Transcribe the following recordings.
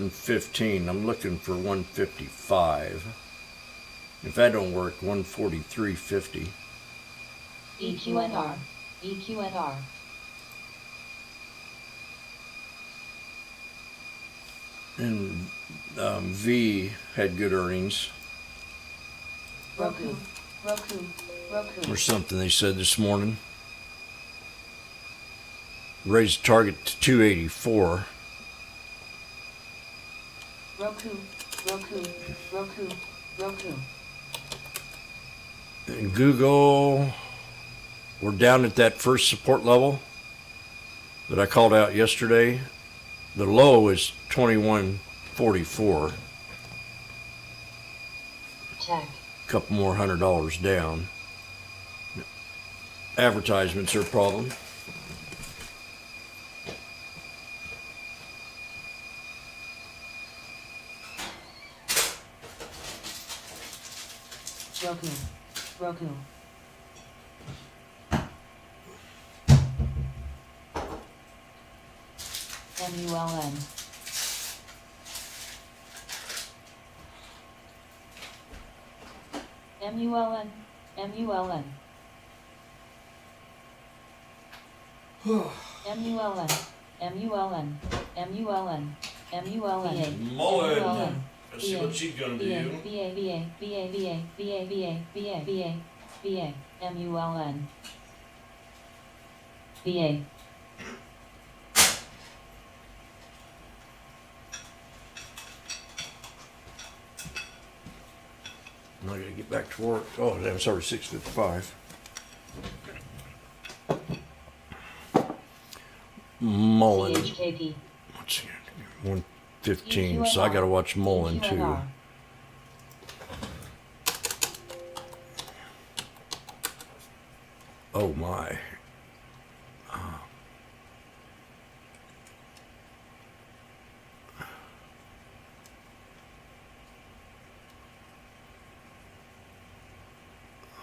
115. I'm looking for 155. If that don't work, 143.50. EQNR. EQNR. And V had good earnings. Roku. Or something they said this morning. Raised the target to 284. Roku. And Google, we're down at that first support level that I called out yesterday. The low is 21.44. Check. A couple more $100 down. Advertisements are a problem. Roku. MULN. MULN. MULN. MULN. MULN. MULN. MULN. Mullen. Let's see what she's gonna do. BA. MULN. BA. I gotta get back to work. Oh, damn, sorry, 6:55. Mullen. CHKP. What's here? 115. So I gotta watch Mullen too. EQNR. Oh my.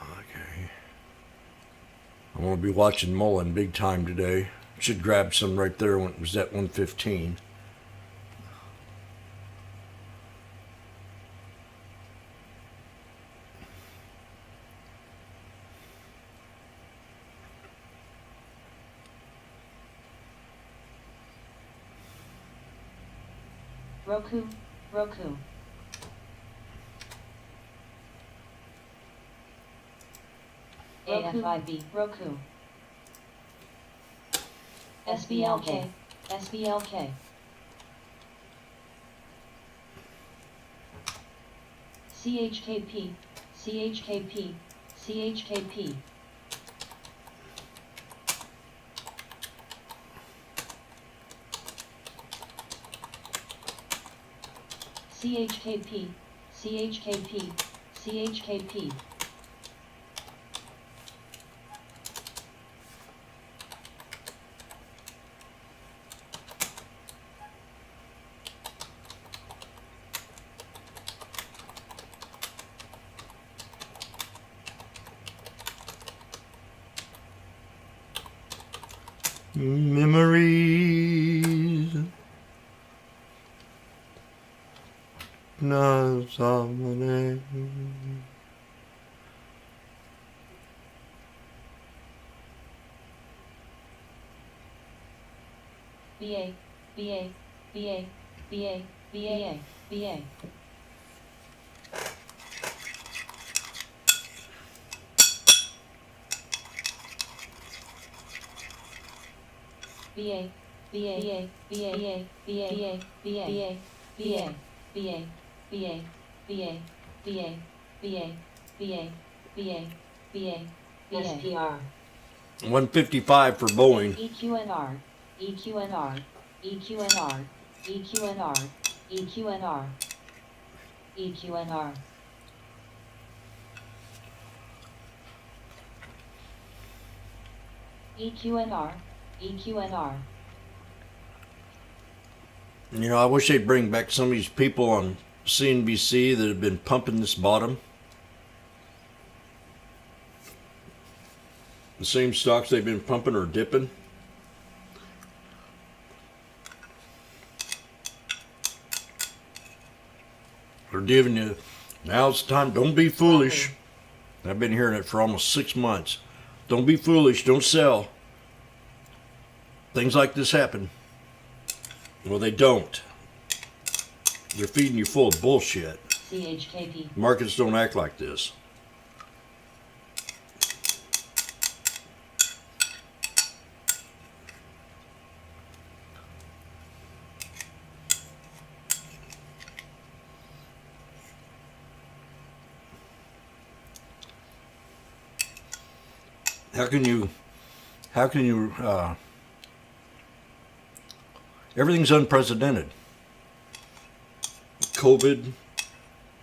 Okay. I'm gonna be watching Mullen big time today. Should grab some right there when it was at 115. Roku. AFIB. Roku. SBLK. CHKP. CHKP. Memories. No, somebody. BA. SPR. 155 for Boeing. EQNR. You know, I wish they'd bring back some of these people on CNBC that have been pumping this bottom. The same stocks they've been pumping are dipping. They're giving you, now's the time, don't be foolish. I've been hearing it for almost 6 months. Don't be foolish, don't sell. Things like this happen. Well, they don't. They're feeding you full of bullshit. CHKP. Markets don't act like this. How can you, everything's unprecedented. COVID,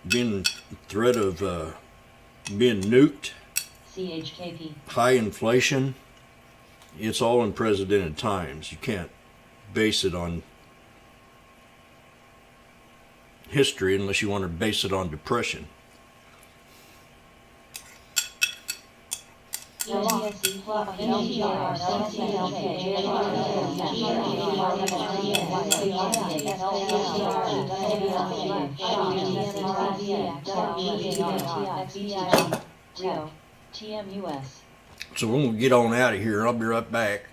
being threat of being nuked, CHKP. high inflation, it's all unprecedented times. You can't base it on history unless you want to base it on depression. TMUS. So we're going to get on out of here. I'll be right back.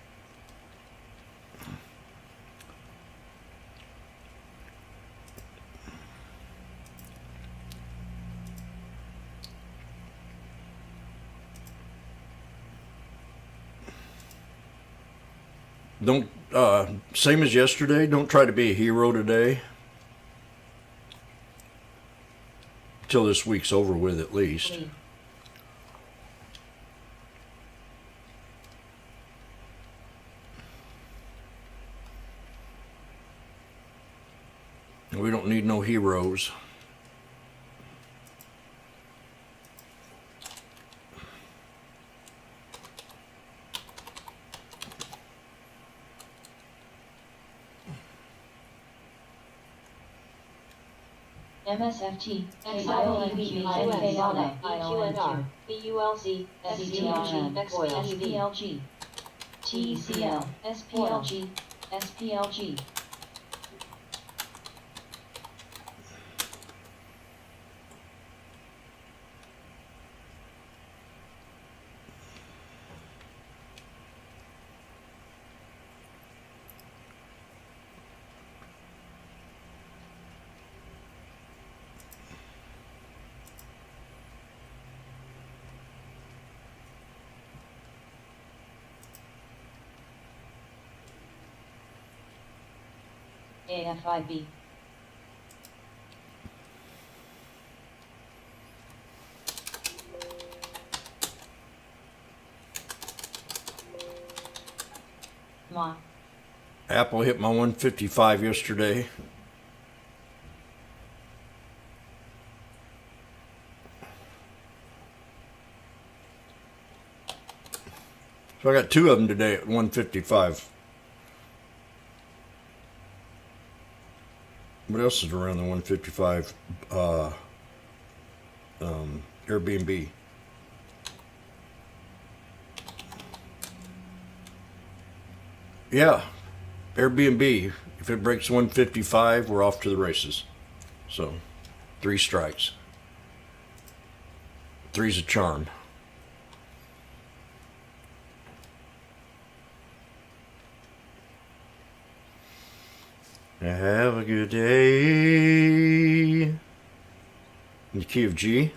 Don't, same as yesterday, don't try to be a hero today. Till this week's over with, at least. Lee. We don't need no heroes. MSFT, XIOMP, NKLA, EQNR, BULZ, SCTLG, SPLG, TECL, SPLG, SPLG. AFIB. Ma. Apple hit my 155 yesterday. So I got two of them today at 155. What else is around the 155? Airbnb. Yeah, Airbnb. If it breaks 155, we're off to the races. So, 3 strikes. 3's a charm. Have a good day. In the key of G.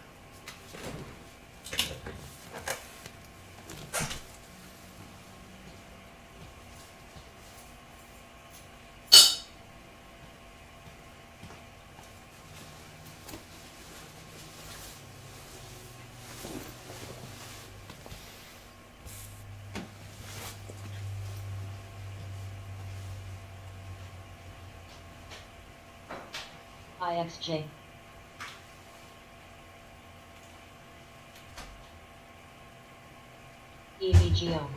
IXJ. EVGO.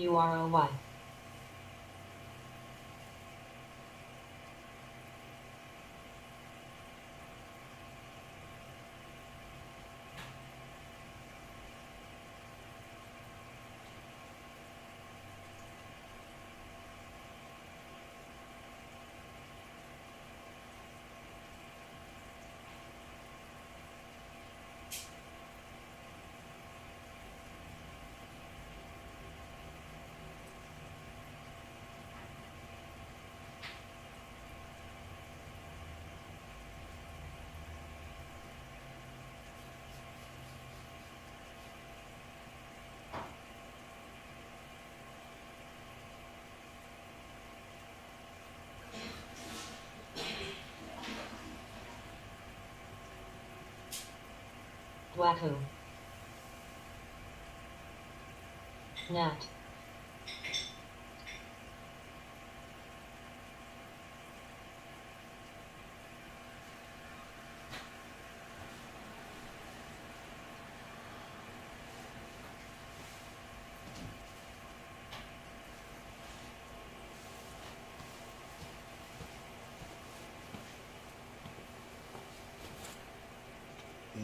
UROY. Wacko. Net.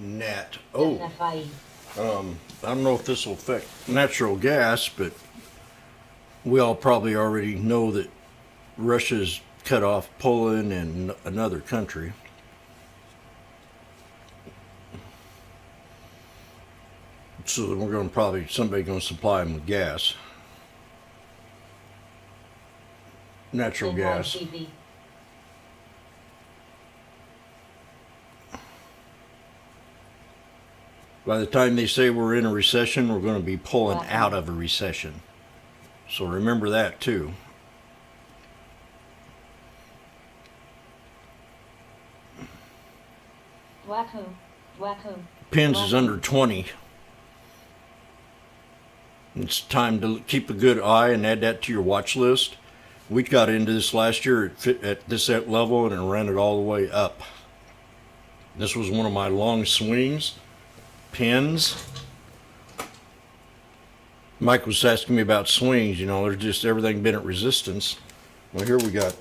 Net. Oh, FFIE. I don't know if this will affect natural gas, but we all probably already know that Russia's cut off Poland and another country. So we're going to probably, somebody going to supply them with gas. Natural gas. NYCB. By the time they say we're in a recession, we're going to be pulling out of a recession. So remember that too. Wacko. Wacko. Pins is under 20. It's time to keep a good eye and add that to your watch list. We got into this last year at this level and it ran it all the way up. This was one of my long swings. Pins. Mike was asking me about swings. You know, there's just everything been at resistance. Well, here we got.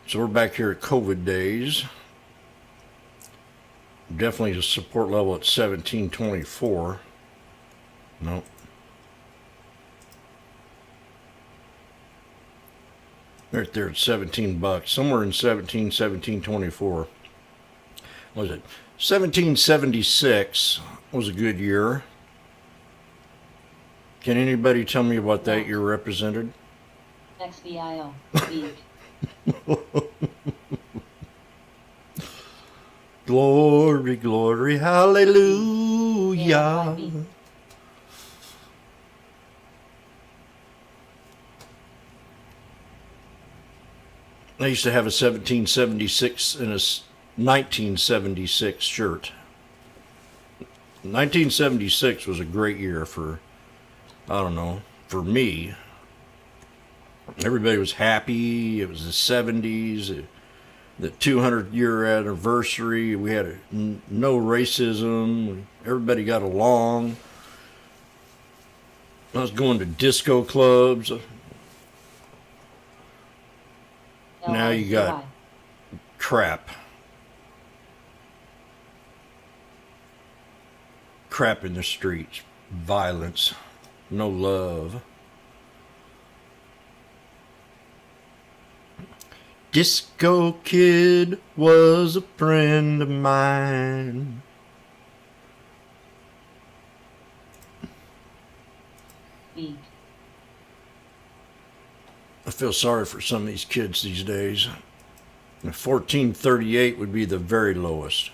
So we're back here at COVID days. Definitely a support level at 1724. Nope. Right there at 17 bucks. Somewhere in 1724. What was it? 1776 was a good year. Can anybody tell me what that year represented? XBIO. Beak. Glory, glory, hallelujah. AFIB. I used to have a 1776 and a 1976 shirt. 1976 was a great year for, I don't know, for me. Everybody was happy. It was the 70s, the 200-year anniversary. We had no racism. Everybody got along. I was going to disco clubs. Now you got crap. Crap in the streets. Violence. No love. Disco kid was a friend of mine. Beak. I feel sorry for some of these kids these days. 1438 would be the very lowest.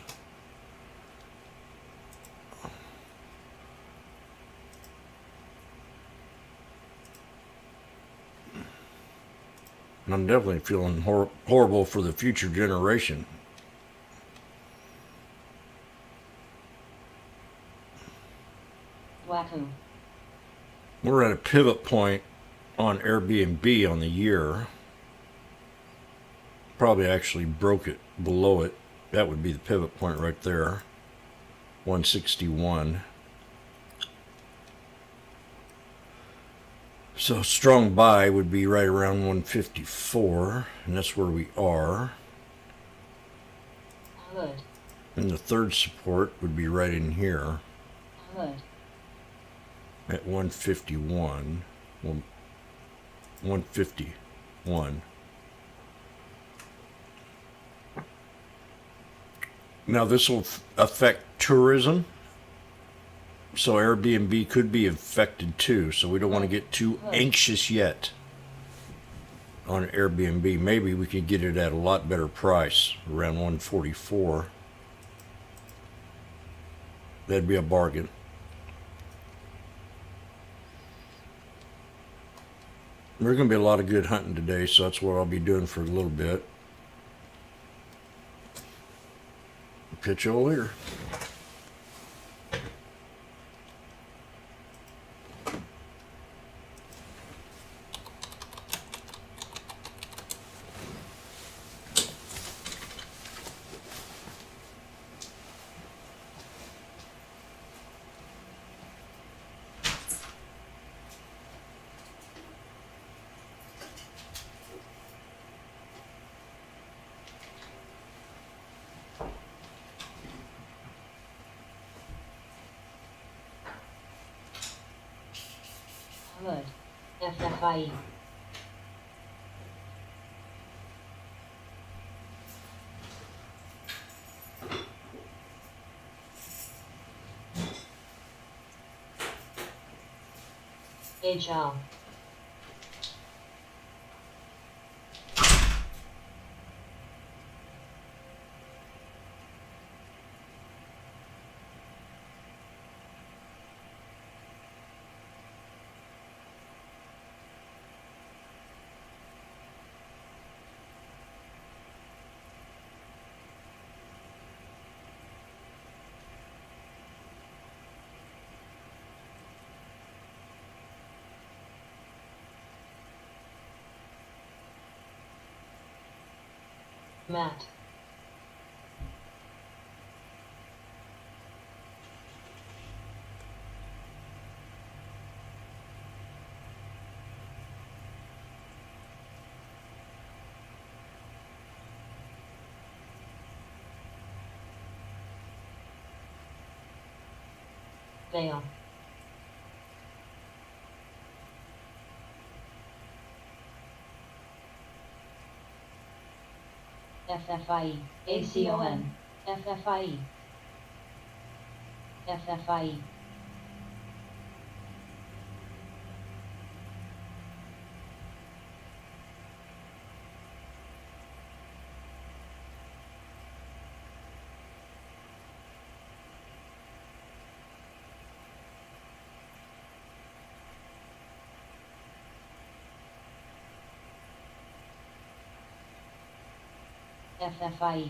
And I'm definitely feeling horrible for the future generation. Wacko. We're at a pivot point on Airbnb on the year. probably actually broke it below it. That would be the pivot point right there, 161. So strong buy would be right around 154, and that's where we are. Good. And the third support would be right in here Good. at 151. Well, 151. Now this will affect tourism, so Airbnb could be affected too, so we don't want to get too anxious yet on Airbnb. Maybe we could get it at a lot better price, around 144. That'd be a bargain. There's going to be a lot of good hunting today, so that's what I'll be doing for a little bit. Pitch you all later. Good. FFIE. HL. Matt. Vale. FFIE. ACON. FFIE. FFIE. FFIE.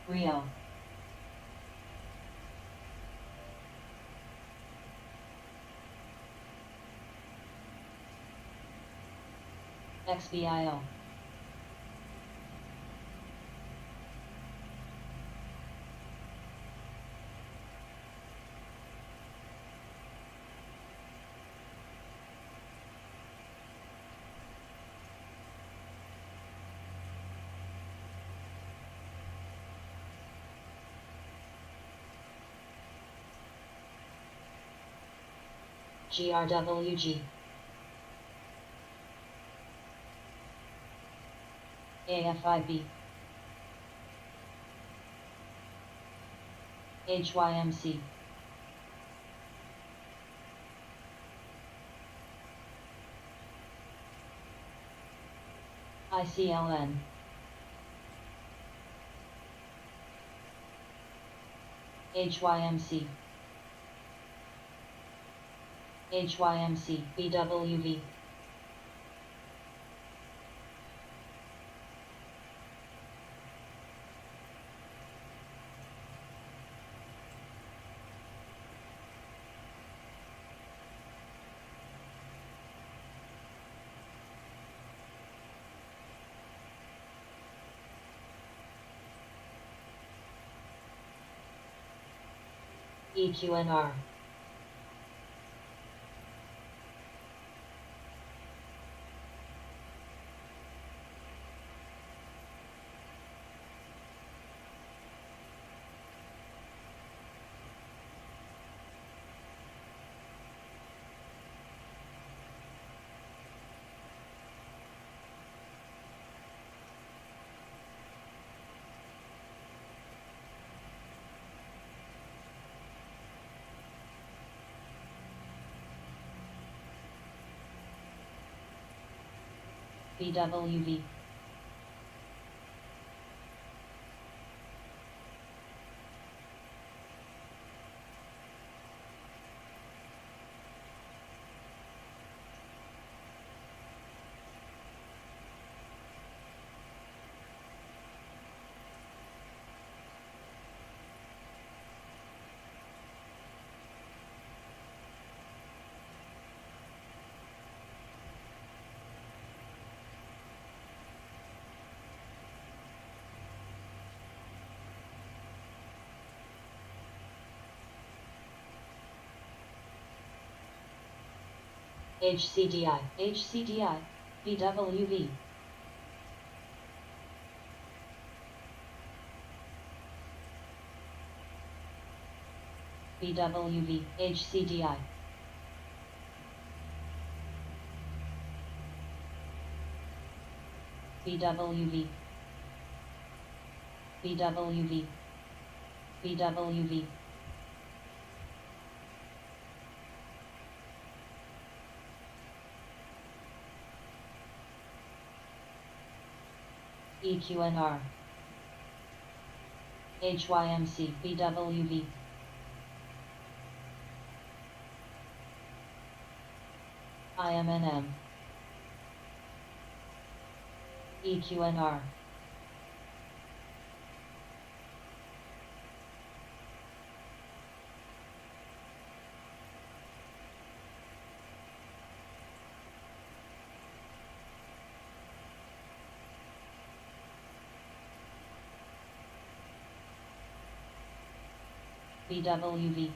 Rio. XBIO. GRWG. AFIB, HYMC, ICLN, HYMC, HYMC, BWV, EQNR, BWV, HCDI, HCDI, BWV, BWV, HCDI, BWV, BWV, BWV, EQNR, HYMC, BWV, IMNM, EQNR, BWV,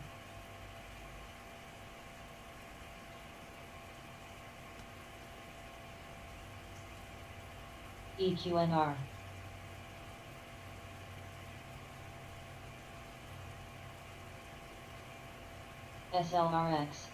EQNR, SLRX,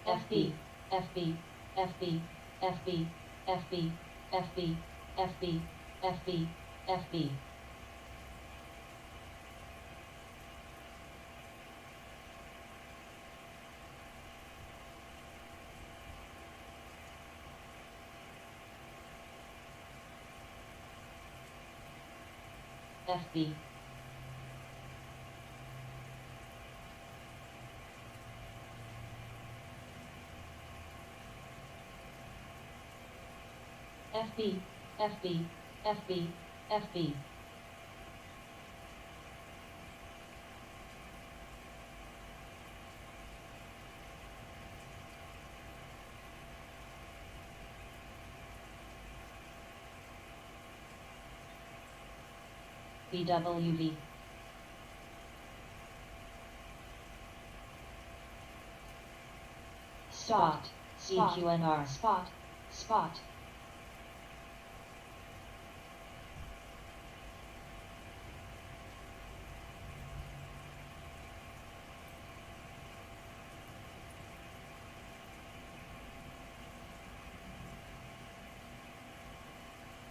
FB, FB, FB, FB, FB, FB, FB, FB, FB, FB, FB, FB, FB, FB, BWV, Spot, EQNR, Spot, Spot,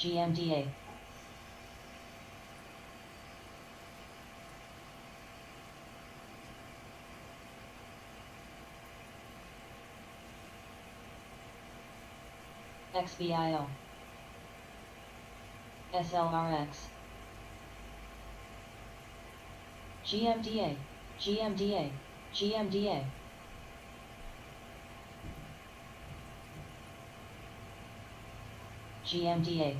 GMDA. XBIO. SLRX. GMDA. GMDA. GMDA. GMDA.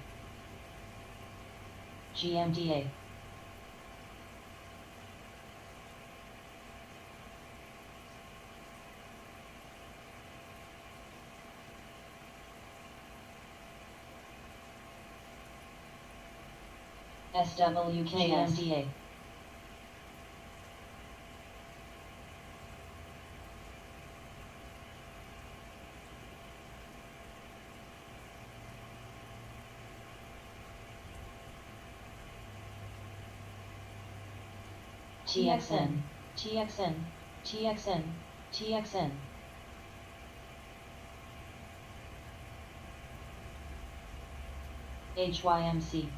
GMDA. SWKS. GMDA. TXN. TXN. TXN. TXN. HYMC.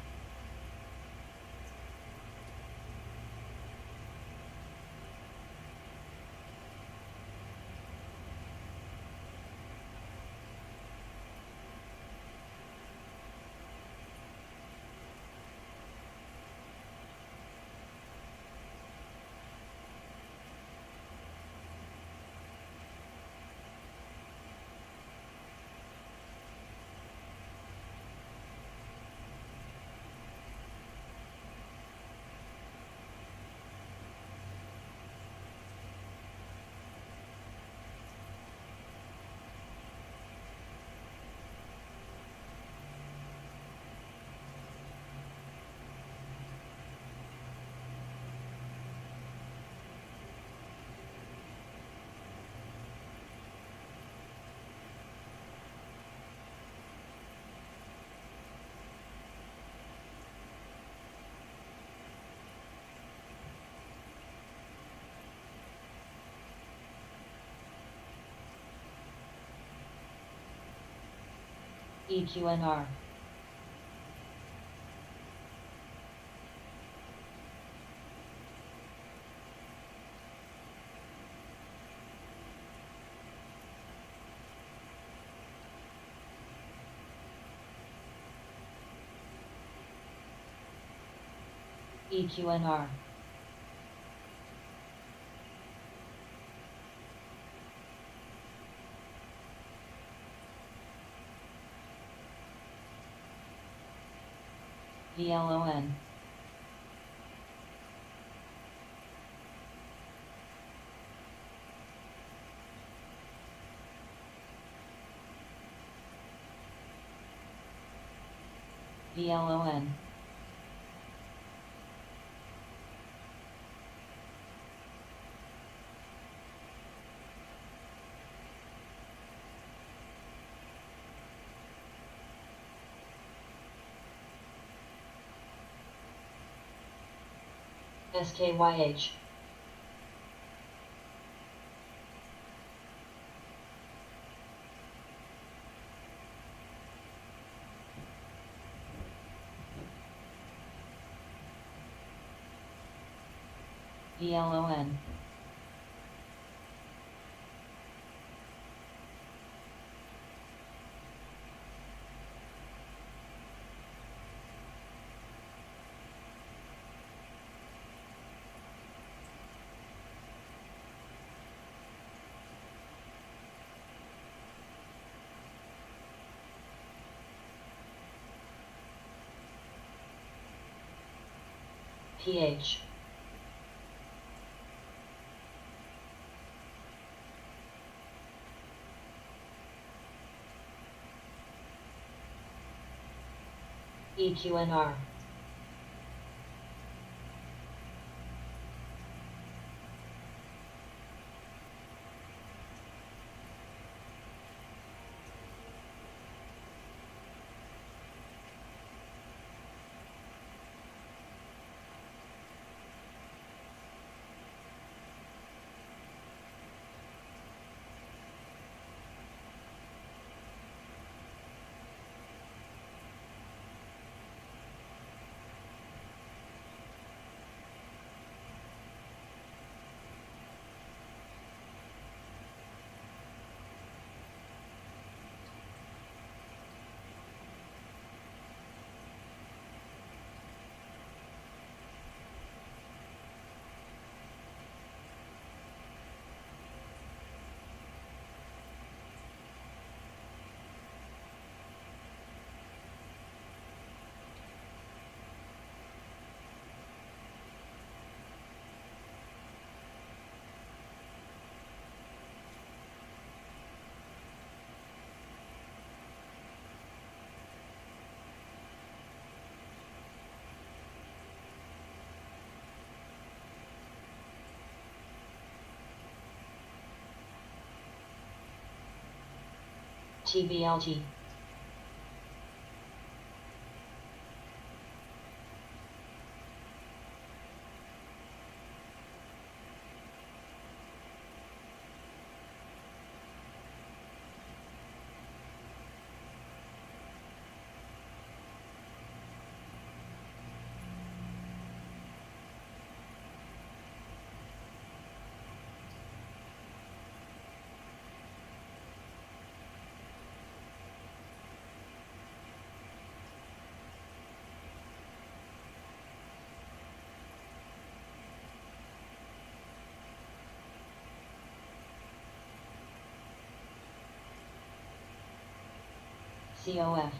EQNR. EQNR. VLON. VLON. SKYH. VLON. PH. EQNR. TBLT. COF.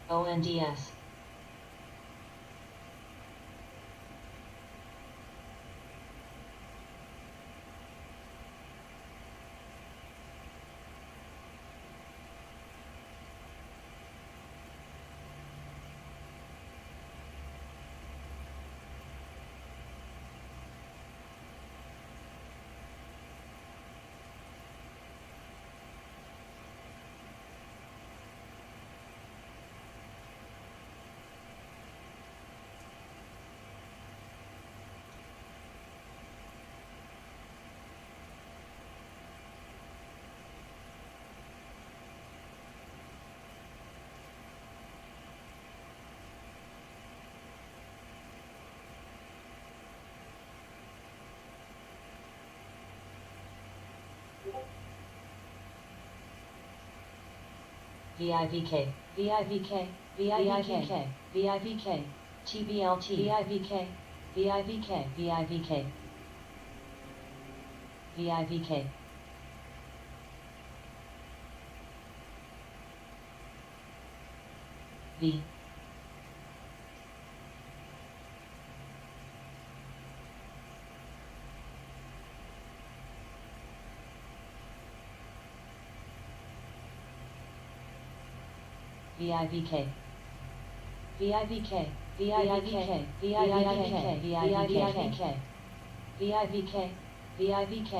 ONDS. VIVK, VIVK, VIVK, VIVK, TBLT, VIVK, VIVK, VIVK, VIVK. V. VIVK, VIVK, VIVK, VIVK, VIVK, VIVK, VIVK.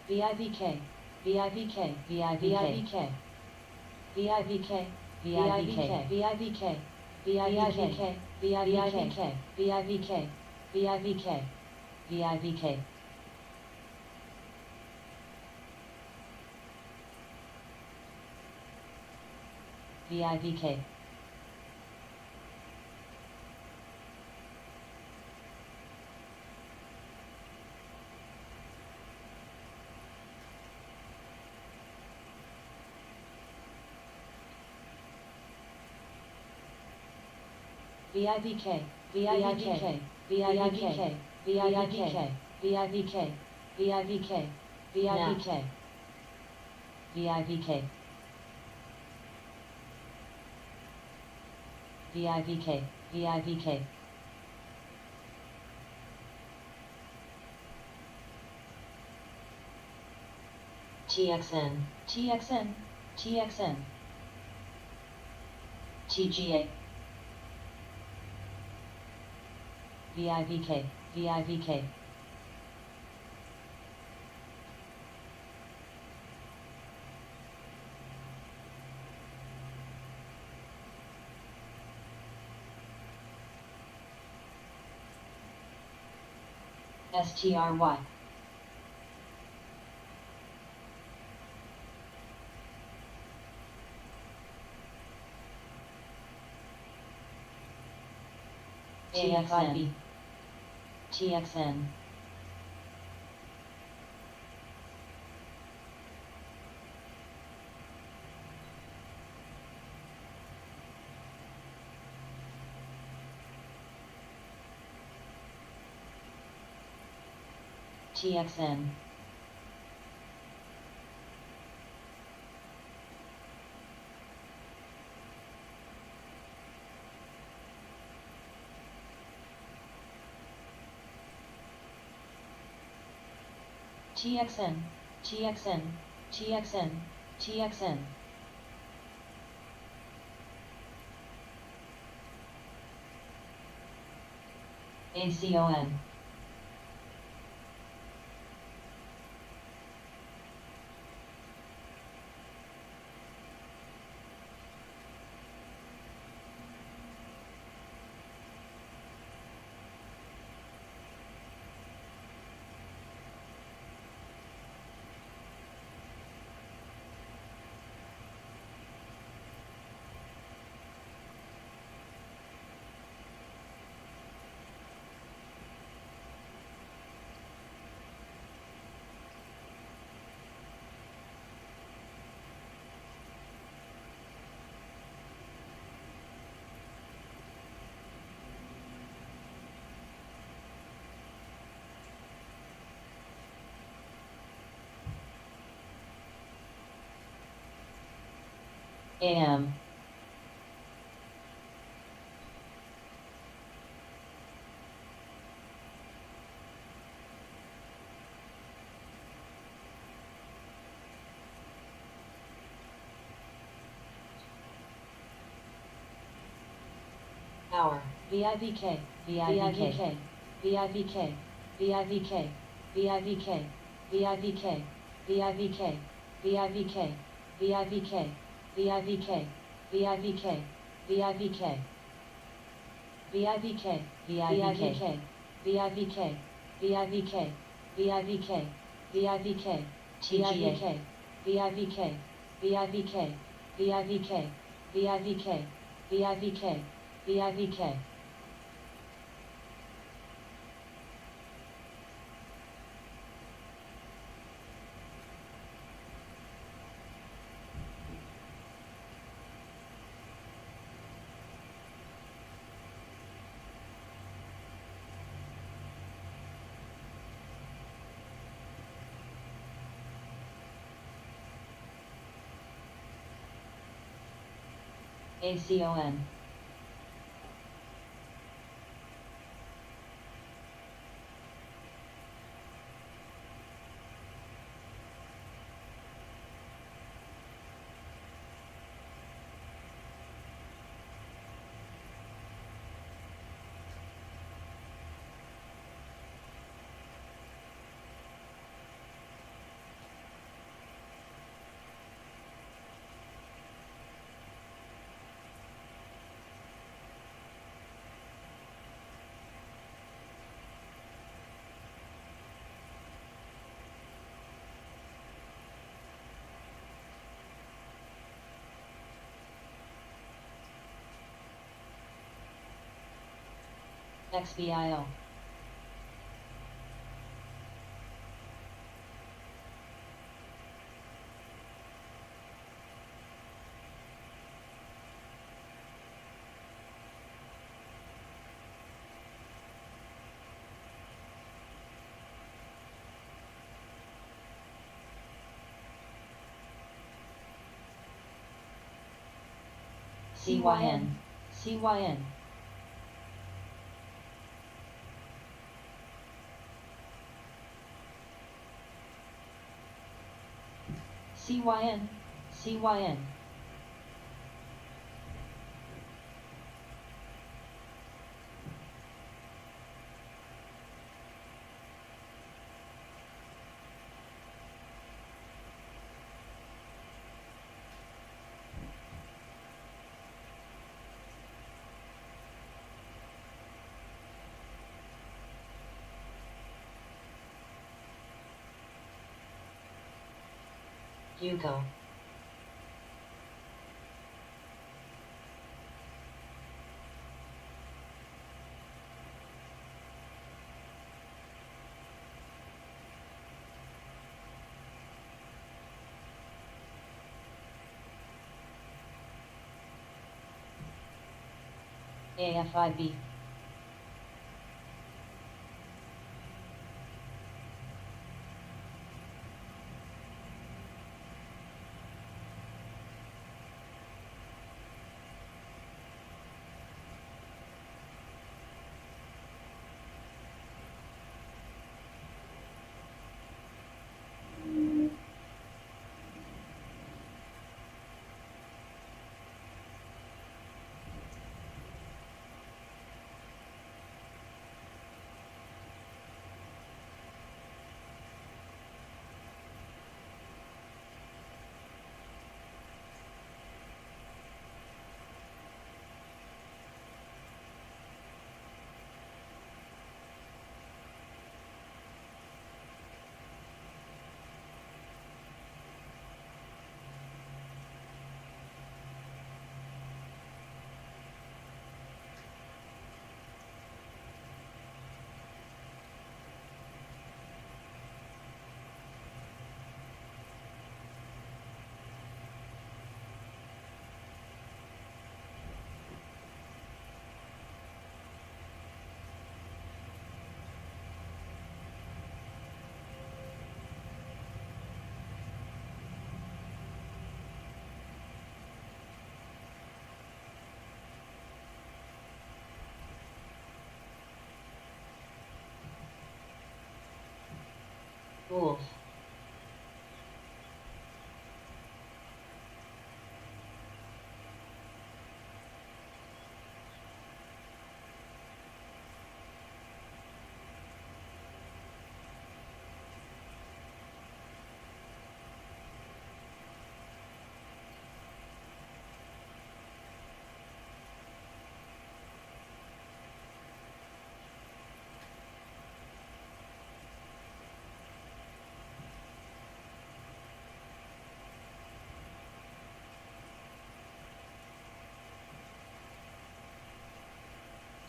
VIVK, VIVK, VIVK, VIVK, VIVK, VIVK, VIVK, VIVK, VIVK, VIVK, VIVK. VIVK. VIVK, VIVK, VIVK, VIVK, VIVK, VIVK, VIVK, VIVK, VIVK, VIVK. TXN, TXN, TXN, TGA. VIVK, VIVK. STRY. TXN, TXN. TXN. TXN, TXN, TXN, TXN. ACON. AM. Hour. VIVK, VIVK, VIVK, VIVK, VIVK, VIVK, VIVK, VIVK, VIVK, VIVK, VIVK, VIVK, VIVK, VIVK, VIVK, VIVK, VIVK, VIVK, TGA, VIVK, VIVK, VIVK, VIVK, VIVK, VIVK. ACON. XBIO. CYN, CYN. CYN, CYN. Hugo. AFIB. wolf,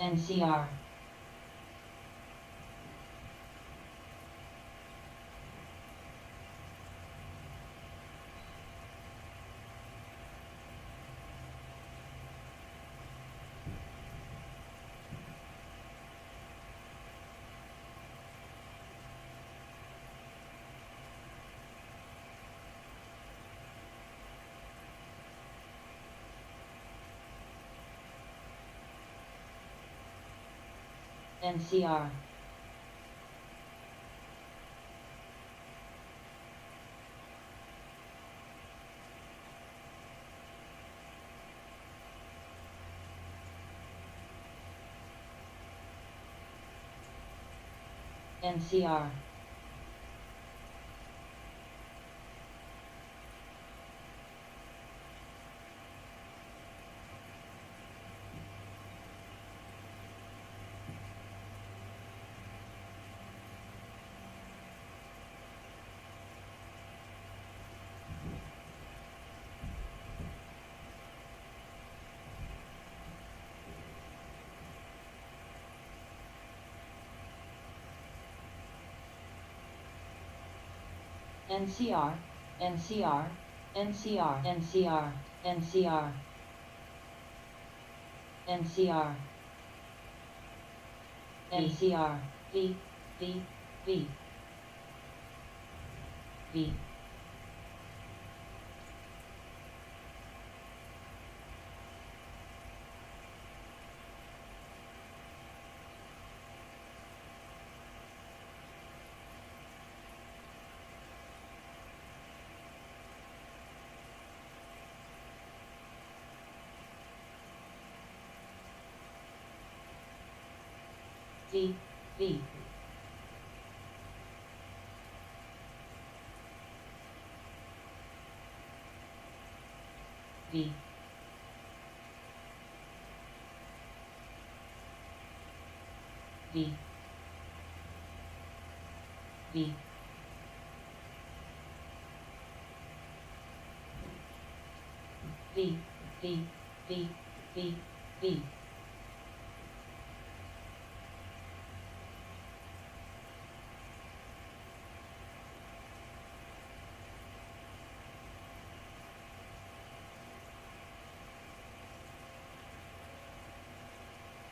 NCR, NCR, NCR, NCR, NCR, NCR, NCR, NCR, NCR, NCR, V, V, V, V, V, V, V, V, V, V, V, V, V, V,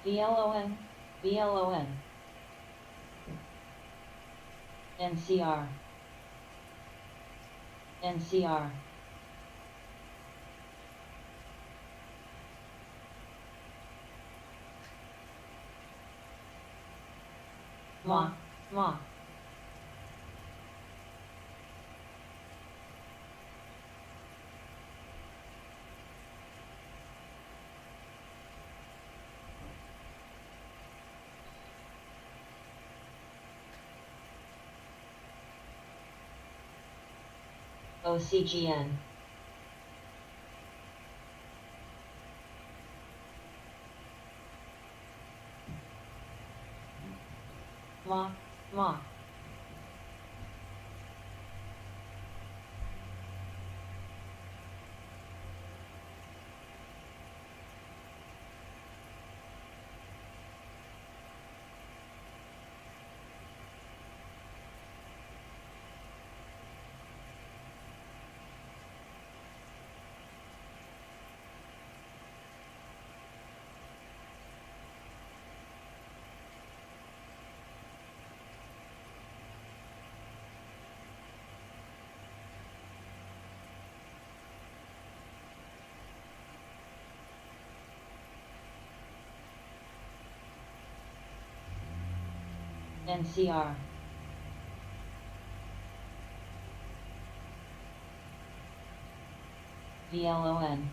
VLON, VLON, NCR, NCR, Ma, Ma, OCGN, Ma, Ma, NCR, VLON.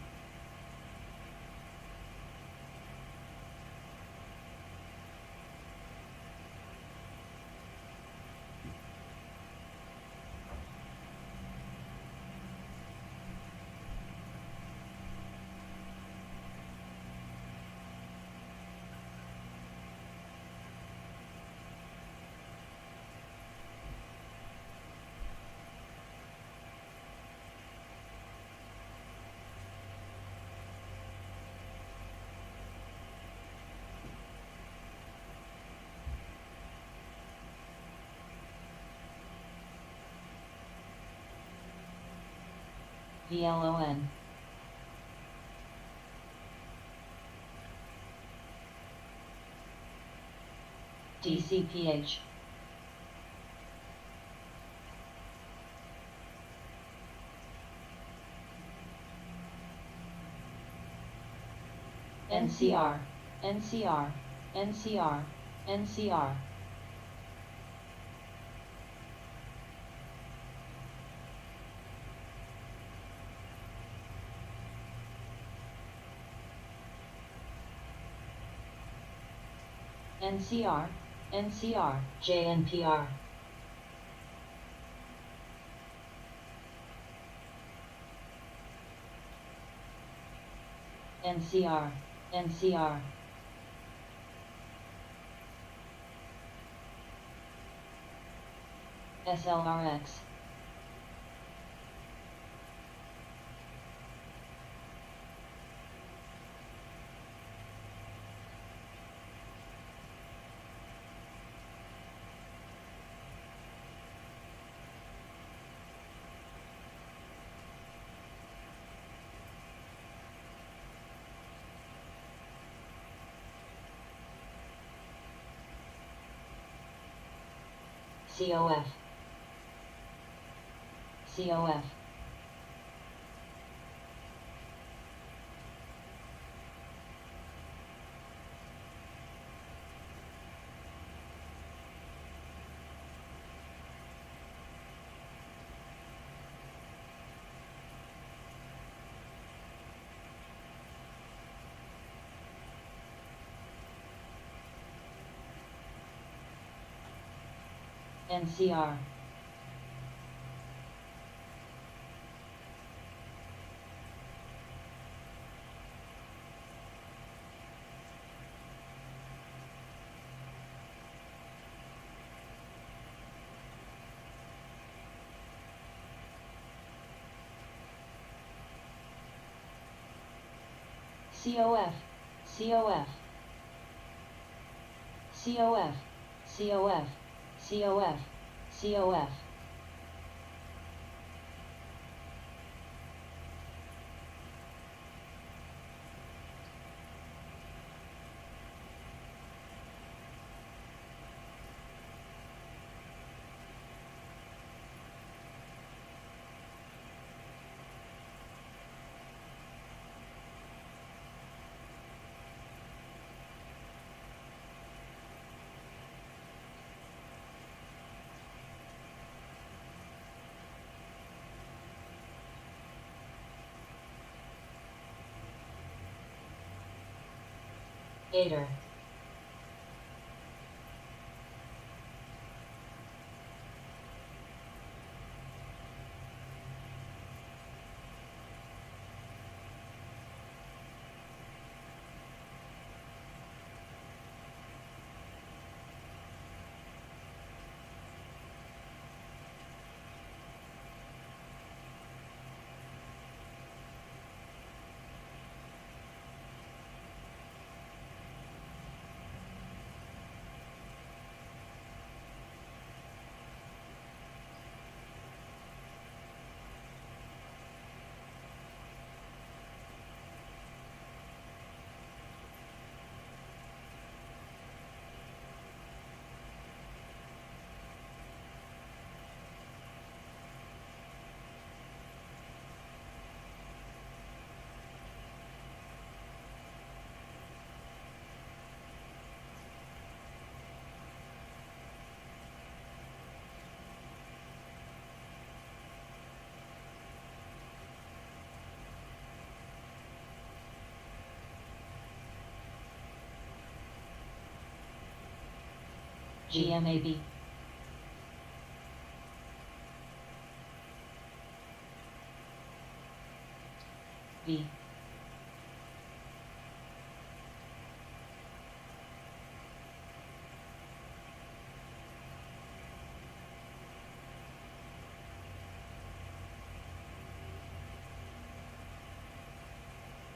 VLON. DCPH. NCR, NCR, NCR, NCR. NCR, NCR, JNPR. NCR, NCR. SLRX. COF. COF. NCR. COF. COF. COF. COF. COF. COF. Gator. GMAB. V.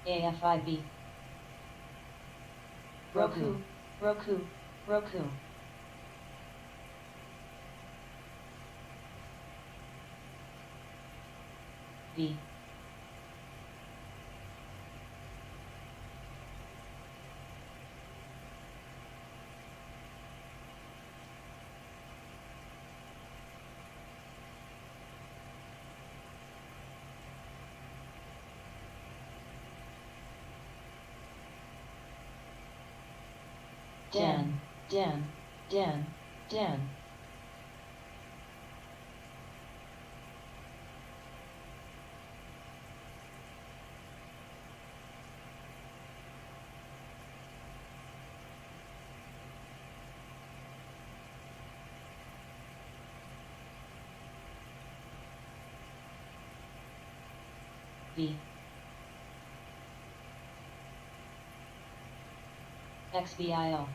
AFIB. Roku, Roku, Roku. V. Den, den, den, den. V. XBIO.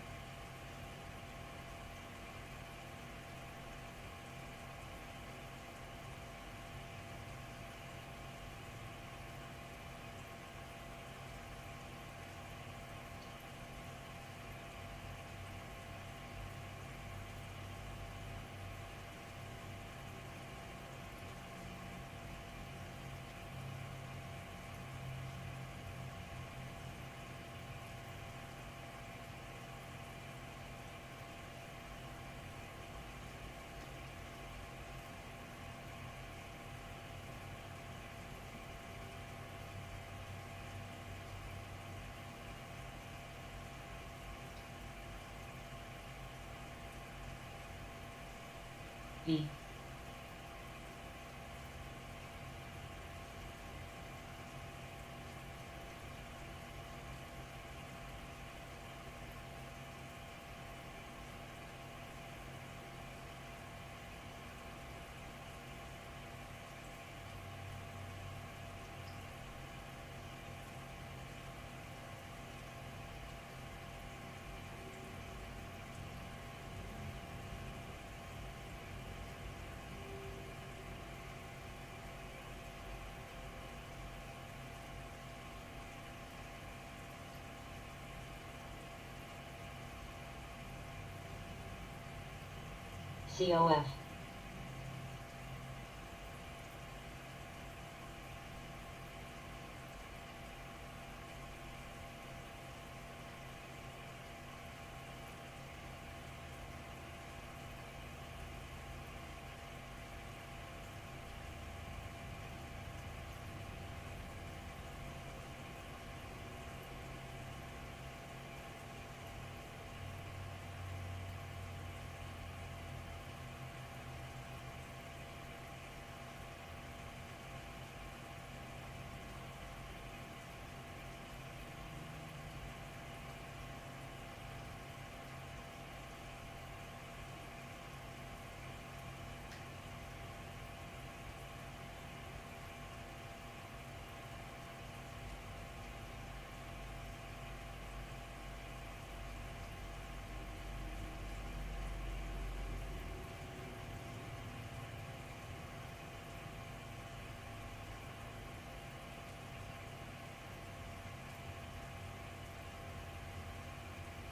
V. COF.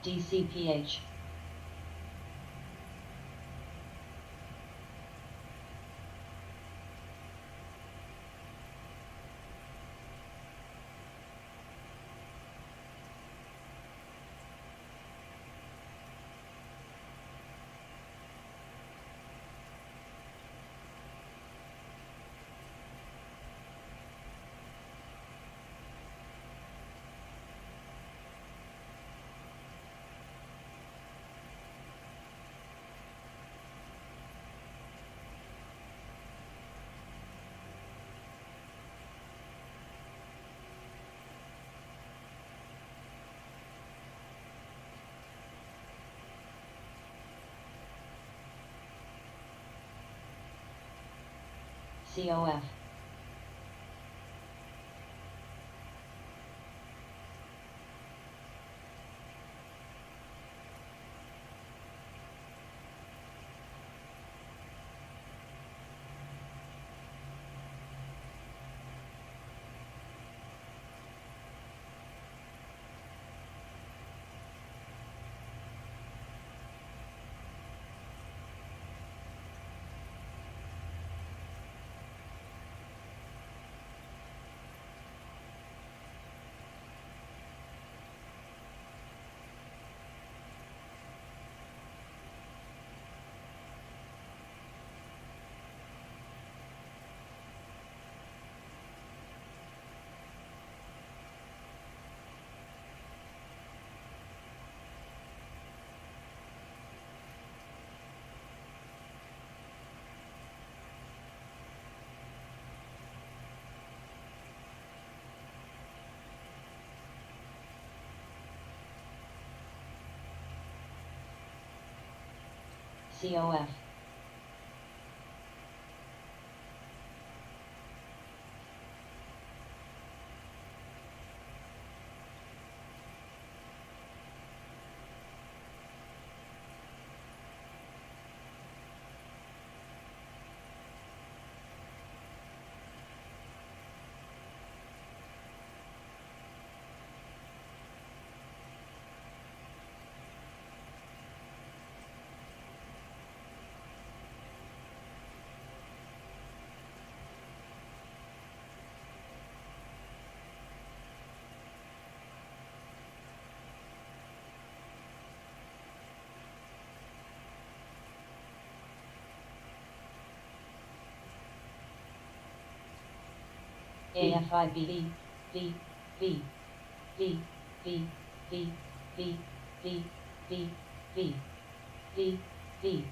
DCPH. COF. COF. AFIB V V V V V V V V V V V.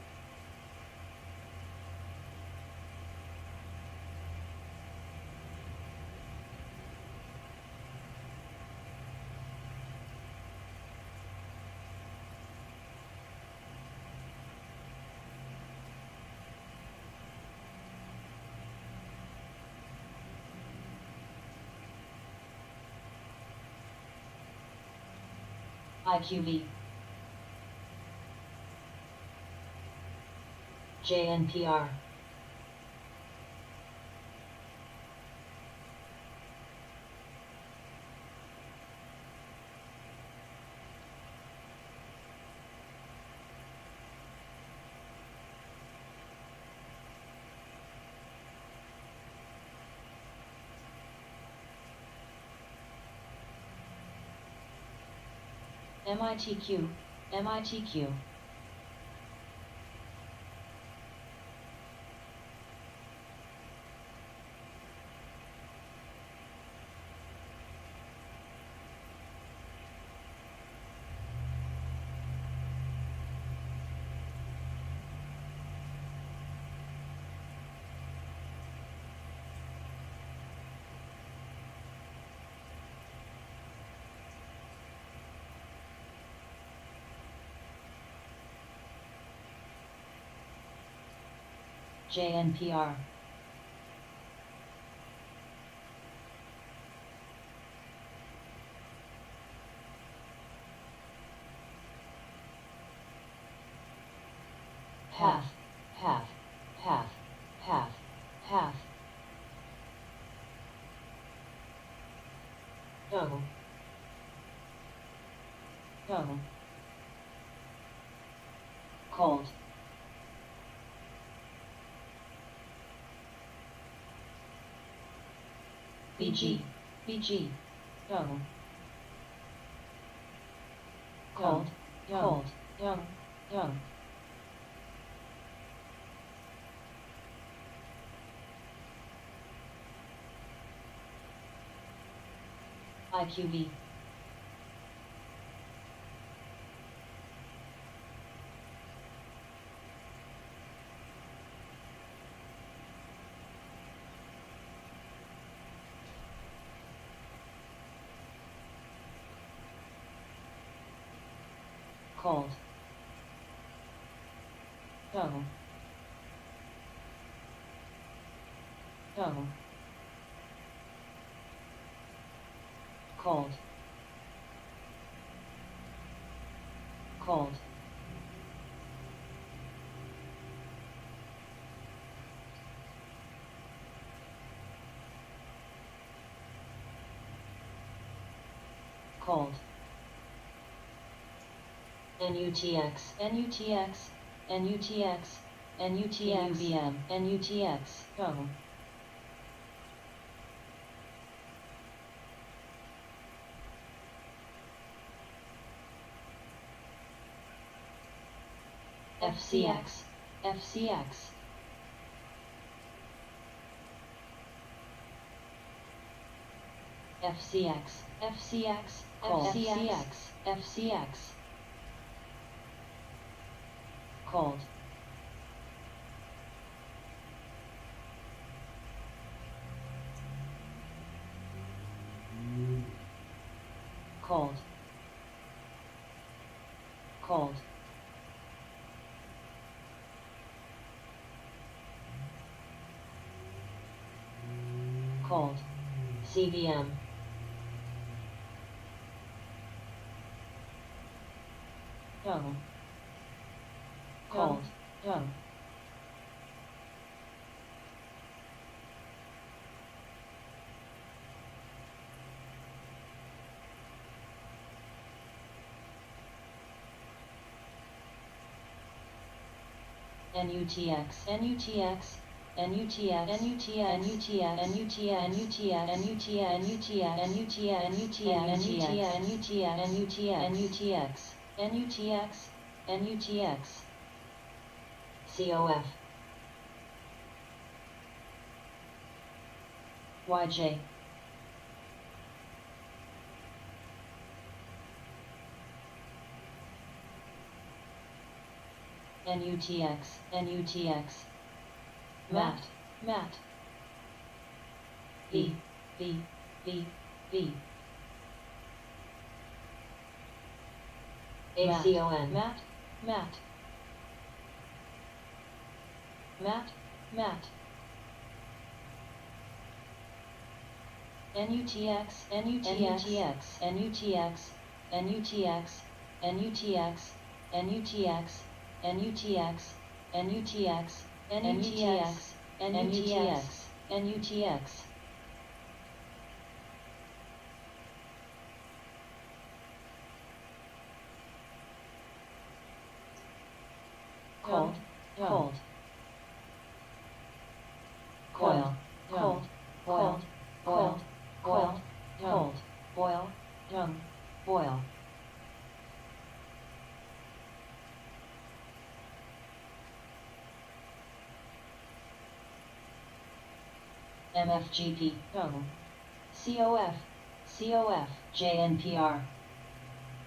IQV. JNPR. MITQ. MITQ. JNPR. Path, path, path, path, path. Go. Go. Cold. BG. BG. Young. Cold. Cold. Young. Young. IQV. Cold. Go. Go. Cold. Cold. Cold. NUTX, NUTX, NUTX, NUTX, UVM, NUTX, go. FCX, FCX. FCX, FCX, FCX, FCX. Cold. Cold. Cold. Cold. CVM. Go. Cold. Go. NUTX, NUTX, NUTX, NUTX, NUTX, NUTX, NUTX, NUTX, COF, YJ, NUTX, NUTX, Matt, Matt, B, B, B, B, ACON, Matt, Matt, Matt, Matt, NUTX, NUTX, NUTX, NUTX, NUTX, NUTX, NUTX, NUTX, NUTX, NUTX, NUTX. Cold, cold. Coil, cold, boil, cold, boil, cold, boil, young, boil. MFGP, go. COF, COF, JNPR,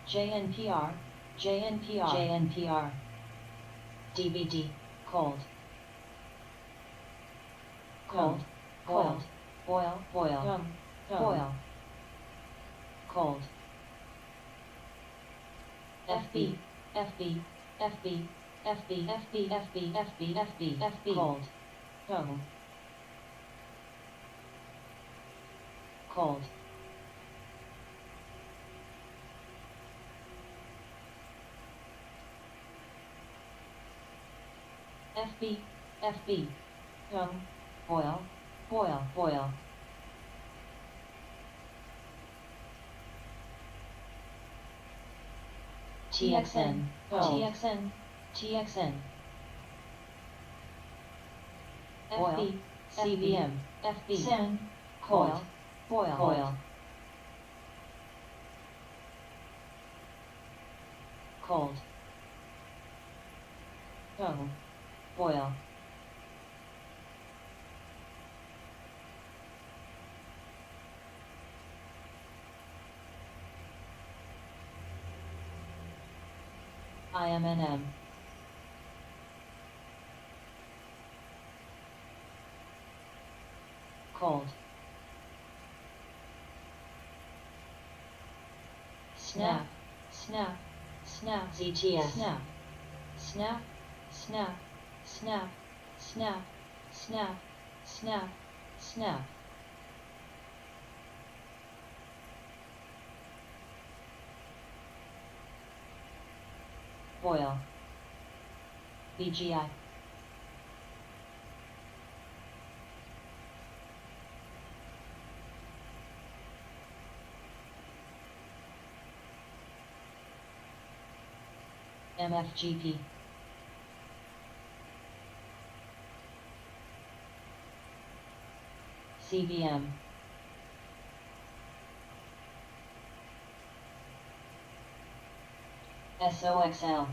JNPR, JNPR, JNPR. DVD, cold. Cold, boiled, boil, boil, boil. Cold. FB, FB, FB, FB, FB, FB, FB, FB, FB. Cold. Go. Cold. FB, FB. Go. Boil, boil, boil. TXN, TXN, TXN. FB, CVM, FB. Sen, coil, boil, boil. Cold. Go. Boil. IMNM. Cold. Snap, snap, snap, ZTS. Snap, snap, snap, snap, snap, snap, snap, snap, boil, BGI, MFGP, CVM, SOXL,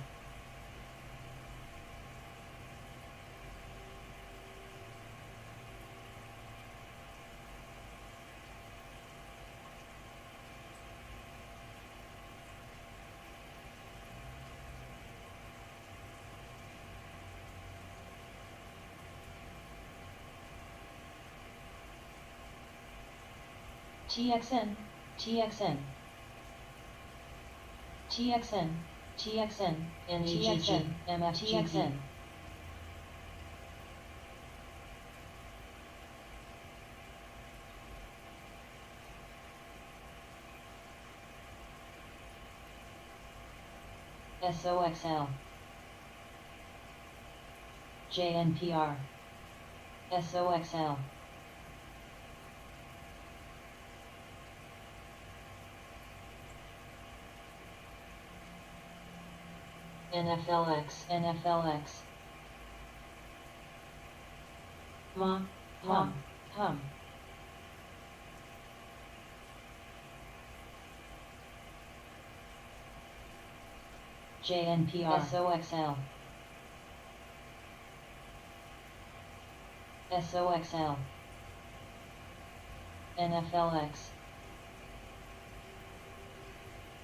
TXN, TXN, TXN, TXN, NEGG, MFGP, SOXL, JNPR, SOXL, NFLX, NFLX, hum, JNPR, SOXL, SOXL, NFLX,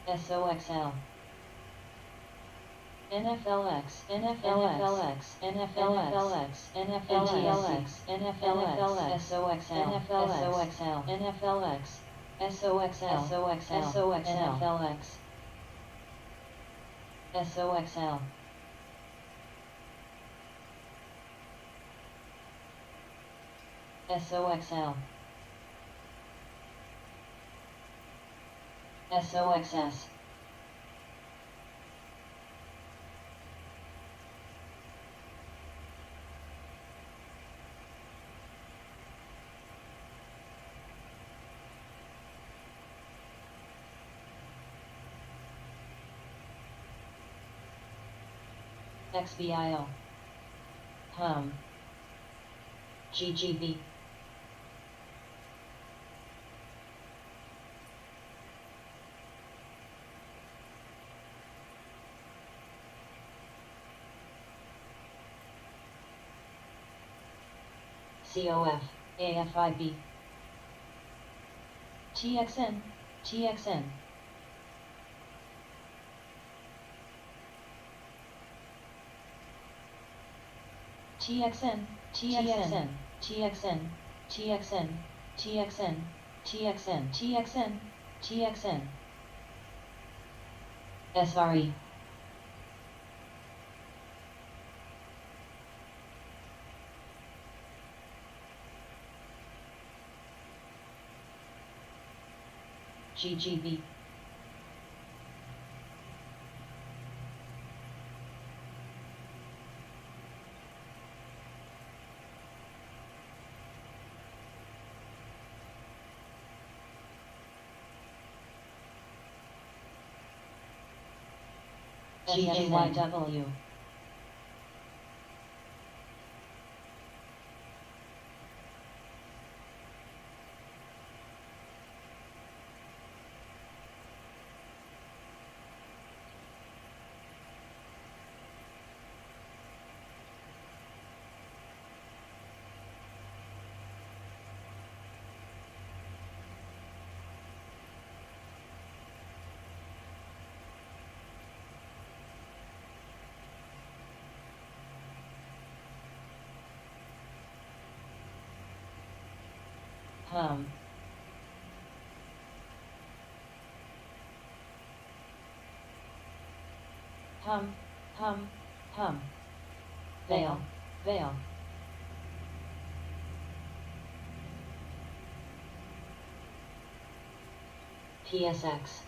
SOXL, NFLX, NFLX, NFLX, NFLX, NFLX, SOXL, SOXL, NFLX, SOXL, SOXL, NFLX, SOXL, SOXL, SOXS, XBIO, hum, GGB, COF, AFIB, TXN, TXN, TXN, TXN, TXN, TXN, TXN, TXN, TXN, TXN, SRE, GGB, GGYW, hum, hum, hum, hum, veil, veil, PSX.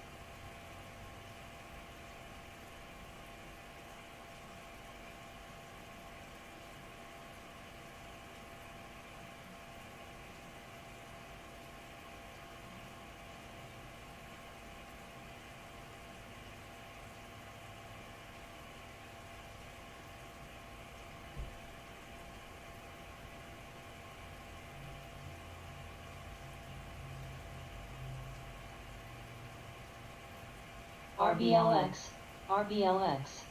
RBLX, RBLX.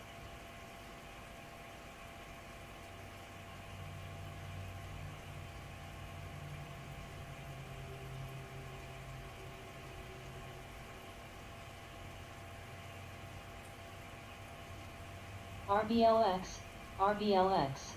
RBLX, RBLX.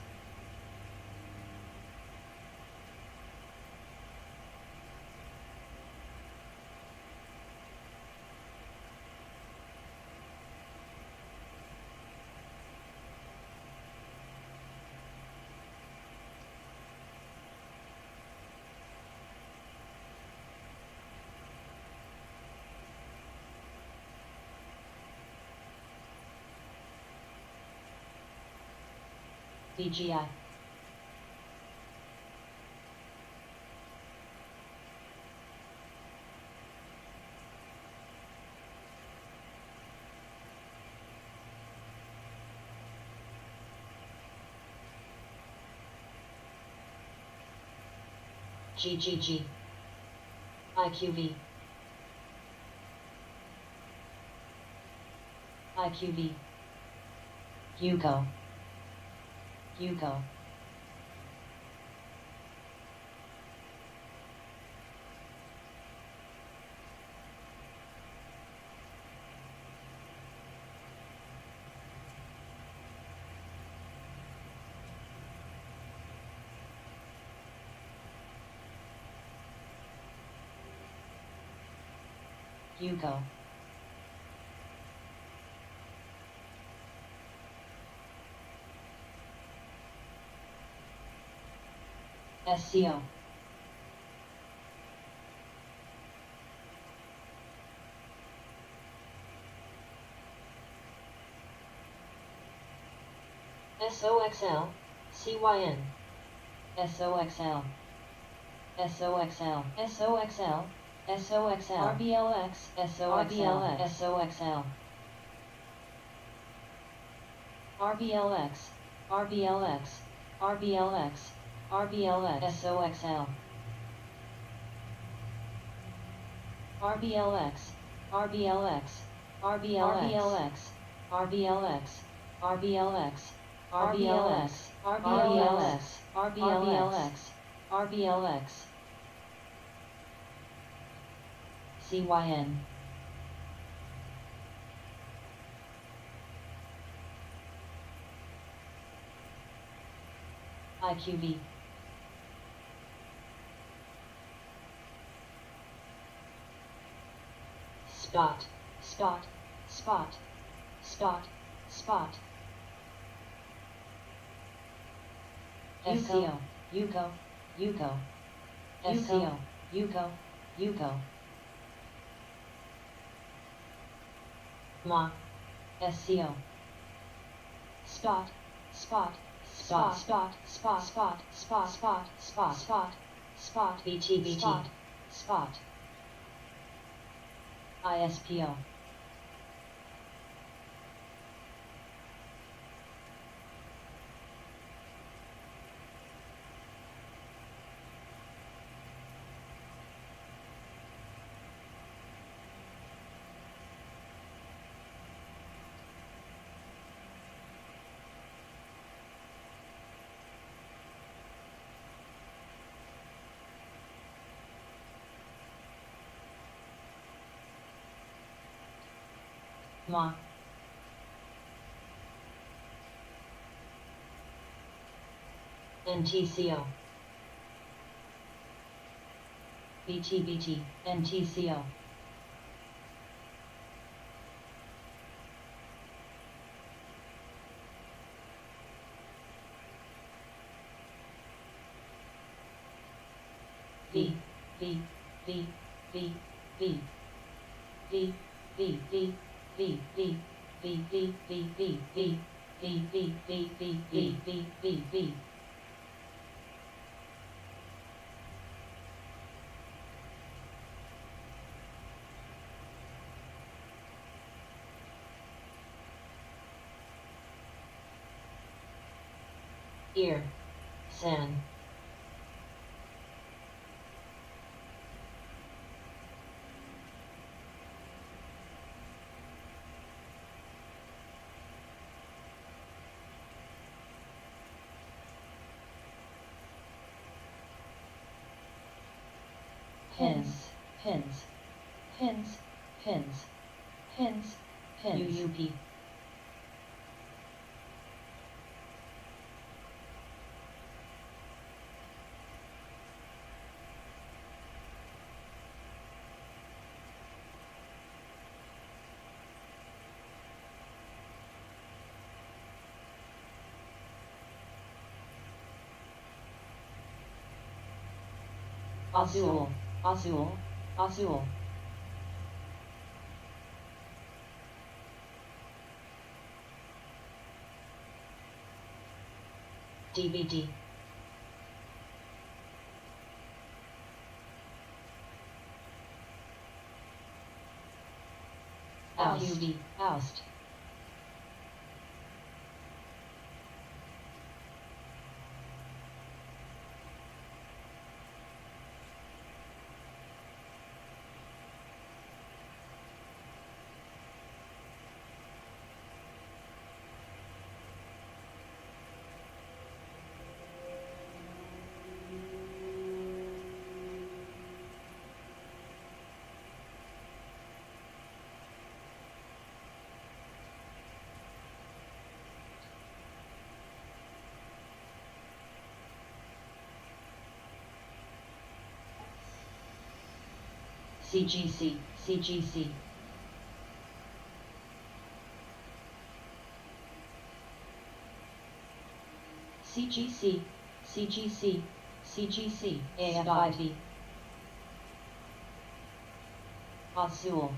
BGI. GGG. IQV. IQV. Yuko. Yuko. Yuko. SCO. SOXL, CYN. SOXL. SOXL. SOXL. SOXL. RBLX. SOXL. SOXL. RBLX. RBLX. RBLX. RBLX. SOXL. RBLX. RBLX. RBLX. RBLX. RBLX. RBLX. RBLX. RBLX. RBLX. CYN. IQV. Spot. Spot. Spot. Spot. Spot. SCO. Yuko. Yuko. SCO. Yuko. Yuko. Ma. SCO. Spot. Spot. Spot. Spot. Spot. Spot. Spot. Spot. Spot. Spot. Spot. BT. BT. Spot. ISPO. Ma. NTCO. BT. NTCO. V. V. V. V. V. V V V V V V V V V V V V V V V V V V ear san pins pins pins pins pins pins UUP azul azul azul DVD oust oust CGC CGC CGC CGC CGC AFIV azul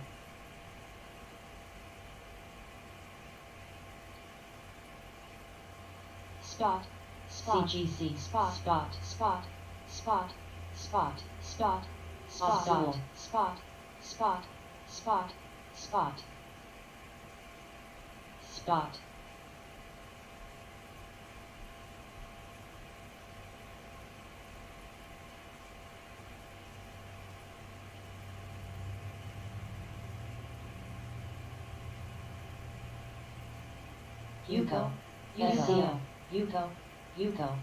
spot spot CGC spot spot spot spot spot spot spot spot spot spot spot spot Yuko Yuko Yuko Yuko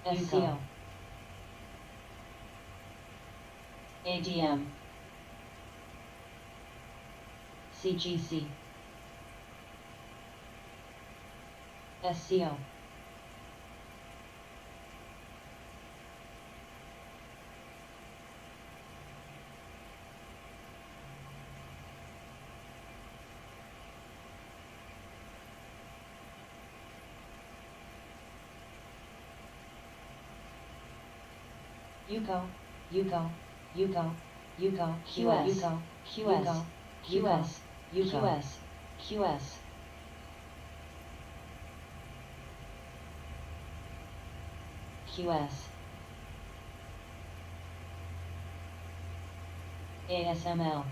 SCO ADM CGC SCO Yuko Yuko Yuko Yuko QS Yuko QS QS QS QS QS ASML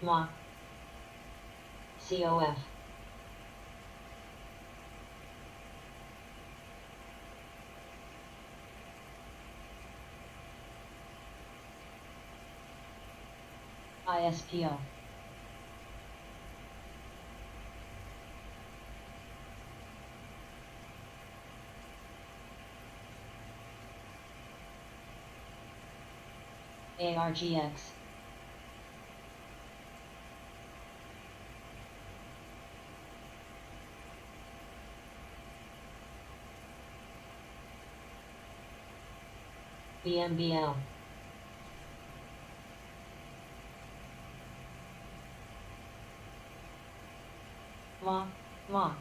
MA COF ISPO ARGX BMBL. Ma, ma.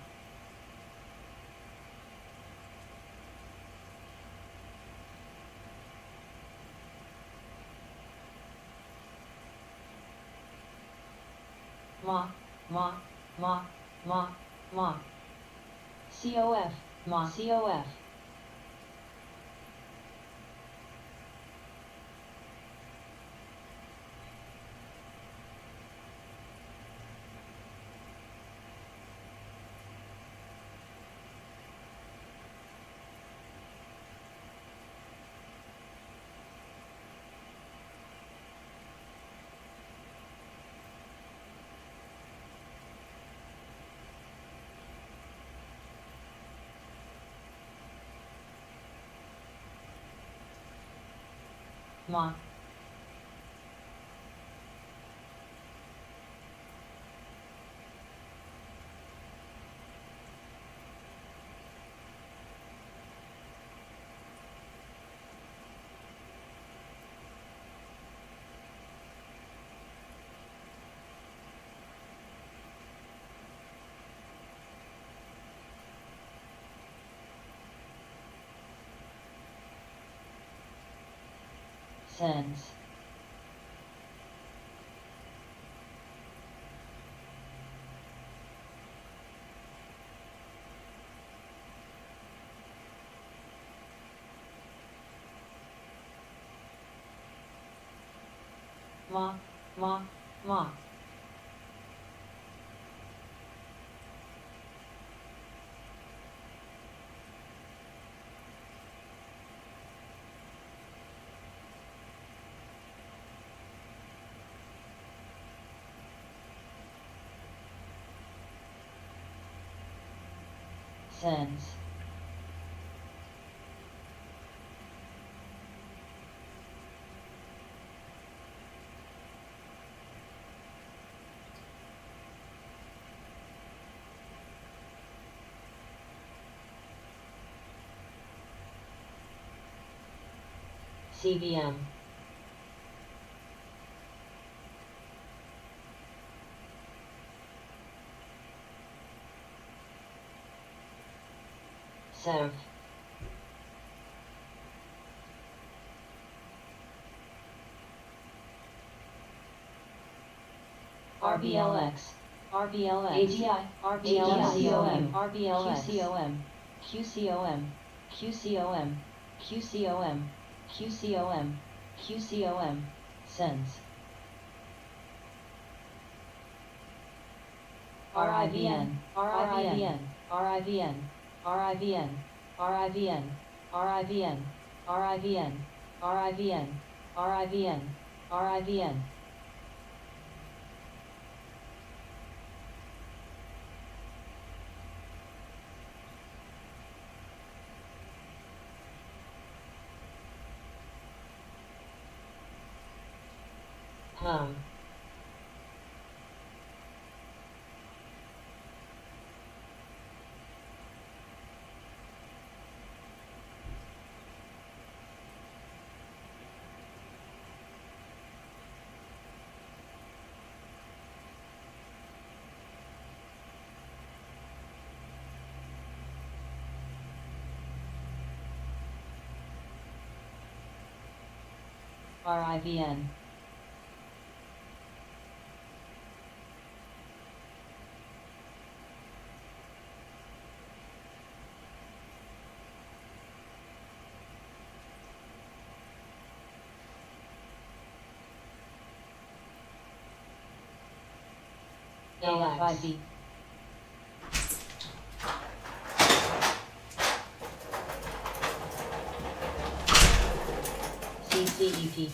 Ma, ma, ma, ma, ma. COF, ma, COF. Ma. Sense. Ma, ma, ma. Sense. CBM. Serve. RBLX. RBLX. ATI. RBLX. RBLX. QCOM. QCOM. QCOM. QCOM. QCOM. QCOM. Sense. RIVN. RIVN. RIVN. RIVN. RIVN. RIVN. RIVN. RIVN. RIVN. RIVN. Hum. RIVN. AFIB. CCEP.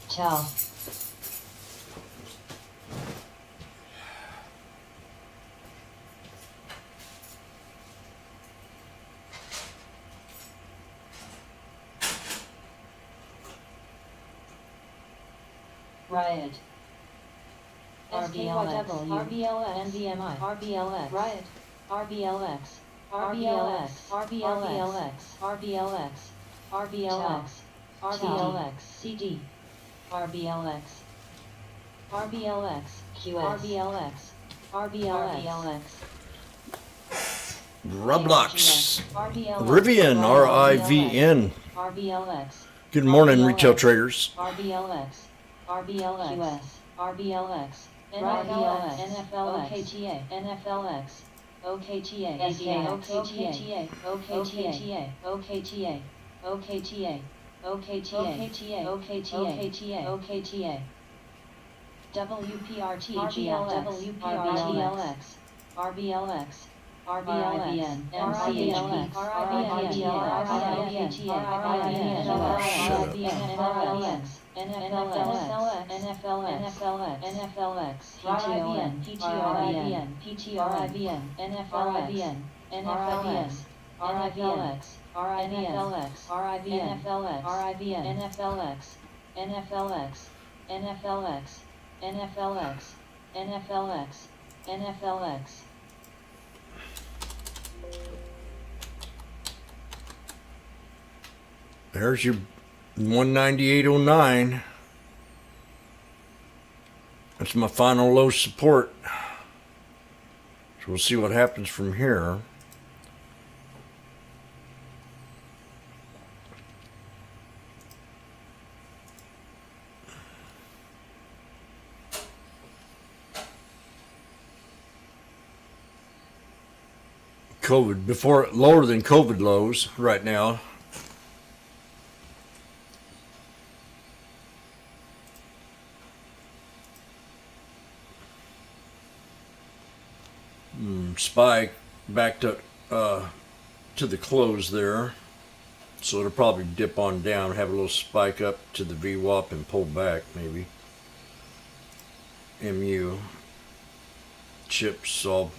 Tell. Riot. RBLX. RBLX. NVMI. RBLX. Riot. RBLX. RBLX, RBLX, RBLX, RBLX, RBLX, CD, RBLX, RBLX, QS, RBLX, RBLX, Roblox. RBLX, Rivian, R-I-V-N. RBLX, Good morning, retail traders. RBLX, RBLX, QS, RBLX, NFLX, NFLX, OKTA, NFLX, OKTA, OKTA, OKTA, OKTA, OKTA, OKTA, OKTA, OKTA, WPRT, WPRTLX, RBLX, RBLN, MCHP, RIBN, NFLX, PTON, PTRIBN, NFLX, NFLX, RIBN, NFLX, NFLX. There's your 198.09. That's my final low support. So we'll see what happens from here. COVID, before lower than COVID lows right now. Spike back to the close there, so it'll probably dip on down, have a little spike up to the VWAP and pull back maybe. MU chips all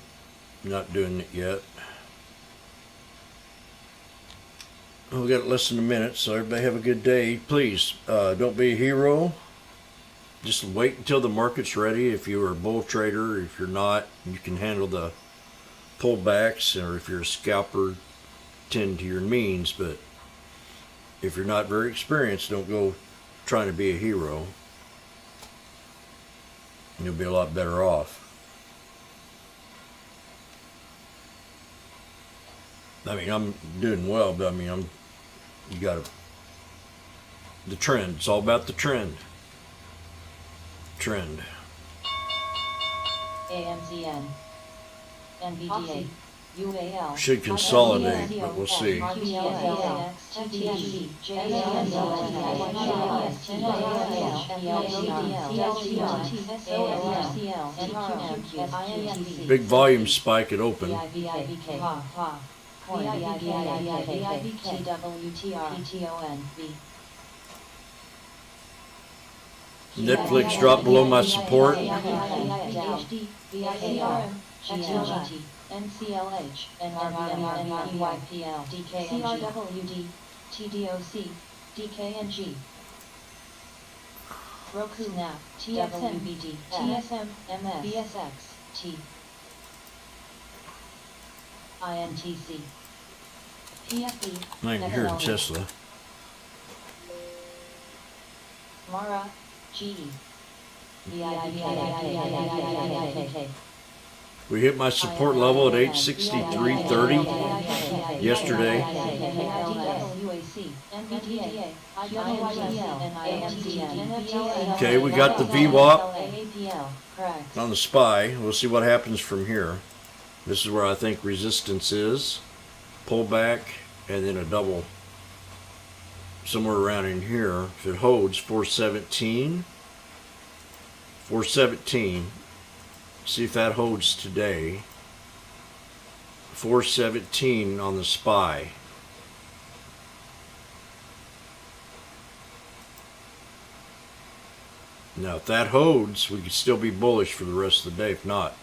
not doing it yet. We got less than a minute, so everybody have a good day. Please don't be a hero. Just wait until the market's ready. If you're a bull trader, if you're not, you can handle the pullbacks, or if you're a scalper, tend to your means. But if you're not very experienced, don't go trying to be a hero. You'll be a lot better off. I mean, I'm doing well, but I mean, you gotta, the trend, it's all about the trend. AMZN, NVDA, UAL, Should consolidate, but we'll see. Big volume spike at open. Netflix dropped below my support. NCLH, NRBMRBYPL, CRWD, TDOC, DKNG, Roku Snap, TXMBD, TSM, MS, BSX, T, INTC, PFB, I can hear Tesla. Mara, GE, We hit my support level at 863.30 yesterday. Okay, we got the VWAP on the SPY. We'll see what happens from here. This is where I think resistance is. Pull back and then a double somewhere around in here. If it holds 417, see if that holds today. 417 on the SPY. Now if that holds, we could still be bullish for the rest of the day. If not,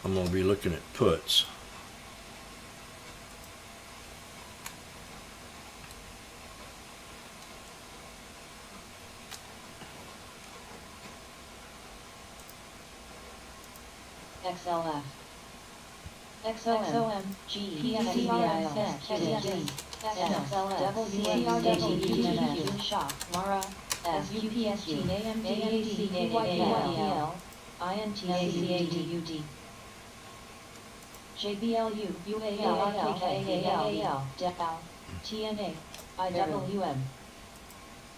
I'm going to be looking at puts. XLF, XOM, Shop, Mara, SUPSGAMDACADL, JBLU, UAL, DEL, TNA, IWM,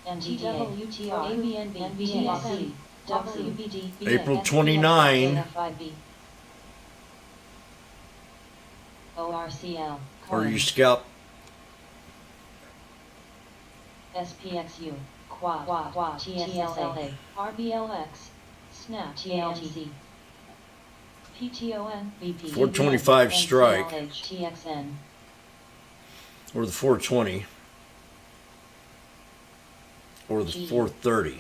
NTWTR, ABNB, TSC, WBD, April 29. ORCL, Or you scalp SPXU, Quad, TSLA, RBLX, SNAP, TLTC, PTON, BP, 425 strike. TXN, or the 420 or the 430.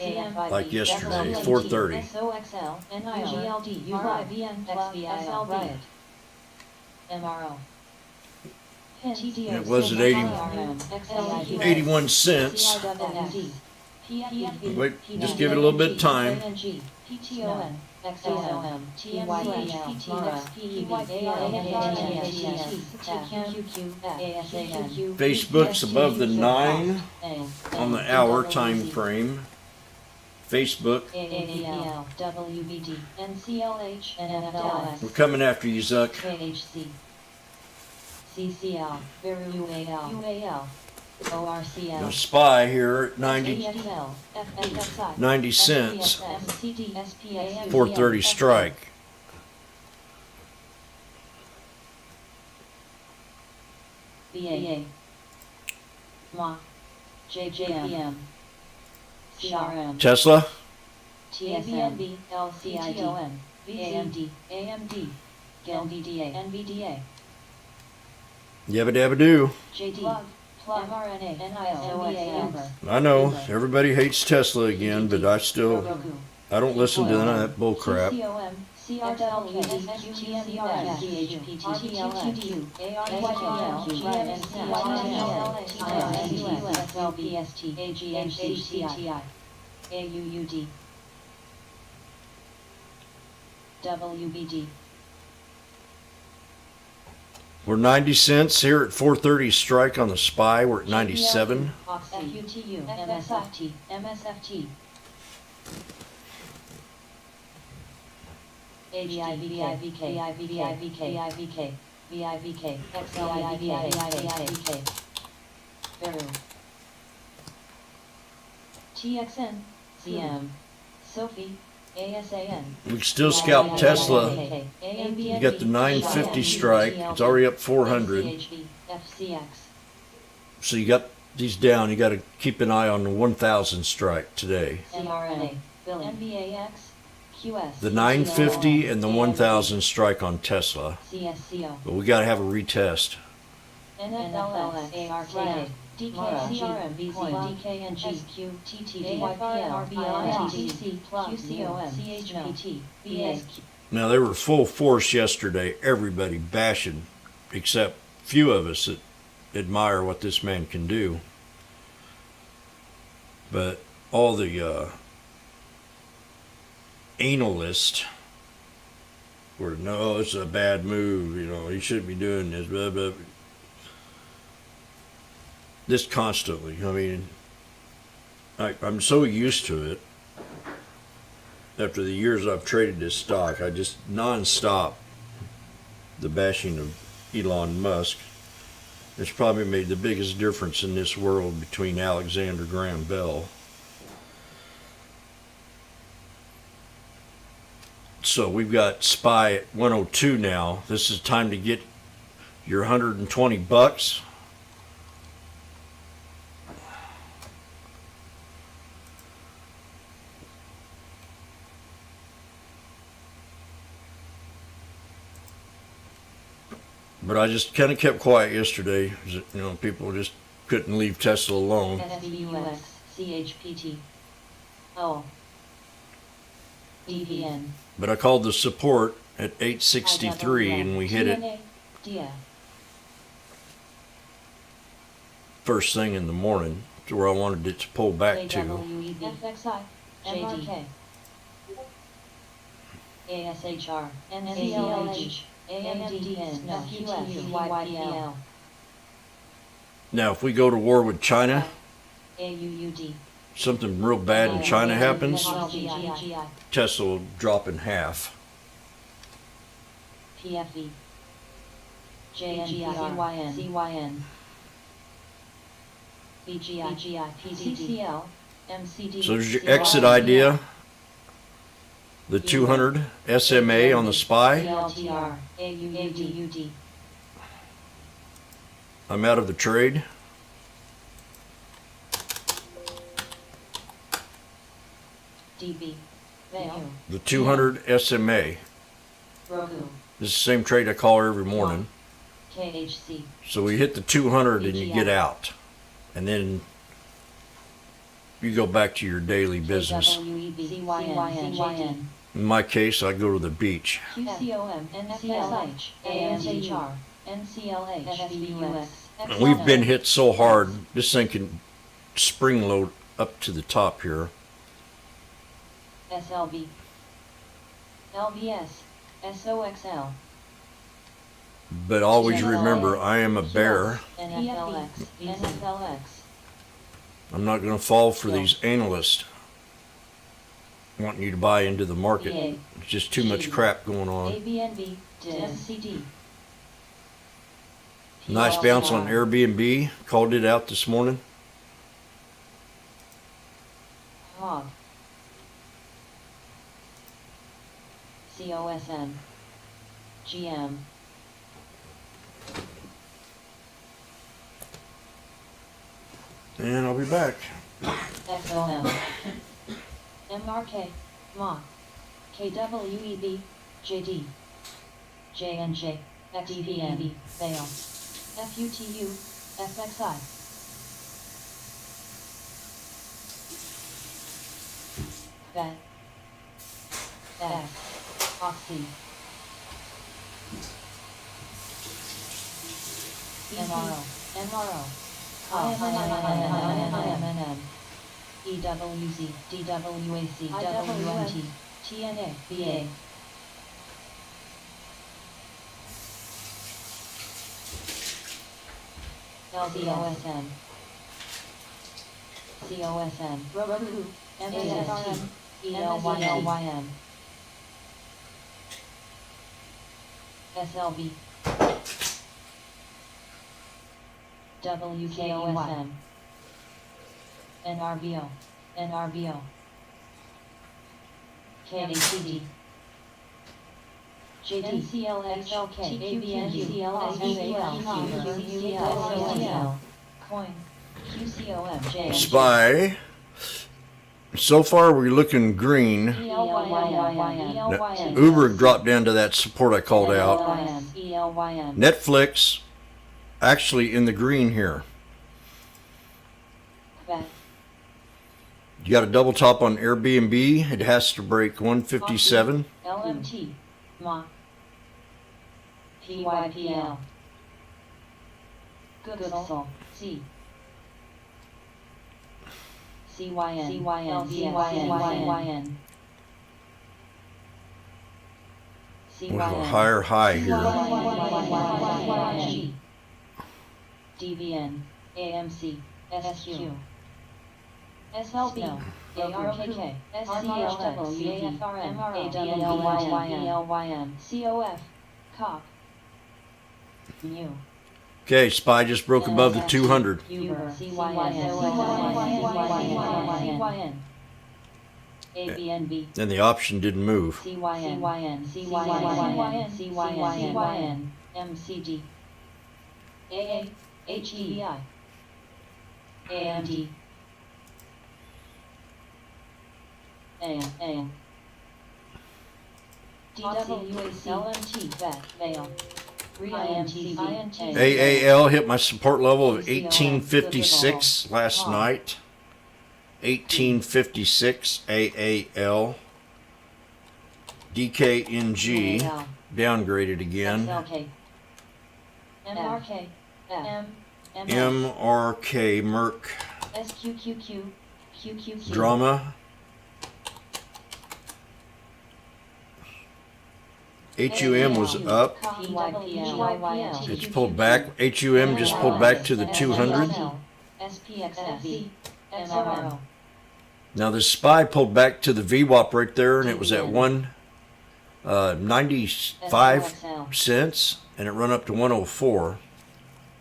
Like yesterday, 430. SOXL, NIGLD, UIVN, XVSL, MRO. It was at 81 cents. Wait, just give it a little bit of time. PTON, XOM, Facebook's above the 9 on the hour time frame. Facebook. WBD, NCLH, NFLS. We're coming after you, Zuck. KHC, CCL, UAL, ORCL. The SPY here at 90 cents. 430 strike. BAA, MA, JJM, CRM, Tesla. TSNB, LCID, AMD, LVDA, NVDA, Yabba dabba doo. JD, mRNA, NIL, I know everybody hates Tesla again, but I don't listen to none of that bull crap. CCOM, CRW, SQTCRS, CHPT, TLTU, ARYL, GMC, SLBST, AGHCTI, AUUD, WBD. We're 90 cents here at 430 strike on the SPY. We're at 97. FUTU, MSFT, MSFT. VIVK, XLIVK, Veru. TXN, CM, Sophie, ASAN. We can still scalp Tesla. You got the 950 strike. It's already up 400. FCX. So you got these down. You got to keep an eye on the 1000 strike today. mRNA, NBAX, QS. The 950 and the 1000 strike on Tesla. CSCO. But we got to have a retest. NFLS, ARKA, DKCRM, VZ, DKNG, SQ, TTD, YPL, RBL, QCOM, CHPT, BSQ. Now they were full force yesterday. Everybody bashing, except few of us that admire what this man can do. But all the analysts were, no, it's a bad move. You know, he shouldn't be doing this. Blah, blah. This constantly. I mean, I'm so used to it. After the years I've traded this stock, I just nonstop the bashing of Elon Musk. It's probably made the biggest difference in this world between Alexander Graham Bell. So we've got SPY at 102 now. This is time to get your 120 bucks. But I just kind of kept quiet yesterday. You know, people just couldn't leave Tesla alone. SBUX, CHPT. O. DVN. But I called the support at 863 and we hit it first thing in the morning to where I wanted it to pull back to. FXI, JD. ASHR, NCLH, AMDNFUTUYPL. Now, if we go to war with China, AUUD. something real bad in China happens, GI. Tesla will drop in half. PFV. JNPRCYN. BGI. PCCL. MCD. So there's your exit idea. The 200 SMA on the SPY. LTR. AUUD. I'm out of the trade. DB. Vail. The 200 SMA. Roku. This is the same trade I call every morning. KHC. So we hit the 200 and you get out. And then you go back to your daily business. CYN. In my case, I go to the beach. QCOM. NCLH. ANCHR. NCLH. SBUS. And we've been hit so hard, this thing can spring load up to the top here. SLB. LBS. SOXL. But always remember, I am a bear. NFLX. NFLX. I'm not going to fall for these analysts wanting you to buy into the market. It's just too much crap going on. ABNB. SCD. Nice bounce on Airbnb. Called it out this morning. HOG. COSM. GM. And I'll be back. XOM. MRK. MA. KWEB. JD. JNJ. XVN. Vail. FUTU. FXI. VET. X. Oxy. MRO. MRO. IMNM. EWZ. DWAC. WMT. TNA. BA. LCOSM. COSM. Roku. MSST. ELYM. SLB. WKOSM. NRBO. NRBO. KACD. JDCLXLK. ABNCLXAL. Coin. QCOM. SPY. So far, we're looking green. Now, Uber dropped down to that support I called out. Netflix, actually in the green here. You got a double top on Airbnb. It has to break 157. LMT. MA. PYPL. Goodsell. C. CYN. CYN. CYN. We have a higher high here. DVN. AMC. SQ. SLB. ARKK. SCLX. AFRM. AWLYM. COF. COP. Mu. Okay, SPY just broke above the 200. Uber. CYN. ABNB. And the option didn't move. CYN. MCD. AA. HEBI. AMD. AM. DWAC. LMT. VET. Vail. AAL hit my support level of 1856 last night. 1856 AAL. DKNG downgraded again. MRK. MRK Merck SQQQ. QQQ. Drama. HUM was up. It's pulled back. HUM just pulled back to the 200. SPXS, MRO. Now the SPY pulled back to the VWAP right there, and it was at 1.95 cents, and it run up to 104.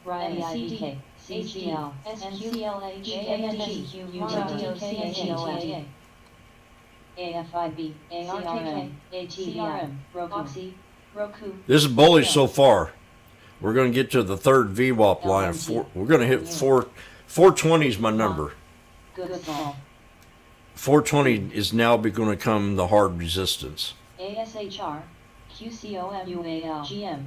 MCD, CCL, NCLA, JNG, UDOCATOA, AFIB, ARKK, ATVM, Roku. This is bullish so far. We're going to get to the third VWAP line of four. We're going to hit 420 is my number. Good small. 420 is now going to come the hard resistance. ASHR, QCOMUAL, GM,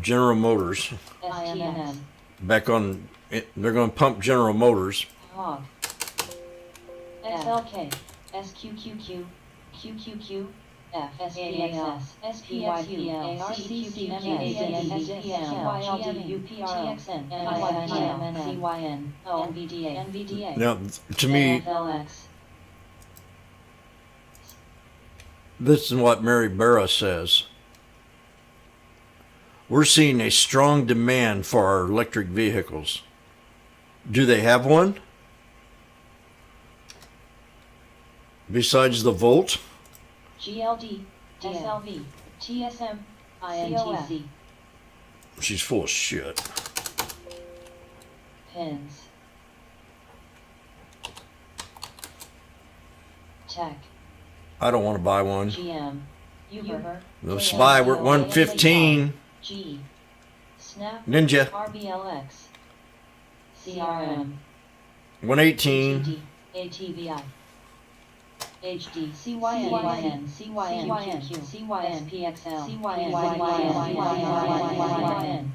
General Motors STNM, back on. They're going to pump General Motors. HOG, XLK, SQQQ, QQQ, F, SPXS, SPXU, ARCC, GXN, CYN, NVDA, Now, to me, FLX. this is what Mary Barra says. We're seeing a strong demand for our electric vehicles. Do they have one? Besides the Volt? GLD, SLV, TSM, INTC, She's full of shit. pins, tech, I don't want to buy one. GM, Uber, The SPY, we're at 115. G, Snap, Ninja, RBLX, CRM, 118. TD, ATVI, HD, CYN, CYN, PXL, CYN,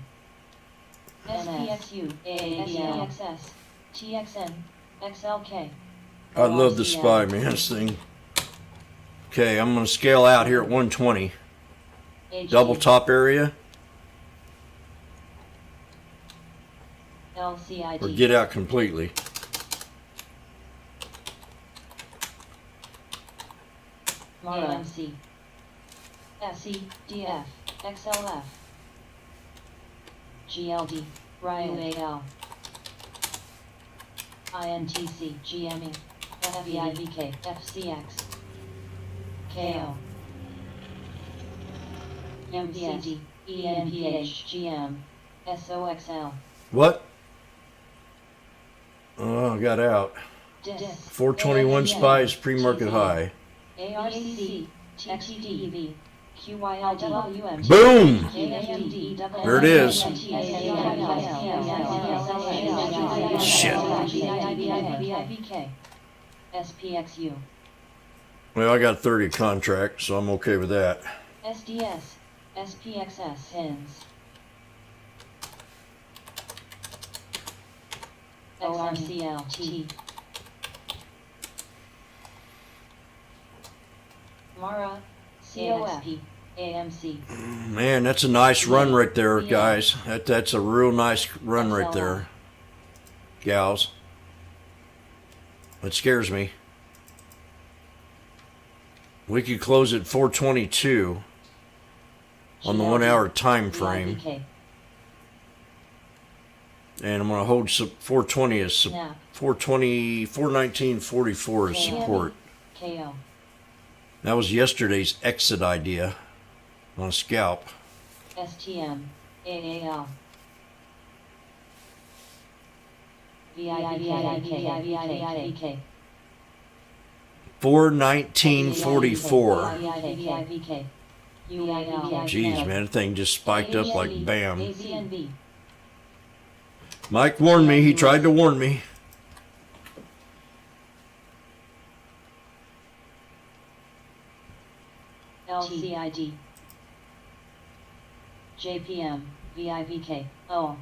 SPXU, AADXS, TXN, XLK. I love the SPY, man. This thing. Okay, I'm going to scale out here at 120. Double top area, LCID, or get out completely. AMC, SC, DF, XLF, GLD, RYUAL, INTC, GME, FVIVK, FCX, KO, MPSD, ENPH, GM, SOXL, What? Oh, I got out. DIS, 421 SPY is pre-market high. ARCC, TTDEV, QYLWM, Boom! KMD, There it is. Shit. Shit. SPXU, Well, I got 30 contract, so I'm okay with that. SDS, SPXS, HINS, ORCL, T, Mara, COSP, AMC, Man, that's a nice run right there, guys. That's a real nice run right there, gals. It scares me. We could close at 422 on the 1 hour time frame, VIVK, and I'm going to hold 420 as Snap, 420, 419.44 as support. KO, That was yesterday's exit idea on a scalp. STM, AAL, VIVK, 419.44. VIVK, UAL, Jeez, man, that thing just spiked up like bam. AZNB, Mike warned me. He tried to warn me. LCID, JPM, VIVK, O,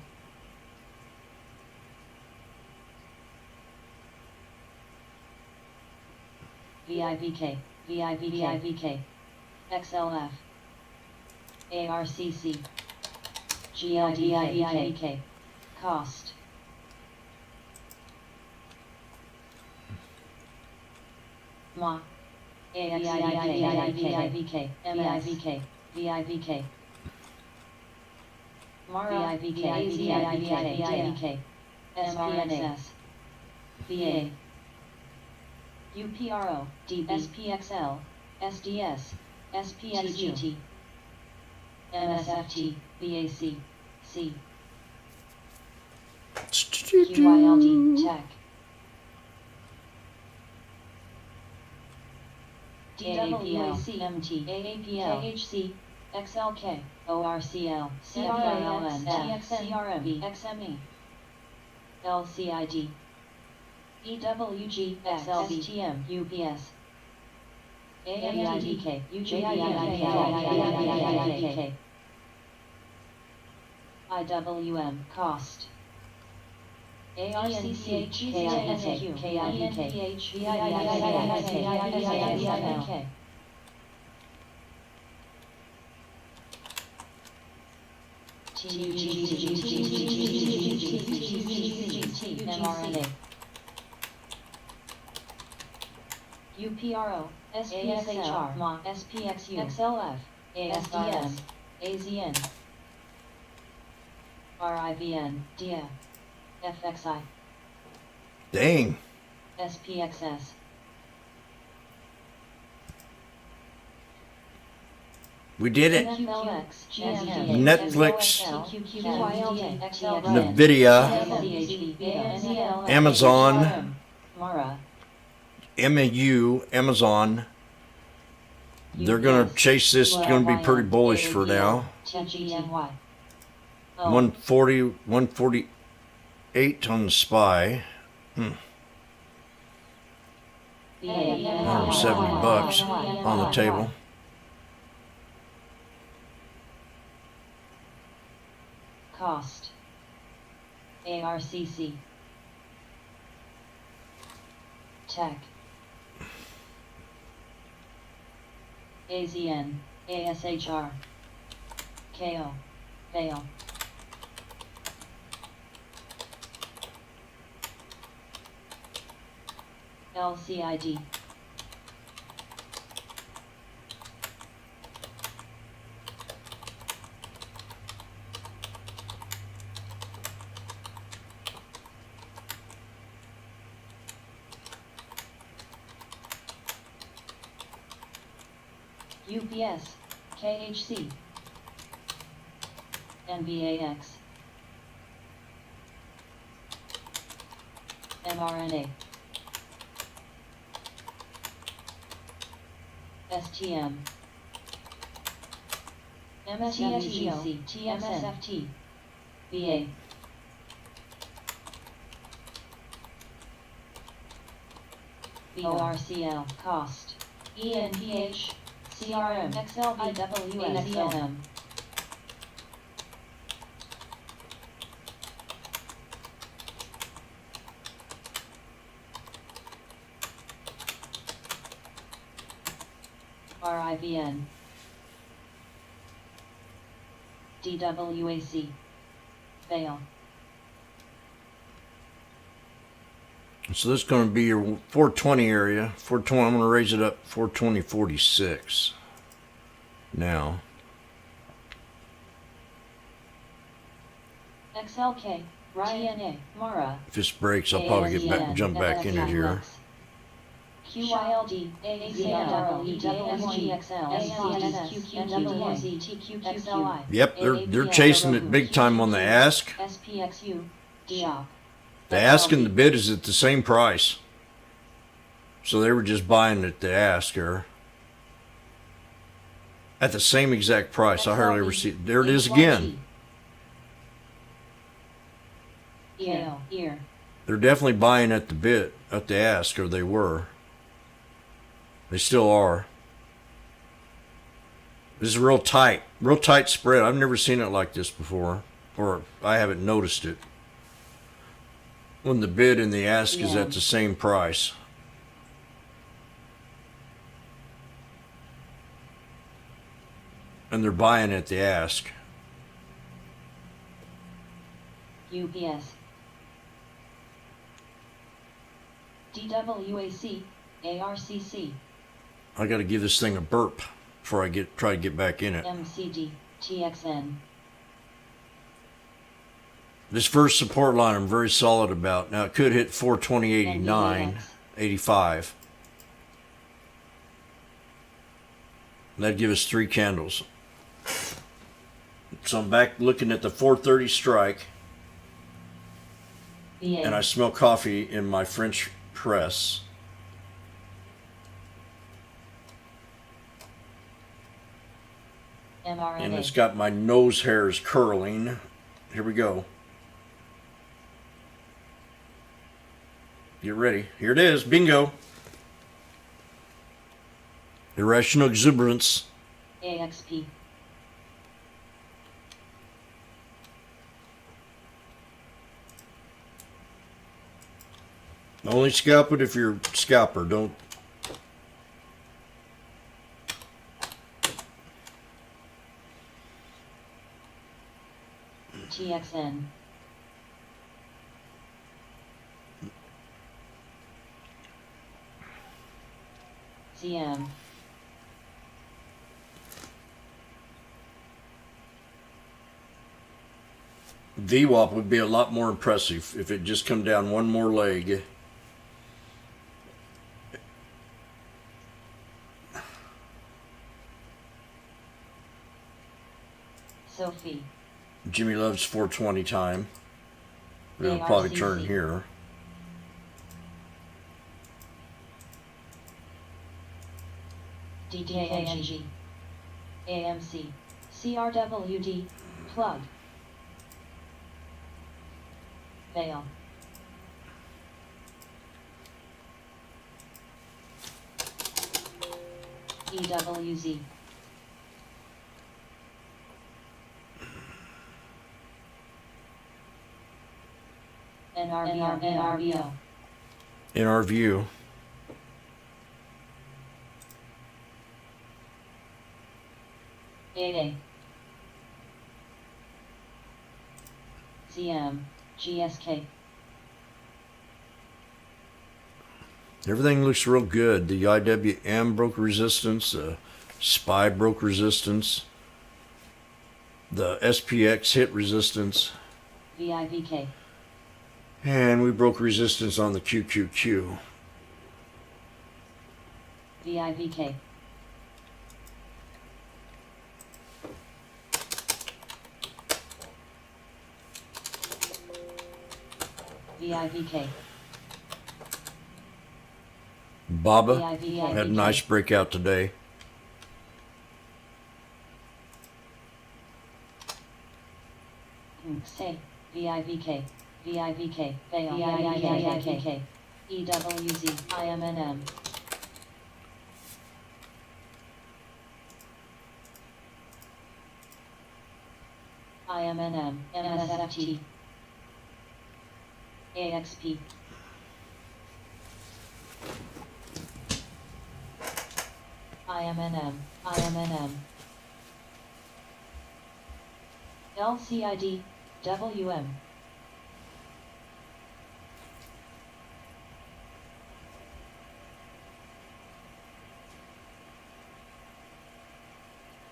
VIVK, VIVK, XLF, ARCC, GLDIVK, cost, MA, AXVIVK, MIVK, VIVK, Mara, VIVK, SPXS, VA, UPRO, DB, SPXL, SDS, SPXGT, MSFT, BAC, C, QYLD, Tech, DWAC, MT, AAPL, KHC, XLK, ORCL, CRALN, TXN, XME, LCID, EWG, XLB, TM, UPS, AMTDK, UJIDK, IWM, Cost, ARCCH, KINQ, KIVK, VIVK, mRNA, UPRO, SPXHR, MA, SPXU, XLF, ASDS, AZN, RIVN, DIA, FXI, Dang. SPXS, We did it. NFLX, Netflix, NVIDIA, Nvidia, Amazon, Mara, MAU, Amazon. They're going to chase this. It's going to be pretty bullish for now. TGNY, 140, 148 on the SPY. 170 bucks on the table. Cost, ARCC, Tech, AZN, ASHR, KO, Vale, LCID, UPS, KHC, NVAX, mRNA, STM, MSWGC, TMSFT, VA, ORCL, Cost, ENPH, CRM, XLVWS, XLM, RIVN, DWAC, Vale, So this is going to be your 420 area. 420. I'm going to raise it up 420.46 now. XLK, RYNA, Mara, If this breaks, I'll probably get back, jump back in it here. QYLD, AZRWWXL, Yep, they're chasing it big time on the ask. SPXU, DIOP, The ask and the bid is at the same price. So they were just buying at the ask or at the same exact price. I hardly ever see it. There it is again. Ear. They're definitely buying at the bid, at the ask, or they were. They still are. This is real tight spread. I've never seen it like this before, or I haven't noticed it. When the bid and the ask is at the same price. And they're buying at the ask. UPS, DWAC, ARCC, I got to give this thing a burp before I try to get back in it. MCD, TXN. This first support line I'm very solid about. Now it could hit 420.89, NVDX. 85. That'd give us 3 candles. So I'm back looking at the 430 strike, VA. and I smell coffee in my French press. MRNA. And it's got my nose hairs curling. Here we go. Get ready. Here it is. Bingo. Irrational exuberance. AXP. Only scalp it if you're a scalper. Don't. TXN. CM. VWAP would be a lot more impressive if it just come down one more leg. Sophie. Jimmy loves 420 time. We're gonna probably turn here. DKNG. AMC. CRWD. Plug. Veil. EWZ. NRVO. In our view, AA. CM. GSK. everything looks real good. The IWM broke resistance. The SPY broke resistance. The SPX hit resistance. VIVK. And we broke resistance on the QQQ. VIVK. VIVK. Baba VIVK. had a nice breakout today. Say. VIVK. VIVK. VIVK. EWZ. IMNM. IMNM. MSFT. AXP. IMNM. IMNM. LCID. WM.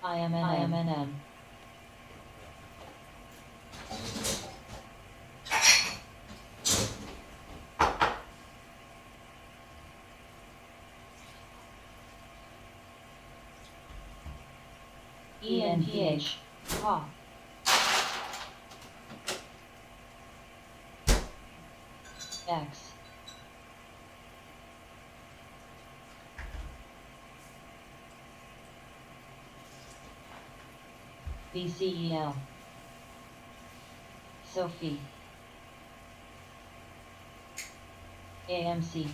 IMNM. ENPH. Ha. X. BCEL. Sophie. AMC.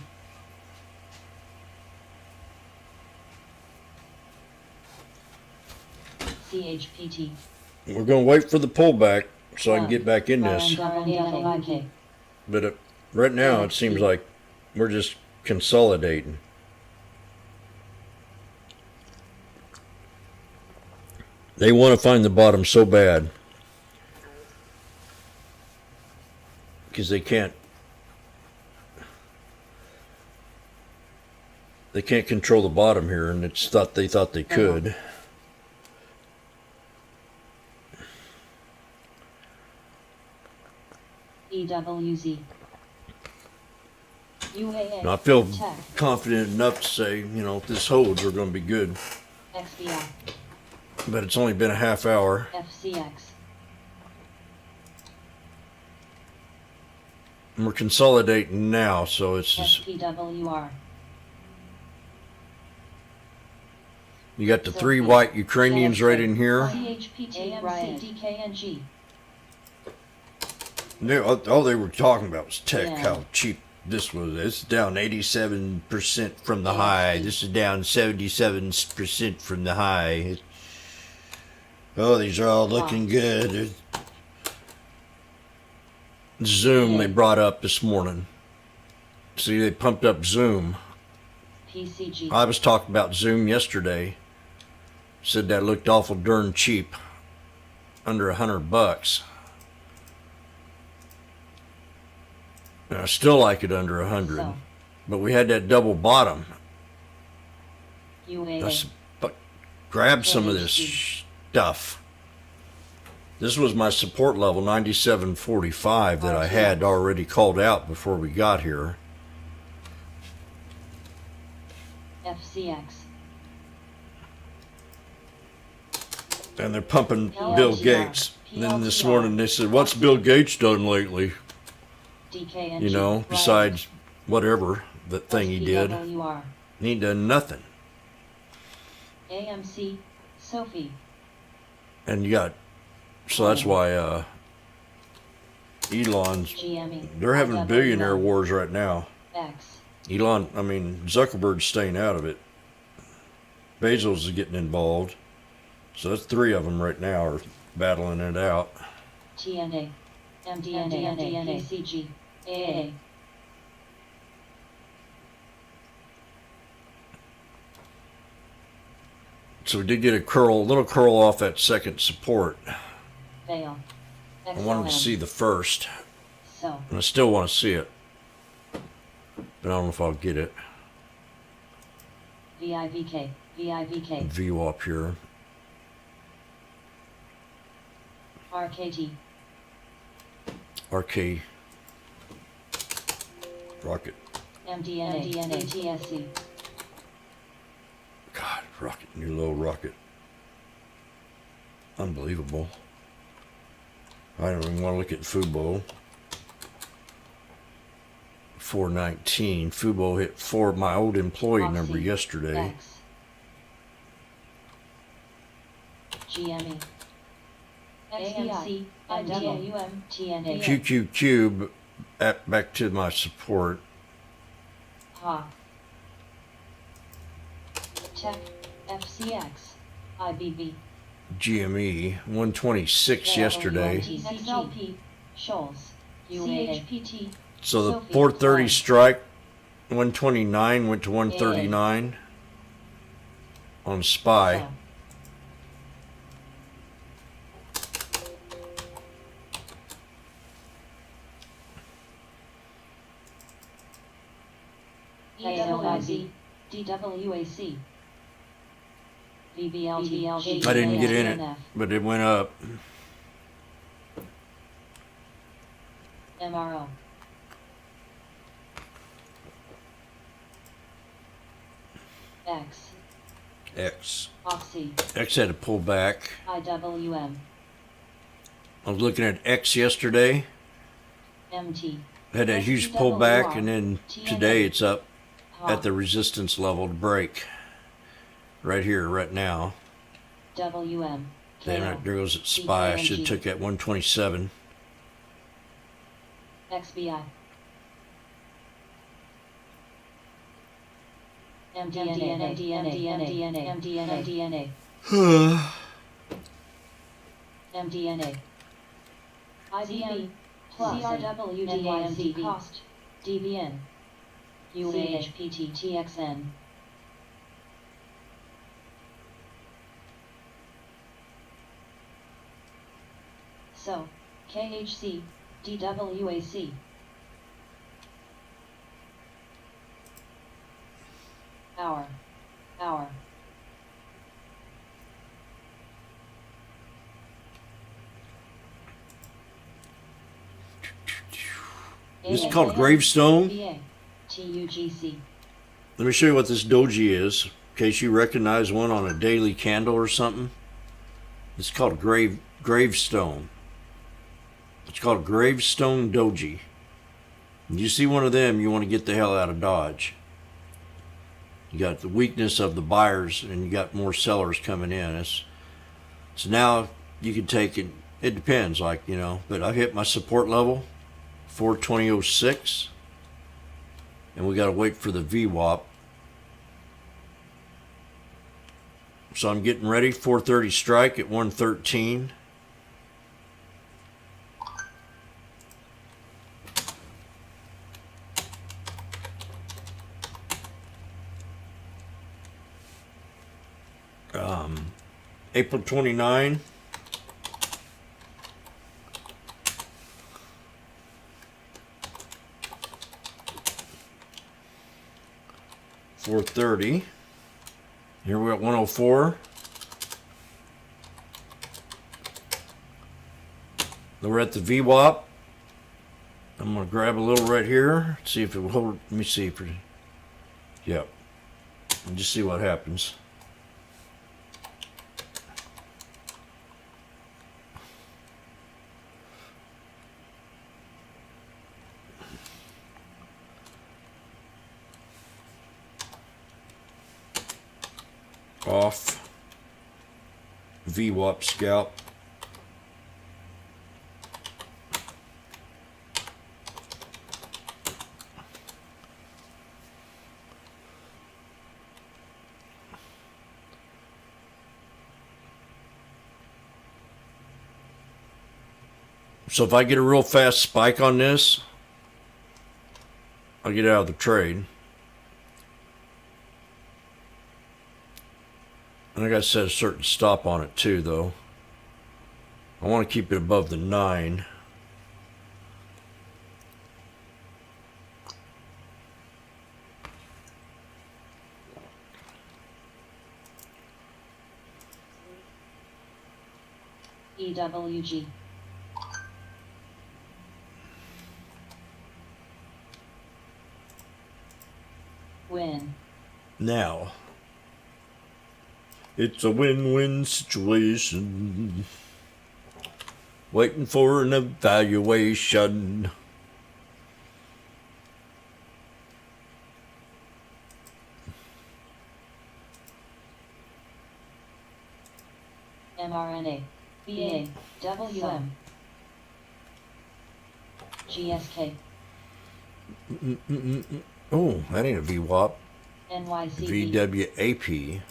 CHPT. We're going to wait for the pullback so I can get back in this. RNWK. But right now it seems like we're just consolidating. They want to find the bottom so bad because they can't they can't control the bottom here, and it's they thought they could. EWZ. UAA. Now, I feel Tech. confident enough to say, you know, if this holds, we're going to be good. XBI. But it's only been a half hour. FCX. And we're consolidating now, so it's just, SPWR. you got the three white Ukrainians right in here. CHPT AMC DKNG. All they were talking about was tech, Yeah. how cheap this was. It's down 87% from the high. This is down 77% from the high. Oh, these are all looking good. Zoom they brought up this morning. See, they pumped up Zoom. PCG. I was talking about Zoom yesterday. Said that looked awful darn cheap. Under $100. And I still like it under 100. So. But we had that double bottom. UAA. Grab some of this stuff. This was my support level, 97.45, that I had already called out before we got here. FCX. And they're pumping PLTR. Bill Gates. And then this morning they said, what's Bill Gates done lately? DKNG. You know, besides whatever that thing he did. SPWR. He ain't done nothing. AMC. Sophie. And you got, so that's why Elon's, GME. they're having billionaire wars right now. X. Zuckerberg's staying out of it. Bezos is getting involved. So that's three of them right now are battling it out. TNA. MDNA. PCG. AA. So we did get a little curl off that second support. Fail. I wanted to see the first, So. and I still want to see it. But I don't know if I'll get it. VIVK. VIVK. View up here. RKT. RK. Rocket. MDNA. TSC. God, rocket. New low rocket. Unbelievable. I don't even want to look at Fubo. 419. Fubo hit my old employee number yesterday. X. GME. AMC. IWM. TNA. QQ Cube back to my support. Ha. Tech. FCX. IBB. GME 126 yesterday. XLP. Shoals. CHPT. So the Sophie, 430 fine. strike 129 went to 139 on SPY. So. EWIZ. DWAC. VBLT. I didn't get in it, but it went up. MRO. X. X OXY. had to pull back. IWM. I was looking at X yesterday. MT. Had a huge pullback, and then today it's up at the resistance level to break. Right here, right now. WM. Then there goes at SPY. I should have took that 127. XBI. MDNA. MDNA. IBM. CRWDNZ cost. DBN. UAHPT TXN. So, KHC, DWAC. hour, hour. This is called gravestone. TUGC. Let me show you what this doji is, in case you recognize one on a daily candle or something. It's called a gravestone. It's called a gravestone doji. When you see one of them, you want to get the hell out of Dodge. You got the weakness of the buyers, and you got more sellers coming in. So now you can take it. It depends, like, you know. But I hit my support level, 420.06, and we got to wait for the VWAP. So I'm getting ready. 430 strike at 113. April 29. $4.30. Here we're at 104. Then we're at the VWAP. I'm going to grab a little right here. See if it will hold. Let me see if it. Yep. And just see what happens. Off. VWAP scalp. So if I get a real fast spike on this, I'll get out of the trade. And I got to set a certain stop on it too, though. I want to keep it above the 9. EWG. Win. Now, it's a win-win situation. Waiting for an evaluation. mRNA. BA. WM. GSK. Oh, that ain't a VWAP. NYCB. VWAP.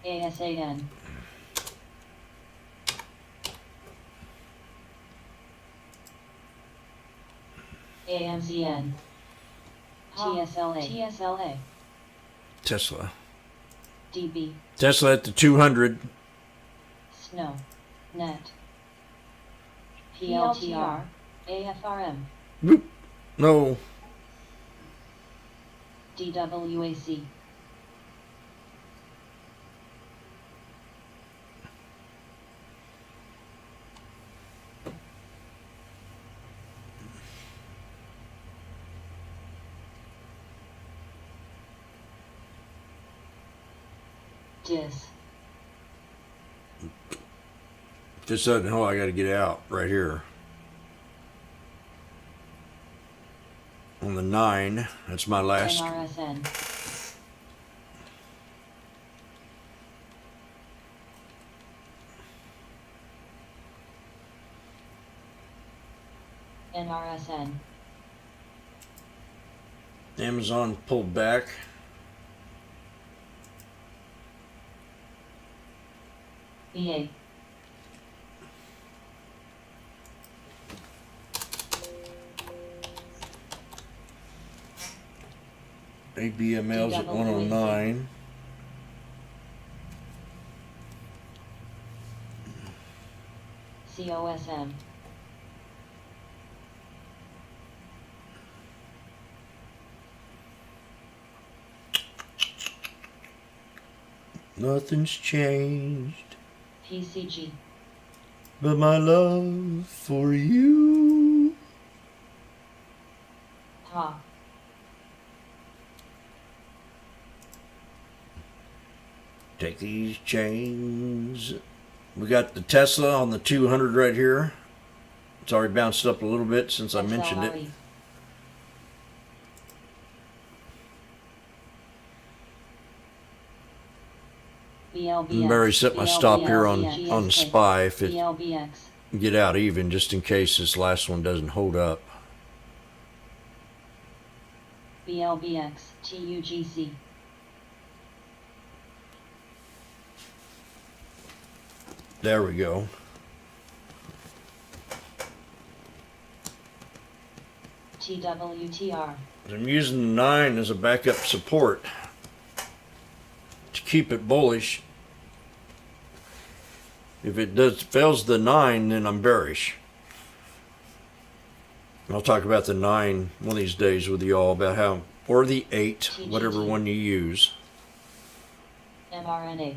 ASAN. AMZN. TSLA. TSLA. Tesla. DB. Tesla at the 200. Snow. Net. PLTR. AFRM. Boop. No. DWAC. DIS. This doesn't hold. I got to get out right here. On the 9. That's my last. NRSN. NRSN. Amazon pulled back. EA. ABML's at 109. COSM. Nothing's changed PCG. but my love for you. Ha. Take these chains. We got the Tesla on the 200 right here. It's already bounced up a little bit since I mentioned it. XLRE. BLBX. I'm very set my stop here on the SPY if it BLBX. get out even, just in case this last one doesn't hold up. BLBX. TUGC. There we go. TWTR. I'm using the 9 as a backup support to keep it bullish. If it fails the 9, then I'm bearish. I'll talk about the 9 one of these days with you all, about how, or the 8, whatever one you use. mRNA.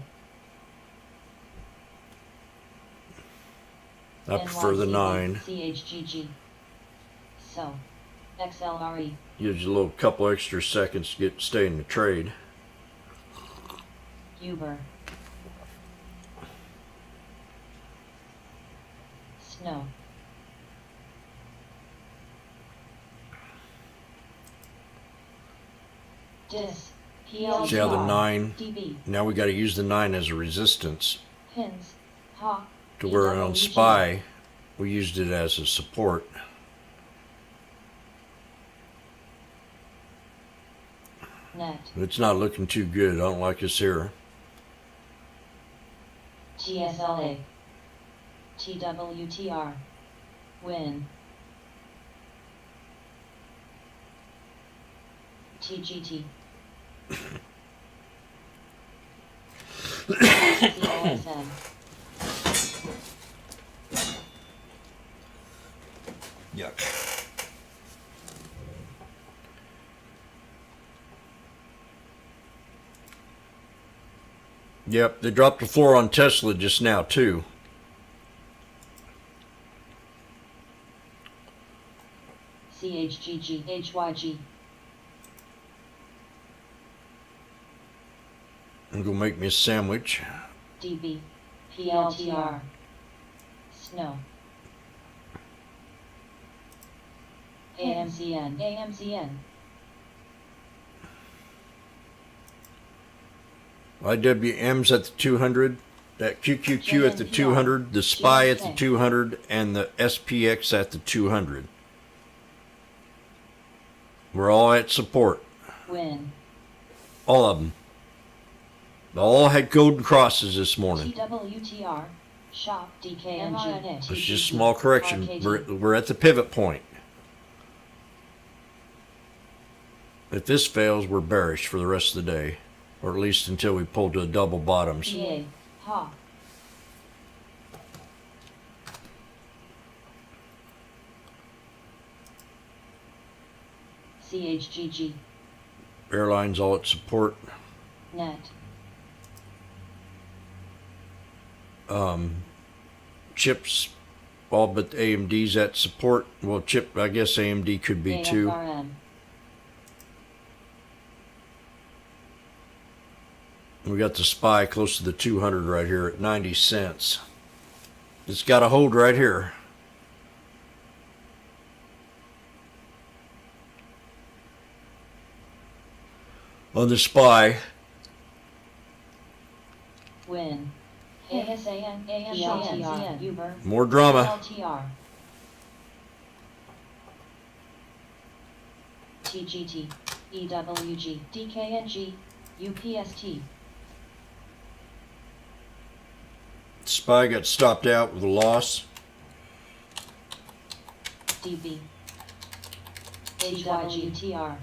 I prefer the 9. CHGG. So. XLRE. Gives you a little couple extra seconds to stay in the trade. Uber. Snow. Dis. PLGR. See how the 9, DB. now we got to use the 9 as a resistance, Pins. Ha. to where on EWG. SPY we used it as a support. Net. It's not looking too good. I don't like this here. TSLA. TWTR. Win. TGT. COSM. Yuck. Yep, they dropped the floor on Tesla just now too. CHGG. HYG. I'm gonna make me a sandwich. DB. PLTR. Snow. AMCN. AMCN. IWM's at the 200, that QQQ at the 200, the SPY at the 200, and the SPX at the 200. We're all at support. Win. All of them. They all had golden crosses this morning. TWTR. Shop. DKNG. It's just a small correction. We're at the pivot point. If this fails, we're bearish for the rest of the day. Or at least until we pull to a double bottoms. PA. Ha. CHGG. Airlines all at support. Net. Chips, all but AMD's at support. Well, chip, I guess AMD could be too. AFRM. We got the SPY close to the 200 right here at 90 cents. It's got a hold right here. On the SPY, Win. ASAN. ASAN. Uber. more drama. LTR. TGT. EWG. DKNG. UPST. SPY got stopped out with a loss. DB. HYGTR.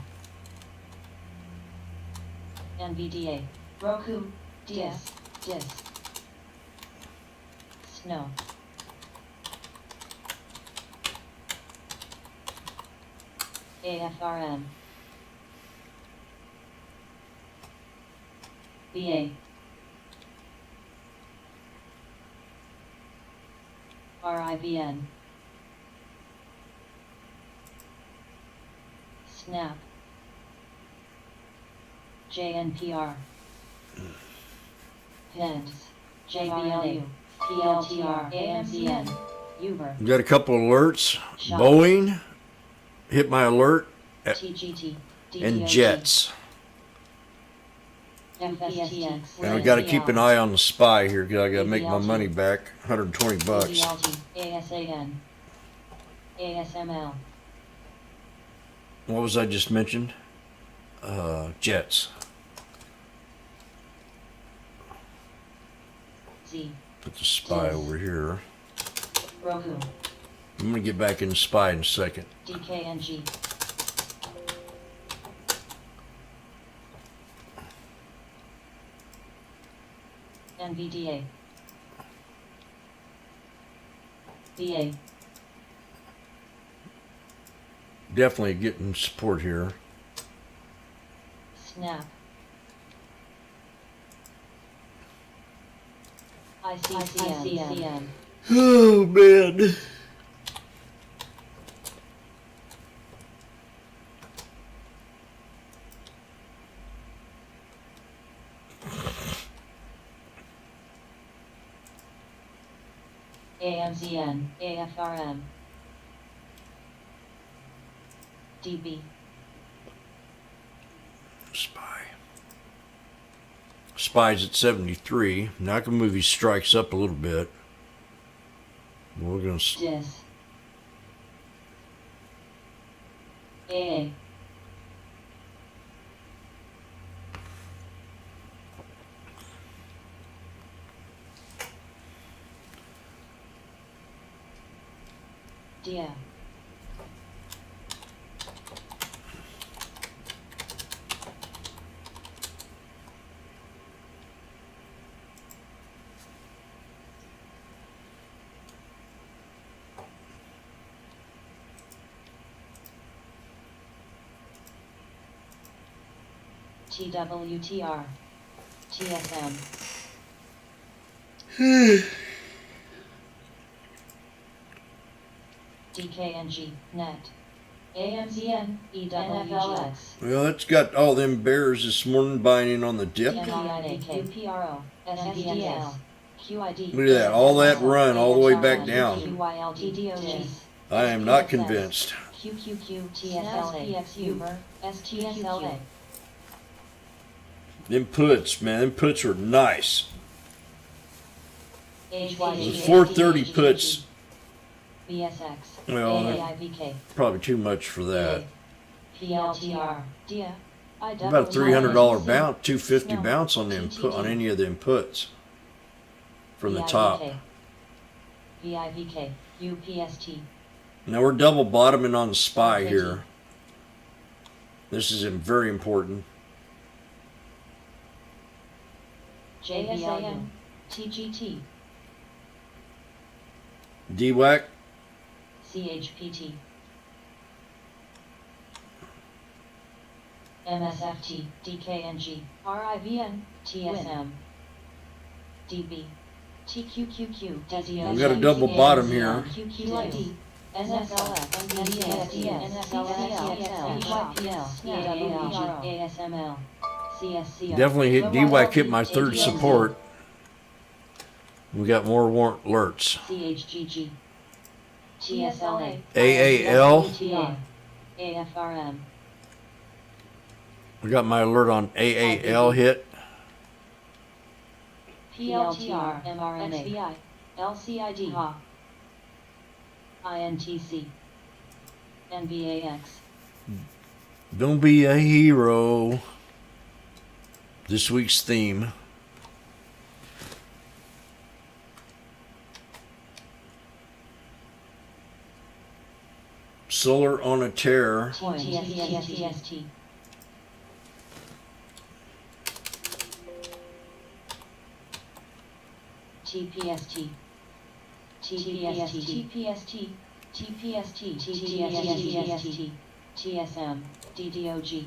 NVDA. Roku. DS. Dis. Snow. AFRM. BA. RIVN. Snap. JNPR. Hens. JBLU. PLTR. AMZN. Uber. We got a couple alerts. Shop. Boeing hit my alert TGT. and Jets. FSTX. And we got to keep an eye on the SPY here because I got to make my money back. $120 bucks. ASAN. ASML. What was I just mentioned? Jets. Z. Put the SPY over here. Roku. I'm going to get back in the SPY in a second. DKNG. NVDA. VA. Definitely getting support here. Snap. ICCN. Oh, man. AMZN. AFRM. DB. SPY. SPY's at 73. Now I can move these strikes up a little bit. We're going to... DIS. AA. DIA. TWTR. TSM. DKNG. Net. AMZN. EWFLX. Well, it's got all them bears this morning buying in on the dip. Look UPRO. SDSL. QID. at that. All that run all the way back down. QYLDDOG. I am not convinced. QQQ. TSLA. Uber. STSLA. Them puts, man. Them puts were nice. HYG. The 430 puts, BSX. well, AIVK. probably too much for that. PLTR. DIA. About a $300 bounce, $250 bounce on them on any of them puts from the top. VIVK. UPST. Now we're double bottoming on the SPY here. This is very important. JSAM. TGT. DWAC. CHPT. MSFT. DKNG. RIVN. TSM. DB. TQQQ. We've got a double bottom here. QQID. NSLF. NVDA. NSLF. ASML. CSCO. Definitely hit DWAC hit my third support. We got more warrant alerts. CHGG. TSLA. AAL. AFRM. We got my alert on AAL hit. PLTR. mRNA. XVI. LCID. HA. INTC. NVAX. Don't be a hero. This week's theme. Solar on a tear. TST. TPST. TPST. TPST. TSM. DDOG.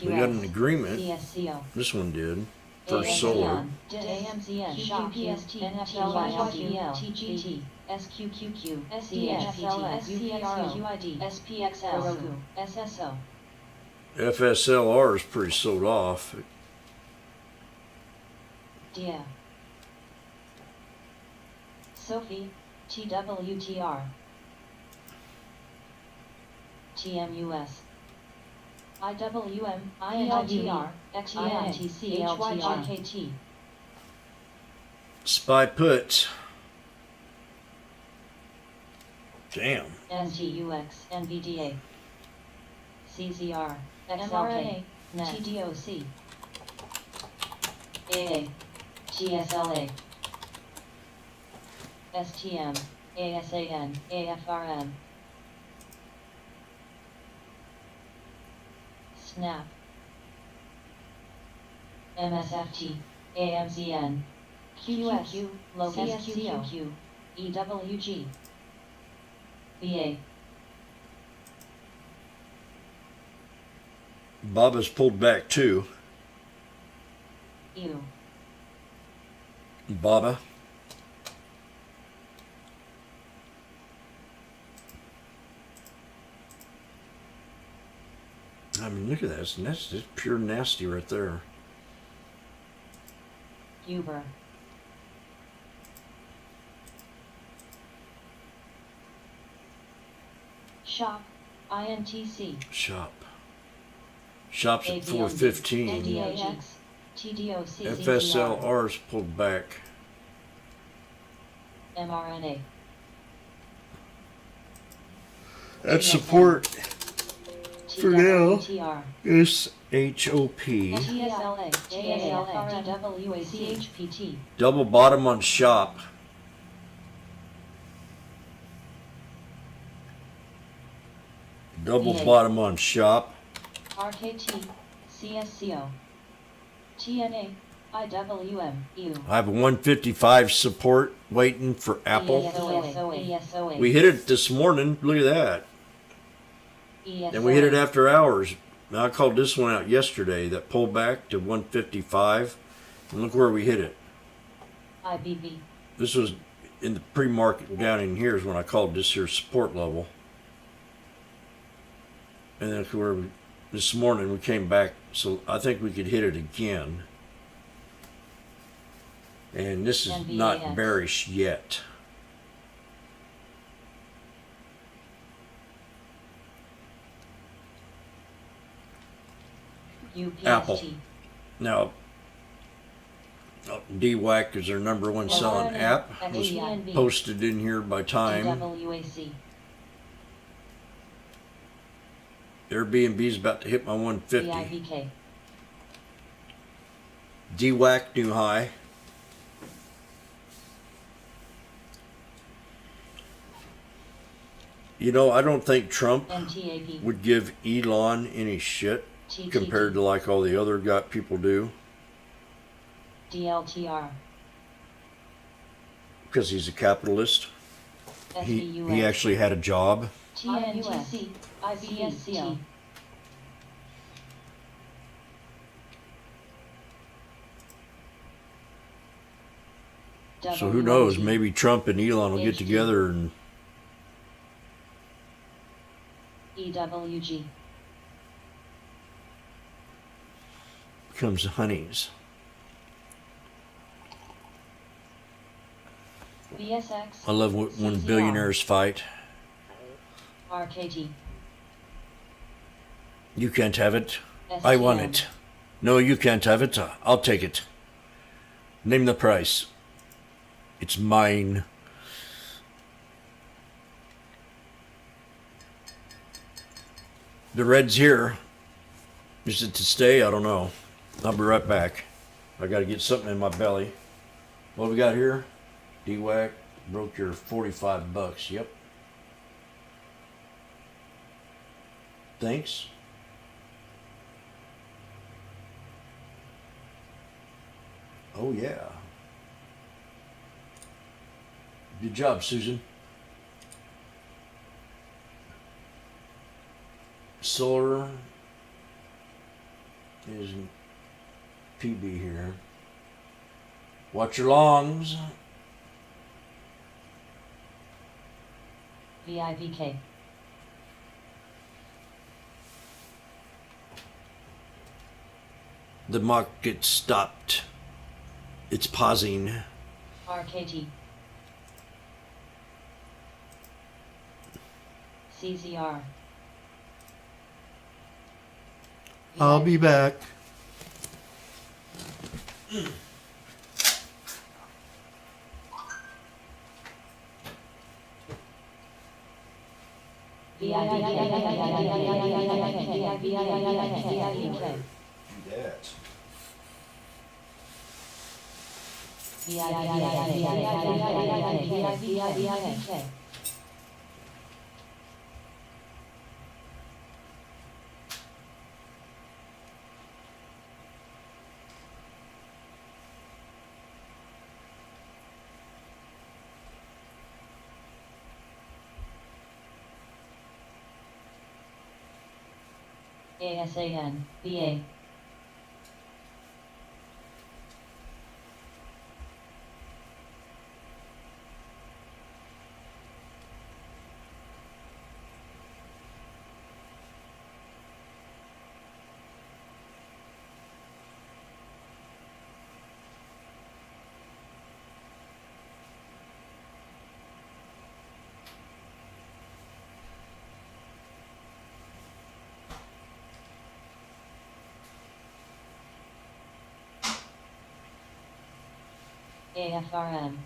We got an agreement. CSCO. This one did. First Solar. AMZN, QQPST, NFLYLDL, TGT, SQQQ, SDFLS, UPRO, SPXL, Roku, SSO. FSLR is pretty sold off. Dia. Sophie, TWTR. TMUS. IWM, INTR, XINTCHYJKT. Spy puts. Damn. NTUX, NVDA. CZR, XLK, TDOC. AA, TSLA. STM, ASAN, AFRM. Snap. MSFT, AMZN. QQ, Locus QQ, EWG. BA. Baba's pulled back too. U. Baba. I mean, look at that. That's just pure nasty right there. Uber. Shop, INTC. Shop. Shop's at ABMD, 415. NDAX, TDOC, FSLR's pulled back. mRNA. That support for now TWTR. is HOP. TSLA, JAFR, DWACHPT. Double bottom on shop. Double VA. bottom on shop. RKT, CSCO. TNA, IWM, EU. I have a 155 support waiting for Apple. ESOA. We hit it this morning. Look at that. ESOA. And we hit it after hours. Now I called this one out yesterday that pulled back to 155. And look where we hit it. IBB. This was in the pre-market down in here is when I called this here support level. And then where this morning we came back, so I think we could hit it again. And this is not NVAX. bearish yet. UPST. Apple. Now, DWAC is their number one selling app. Was XBNB. posted in here by time. DWAC. Airbnb's about to hit my 150. VIVK. DWAC new high. You know, I don't think Trump NTAP. would give Elon any shit TTT. compared to like all the other people do, DLTR. because he's a capitalist. He SBUS. actually had a job. TNTC. IVSCO. So who knows? WLG. Maybe Trump and Elon will get HD. together and EWG. becomes honeys. VSX. I love when CCR. billionaires fight. RKT. You can't have it. I want STM. it. No, you can't have it. I'll take it. Name the price. It's mine. The red's here. Is it to stay? I don't know. I'll be right back. I got to get something in my belly. What we got here? DWAC broke your 45 bucks. Yep. Thanks. Oh yeah. Good job, Susan. Solar is PB here. Watch your longs. VIVK. The market stopped. It's pausing. RKT. CZR. I'll be back. VIVK. That. VIVK. ASAN, BA. AFRM.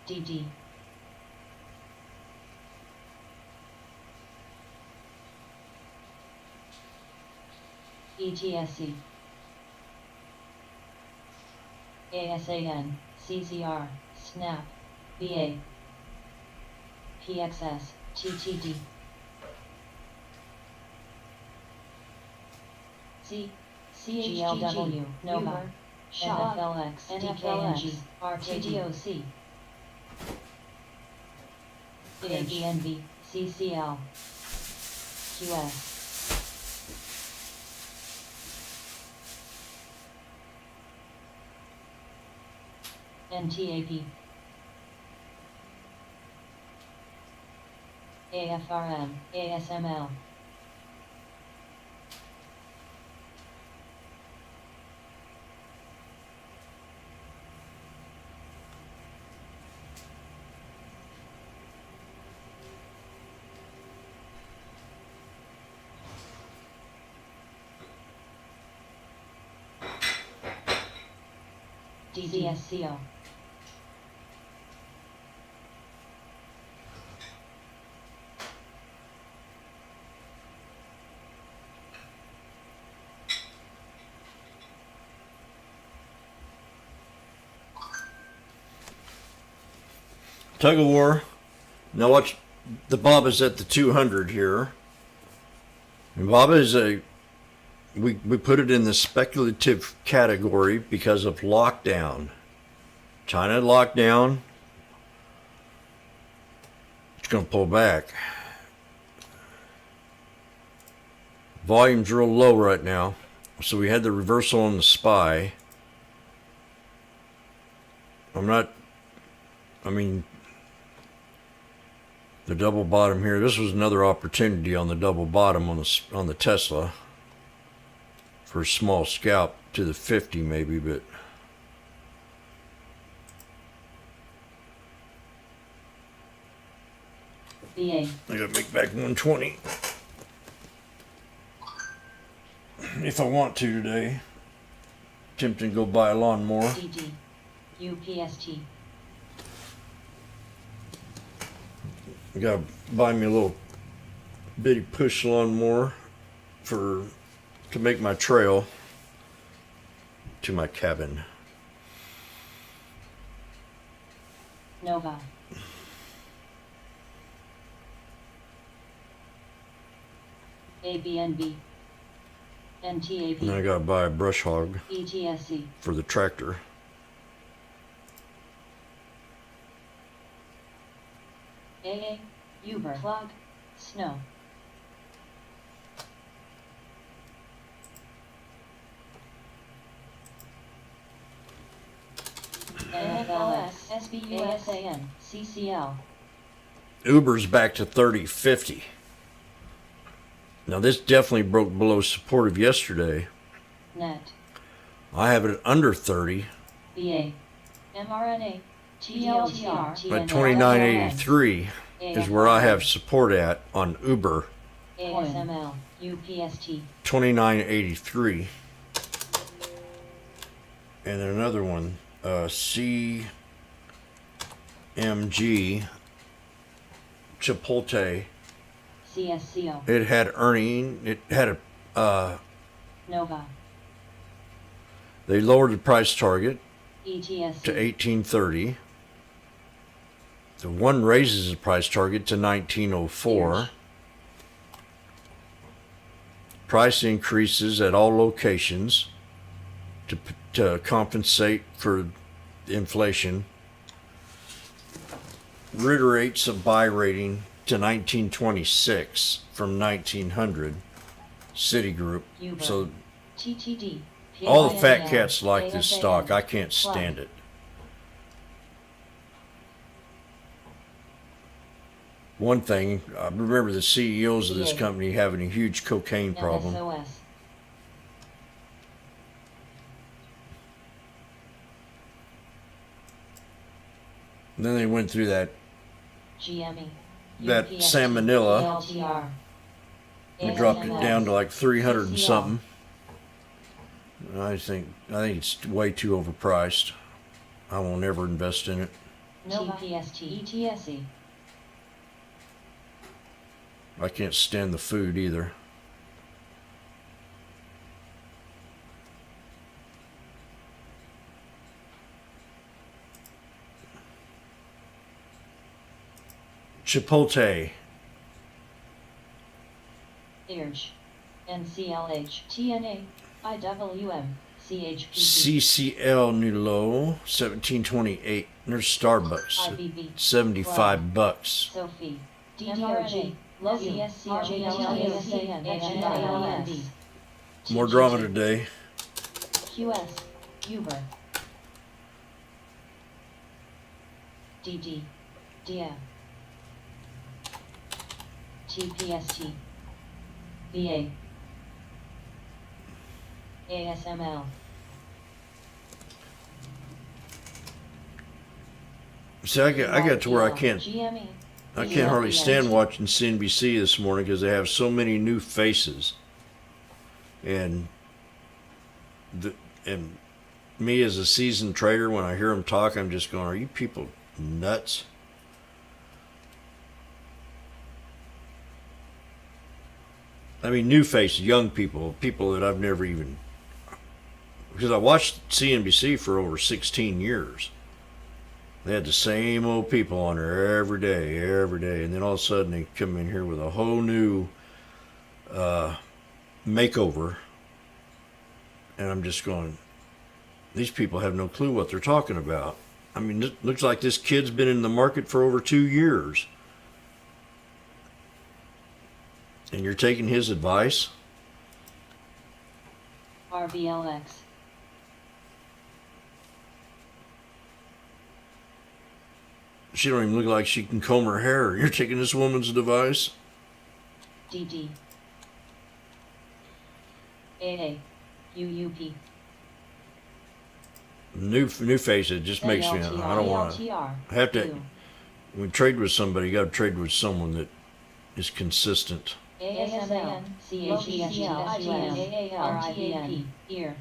DD. ETSC. ASAN, CZR, SNAP, BA. PXS, TTD. CGLW, Nova, NFLX, DKNG, RTDOC, ABNV, CCL, QS. NTAP. AFRM, ASML. DZSCO. Tug of war. Now watch. The bob is at the 200 here. And bob is a. We put it in the speculative category because of lockdown. China lockdown. It's going to pull back. Volume's real low right now. So we had the reversal on the SPY. The double bottom here. This was another opportunity on the double bottom on the Tesla for a small scalp to the 50 maybe, but BA. I gotta make back 120 if I want to today. Tempting to go buy a lawnmower. DD. UPST. I gotta buy me a little bitty push lawnmower to make my trail to my cabin. Nova. ABNB. NTAP. And I gotta buy a brush hog ETSC. for the tractor. AA. Uber. Plug. Snow. NFLS SBUSAN CCL. Uber's back to 30.50. Now this definitely broke below support of yesterday. Net. I have it at under 30, BA. mRNA. TLTR. but 29.83 is where I have support at on Uber. ASML. UPST. 29.83. And then another one, CMG, Chipotle. CSCO. It had a Nova. they lowered the price target ETSC. to 18.30. The one raises the price target to 19.04. Price increases at all locations to compensate for inflation. Reiterates a buy rating to 1926 from 1900. Citigroup. Uber. So TTD. all the fat cats like this stock. I can't stand it. One thing, I remember the CEOs of this company having a huge cocaine problem. NSOS. And then they went through that GME. that UPST. salmonella. LTR. We dropped it down to like 300 and CCL. something. I think it's way too overpriced. I won't ever invest in it. GPST. ETSC. I can't stand the food either. Chipotle. IRG. NCLH. TNA. IWM. CHPP. CCL new low 17.28. There's Starbucks. IBB. $75. Sophie. DDRG. Logie. CRJLSAN. More drama today. QS. Uber. DD. DM. TPST. BA. ASML. See, I got to where I can't GME. hardly stand watching CNBC this morning because they have so many new faces. And me as a seasoned trader, when I hear them talk, I'm just going, are you people nuts? I mean, new faces, young people that I've never even... Because I watched CNBC for over 16 years. They had the same old people on there every day. And then all of a sudden they come in here with a whole new makeover. And I'm just going, these people have no clue what they're talking about. I mean, it looks like this kid's been in the market for over 2 years. And you're taking his advice? RBLX. She don't even look like she can comb her hair. You're taking this woman's advice? DD. AA. UUP. New face, it just makes me, I don't want to. I have to, when you trade with somebody, you got to trade with someone that is consistent. ASML. CHESGSUN. Ear.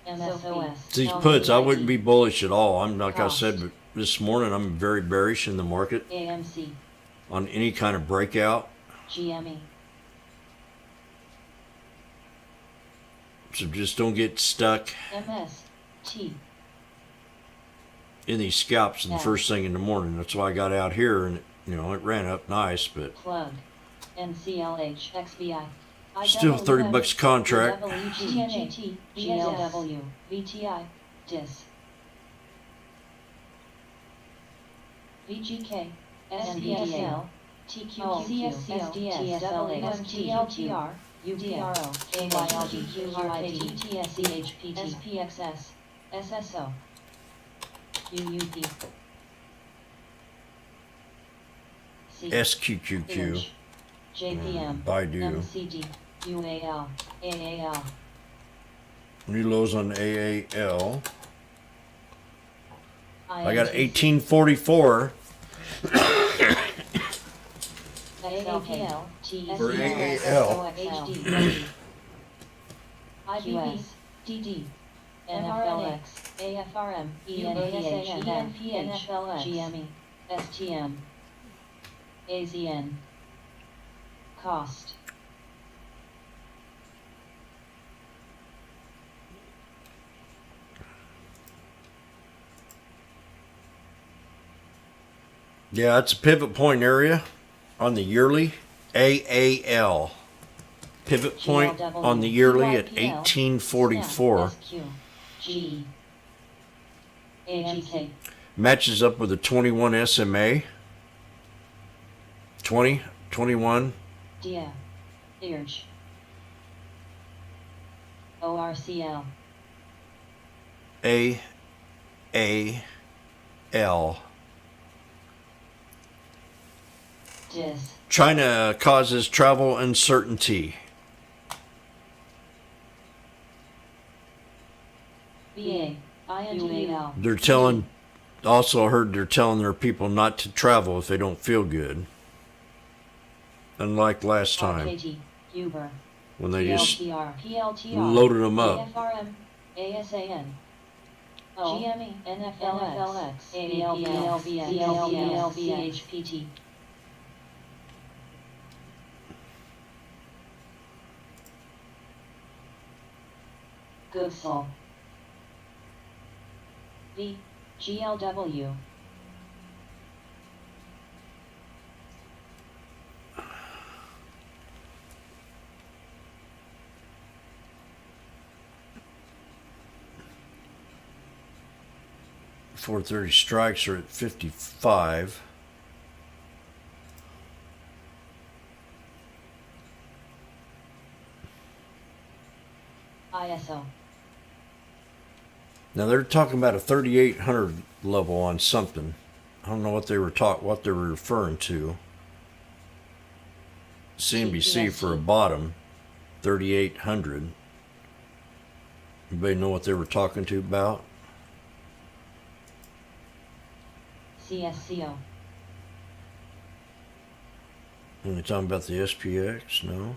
MSOS. These puts, I wouldn't be bullish at all. I'm like I said this morning, I'm very bearish in the market AMC. on any kind of breakout. GME. So just don't get stuck MST. in these scalps in the first thing in the morning. That's why I got out here and it ran up nice, but Plug. NCLH. XBI. still $30 a contract. GNAT. GLW. VTI. DIS. VGK. SPSL. TQ CSCO TSLA STLTR UDRO KYLD QRID TSEHPT SPXS SSO UUP C SQQQ, Image JPM Baidu. MCD UAL AAL New lows on AAL. I got INTC 1844 AAPL for AAL. HD IBS DD NFLX AFRM ENPH ENPH GME STM AZN Cost Yeah, it's a pivot point area on the yearly. AAL. Pivot point on the yearly at 1844. SQ G AGK Matches up with the 21 SMA. 20, 21. DIA IRG ORCL AAL. DIS China causes travel uncertainty. VA INTUL They're telling, also heard they're telling their people not to travel if they don't feel good. Unlike last time RKT Uber when they just PLTR loaded them up. AFRM ASAN GME NFLX ALBL CHPT Goodsall V GLW .430 strikes are at 55. ISO Now they're talking about a 3,800 level on something. I don't know what they were what they were referring to. CNBC for a bottom, 3,800. Anybody know what they were talking to about? CSCO Are they talking about the SPX? No.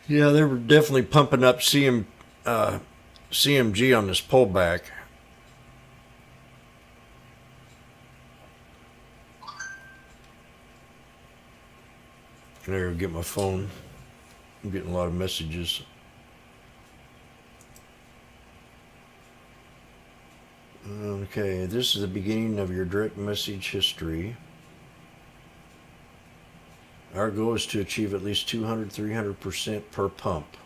Yeah, they were definitely pumping up CMG on this pullback. There, get my phone. I'm getting a lot of messages. Okay, this is the beginning of your direct message history. Our goal is to achieve at least 200, 300% per pump.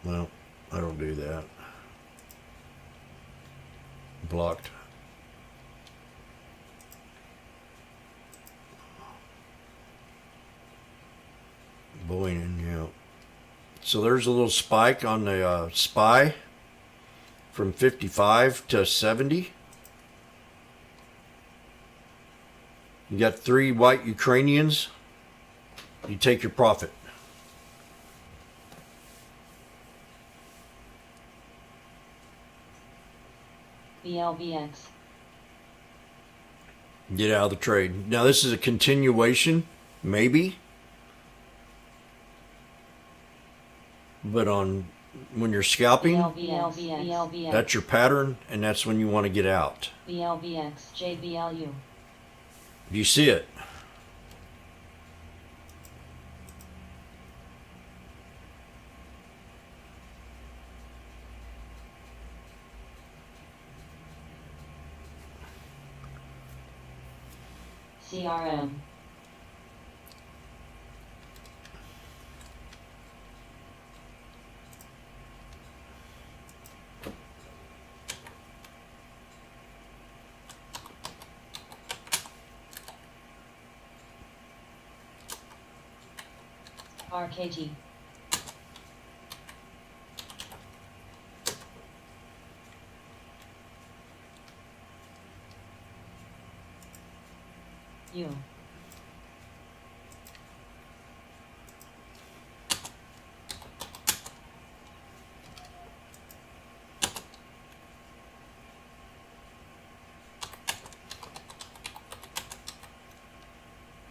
Well, I don't do that. Blocked. Boeing, yeah. So there's a little spike on the SPY from 55 to 70. You got 3 white Ukrainians. You take your profit. BLBX Get out of the trade. Now this is a continuation, maybe. But on when you're scalping, BLBX that's your pattern, and that's when you want to get out. BLBX JBLU Do you see it? CRM RKT. U.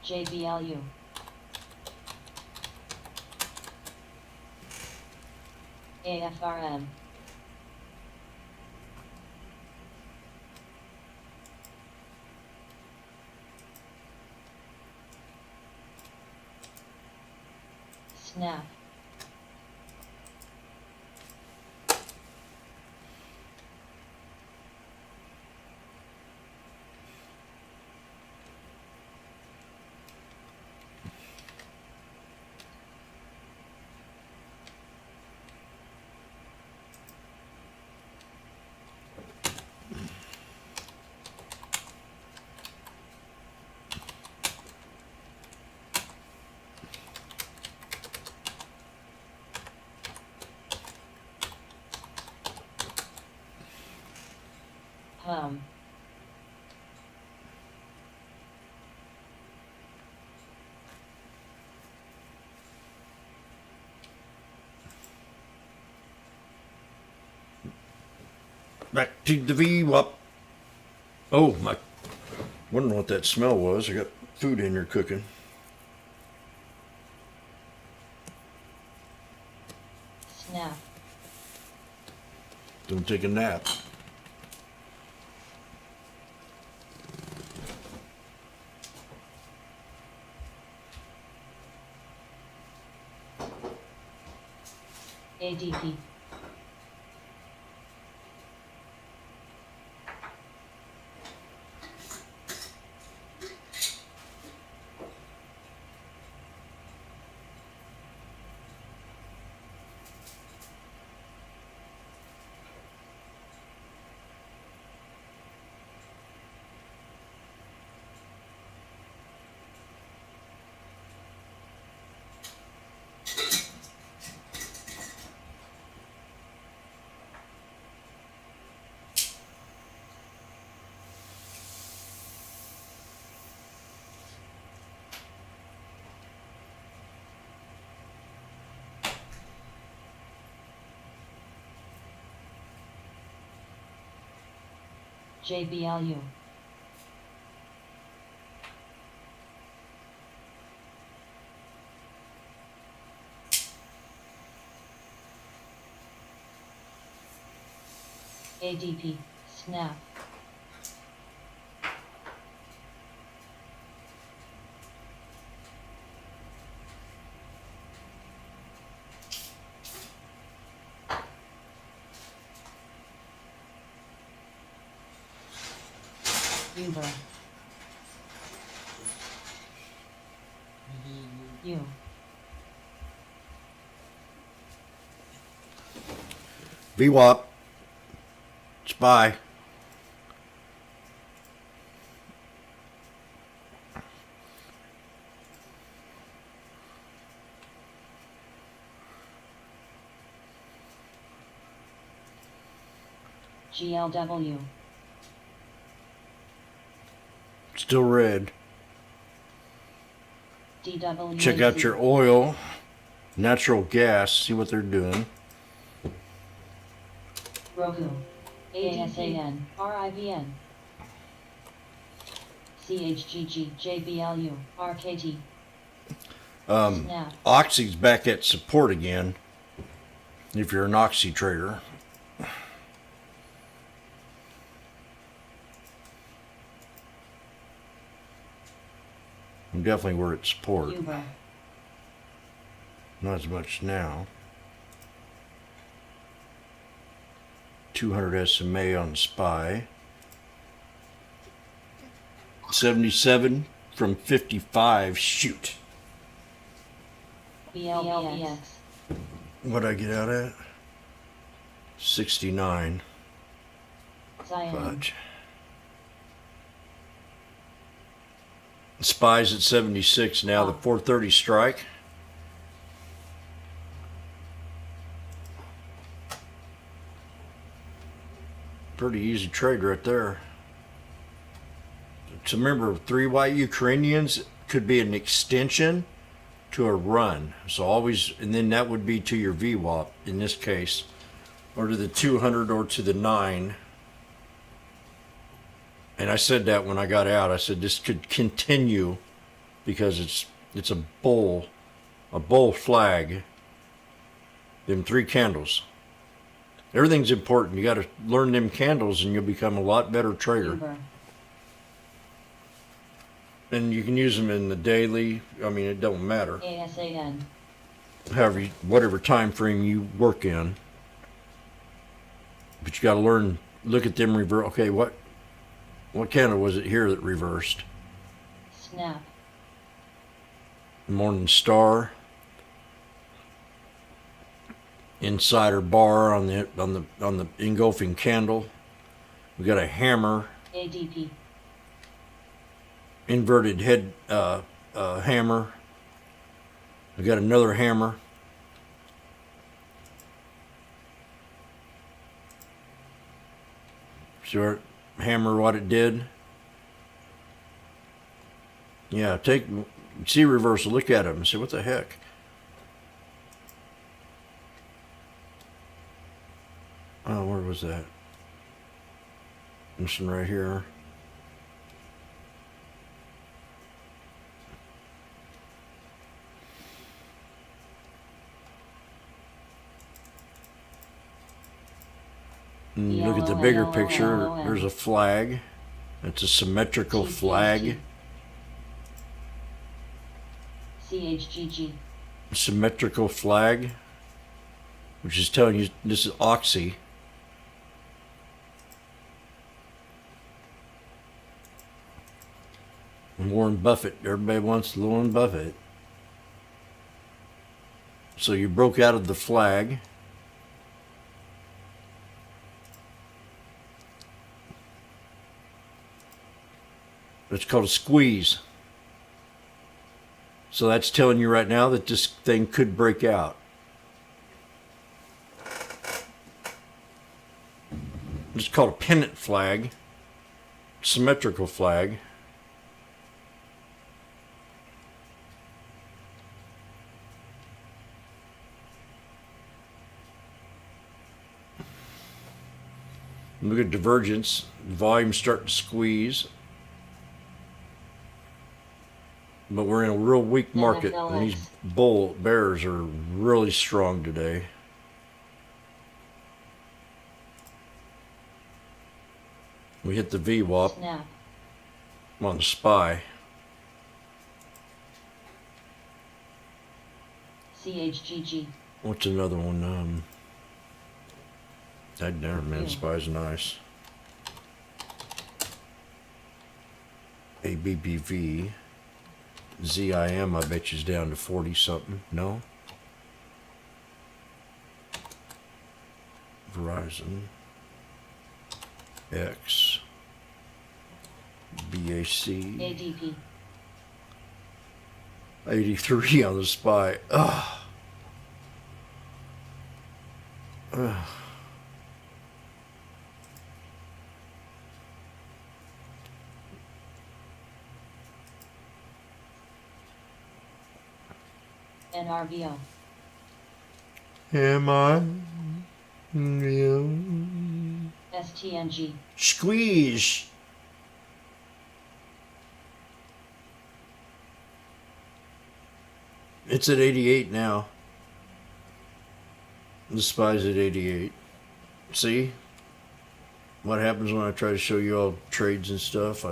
JBLU. AFRM. Snap. Hum. Back to the VWAP. Oh, my. Wondering what that smell was. I got food in here cooking. Snap. Don't take a nap. ADP. JBLU. ADP. Snap. Uber. U. VWAP. Spy. GLW. Still red. DW. Check out your oil, natural gas, see what they're doing. Roku. ASAN. RIVN. CHGG. JBLU. RKT. Snap. Oxy's back at support again. If you're an Oxy trader. I'm definitely where it's support. Uber. Not as much now. 200 SMA on SPY. 77 from 55. Shoot. BLBX. What'd I get out at? 69. Zion. Fudge. SPY's at 76 now. The 430 strike. pretty easy trade right there. So remember, 3 white Ukrainians could be an extension to a run. So always, and then that would be to your VWAP in this case, or to the 200 or to the 9. And I said that when I got out. I said this could continue because it's a bull flag. Them 3 candles. Everything's important. You got to learn them candles, and you'll become a lot better trader. Uber. And you can use them in the daily. I mean, it don't matter. ASAN. However, whatever time frame you work in. But you got to learn. Look at them reverse. Okay, what candle was it here that reversed? Snap. Morning Star. Insider bar on the engulfing candle. We got a hammer. ADP. Inverted head hammer. We got another hammer. See our hammer what it did? Yeah, see reversal, look at it and say, what the heck? Oh, where was that? This one right here. And you look at the bigger picture, there's a flag. It's a symmetrical flag. CHGG. Symmetrical flag, which is telling you this is Oxy. And Warren Buffett, everybody wants Warren Buffett. So you broke out of the flag. It's called a squeeze. So that's telling you right now that this thing could break out. It's called a pennant flag, symmetrical flag. Look at divergence. Volume starting to squeeze. But we're in a real weak market, and these bears are really strong today. We hit the VWAP. Snap. I'm on the SPY. CHGG. What's another one? That darn man, SPY's nice. ABBV. ZIM, I bet you's down to 40 something. No? Verizon. X. BAC. ADP. 83 on the SPY. Ugh. Ugh. NRVO. Am I? Yeah. STNG. Squeeze. It's at 88 now. The SPY's at 88. See? What happens when I try to show you all trades and stuff?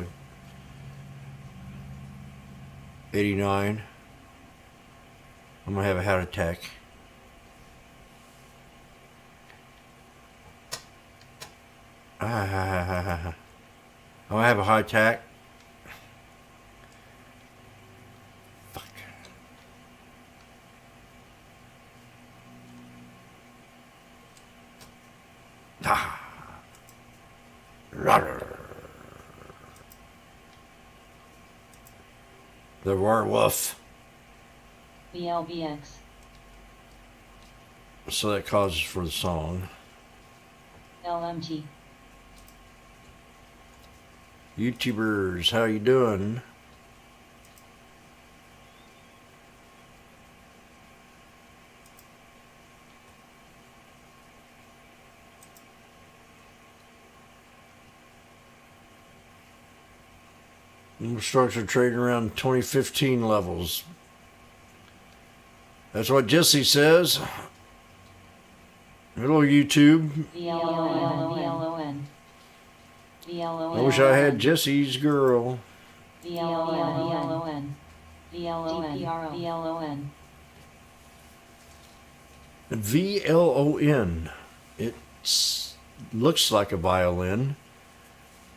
89. I'm gonna have a heart attack. I'm gonna have a heart attack. Fuck. Ah. The werewolf. BLBX. So that causes for the song. LMT. YouTubers, how you doing? Stocks are trading around 2015 levels. That's what Jesse says. Hello, YouTube. VLON. I wish I had Jesse's girl. VLON. VLON. It looks like a violin.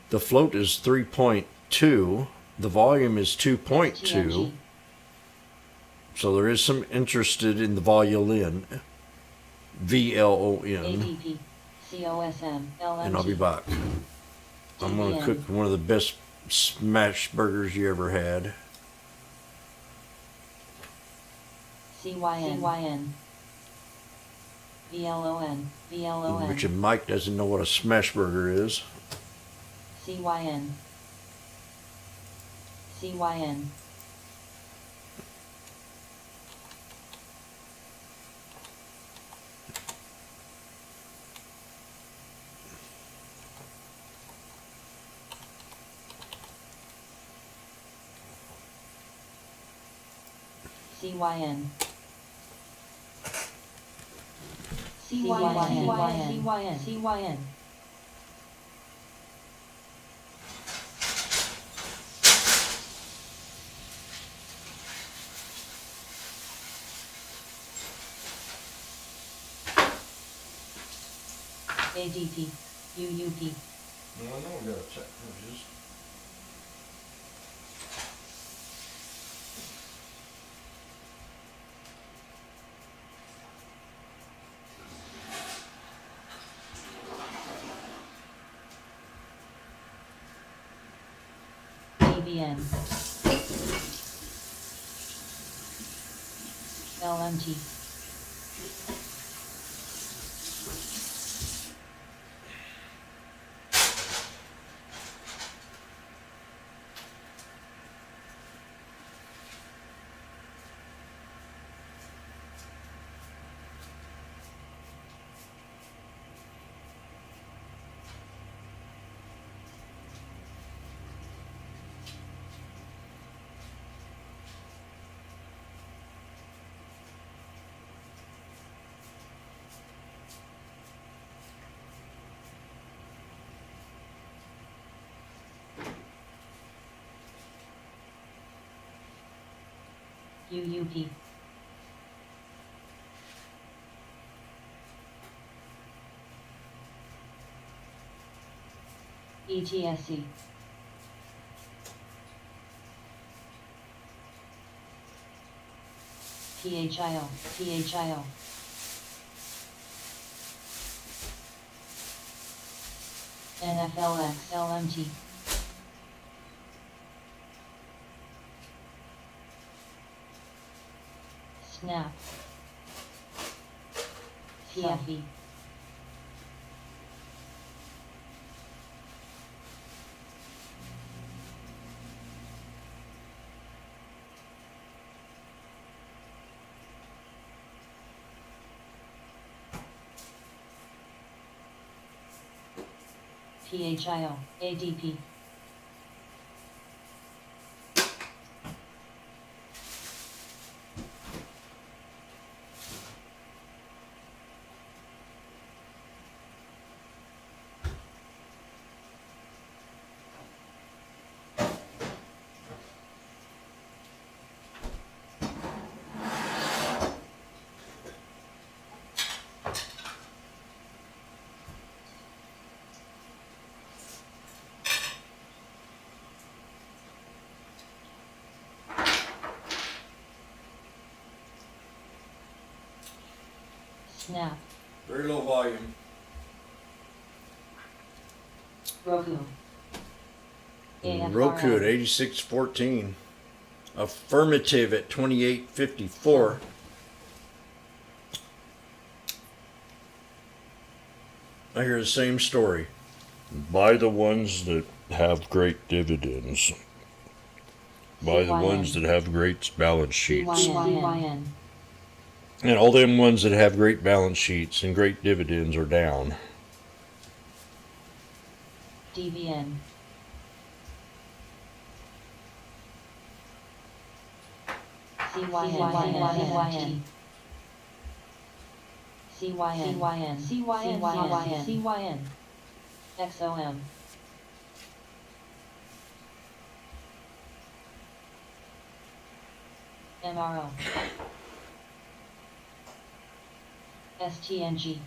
The float is 3.2. The volume is 2.2. So there is some interested in the violin. VLON. ADP. COSM. LMT. And I'll be back. I'm going to cook one of the best smash burgers you ever had. CYN. VLON. Which Mike doesn't know what a smash burger is. CYN. CYN. ADP. UUP. No, we got to check images. ABN. LMT. UUP. ETSC. PHIO. NFLX LMT. Snap. TFE. PHIO. ADP. Snap. Very low volume. Roku. Roku at 8614. Affirmative at 2854. I hear the same story. Buy the ones that have great dividends by the ones that have great balance sheets. CYN. And all them ones that have great balance sheets and great dividends are down. DVN. CYN. CYN. XOM. MRO. STNG.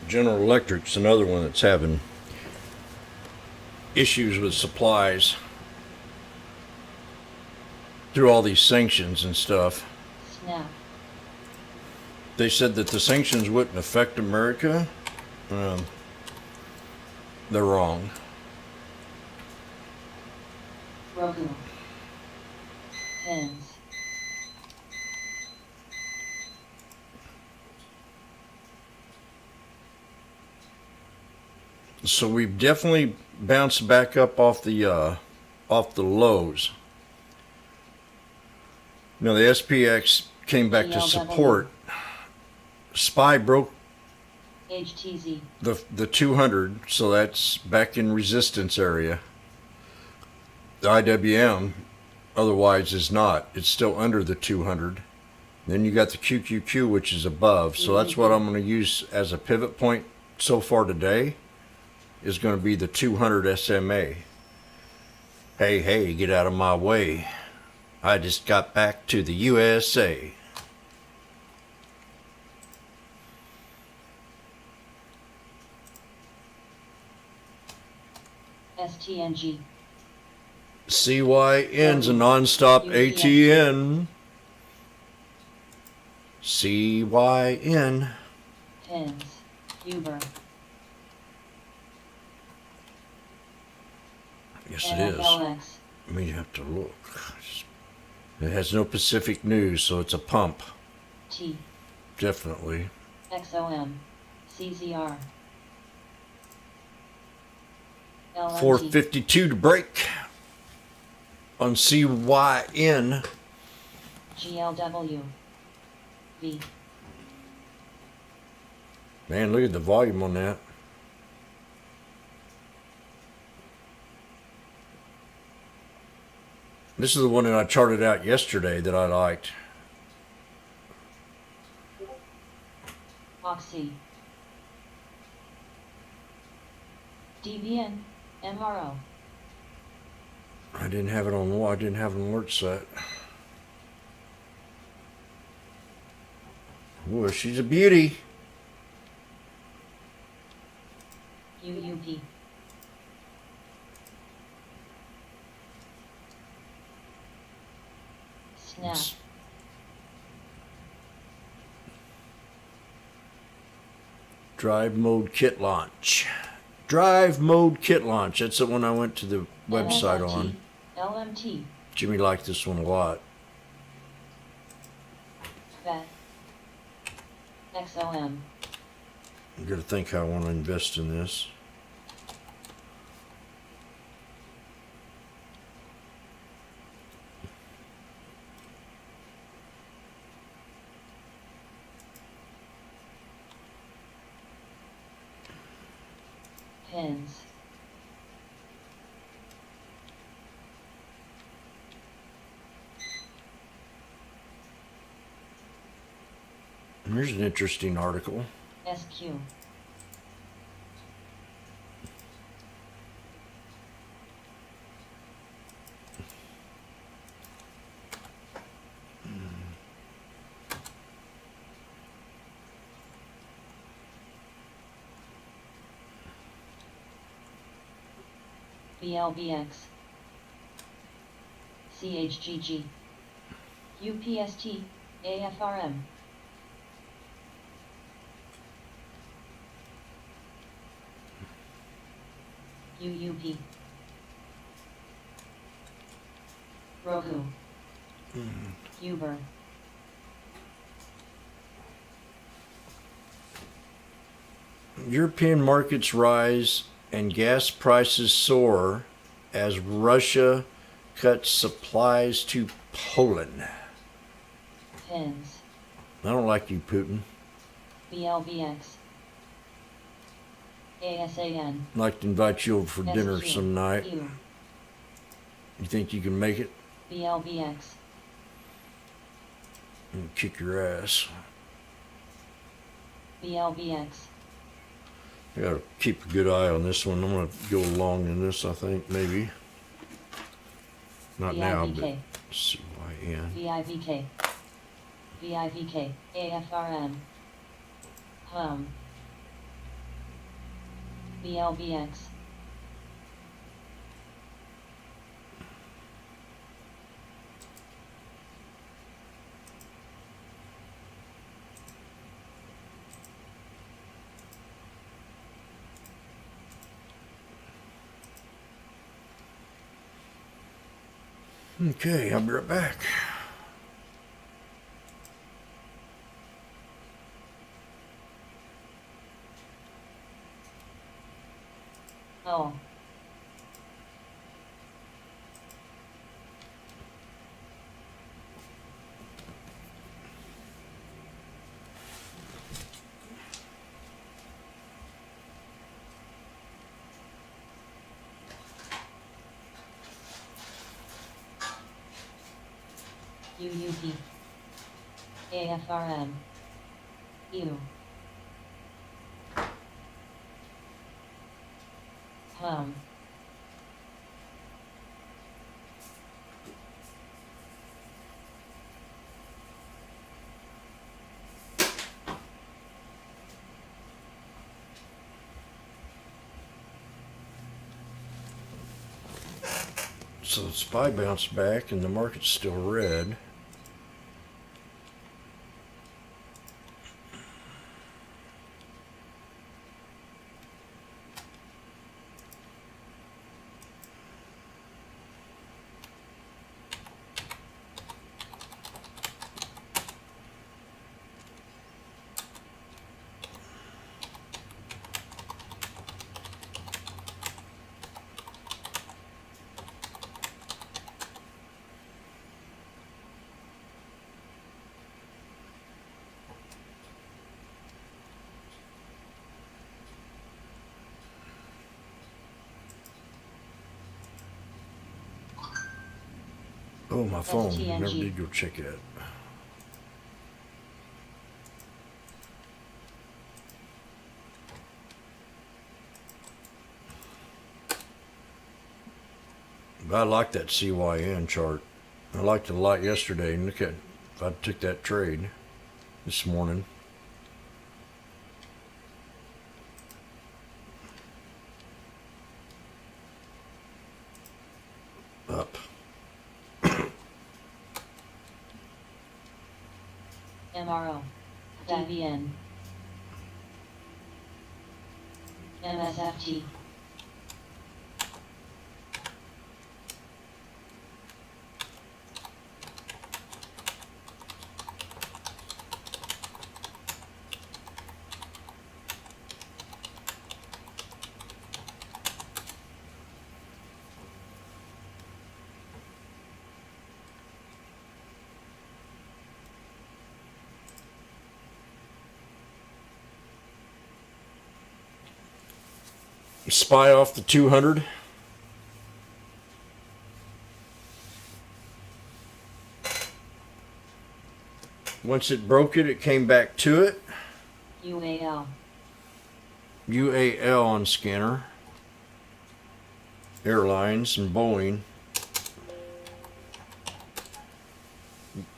General Electric's another one that's having issues with supplies through all these sanctions and stuff. Snap. They said that the sanctions wouldn't affect America. They're wrong. Roku. Pins. So we've definitely bounced back up off the lows. Now the SPX came back to GLW. support. SPY broke HTZ. the 200, so that's back in resistance area. The IWM otherwise is not. It's still under the 200. Then you got the QQQ, which is above. So that's what I'm going to use as a pivot point so far today, is going to be the 200 SMA. Hey, get out of my way. I just got back to the USA. STNG. CYN's a non-stop ATN. CYN. Pins. Uber. Yes, it is. NFLX. I mean, you have to look. It has no Pacific News, so it's a pump. T. Definitely. XOM. CZR. LMT. 452 to break on CYN. GLW. V. Man, look at the volume on that. This is the one that I charted out yesterday that I liked. Oxy. DVN. MRO. I didn't have it on. I didn't have an alert set. Boy, she's a beauty. UUP. Snap. Drive mode kit launch. Drive mode kit launch. That's the one I went to the website LMT. on. LMT. Jimmy liked this one a lot. Vet. XOM. I'm going to think how I want to invest in this. Pins. Here's an interesting article. SQ. BLBX. CHGG. UPST. AFRM. UUP. Roku. Uber. European markets rise and gas prices soar as Russia cuts supplies to Poland. Pins. I don't like you, Putin. BLVX. ASAN. I'd like to invite you over for dinner SQ. some night. U. You think you can make it? BLVX. And kick your ass. BLVX. I gotta keep a good eye on this one. I'm gonna go along in this, I think, maybe. Not now, but VIVK. CYN. VIVK. VIVK. AFRM. Hum. BLVX. Okay, I'll be right back. Oh. UUP. AFRM. U. Hum. So the SPY bounced back and the market's still red. Oh, my phone. STNG. Never did go check it. But I like that CYN chart. I liked it a lot yesterday. And look at if I took that trade this morning. Up. MRO. DVN. MSFT. SPY off the 200. Once it broke it, it came back to it. UAL. UAL on scanner. Airlines and Boeing.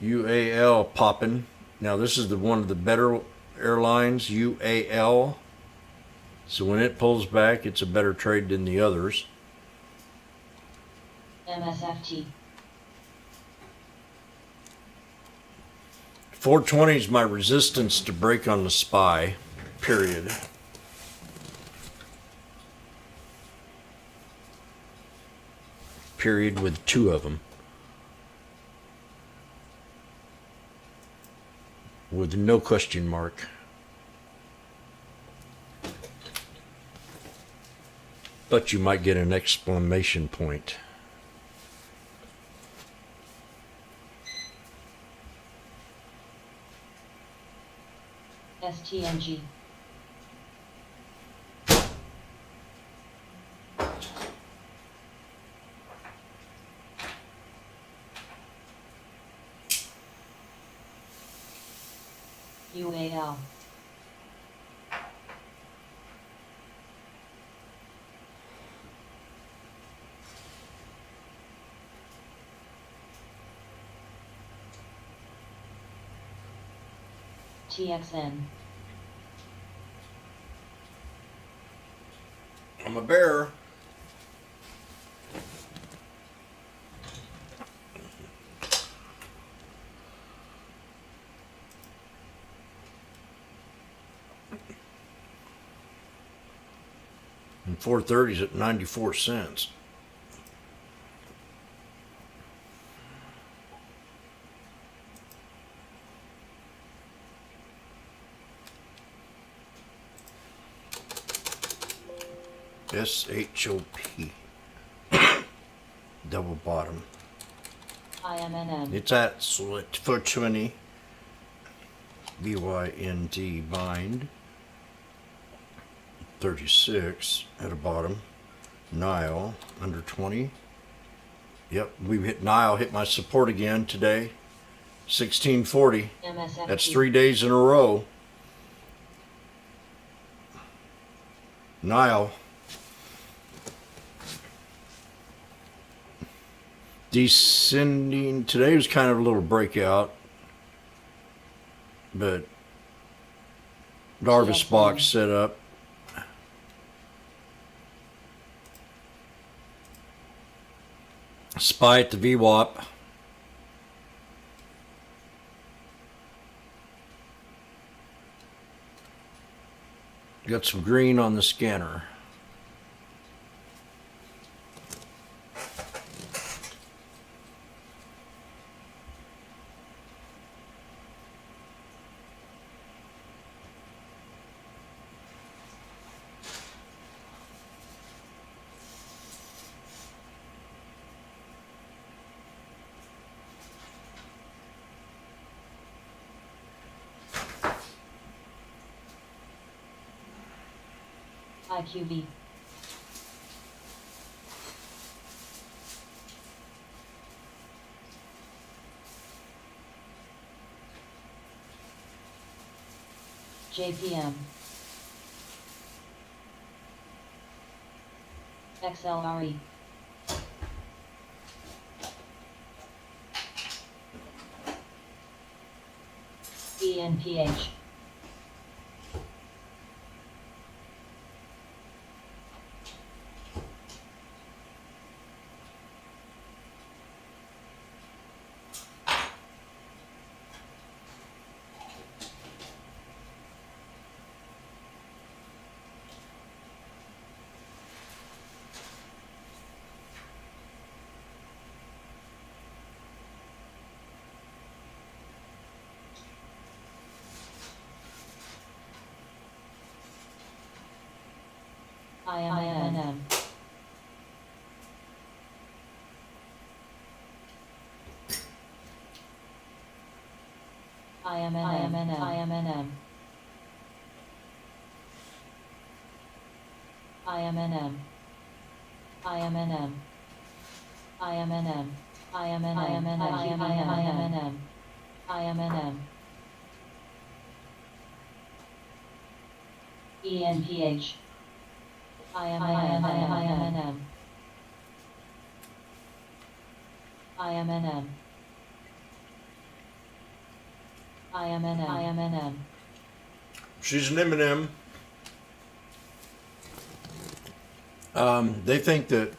UAL popping. Now this is one of the better airlines, UAL. So when it pulls back, it's a better trade than the others. MSFT. 420 is my resistance to break on the SPY, period. Period with two of them. with no question mark. But you might get an exclamation point. STNG. UAL. TXN. I'm a bear. And 430's at 94 cents. SHOP. Double bottom. IMNM. It's at slit for 20. BYND bind. 36 at a bottom. Nile under 20. Yep, we've hit Nile, hit my support again today. 1640. MSFT. That's 3 days in a row. Nile. Descending. Today was kind of a little breakout. But Darvis box set up. Spy at the VWAP. Got some green on the scanner. IQB. JPM. XLRE. ENPH. IMNM. IMNM. IMNM. IMNM. IMNM. IMNM. IMNM. ENPH. IMNM. IMNM. IMNM. She's an M&M. They think that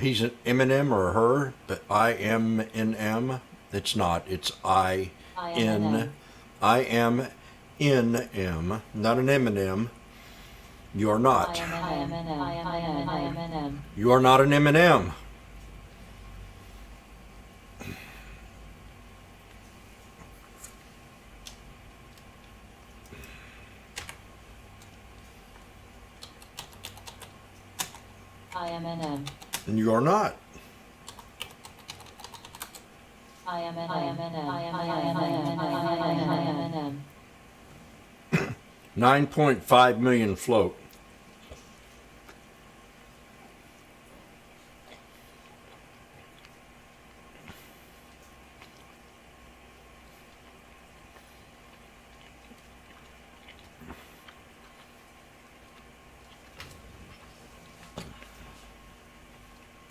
he's an M&M or her, but I-M-N-M. It's not. It's I-N. I-M-N-M. Not an M&M. You are not. You are not an M&M. IMNM. And you are not. IMNM. 9.5 million float.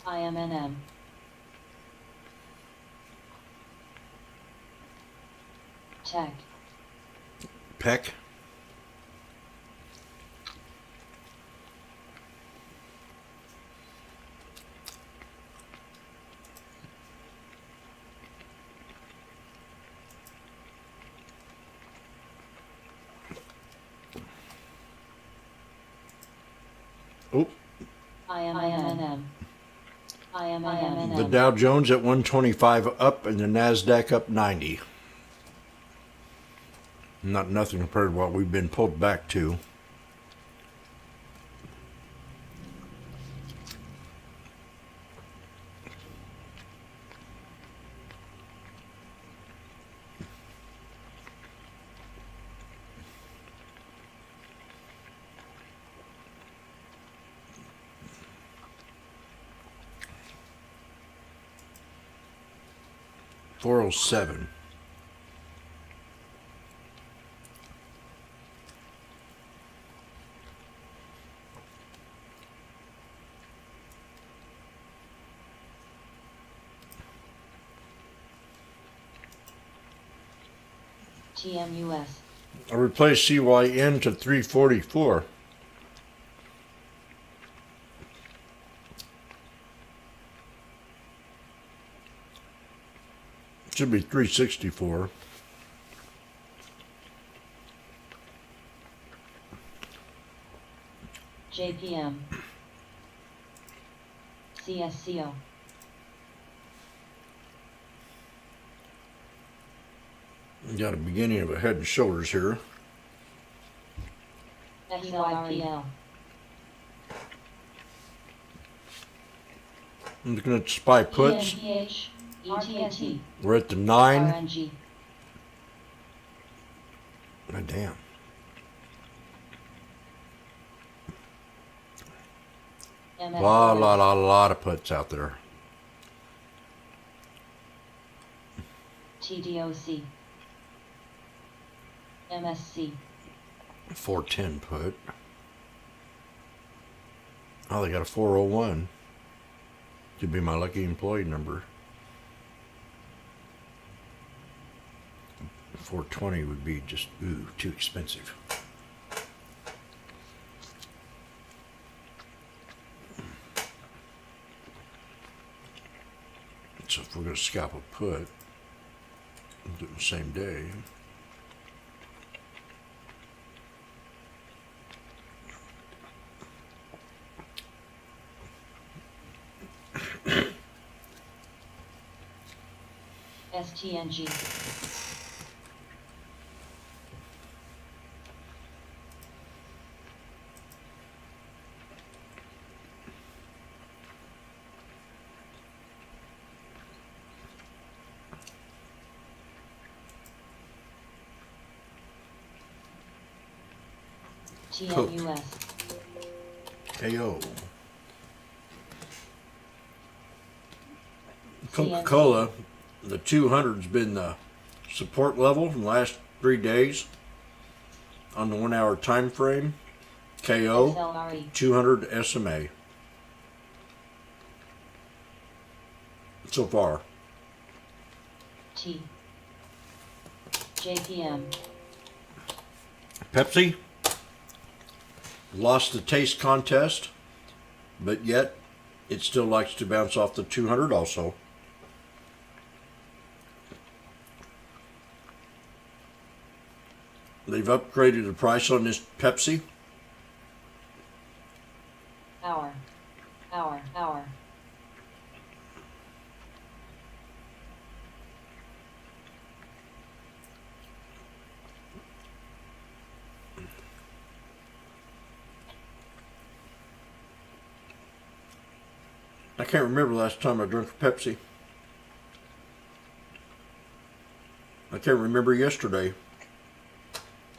IMNM. Tech. Peck. Oh, IMNM. the Dow Jones at 125 up and the NASDAQ up 90. Not nothing compared to what we've been pulled back to. $407. TMUS. I replaced CYN to 344. Should be 364. JPM. CSCO. Got a beginning of a head and shoulders here. XLRPL. I'm looking at SPY puts. ENPH. ETNT. We're at the 9. RNG. God damn. Lot of puts out there. TDOC. MSC. 410 put. Oh, they got a 401. Could be my lucky employee number. 420 would be just, ooh, too expensive. So if we're going to scalp a put, we'll do it the same day. STNG. TMUS. KO. Coca-Cola, the 200's been the support level in the last 3 days on the 1 hour time frame. KO, XLRE. 200 SMA. So far. T. JPM. Pepsi lost the taste contest, but yet it still likes to bounce off the 200 also. They've upgraded the price on this Pepsi. Hour. I can't remember the last time I drank a Pepsi. I can't remember yesterday.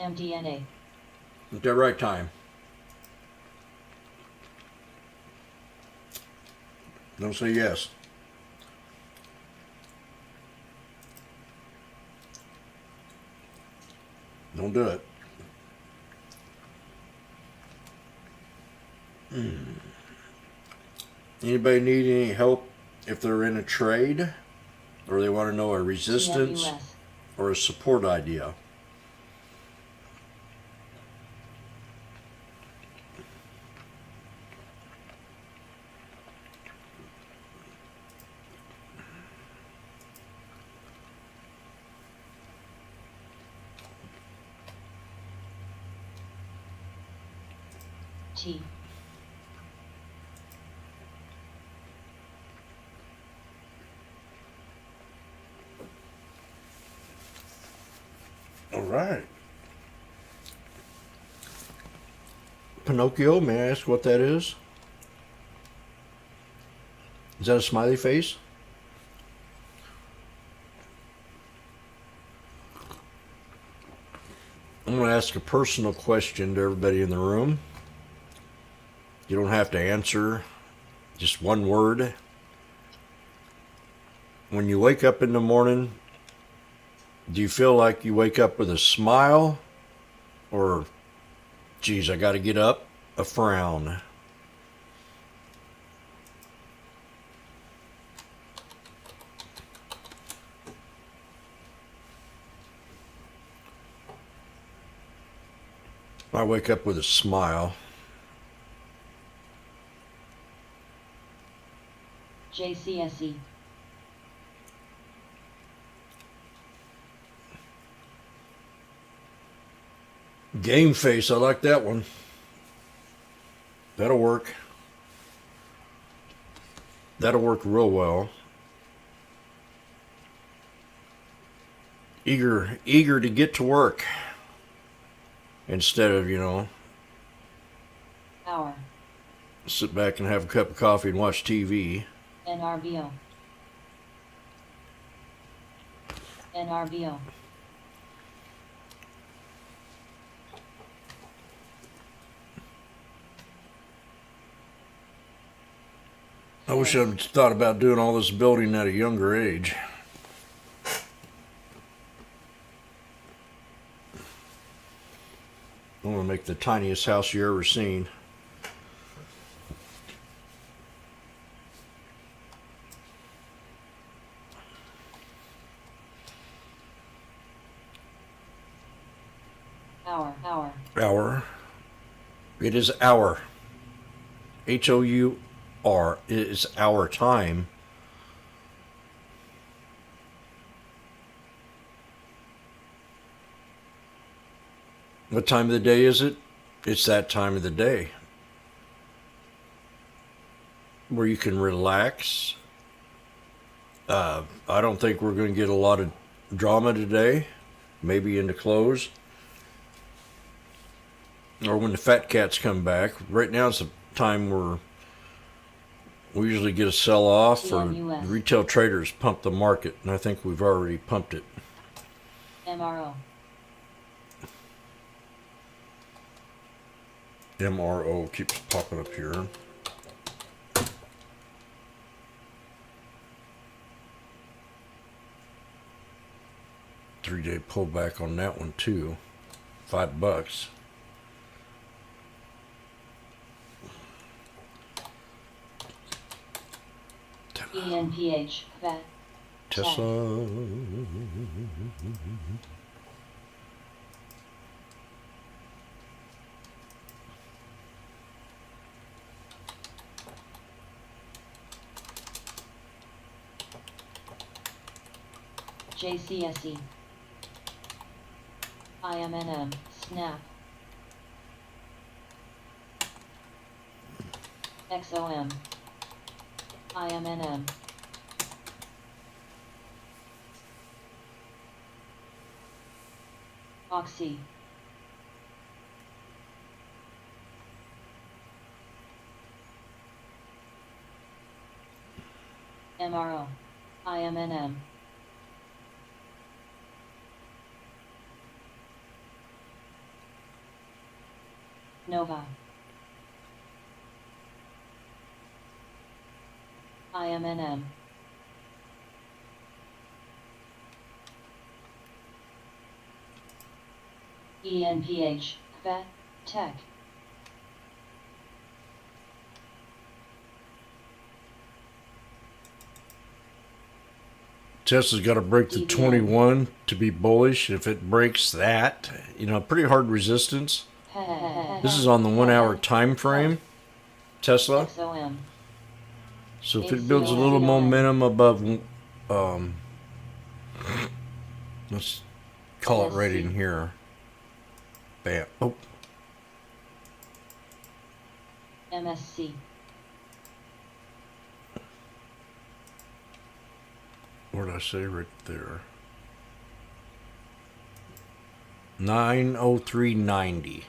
MDNA. At that right time. Don't say yes. Don't do it. Anybody need any help if they're in a trade, or they want to know a resistance TMUS. or a support idea? T. All right. Pinocchio, may I ask what that is? Is that a smiley face? I'm going to ask a personal question to everybody in the room. You don't have to answer, just one word. When you wake up in the morning, do you feel like you wake up with a smile, or, geez, I got to get up, a frown? I wake up with a smile. JCSE. Game face, I like that one. That'll work. That'll work real well. Eager to get to work. Instead of, Hour. sit back and have a cup of coffee and watch TV. NRBO. NRBO. I wish I'd thought about doing all this building at a younger age. I want to make the tiniest house you ever seen. Hour. It is hour. HOUR. It is our time. What time of the day is it? It's that time of the day where you can relax. I don't think we're going to get a lot of drama today. Maybe in the close. Or when the fat cats come back. Right now it's a time where we usually get a sell-off, or TMUS. retail traders pump the market, and I think we've already pumped it. MRO. MRO keeps popping up here. Three-day pullback on that one too. $5. ENPH. Vet. Tesla. JCSE. IMNM. Snap. XOM. IMNM. Oxy. MRO. IMNM. Nova. IMNM. ENPH. Vet. Tech. Tesla's got to break the EVM. 21 to be bullish. If it breaks that, pretty hard resistance. This is on the 1 hour time frame, Tesla. XOM. So if it builds a little momentum above, um, let's call it right in here. Bam. Oh, MSC. what did I say right there? 903.90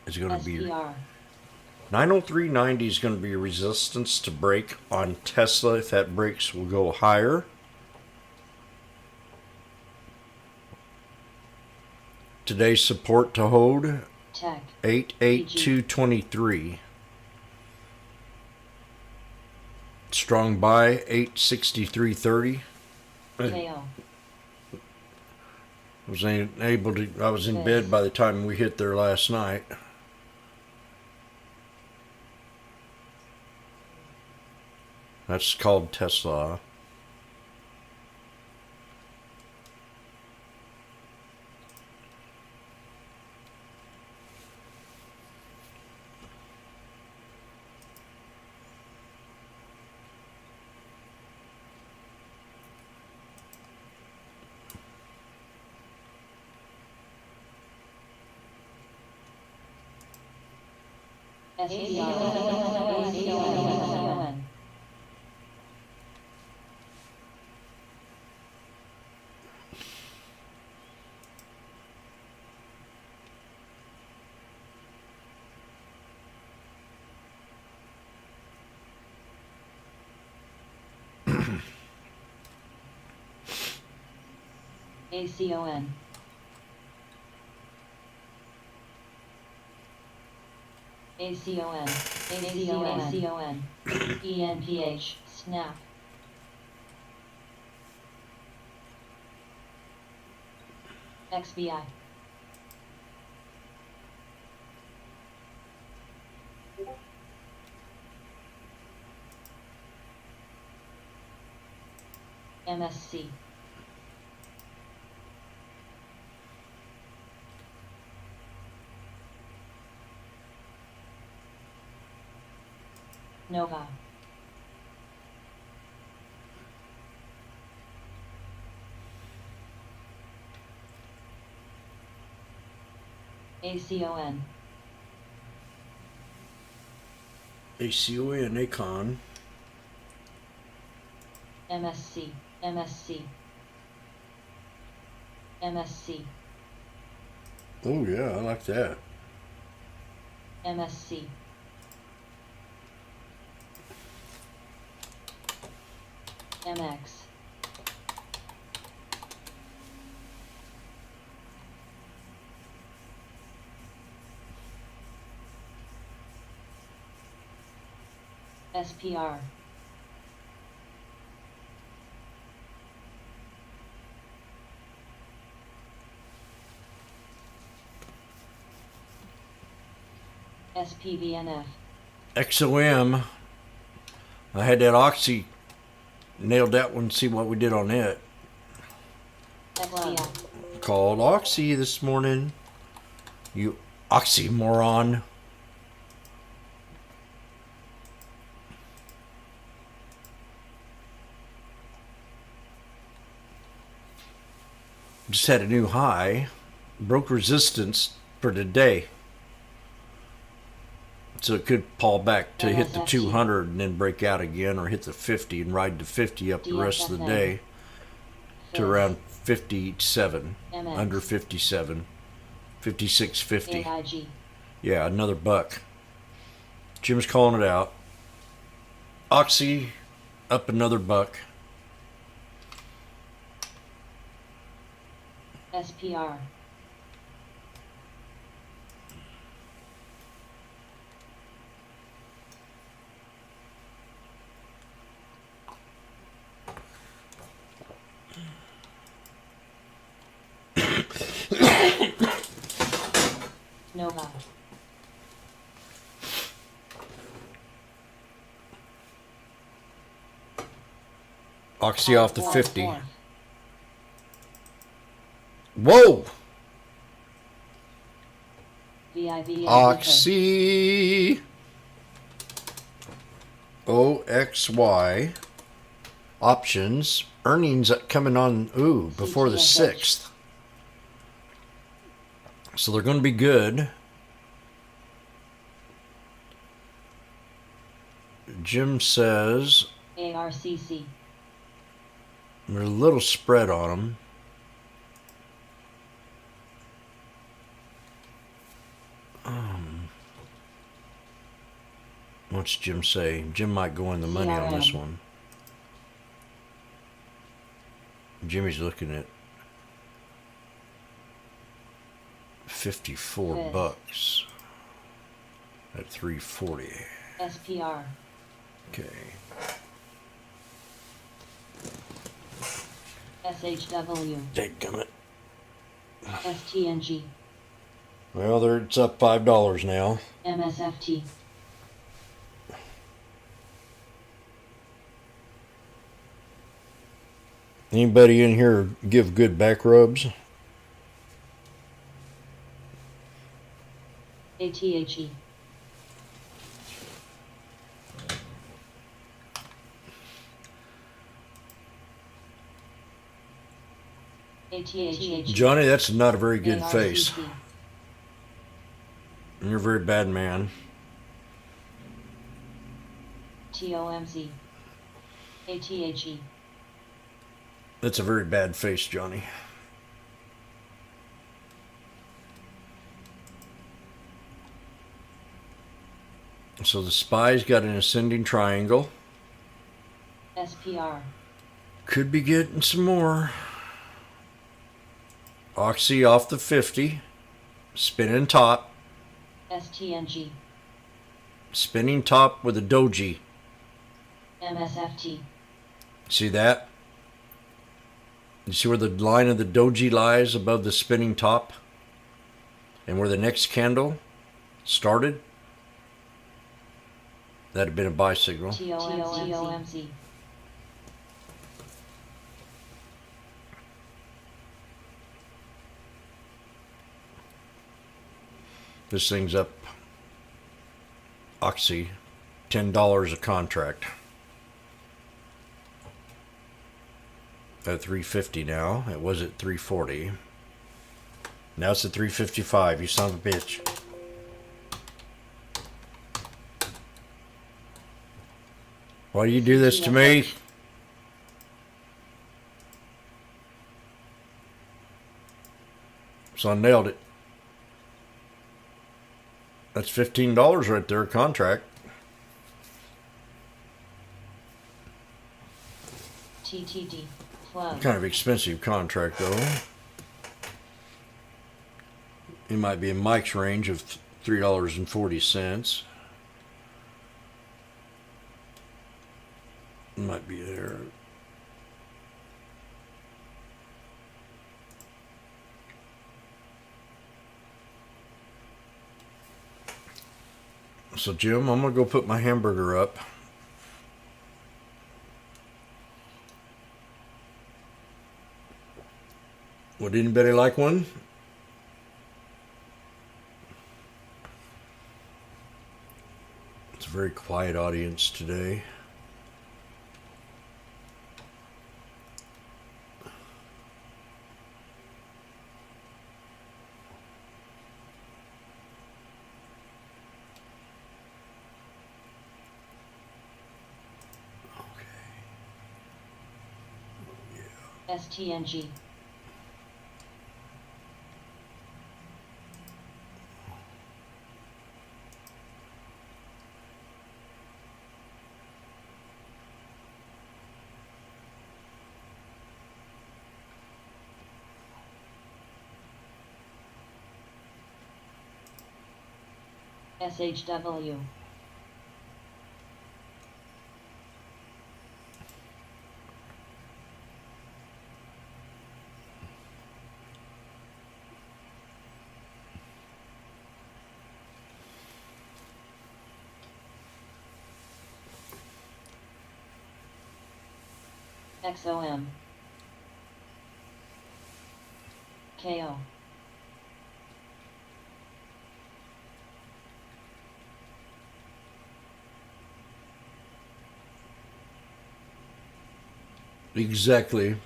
is going to be. SPR. 903.90 is going to be resistance to break on Tesla. If that breaks, we'll go higher. Today's support to hold Tech. 88223. Strong buy 863.30. KO. I was in bed by the time we hit there last night. That's called Tesla. SPR. ACON. ACON. ACON. ENPH. Snap. XBI. MSC. Nova. ACON. ACON, Acon. MSC. MSC. MSC. Oh yeah, I like that. MSC. MX. SPR. SPVNF. XOM. I had that Oxy. Nailed that one. See what we did on it. XBI. Called Oxy this morning. You oxymoron. Just had a new high. Broke resistance for today. So it could fall back to hit the 200 and then break out again, or hit the 50 and ride the 50 up the rest of the day to around 57, under 57, 56.50. AIG. Yeah, another buck. Jim's calling it out. Oxy up another buck. SPR. Nova. Oxy off the 50. Fourth. Whoa! VIV. Oxy. OXY. Options. Earnings coming on, before the 6th. So they're going to be good. Jim says ARCC. there's a little spread on them. What's Jim say? Jim might go in the money on this CRM. one. Jimmy's looking at 54 Fifth. bucks at 340. SPR. Okay. SHW. Dadgummit. STNG. Well, it's up $5 now. MSFT. Anybody in here give good back rubs? ATHE. ATHE. Johnny, that's not a very good face. ARCC. You're a very bad man. TOMZ. ATHE. That's a very bad face, Johnny. So the spy's got an ascending triangle. SPR. Could be getting some more. Oxy off the 50. Spinning top. STNG. Spinning top with a doji. MSFT. See that? You see where the line of the doji lies above the spinning top? And where the next candle started? That'd have been a buy signal. TOMZ. This thing's up, Oxy, $10 a contract. At 350 now. It was at 340. Now it's at 355. You son of a bitch. Why do you do this to me? So I nailed it. That's $15 right there, contract. TTD. Plug. Kind of expensive contract though. It might be in Mike's range of $3.40. It might be there. So Jim, I'm gonna go put my hamburger up. Would anybody like one? It's a very quiet audience today. STNG. SHW. XOM. KO. Exactly.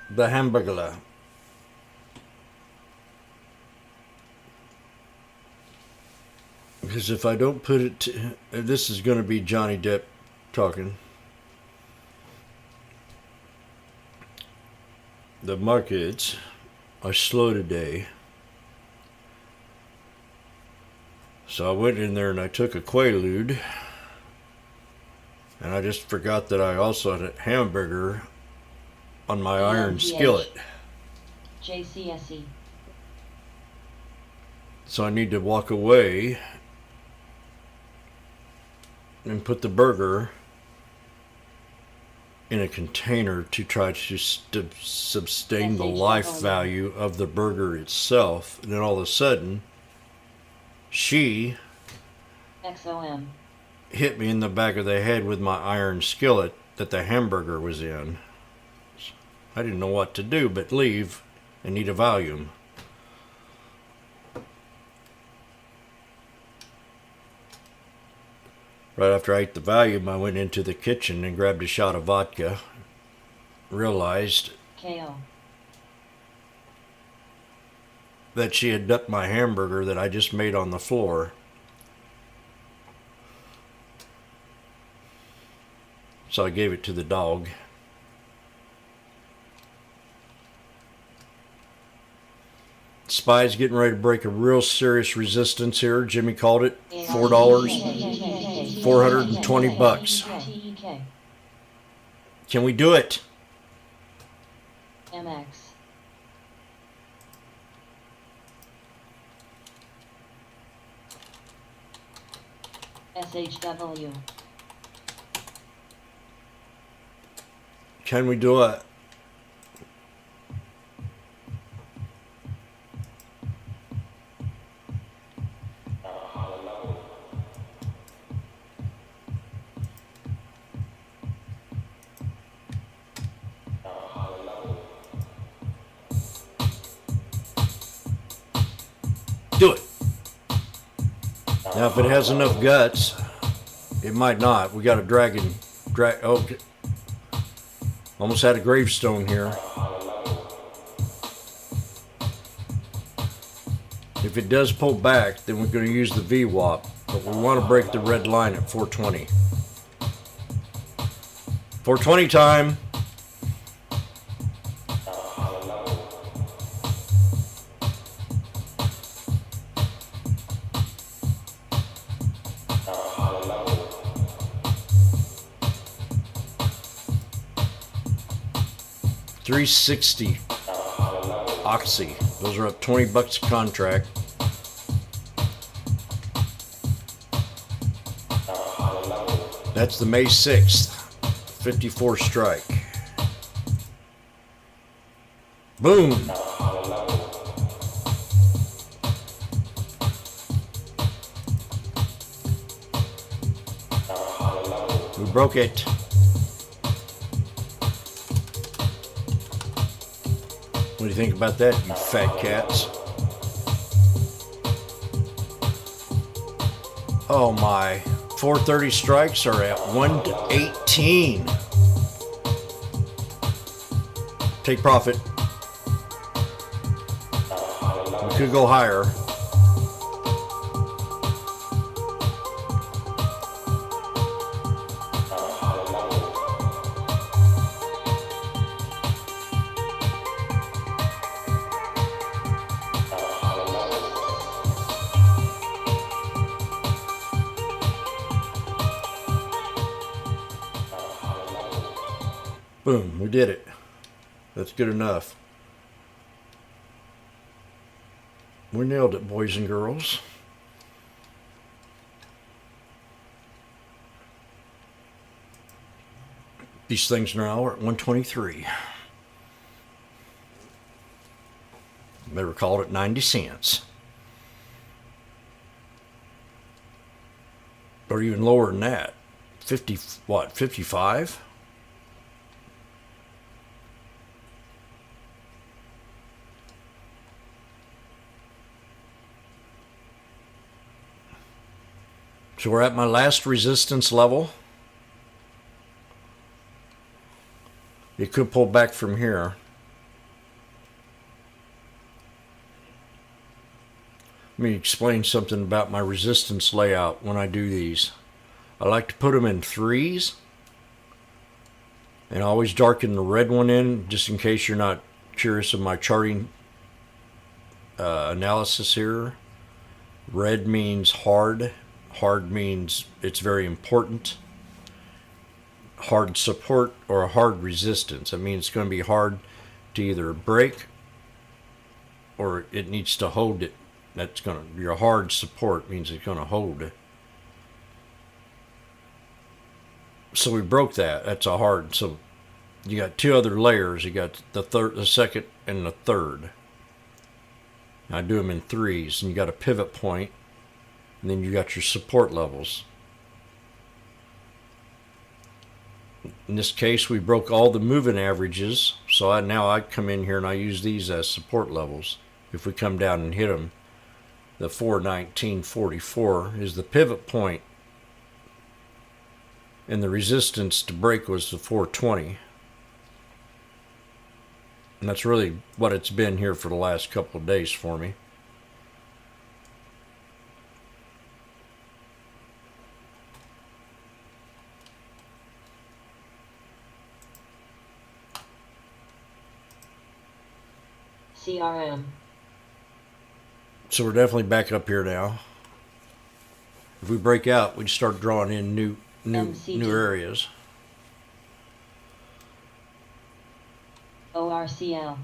The hamburger. Because if I don't put it to, this is going to be Johnny Depp talking. The markets are slow today. So I went in there and I took a Quaalude. And I just forgot that I also had a hamburger on my iron skillet. JCSE. So I need to walk away and put the burger in a container to try to sustain the life value of the burger itself. And then all of a sudden, she XOM. hit me in the back of the head with my iron skillet that the hamburger was in. I didn't know what to do but leave and need a Valium. Right after I ate the Valium, I went into the kitchen and grabbed a shot of vodka. Realized KO. that she had dumped my hamburger that I just made on the floor. So I gave it to the dog. Spy's getting ready to break a real serious resistance here. Jimmy called it $4, 420 bucks. Can we do it? MX. SHW. Can we do it? Do it. Now, if it has enough guts, it might not. We got a dragon. Oh, almost had a gravestone here. If it does pull back, then we're going to use the VWAP, but we want to break the red line at 420. 420 time. $360 Oxy. Those are up 20 bucks a contract. That's the May 6th, 54 strike. Boom. We broke it. What do you think about that, you fat cats? Oh my. 430 strikes are at 118. Take profit. We could go higher. Boom, we did it. That's good enough. We nailed it, boys and girls. These things now are at 123. They were called at 90 cents. Or even lower than that. 50, what, 55? So we're at my last resistance level. It could pull back from here. Let me explain something about my resistance layout when I do these. I like to put them in threes. And I always darken the red one in, just in case you're not curious of my charting analysis here. Red means hard. Hard means it's very important. Hard support or a hard resistance. I mean, it's going to be hard to either break or it needs to hold it. That's going to, your hard support means it's going to hold it. So we broke that. That's a hard. So you got two other layers. You got the second, and the third. I do them in threes, and you got a pivot point, and then you got your support levels. In this case, we broke all the moving averages, so now I come in here and I use these as support levels. If we come down and hit them, the 419.44 is the pivot point, and the resistance to break was the 420. And that's really what it's been here for the last couple of days for me. CRM. So we're definitely back up here now. If we break out, we'd start drawing in new areas. ORCL.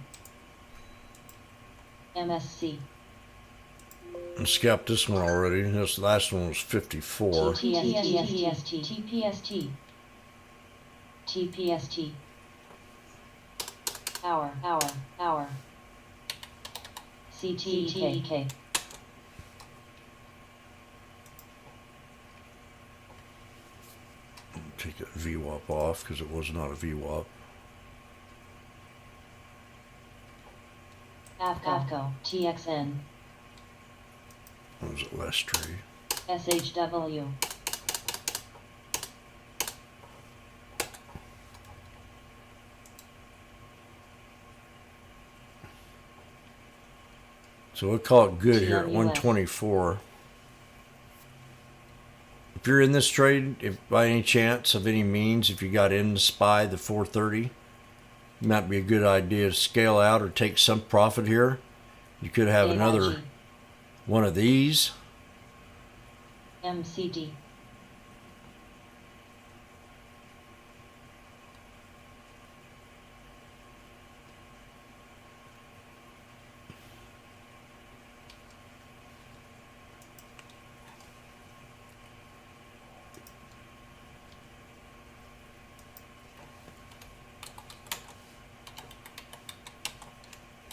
MSC. I scalped this one already. This last one was 54. TPST. TPST. Hour. CTK. Take that VWAP off because it was not a VWAP. AVCO. TXN. What was it last tree? SHW. So we'll call it good here at 124. If you're in this trade, if by any chance of any means, if you got in to spy the 430, it might be a good idea to scale out or take some profit here. You could have another one of these. MCD.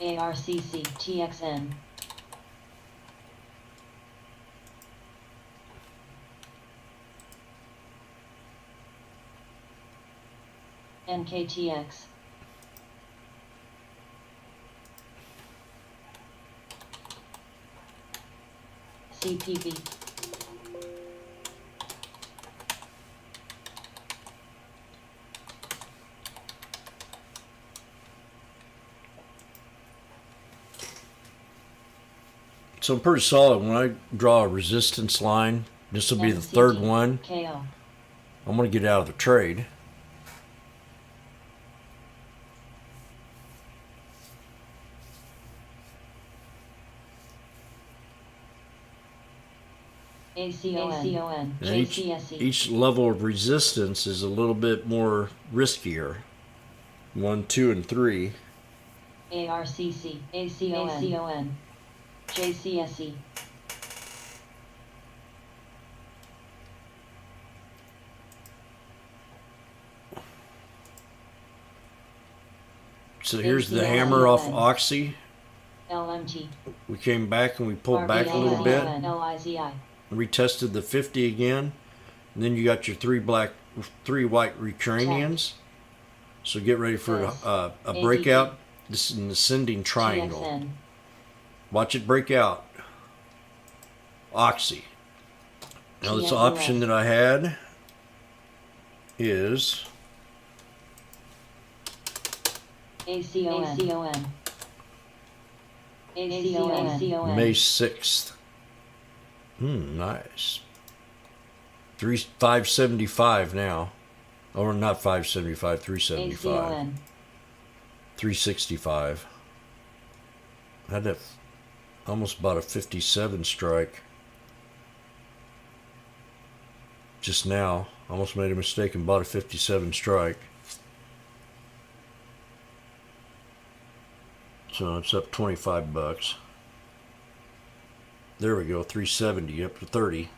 ARCC. TXN. NKTX. CPB. So I'm pretty solid. When I draw a resistance line, this will be the third one. KO. I'm going to get out of the trade. ACON. And each level of resistance is a little bit more riskier. 1, 2, and 3. ARCC. ACON. JCSE. So here's the hammer off Oxy. LMT. We came back and we pulled back a little bit. LIZI. Retested the 50 again. And then you got your three white Ukrainians. So get ready for a breakout. This is an ascending triangle. TXN. Watch it break out. Oxy. Now this TFUS. option that I had is ACON. ACON. May 6th. Nice. 575 now. Or not 575, 375. ACON. 365. I had almost about a 57 strike. Just now. Almost made a mistake and bought a 57 strike. So it's up 25 bucks. There we go, 370 up to 30.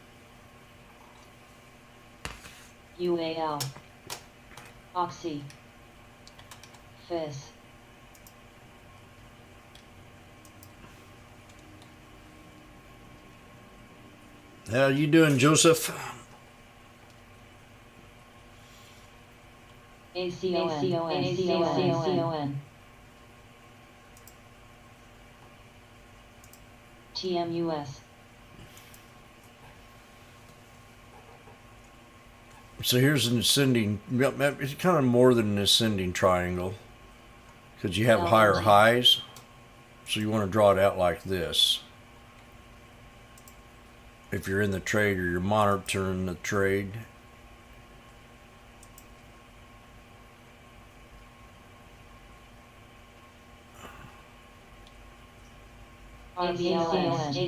UAL. Oxy. FIS. How you doing, Joseph? ACON. TMUS. So here's an ascending, it's kind of more than an ascending triangle because you have higher highs. So you want to draw it out like this. If you're in the trade or you're monitoring the trade. ACON.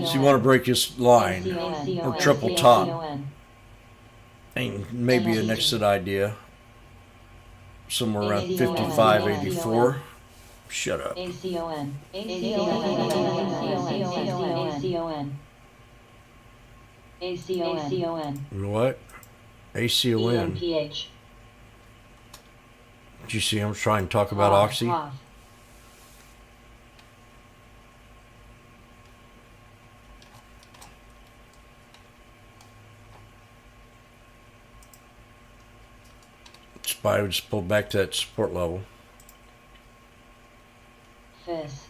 So you want to break this line or triple top. And maybe an exit idea. Somewhere around 55.84. Shut up. ACON. What? ACON. EMPH. Did you see him trying to talk about Oxy? SPY would just pull back to that support level. FIS.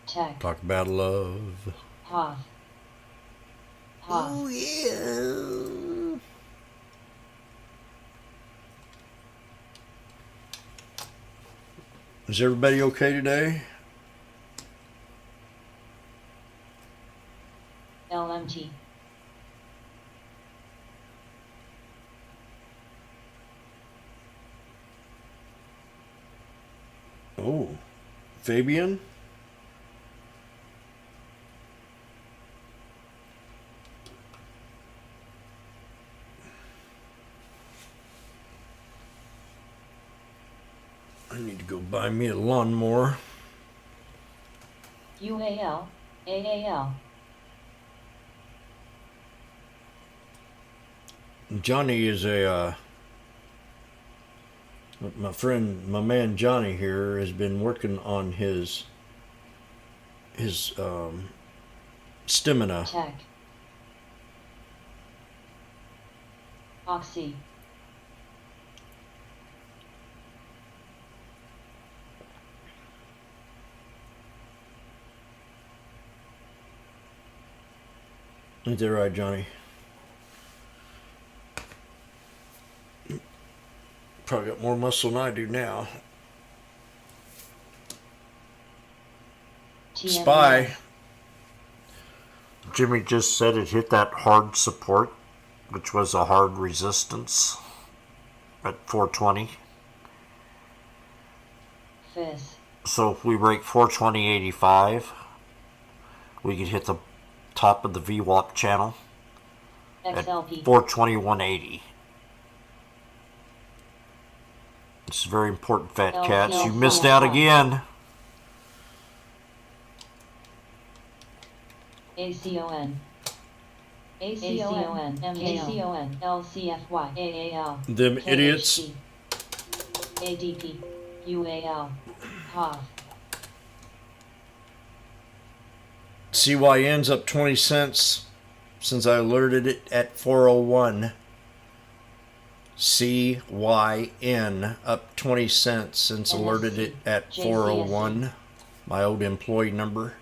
Tech. Talk about love. Hoth. Oh yeah. Is everybody okay today? LMT. Oh, Fabian? I need to go buy me a lawnmower. UAL. AAL. Johnny is my man Johnny here has been working on his stamina. Tech. Oxy. Ain't that right, Johnny? Probably got more muscle than I do now. SPY. Jimmy just said it hit that hard support, which was a hard resistance at 420. FIS. So if we break 420.85, we could hit the top of the VWAP channel. at XLP. 421.80. It's very important, fat cats. You missed out again. ACON. ACON. MACON. LCFY. AAL. Them idiots. ADP. UAL. HOF. CYN's up 20 cents since I alerted it at 401. CYN up 20 cents since alerted it at 401. My old employee number.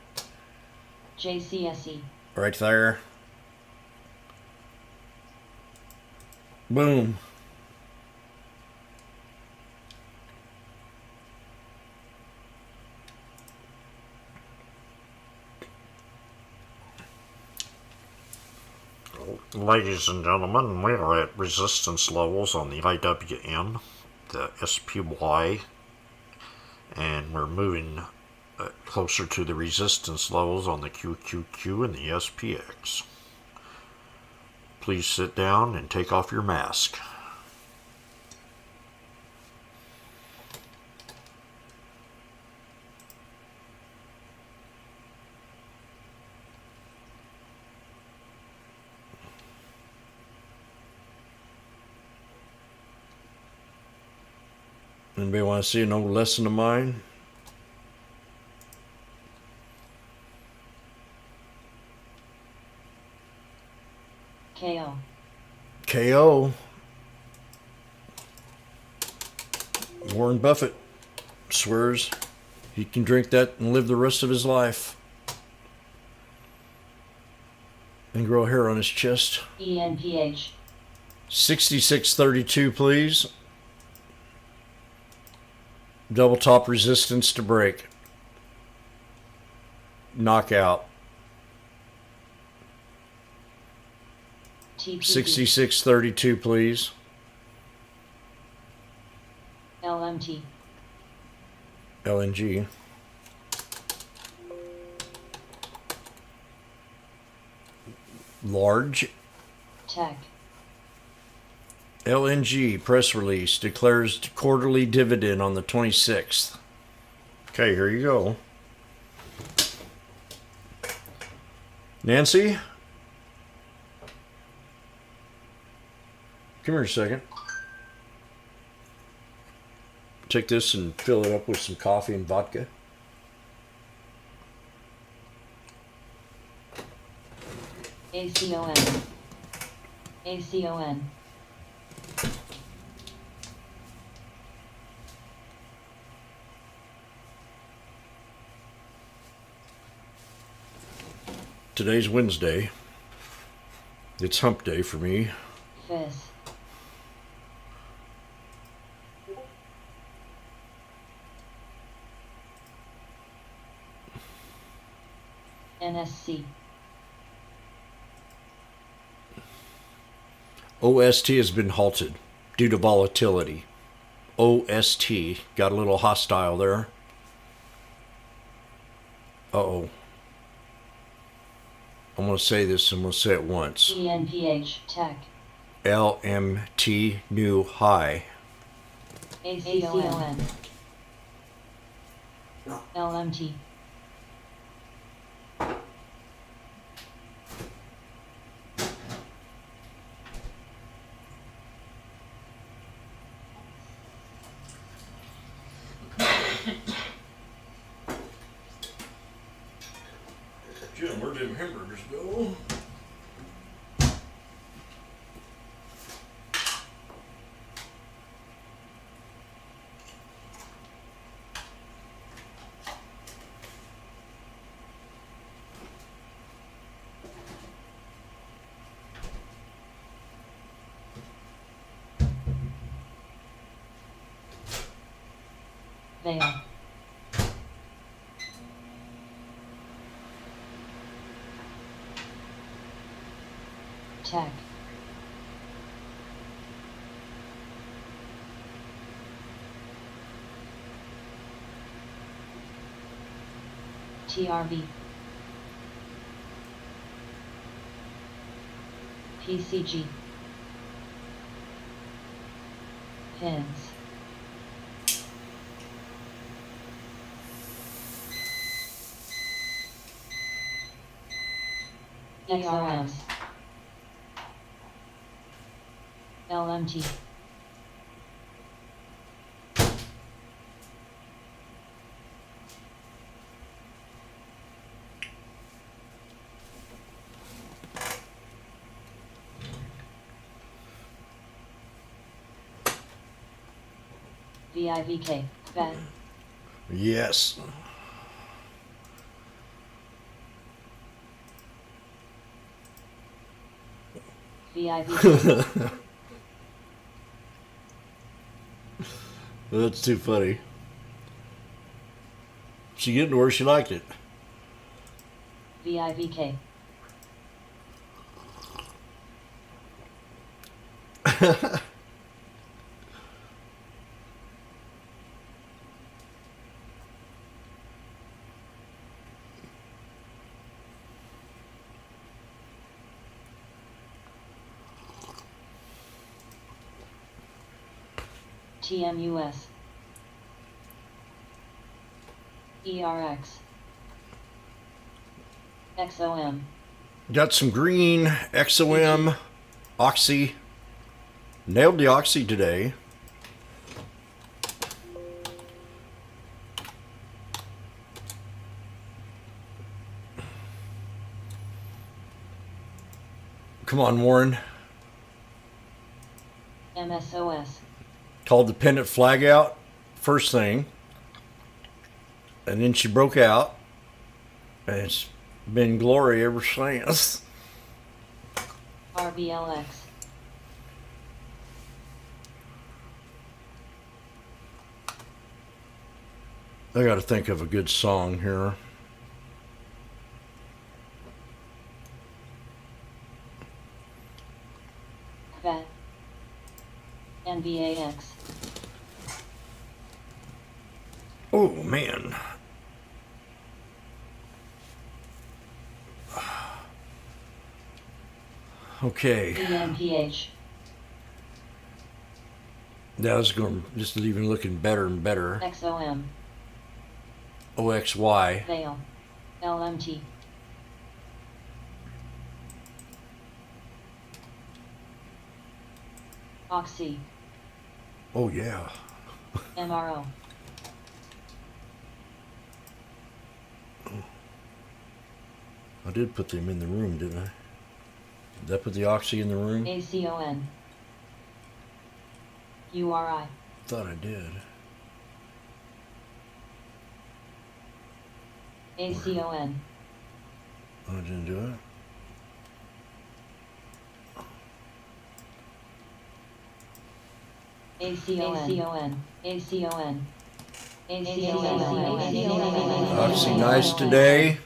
JCSE. Right there. Boom. Ladies and gentlemen, we are at resistance levels on the IWM, the SPY, and we're moving closer to the resistance levels on the QQQ and the SPX. Please sit down and take off your mask. Anybody want to see an old lesson of mine? KO. KO. Warren Buffett swears he can drink that and live the rest of his life. And grow hair on his chest. ENPH. 6632, please. Double top resistance to break. Knockout. TPP. 6632, please. LMT. LNG. Large. Tech. LNG press release declares quarterly dividend on the 26th. Okay, here you go. Nancy? Come here a second. Take this and fill it up with some coffee and vodka. ACON. ACON. Today's Wednesday. It's hump day for me. FIS. NSC. OST has been halted due to volatility. OST got a little hostile there. Uh-oh. I'm going to say this and we'll say it once. ENPH. Tech. LMT new high. ACON. LMT. Jim, where did them hamburgers go? Veil. Tech. TRV. PCG. Pins. ERMs. LMT. VIVK. VET. Yes. VIVK. That's too funny. She getting to where she liked it. VIVK. TMUS. ERX. XOM. Got some green XOM Oxy. Nailed the Oxy today. Come on, Warren. MSOS. Called the pennant flag out first thing. And then she broke out. And it's been glory ever since. RBLX. I got to think of a good song here. VET. NBAX. Oh, man. Okay. EMPH. That was going just even looking better and better. XOM. OXY. Veil. LMT. Oxy. Oh, yeah. MRO. I did put them in the room, didn't I? Did I put the Oxy in the room? ACON. URI. Thought I did. ACON. Oh, I didn't do it? ACON. ACON. Oxy nice today.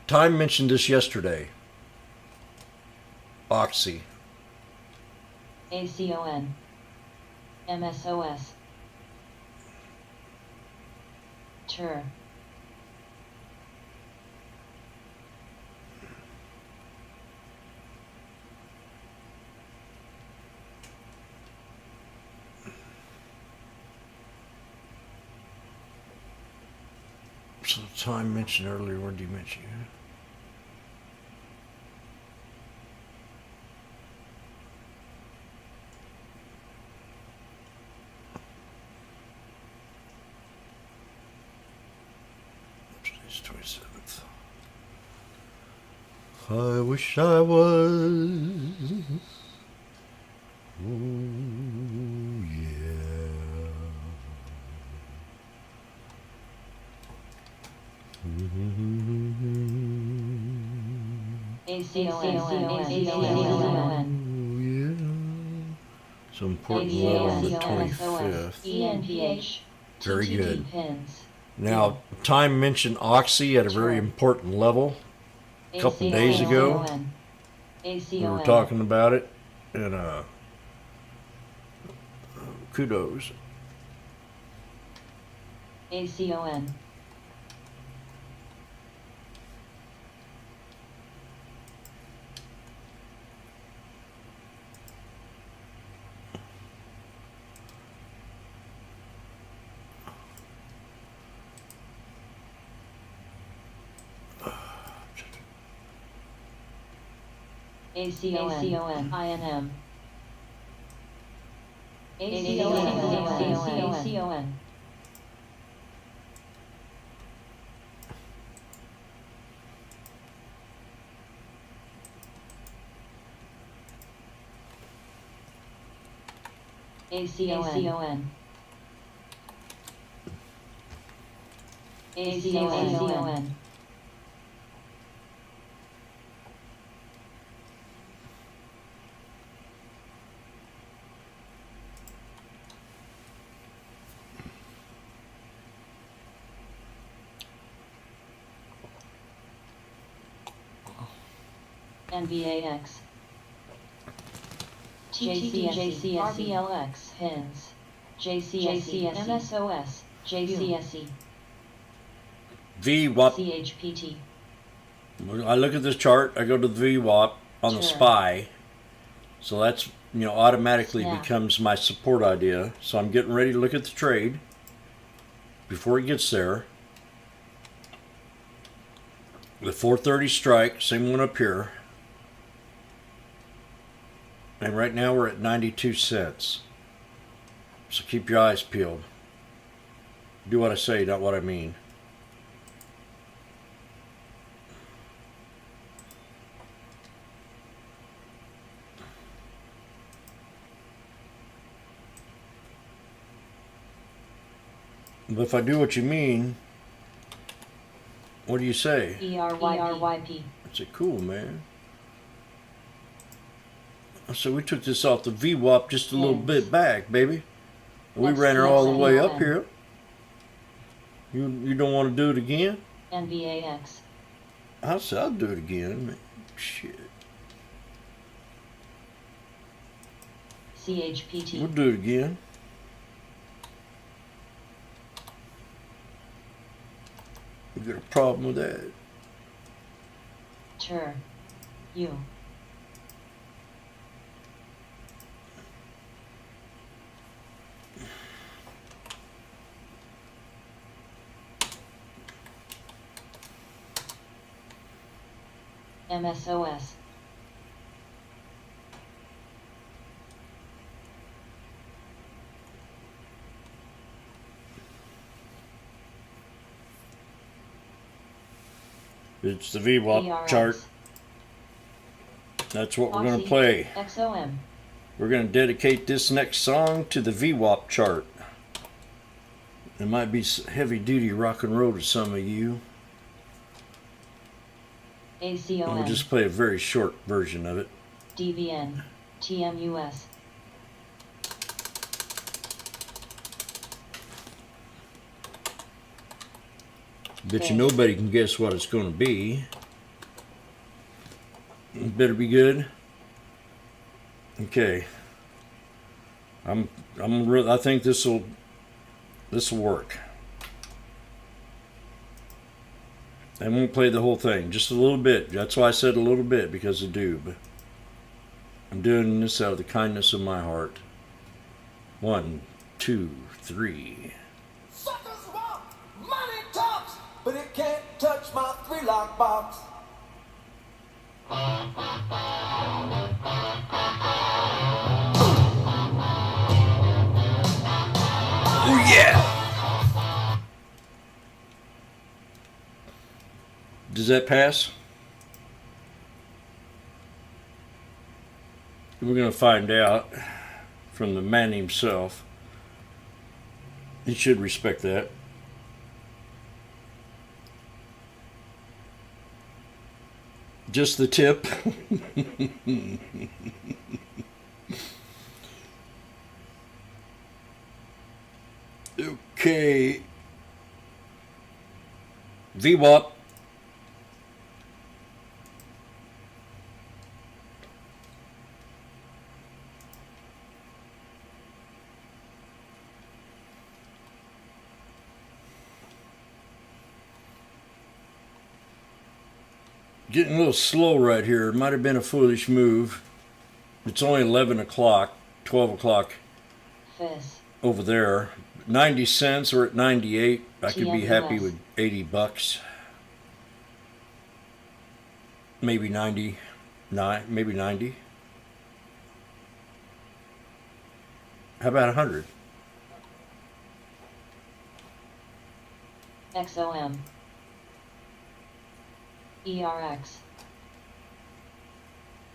Time mentioned this yesterday. Oxy. ACON. MSOS. TUR. So time mentioned earlier. Where did you mention it? Today's 27th. I wish I was. Oh, yeah. ACON. So important level on the 25th. ENPH. Very good. Pins. Now, time mentioned Oxy at a very important level. A couple days ago, we were talking about it, and kudos. ACON. ACON ACON ACON ACON NVAX JCSC RBLX HINS JCSC MSOS JCSE VWAP. CHPT I look at this chart, I go to the VWAP on the Sure. SPY. So that's, automatically Snap. becomes my support idea. So I'm getting ready to look at the trade before it gets there. The 430 strike, same one up here. And right now we're at 92 cents. So keep your eyes peeled. Do what I say, not what I mean. But if I do what you mean, what do you say? ERYP I say, cool, man. So we took this off the VWAP just a little Yes. bit back, baby. We Let's ran her all the way up see. here. You don't want to do it again? NVAX I said, I'll do it again. Man. Shit. We'll CHPT do it again. You got a problem with that? TER U MSOS It's the VWAP ERX chart. That's what we're going to Oxy, play. XOM We're going to dedicate this next song to the VWAP chart. It might be heavy duty rock and roll to some of you. And we'll ACON just play a very short version of it. DVN TMUS Bet you nobody can guess what it's going to be. It better be good. Okay. I think this'll work. I won't play the whole thing, just a little bit. That's why I said a little bit, because of Doob. I'm doing this out of the kindness of my heart. 1, 2, 3. Suckers want money talks, but it can't touch my 3-lock box. Oh yeah! Does that pass? We're going to find out from the man himself. He should respect that. Just the tip. Okay. VWAP. Getting a little slow right here. It might have been a foolish move. It's only 11 o'clock, 12 o'clock FIS over there. 90 cents or at 98. I could be happy TMUS. with 80 bucks. Maybe 90. maybe 90. How about 100? XOM. ERX.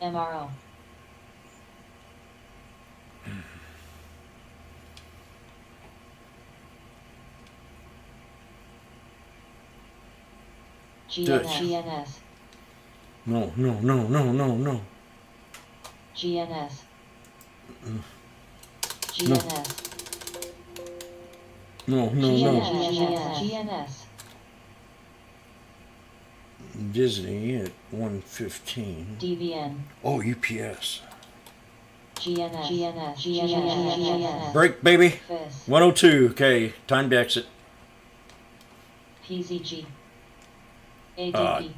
MRO. Dutch. GNS. No. GNS. No. GNS. No. GNS. Disney at 115. DVN. Oh, UPS. GNS. Break, baby. FIS. 102. Okay, time to exit. PZG. ADP.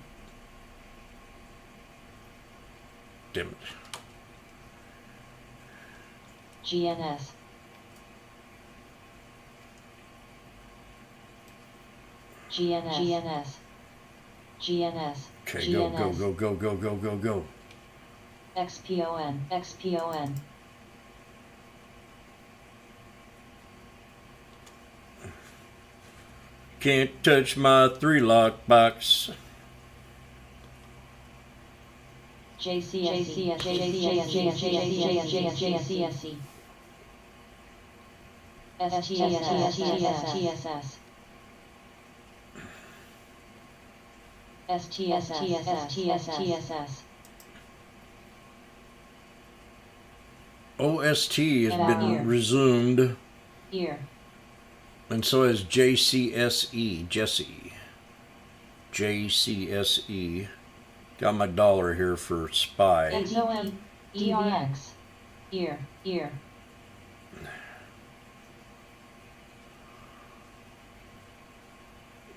Damn it. GNS. GNS. Okay, go. XPON. Can't touch my 3-lock box. JCSE. STSS. OST has About been here. resumed, Ear. and so has JCSE, Jesse. JCSE. Got my dollar here for spy. XOM. ERX. Ear.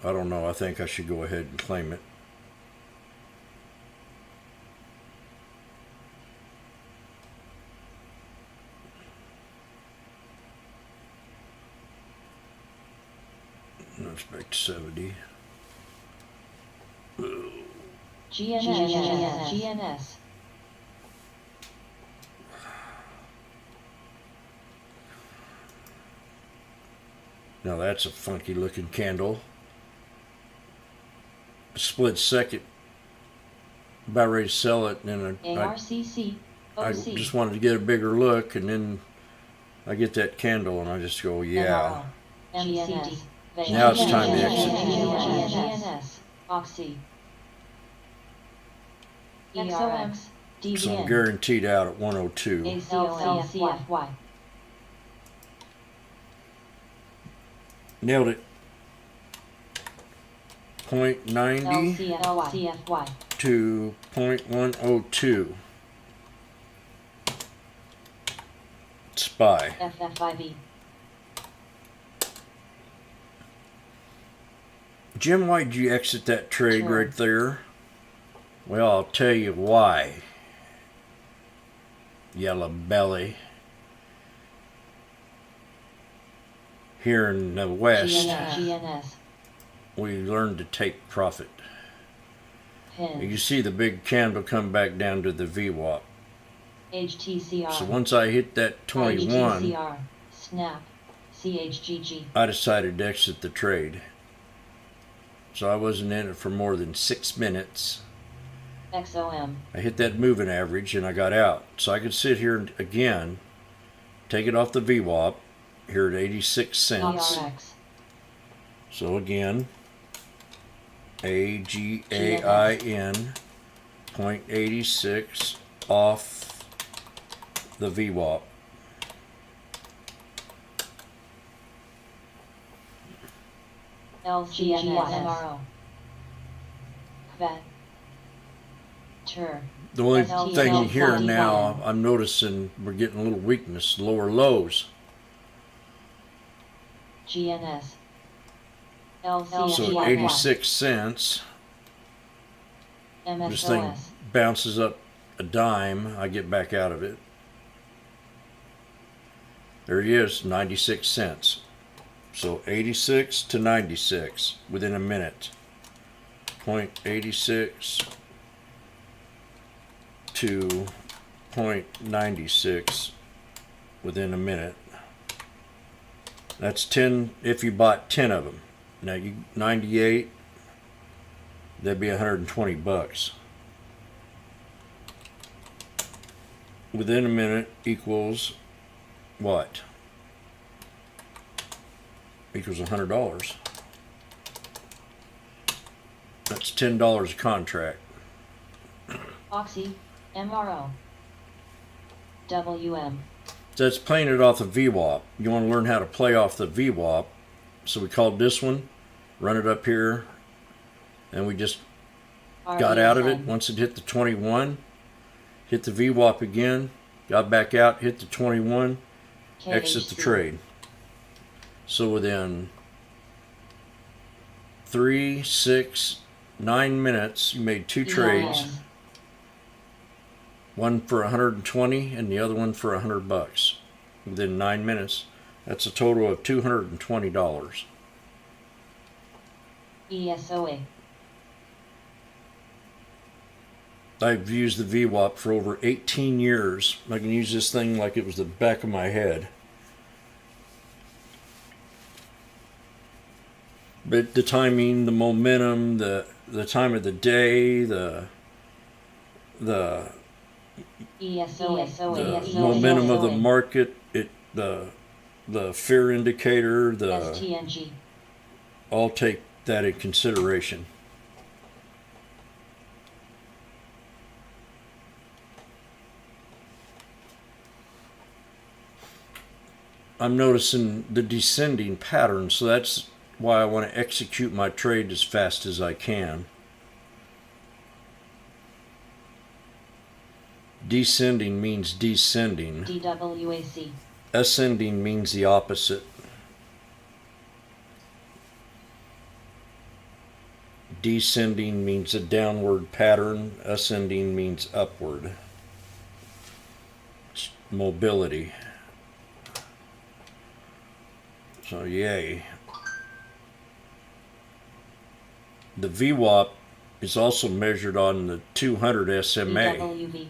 I don't know. I think I should go ahead and claim it. Let's back to 70. GNS. Now that's a funky looking candle. Split second. About ready to sell it, and then ARCC. I just wanted to get a bigger look, and then I get that candle, and I just go, yeah. MCD. Now it's time to exit. GNS. Oxy. ERX. So I'm guaranteed out at 102. ACOLCFY. Nailed it. 0.90 LCFY. to 0.102. Spy. FFIV. Jim, why'd you exit that trade Sure. right there? Well, I'll tell you why. Yellow belly. Here in the West, GNS. we learned to take profit. Pin. You see the big candle come back down to the VWAP. HTCR. So once I hit that 21, HTCR. Snap. CHGG. I decided to exit the trade. So I wasn't in it for more than 6 minutes. XOM. I hit that moving average and I got out. So I could sit here again, take it off the VWAP, here at 86 cents. ERX. So again, AGAIN 0.86 off the VWAP. LCGS. Vet. Tur. The only STL thing here 41. now, I'm noticing we're getting a little weakness, lower lows. GNS. So LCGS. at 86 cents, this thing MSOS. bounces up a dime, I get back out of it. There it is, 96 cents. So 86 to 96 within a minute. 0.86 to 0.96 within a minute. That's 10 if you bought 10 of them. Now you 98, that'd be 120 bucks. Within a minute equals what? Equals $100. That's $10 a contract. Oxy, MRO. WM. So it's playing it off the VWAP. You want to learn how to play off the VWAP. So we called this one, run it up here, and we just got out of it. RDSM. Once it hit the 21, hit the VWAP again, got back out, hit the 21, exit the KHC. trade. So within 3, 6, 9 minutes, you made 2 trades. VIM. One for 120 and the other one for $100 within 9 minutes. That's a total of $220. ESOA. I've used the VWAP for over 18 years. I can use this thing like it was the back of my head. But the timing, the momentum, the time of the day, the ESOA. the momentum of the market, the fear indicator, the STNG. all take that in consideration. I'm noticing the descending pattern, so that's why I want to execute my trade as fast as I can. Descending means descending. DWAC. Ascending means the opposite. Descending means a downward pattern. Ascending means upward. It's mobility. So yay. The VWAP is also measured on the 200 SMA. DWV.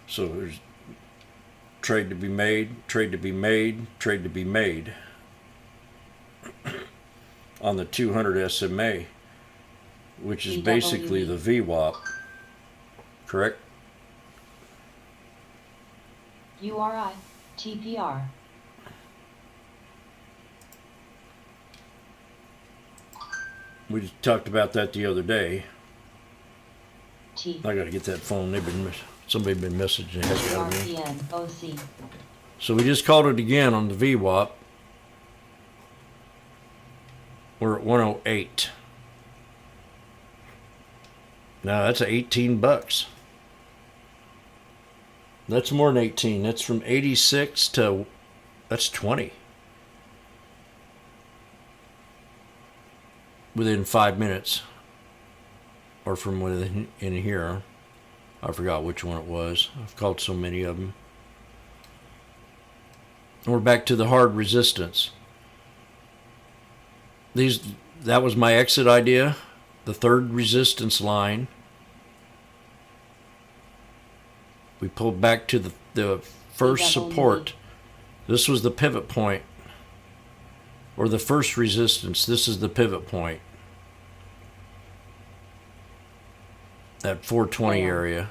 So there's trade to be made, trade to be made, trade to be made on the 200 SMA, which is basically the VWAP, correct? URI. TPR. We just talked about that the other day. T. I got to get that phone. Somebody been messaging the heck out of me. RPN. OC. So we just called it again on the VWAP. We're at 108. Now that's 18 bucks. That's more than 18. That's from 86 to, that's 20. Within 5 minutes. Or from within in here. I forgot which one it was. I've called so many of them. We're back to the hard resistance. That was my exit idea. The third resistance line. We pulled back to the first support. This was the pivot point. Or the first resistance. This is the pivot point. That 420 area.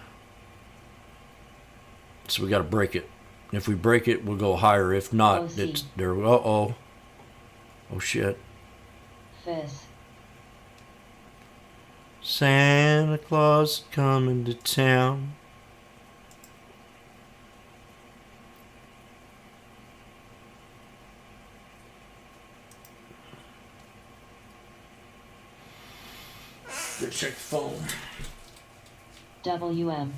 So we got to break it. If we break it, we'll go higher. If not, OC. it's there. Uh-oh. Oh shit. Fizz. Santa Claus is coming to town. Let's check the phone. WM.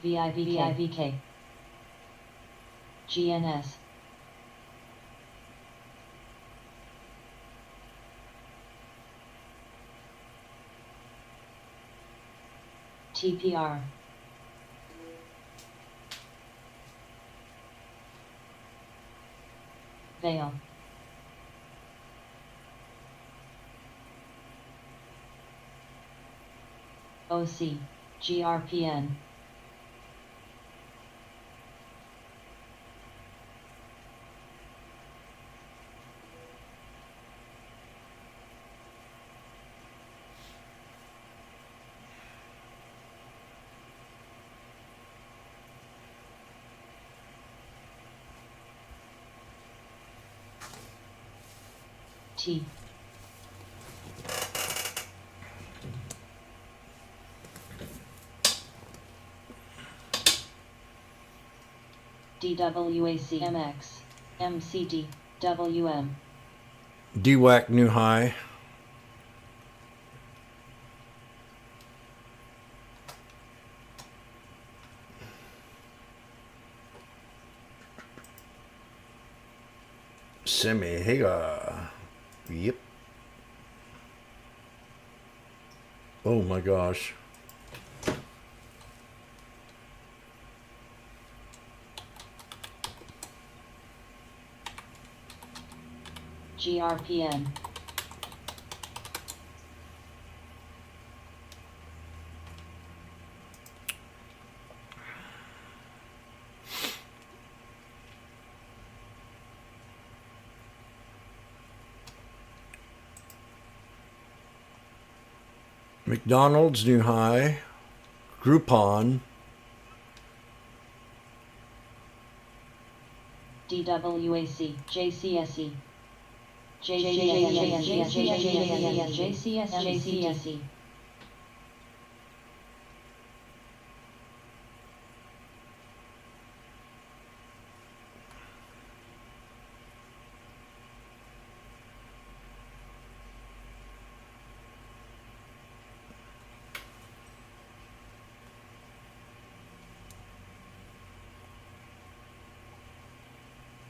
VIVK. GNS. TPR. Veil. OC. GRPN. T. DWAC MX. MCD. WM. DWAC new high. Semi-Higa. Yep. Oh my gosh. GRPN. McDonald's new high. Groupon. DWAC. JCSE. JCSE.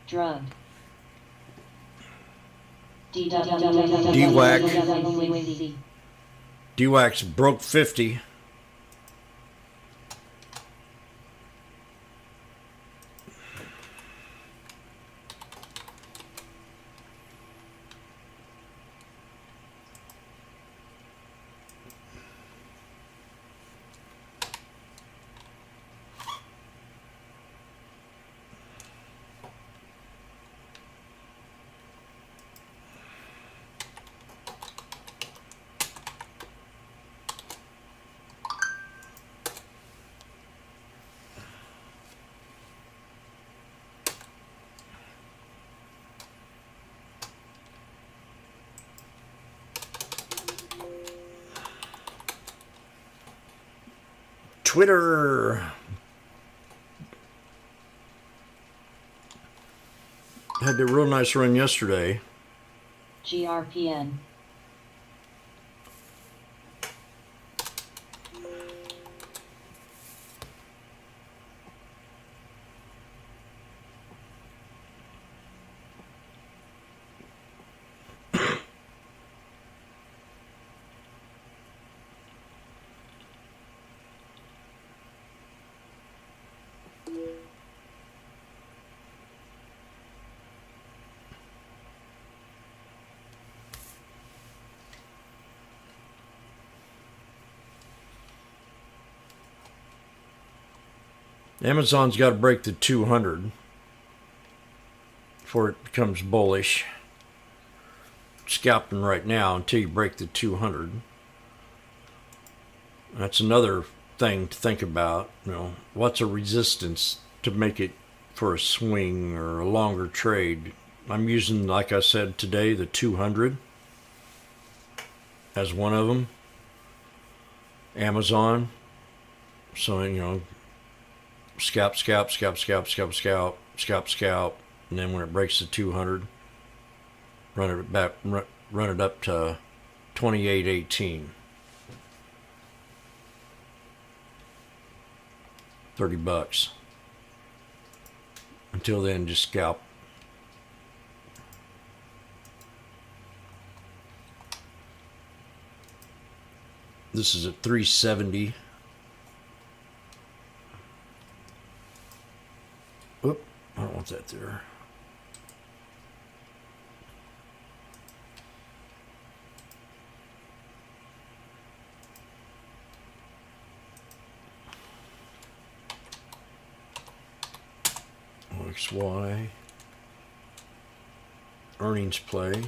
Drug. DWAC. DWAC's broke 50. Twitter had a real nice run yesterday. GRPN. Amazon's got to break the 200 before it becomes bullish. Scalping right now until you break the 200. That's another thing to think about. You know, what's a resistance to make it for a swing or a longer trade? I'm using, like I said today, the 200 as one of them. Amazon. So, you know, scalp, and then when it breaks the 200, run it back, run it up to 28.18. $30. Until then, just scalp. This is at 370. Oop, I don't want that there. XY. Earnings play.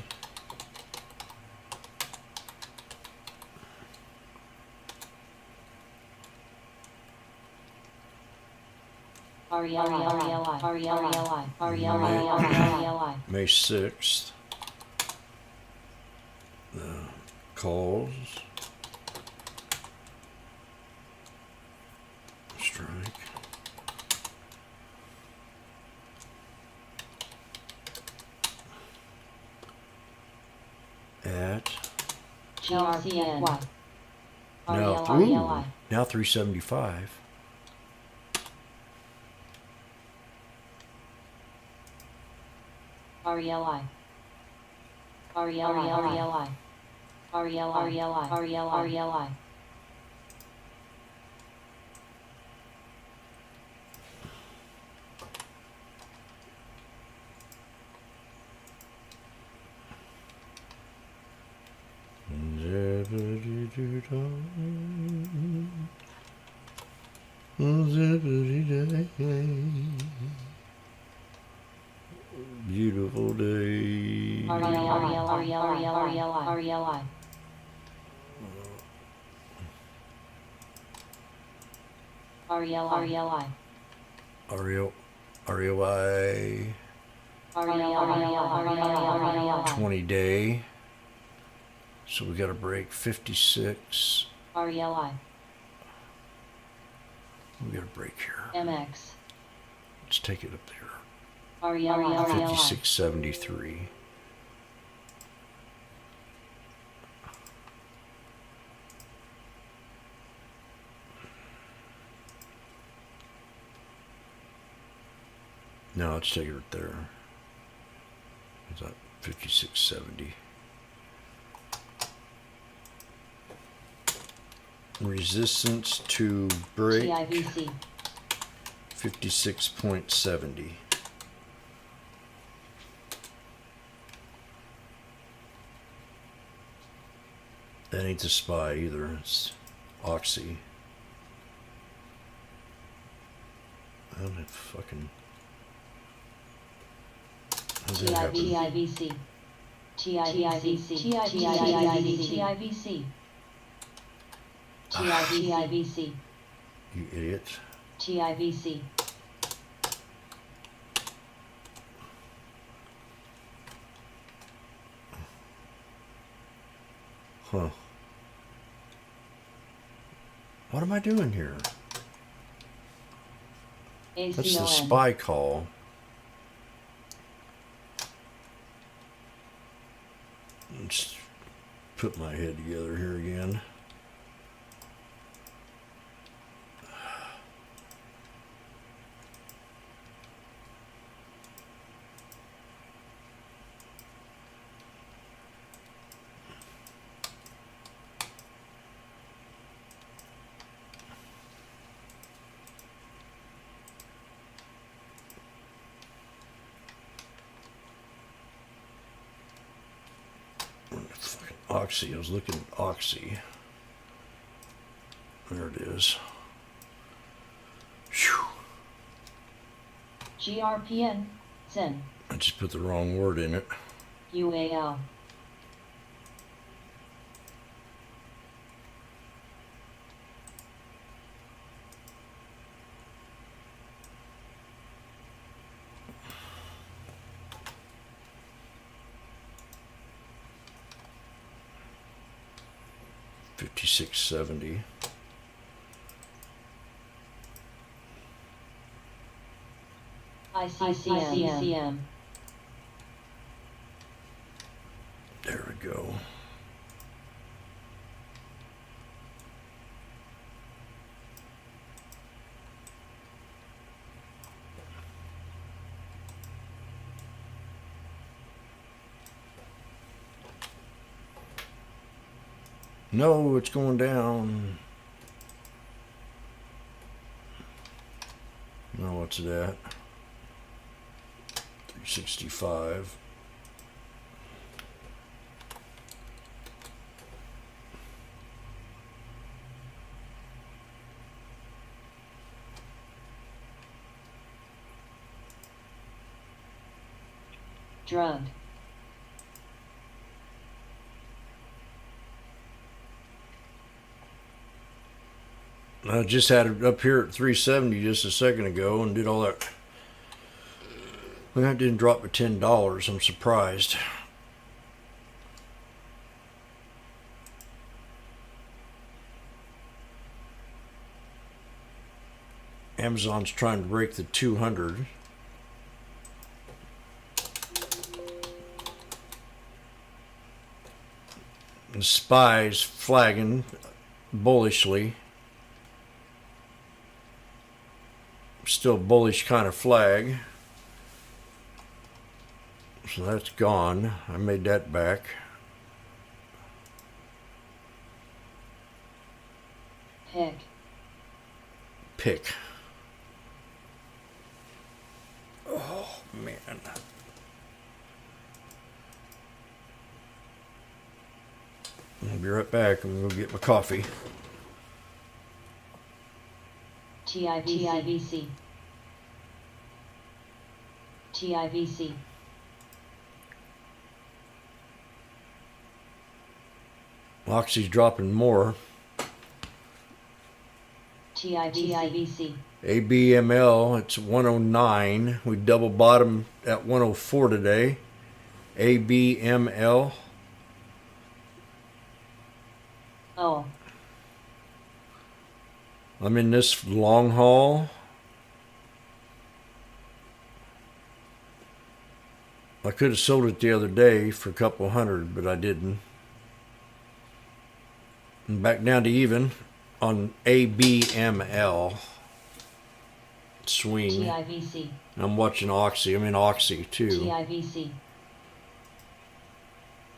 May 6th. The calls. Strike. At. GRCN. Now 375. RELI. Beautiful day. REOI. 20 day. So we got to break 56. We got to break here. MX. Let's take it up there. 5673. No, let's take it right there. Is that 5670? Resistance to break. TIVC. 56.70. That ain't the SPY either. It's Oxy. I don't have fucking. How did that happen? TIVC. TIVC. TIVC. You idiot. TIVC. Huh. What am I doing here? That's the ACON. SPY call. Let's put my head together here again. Oxy. I was looking at Oxy. There it is. Whew. GRPN. Zen. I just put the wrong word in it. UAL. $56.70. ICCM. There we go. No, it's going down. No, what's it at? 365. drug, I just had it up here at 370 just a second ago and did all that. Well, that didn't drop to $10. I'm surprised. Amazon's trying to break the 200. The SPY's flagging bullishly. Still bullish kind of flag. So that's gone. I made that back. Pick. Oh, man. I'll be right back. I'm going to go get my coffee. TIVC, TIVC, Oxy's dropping more. TIVC, ABML, it's 109. We double bottom at 104 today. ABML. O, I'm in this long haul. I could have sold it the other day for a couple hundred, but I didn't. And back down to even on ABML. Swing. TIVC, I'm watching Oxy. I'm in Oxy too. TIVC,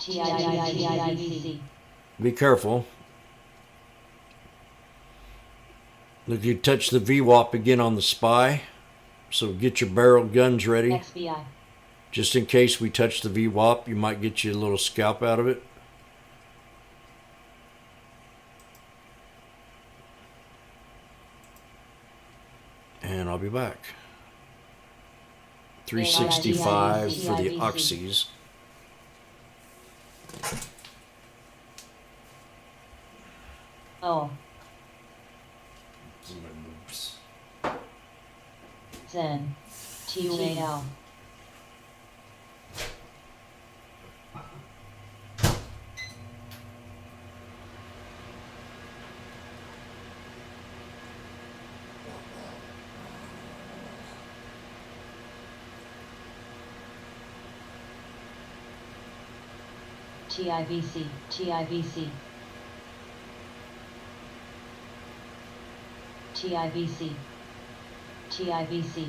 TIVC, Be careful. Look, you touch the VWAP again on the SPY. So get your barrel guns ready. XBI, Just in case we touch the VWAP, you might get you a little scalp out of it. And I'll be back. 365 for the Oxys. O, Zen, TUAL, TIVC, TIVC, TIVC, TIVC,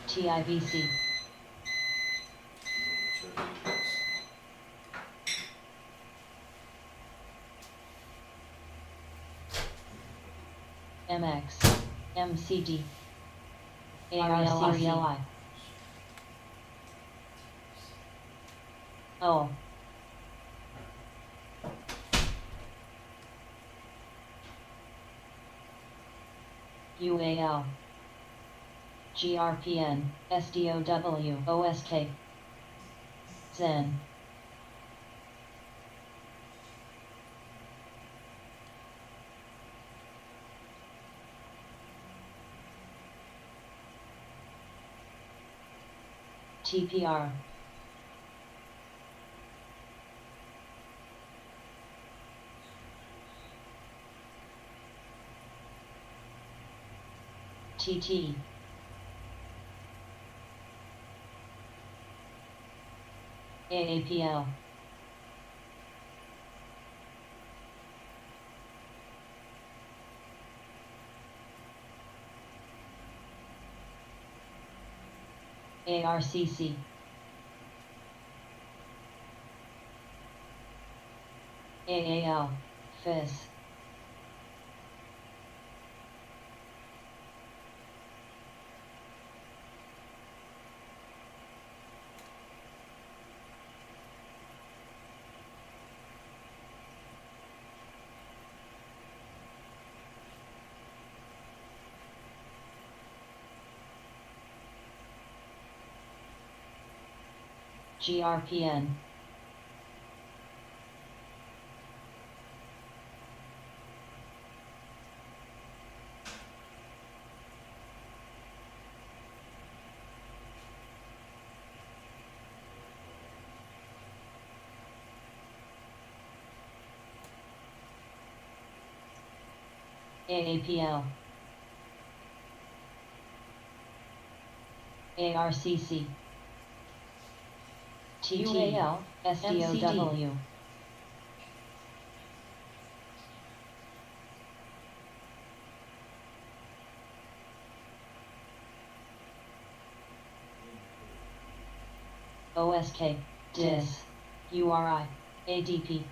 TIVC, MX, MCD, ARLI, O, UAL, GRPN, SDOW, OSK, Zen, TPR, TT, AAPL, ARCC, AAL, FIS, GRPN. AAPL. ARCC. TUAL, SDOW. OSK, DIS, URI, ADP.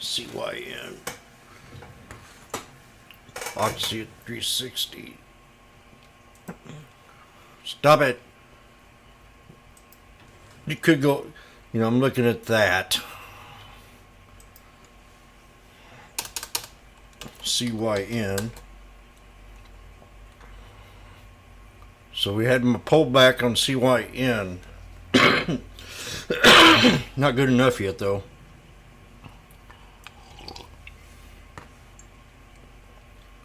CYN. Oxy at 360. Stop it. You could go, I'm looking at that. CYN. So we had my pullback on CYN. Not good enough yet, though.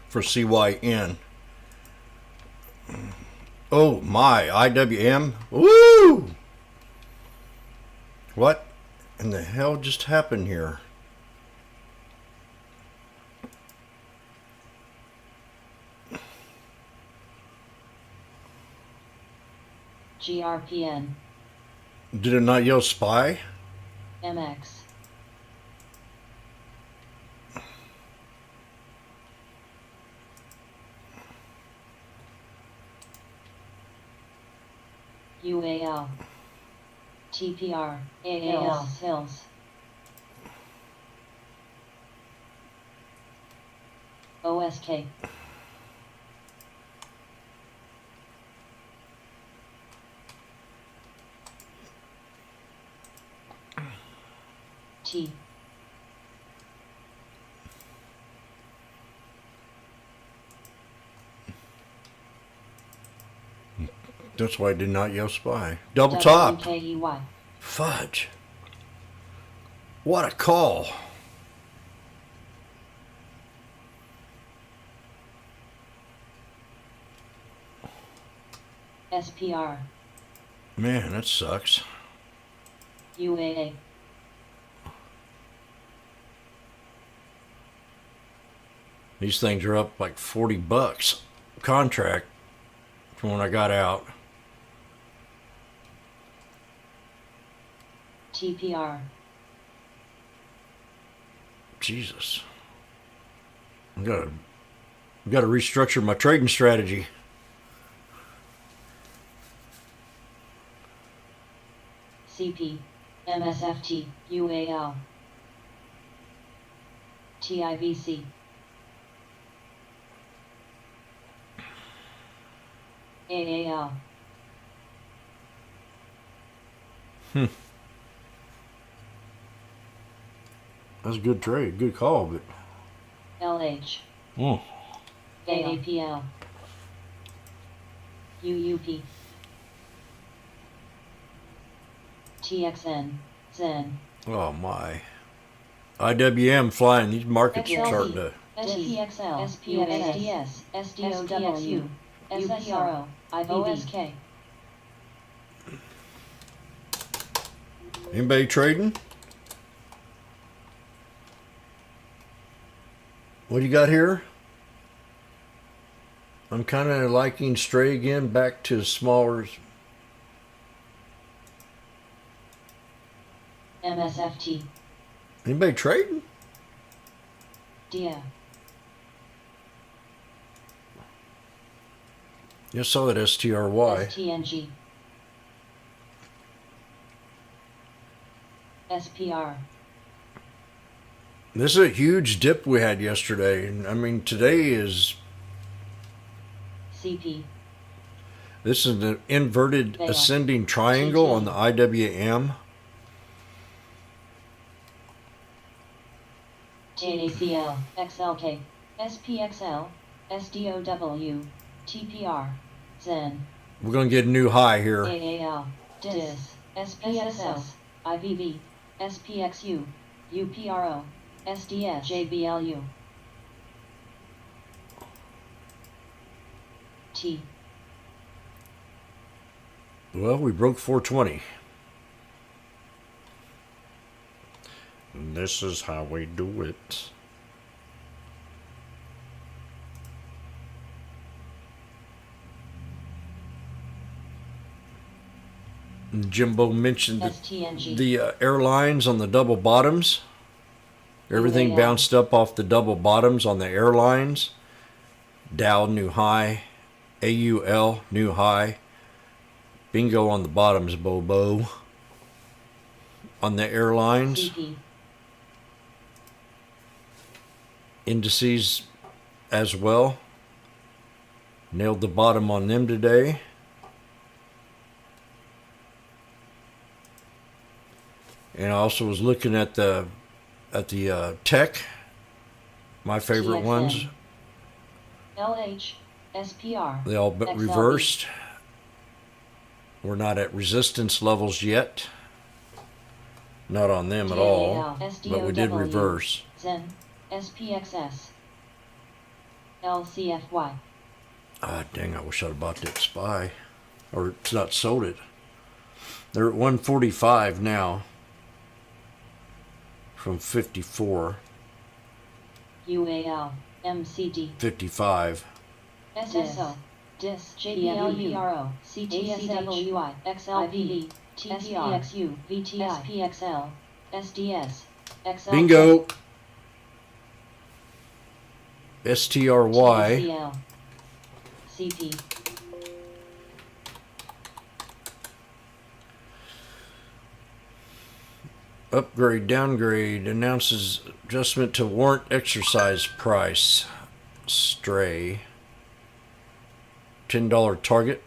For CYN. Oh my, IWM. Woo! What in the hell just happened here? GRPN. Did it not yell spy? MX. UAL. TPR. AAL. Hills. OSK. T. That's why I did not yell spy. Double top. WKEY. Fudge. What a call. SPR. Man, that sucks. UAA. These things are up like $40 contract from when I got out. TPR. Jesus. I gotta restructure my trading strategy. CP. MSFT. UAL. TIVC. AAL. That's a good trade, good call, but LH. AAPL. UUP. TXN. Zen. oh my. IWM flying. These markets are XLC. starting to. SPXL. SPSDS. SDOW. SSRO. OSK. Anybody trading? What do you got here? I'm kind of liking stray again, back to smaller. MSFT. Anybody trading? DIA. Just saw that STRY. STNG. SPR. This is a huge dip we had yesterday. And I mean, today is CP. This is an inverted There. ascending triangle TJ. on the IWM. TACL, XLK, SPXL, SDOW, TPR, Zen, We're going to get a new high here. AAL, DIS, SPSS, IVV, SPXU, UPRO, SDS, JBLU, T. Well, we broke 420. And this is how we do it. Jimbo mentioned STNG. the airlines on the double bottoms. Everything UAL. bounced up off the double bottoms on the airlines. Dow new high. AUL new high. Bingo on the bottoms, Bobo. On the airlines. CP. Indices as well. Nailed the bottom on them today. And I also was looking at the tech, my favorite TXN. ones. LH, SPR, They all but XLB. reversed. We're not at resistance levels yet. Not on them at all. JAL, But we did SDOW, reverse. Zen, SPXS, LCFY, Ah, dang, I wish I'd have bought that SPY. Or it's not sold it. They're at 145 now. From 54, UAL, MCD, 55. SSO, DIS, JBLU, CTSWI, XLV, TPXU, VTI, SPXL, SDS, XL. Bingo! STRY. TCL, CP, Upgrade, downgrade, announces adjustment to warrant exercise price. Stray. $10 target.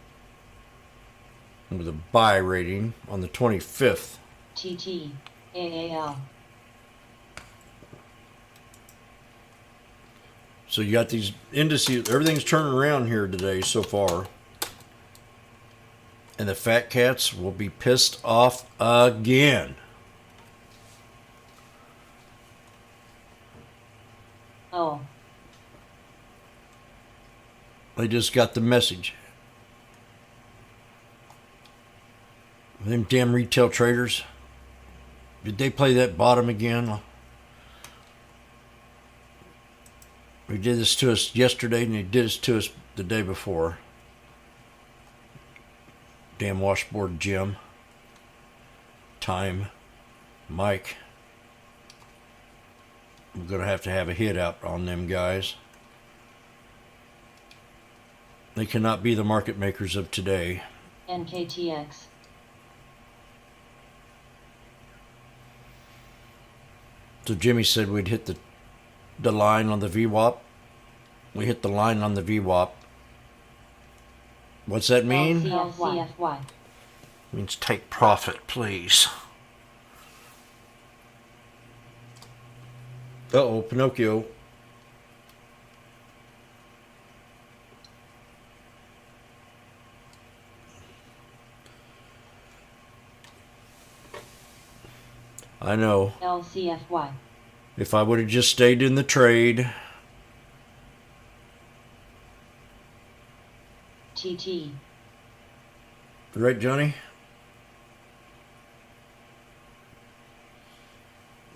With a buy rating on the 25th. TT, AAL, So you got these indices, everything's turning around here today so far. And the fat cats will be pissed off again. oh, They just got the message. Them damn retail traders. Did they play that bottom again? They did this to us yesterday and they did this to us the day before. Damn Washboardjim. Time. Mike. We're going to have a hit out on them guys. They cannot be the market makers of today. NKTX, So Jimmy said we'd hit the line on the VWAP. We hit the line on the VWAP. What's that mean? LCFY, Means take profit, please. Uh-oh, Pinocchio. I know. LCFY, If I would have just stayed in the trade, TT, right, Johnny?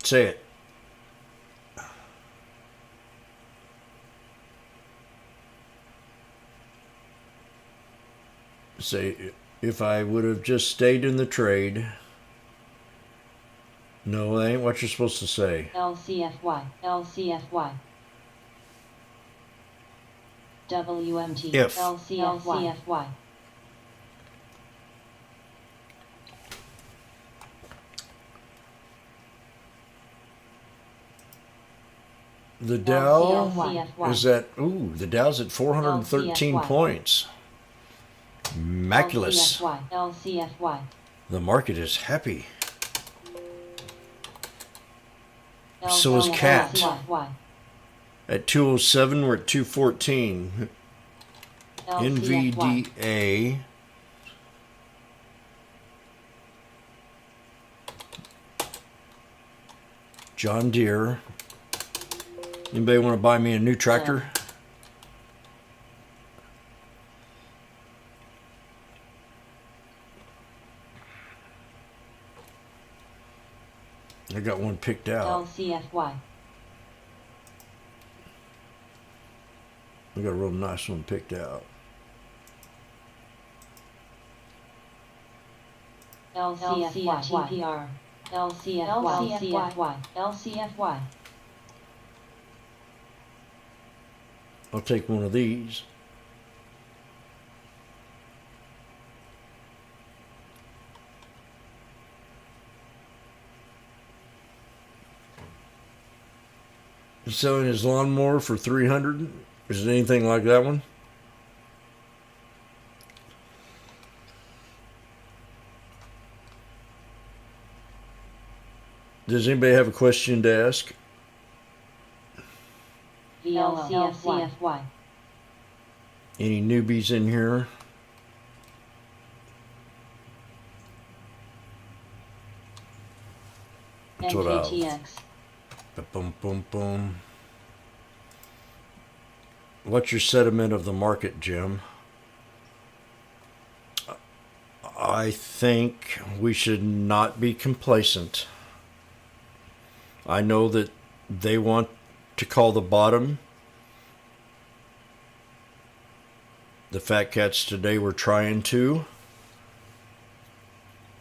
Say it. Say, if I would have just stayed in the trade. No, that ain't what you're supposed to say. LCFY, LCFY, WMT, If. LCFY, The Dow LCFY. is at, the Dow's at 413 LCFY. points. Maculous. LCFY. The market is happy. So is Cat. LCFY. At 207, we're at 214. NVDA. John Deere. Anybody want to buy me a new tractor? I got one picked out. LCFY. I got a real nice one picked out. LCFY. TPR. LCFY. LCFY. I'll take one of these. He's selling his lawnmower for $300. Is it anything like that one? Does anybody have a question to ask? LCFY. Any newbies in here? That's what I'll- NKTX. Boom, boom, boom. What's your sentiment of the market, Jim? I think we should not be complacent. I know that they want to call the bottom. The fat cats today were trying to.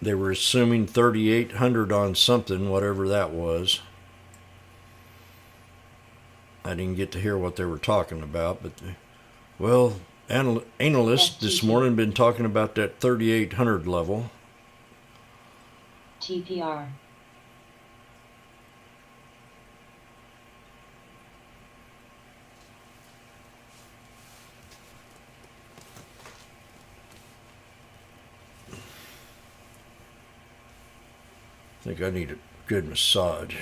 They were assuming 3,800 on something, whatever that was. I didn't get to hear what they were talking about, but, well, analysts this morning been talking about that 3,800 level. TPR. I think I need a good massage.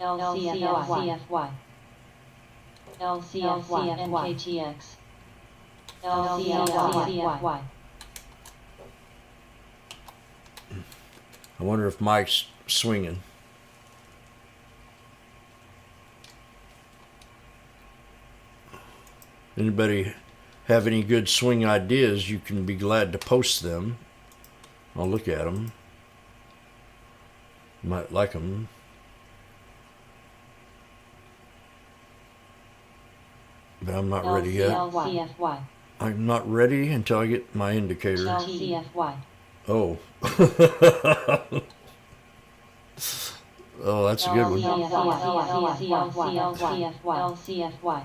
LCFY. LCFY. NKTX. LCFY. I wonder if Mike's swinging. Anybody have any good swing ideas, you can be glad to post them. I'll look at them. Might like them. But I'm not ready yet. LCFY. I'm not ready until I get my indicator. LCFY. Oh. Oh, that's a good one. LCFY.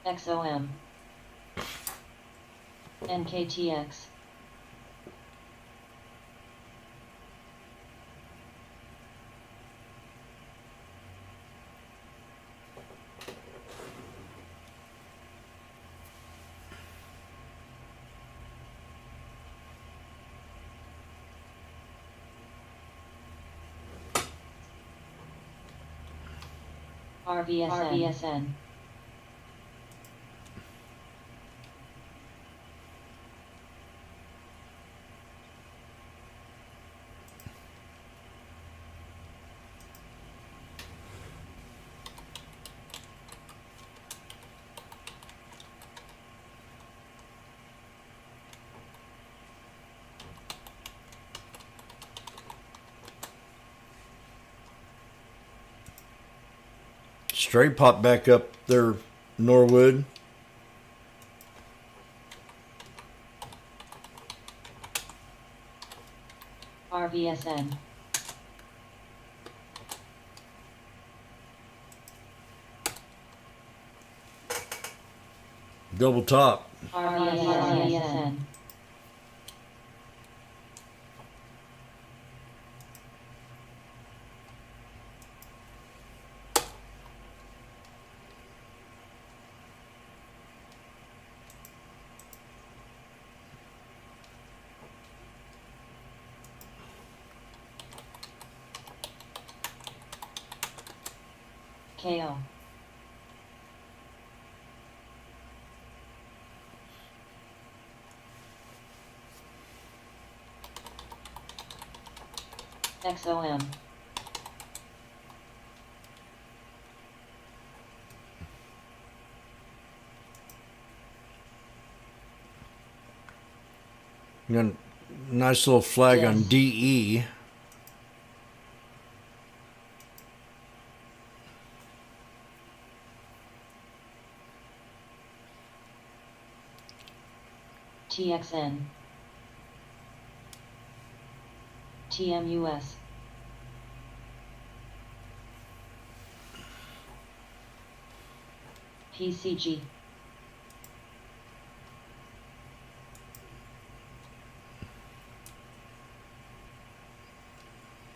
XOM. NKTX. RVSN. Straight pop back up there, Norwood. RVSN. Double top. RVSN. KO. XOM. You got a nice little flag on Yes. DE. TXN. TMUS. PCG.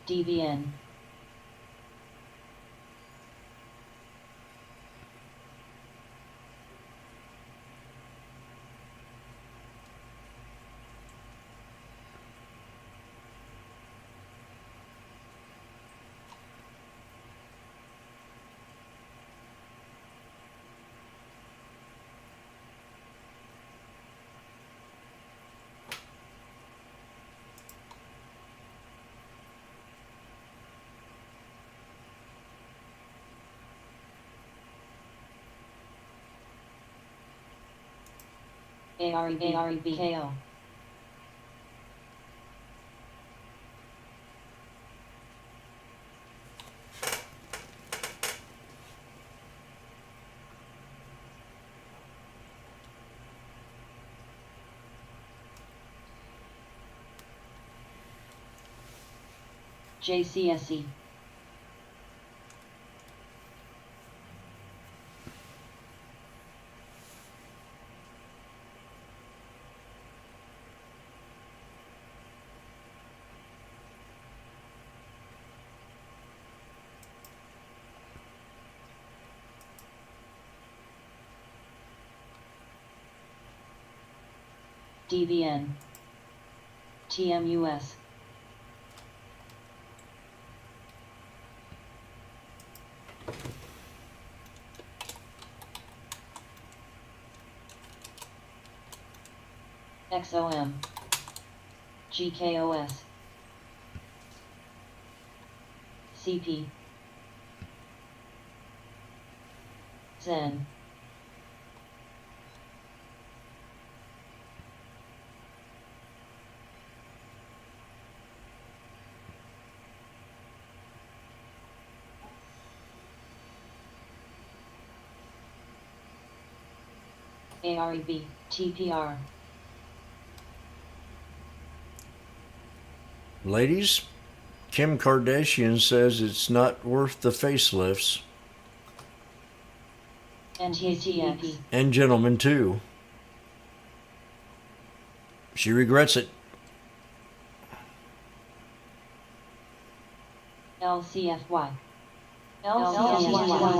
DBN. AREB KO. JCSE. DBN. TMUS. XOM. GKOS. CP. Zen. AREB, TPR. Ladies, Kim Kardashian says it's not worth the facelifts. NTTX. And gentlemen, too. She regrets it. LCFY. LCFY.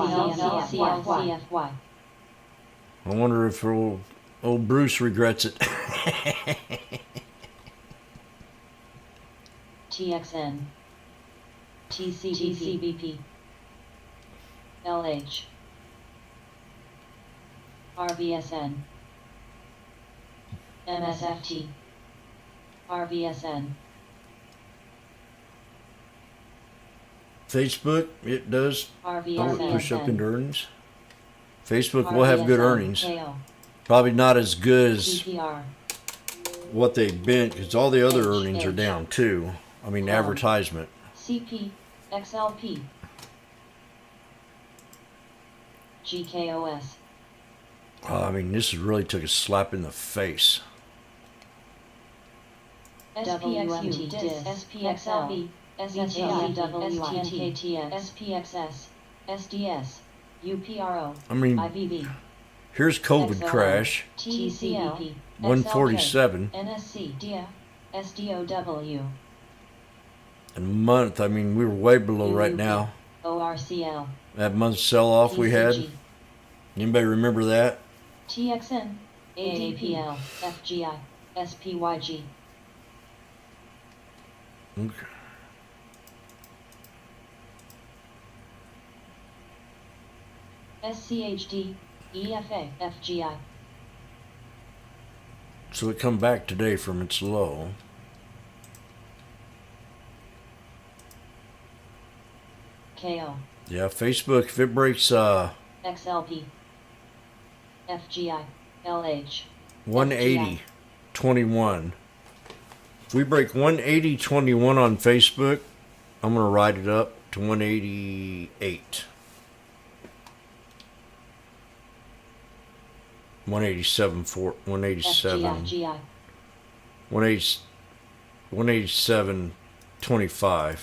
I wonder if old Bruce regrets it. TXN. TCBP. LH. RVSN. MSFT. RVSN. Facebook, it does RVSN. push up into earnings. Facebook will have good RVSN. earnings. KO. Probably not as good as TPR. what they've been, because all the other H, earnings are H. down too. I mean, Com. advertisement. CP. XLP. GKOS. I mean, this really took a slap in the face. SPXU, DIS, SPXLB, SSLW, STNKTX, SPXS, SDS, UPRO, I mean, IVV, here's COVID XLR, crash, TCVP, 147. NSC, DIA, SDOW, In a month. I mean, we were way below right UUP, now. ORCL, That month sell-off we had. PCG, Anybody remember that? TXN, AAPL, FGI, SPYG, Okay. SCHD, EFA, FGI, So it come back today from its low. KO, Yeah, Facebook, if it breaks XLP, FGI, LH, 180.21. If we break 180.21 on Facebook, I'm going to ride it up to 188. 187 FGI, 187.25.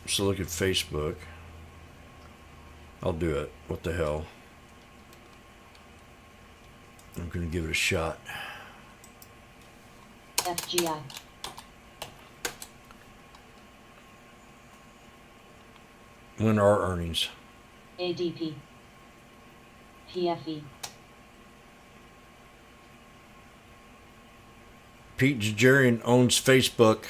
So look at Facebook. I'll do it. What the hell? I'm going to give it a shot. FGI, When are earnings? ADP, PFE, Pete Jajarian owns Facebook.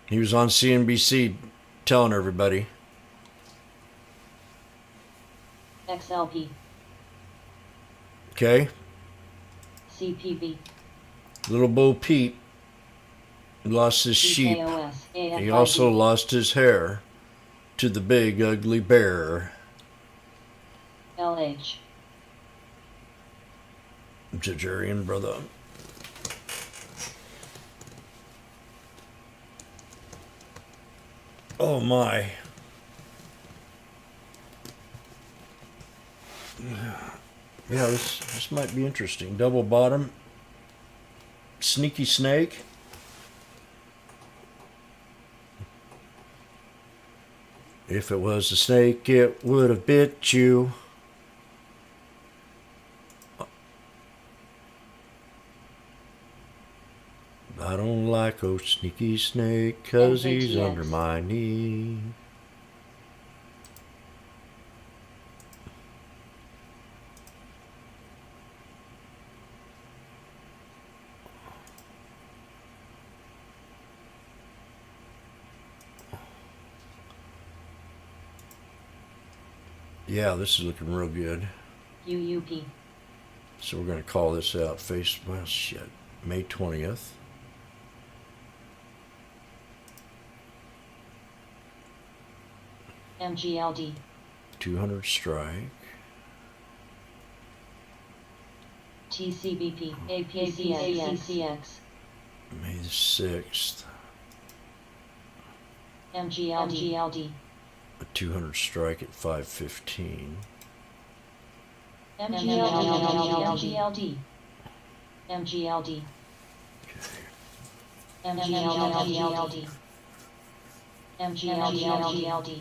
He was on CNBC telling everybody. XLP, Okay? CPB, Little Bo Pete lost his sheep. CKOS, AFID, He also lost his hair to the big ugly bear. LH, Jajarian, brother. Oh my. Yeah, this might be interesting. Double bottom. Sneaky snake. If it was a snake, it would have bit you. I don't like old sneaky snake 'cause he's NKTX. under my knee. Yeah, this is looking real good. UUP, So we're going to call this out well, shit, May 20th. MGLD, 200 strike. TCBP, APCX, May the 6th. MGLD, A 200 strike at 515. MGLD, MGLD, MGLD, MGLD,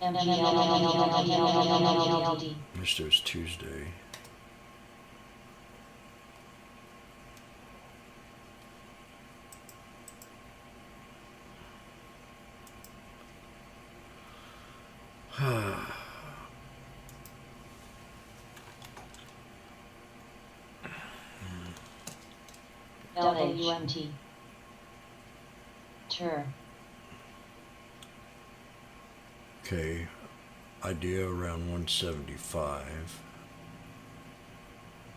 MGLD, Missed it was Tuesday. WMT, TUR, Okay, idea around 175.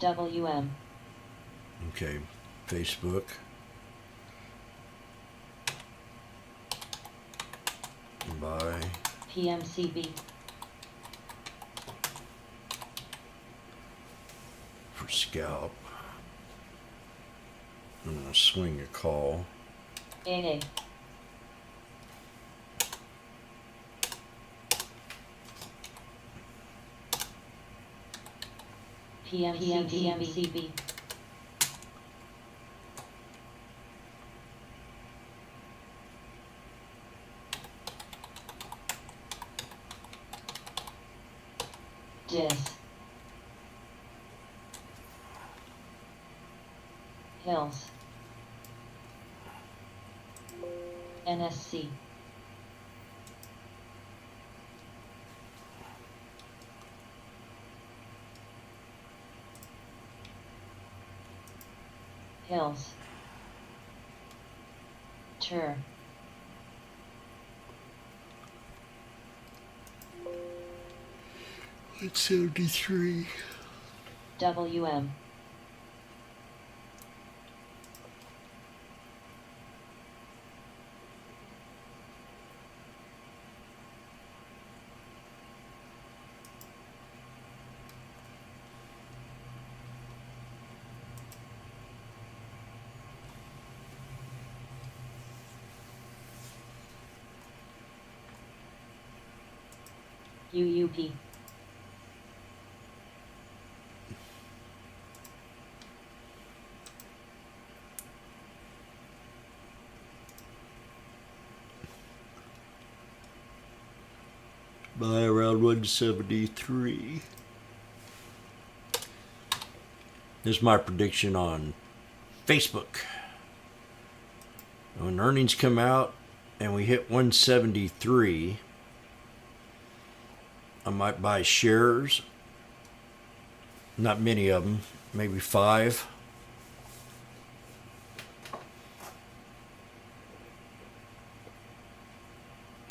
WM, Okay, Facebook. Buy. PMCB, For scalp. I'm gonna swing a call. AA, PMCB. Dis. Hills. NSC. Hills. Tur. It's 73. WM. UUP. By around 173. This is my prediction on Facebook. When earnings come out and we hit 173, I might buy shares. Not many of them, maybe 5.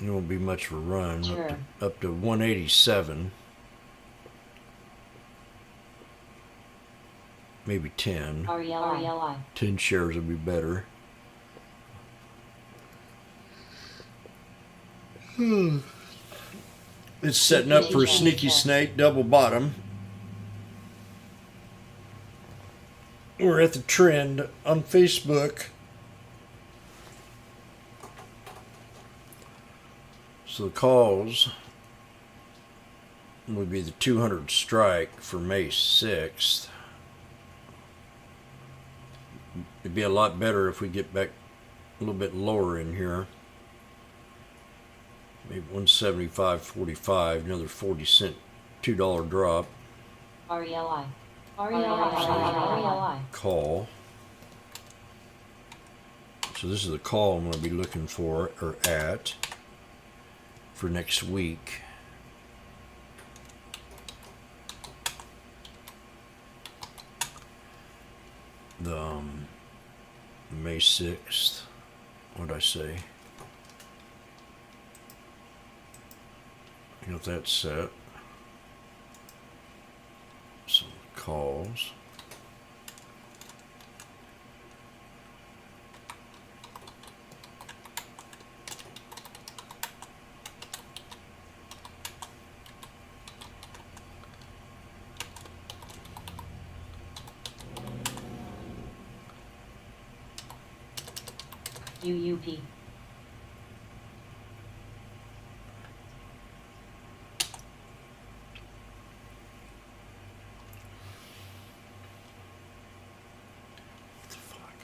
It won't be much of a run. Sure. Up to 187. Maybe 10. RELI. 10 shares would be better. It's setting up for a sneaky snake double bottom. We're at the trend on Facebook. So the calls would be the 200 strike for May 6th. It'd be a lot better if we get back a little bit lower in here. Maybe 175.45, another 40-cent, $2 drop. RELI. Call. So this is the call I'm going to be looking for, or at, for next week. The May 6th. What did I say? You know if that's set. Some calls. UUP. What the fuck?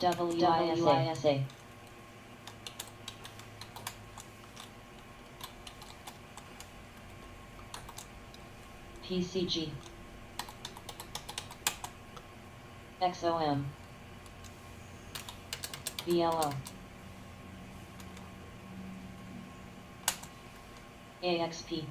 WISA. PCG. XOM. VLO. AXP.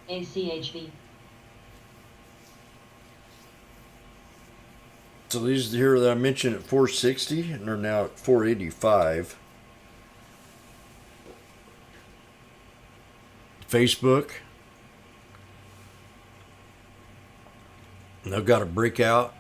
ACHV. So these here that I mentioned at 460, and they're now at 485. Facebook. And I've got a breakout.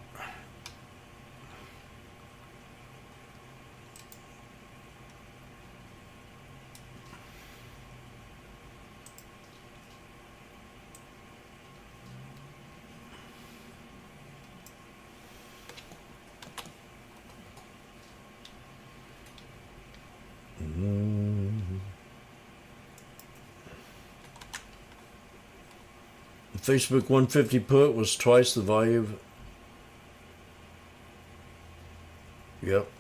The Facebook 150 put was twice the value of. Yep.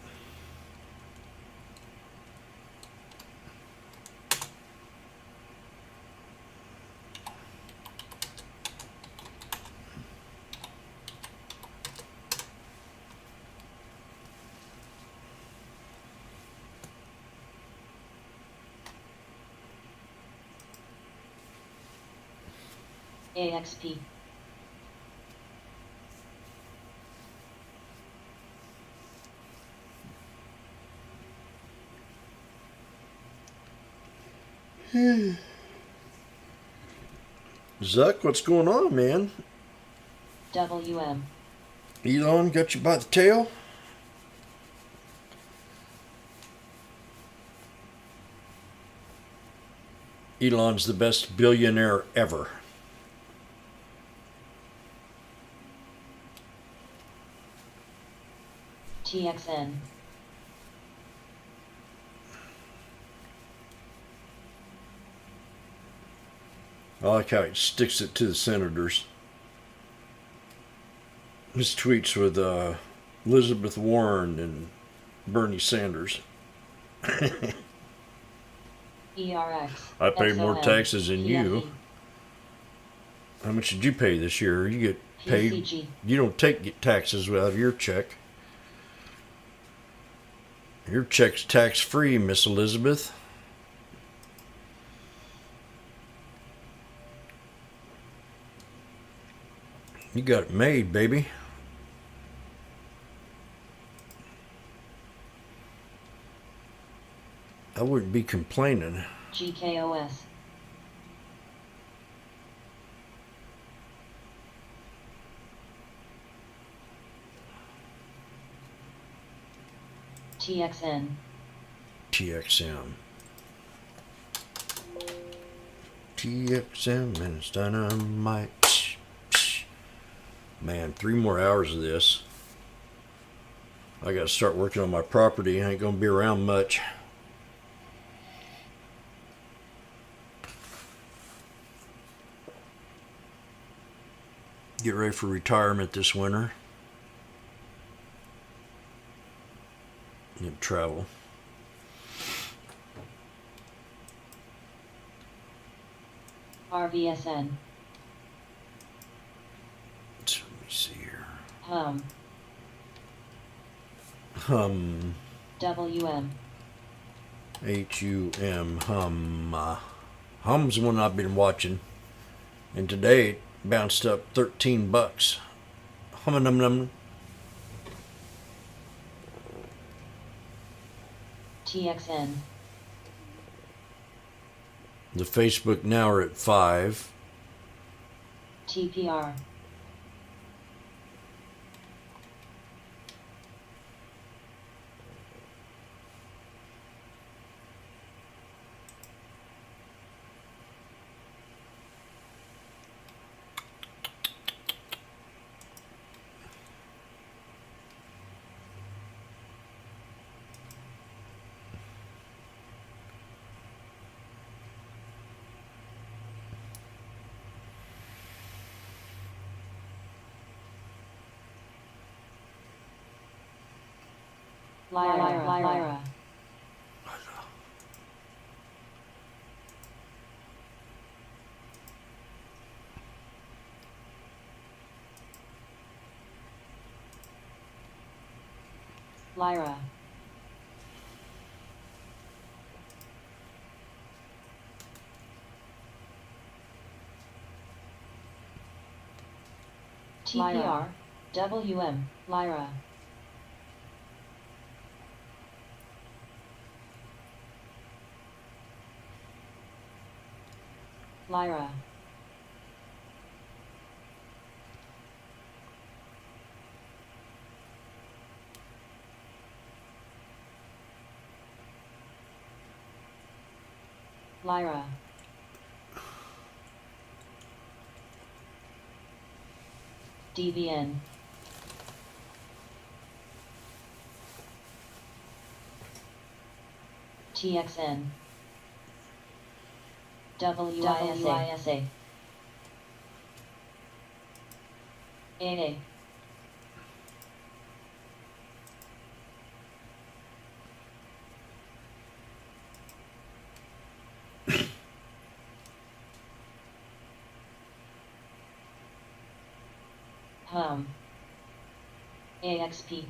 AXP. Zuck, what's going on, man? WM. Elon got you by the tail? Elon's the best billionaire ever. TXN. I like how he sticks it to the senators. His tweets with Elizabeth Warren and Bernie Sanders. ERX. I pay more XOM, taxes than you. PFE, How much did you pay this year? You get paid. PCG. You don't get taxes out of your check. Your check's tax free, Miss Elizabeth. You got it made, baby. I wouldn't be complaining. GKOS. TXN. TXM. TXM and it's dynamite. Psh, psh. Man, 3 more hours of this. I gotta start working on my property. I ain't gonna be around much. Get ready for retirement this winter. And travel. RVSN. Let me see here. Hum. WM. HUM. Hum's the one I've been watching. And today it bounced up $13. Hum. TXN. The Facebook now are at 5. TPR. Lyra. Lyra. TPR. WM. Lyra. Lyra, Lyra, DBN, TXN, WISA, AA, AXP,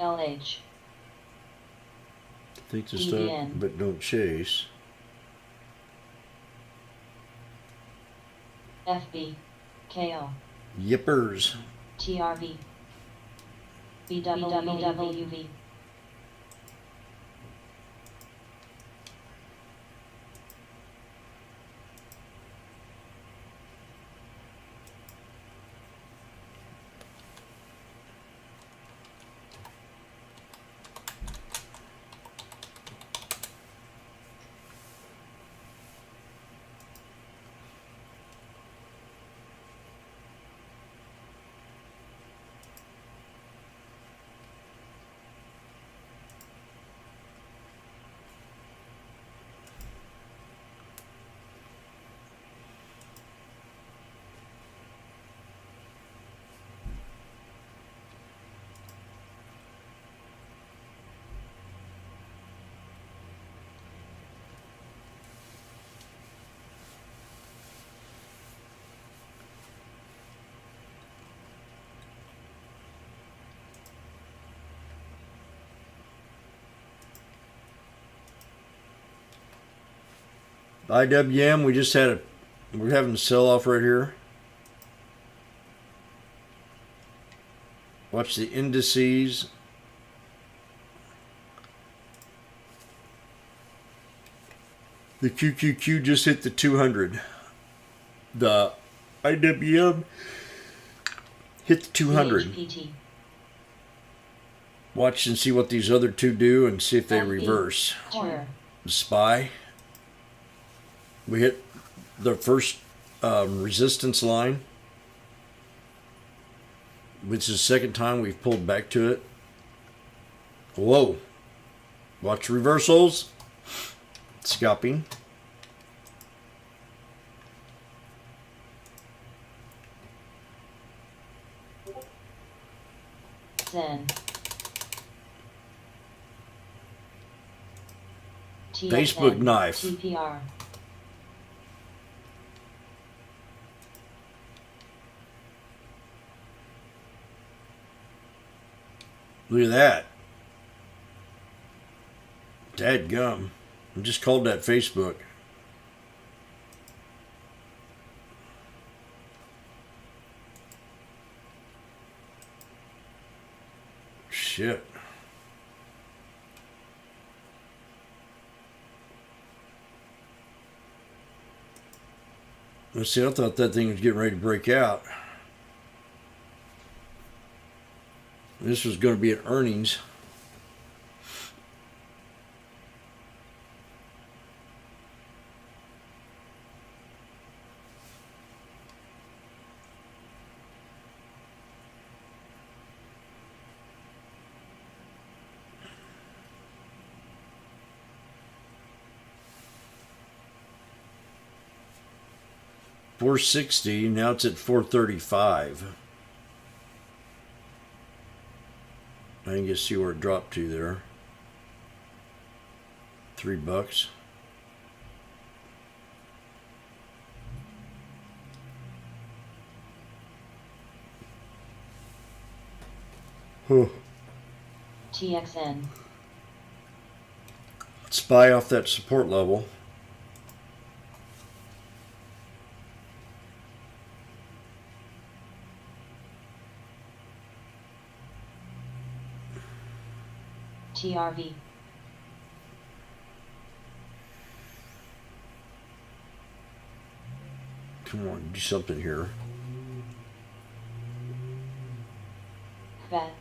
LH, Think the stuff, DBN. but don't chase. FB, KO, Yippers. TRV, BWV, IWM, we're having a sell off right here. Watch the indices. The QQQ just hit the 200. The IWM hit the 200. CHPT, Watch and see what these other two do and see if they FB, reverse. Corner, The SPY. We hit the first resistance line, which is the second time we've pulled back to it. Whoa. Watch reversals. Scalping. Zen, Facebook knife. TPR, Look at that. Dadgum. I just called that Facebook. Shit. Let's see, I thought that thing was getting ready to break out. This was going to be an earnings. 460. Now it's at 435. I can just see where it dropped to there. $3. Huh. TXN. Let's buy off that support level. TRV. Come on, do something here. VAT.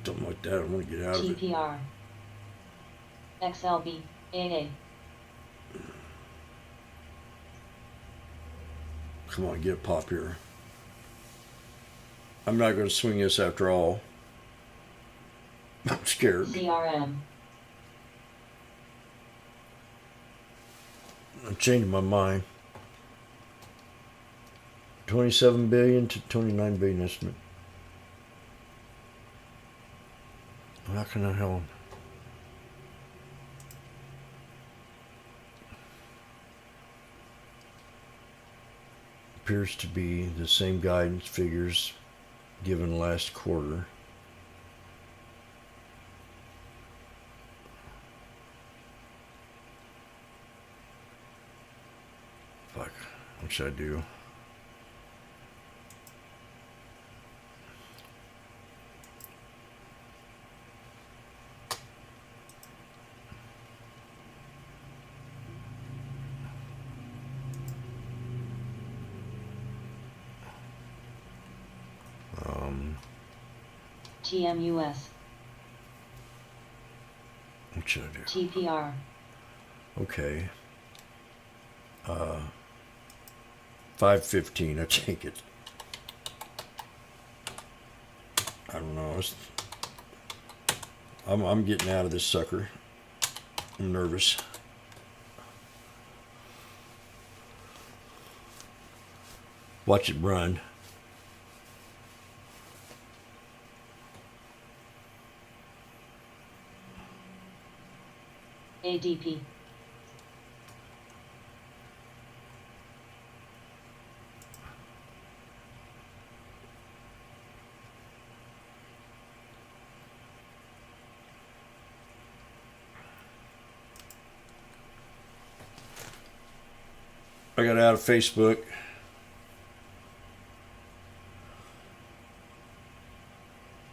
Something like that. I want to get out of it. TPR. XLB. AA. Come on, get a pop here. I'm not going to swing this after all. I'm scared. CRM. I'm changing my mind. 27 billion to 29 billion estimate. How can I help? Appears to be the same guidance figures given last quarter. Fuck, what should I do? TMUS. What should I do? TPR. Okay. 515, I take it. I don't know. I'm getting out of this sucker. I'm nervous. Watch it run. ADP. I got out of Facebook.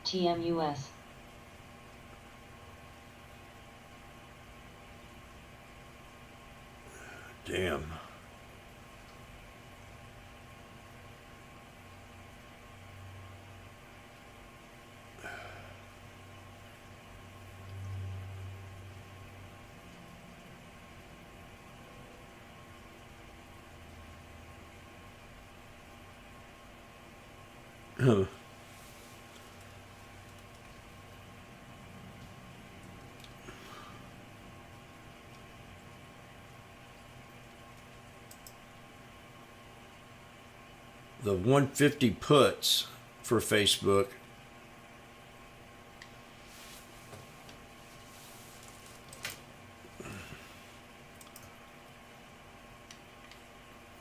TMUS. Damn. Huh. The 150 puts for Facebook.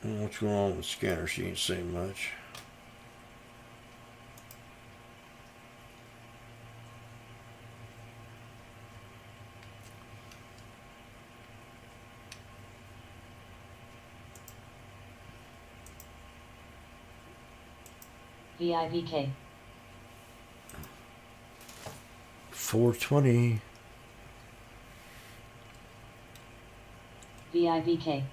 What's going on with the scanner? She ain't saying much. VIVK. 420. VIVK.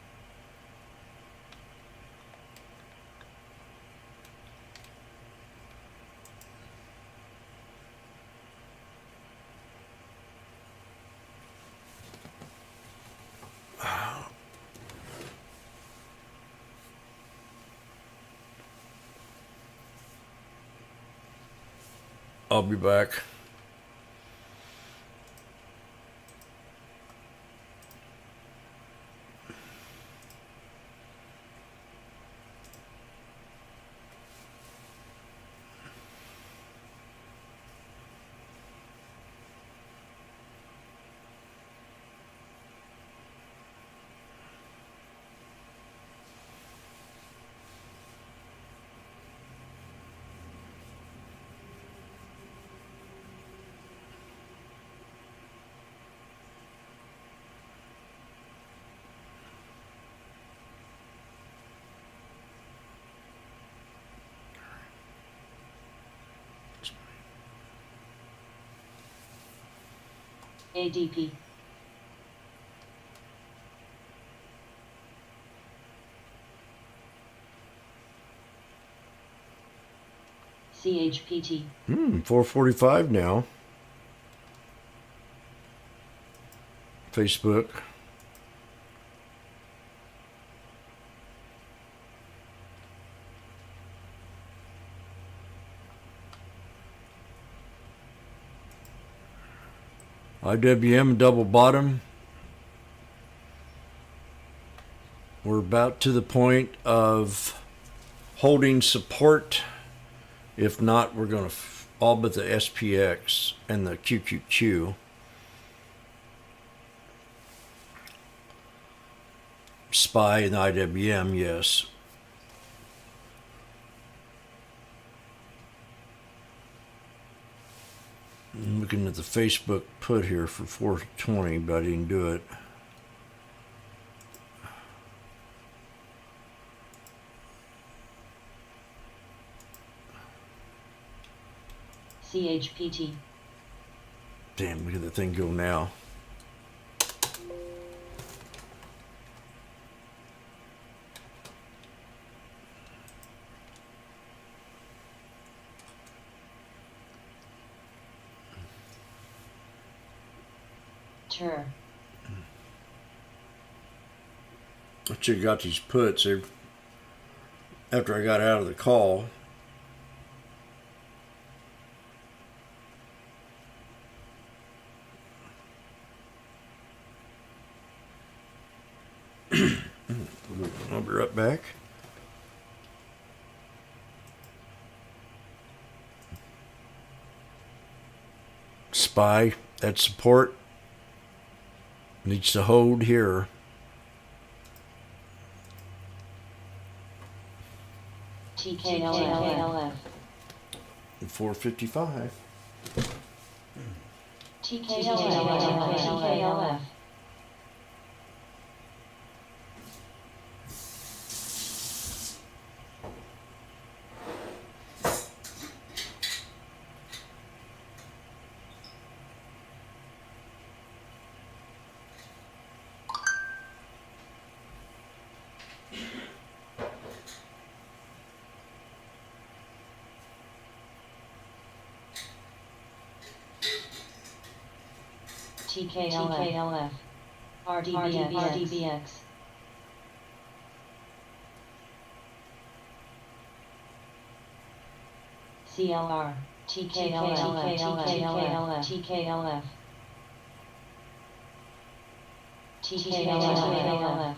I'll be back. ADP. CHPT. 4:45 now. Facebook. IWM double bottom. We're about to the point of holding support. If not, we're going to all but the SPX and the QQQ. SPY and IWM, yes. I'm looking at the Facebook put here for 420, but I didn't do it. CHPT. Damn, look at the thing go now. TER. I should have got these puts after I got out of the call. I'll be right back. SPY, that support needs to hold here. TKLF. 455. TKLF. TKLF. RDBX. CLR. TKLF. TKLF.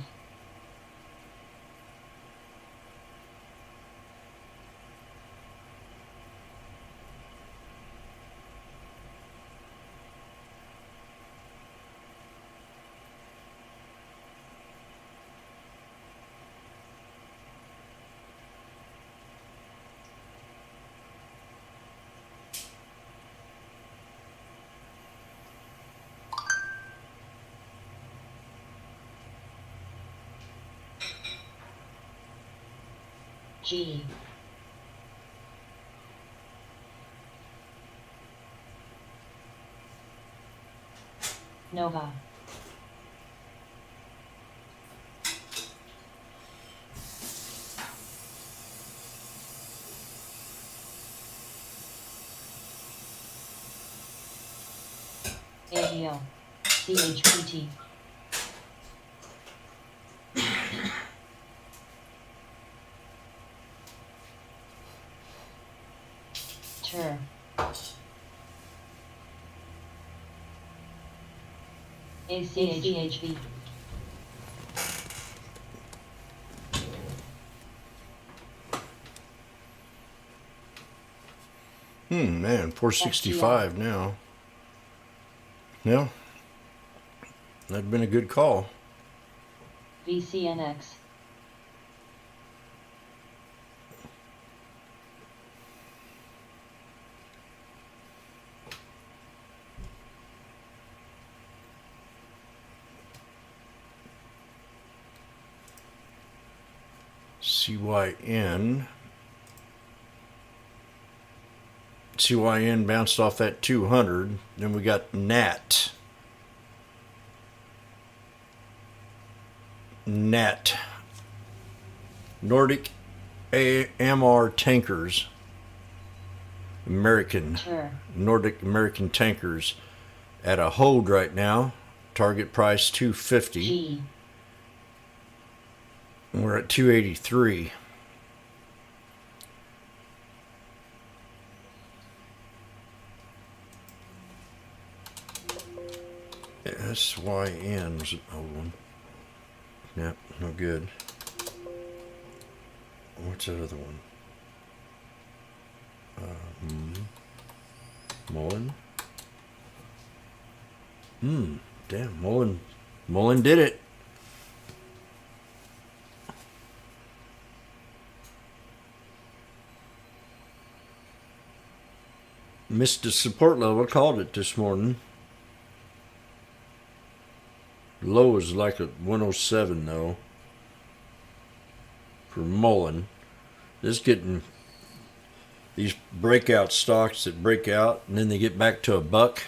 G. Nova. AEO. CHPT. TER. ACHV. Man, 465 now. Yeah, that'd been a good call. VCNX. CYN. CYN bounced off that 200. Then we got NAT. Net. Nordic AMR tankers. American. Nordic American tankers at a hold right now. Target price 250. G. We're at 283. SYN was an old one. Yep, no good. What's that other one? Mullen. Damn, Mullen did it. Missed the support level. Called it this morning. Low is like a 107 though. For Mullen. This getting these breakout stocks that break out and then they get back to a buck.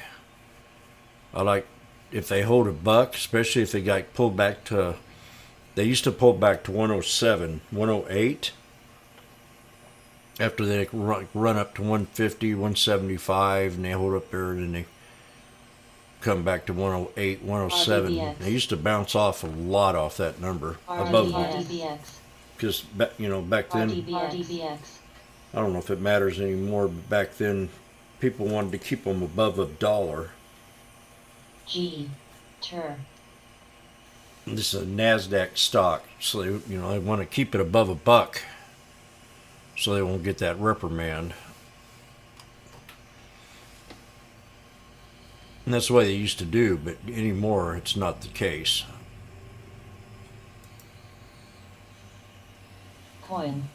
I like if they hold a buck, especially if they got pulled back to, they used to pull back to 107, 108. After they run up to 150, 175, and they hold up there, and then they come back to 108, 107. RDBX. They used to bounce off a lot off that number above, RDBX. because back then, RDBX. I don't know if it matters anymore, but back then people wanted to keep them above $1. G. Ter. This is a NASDAQ stock, so they want to keep it above a buck, so they won't get that reprimand. And that's the way they used to do, but anymore it's not the case. Coin.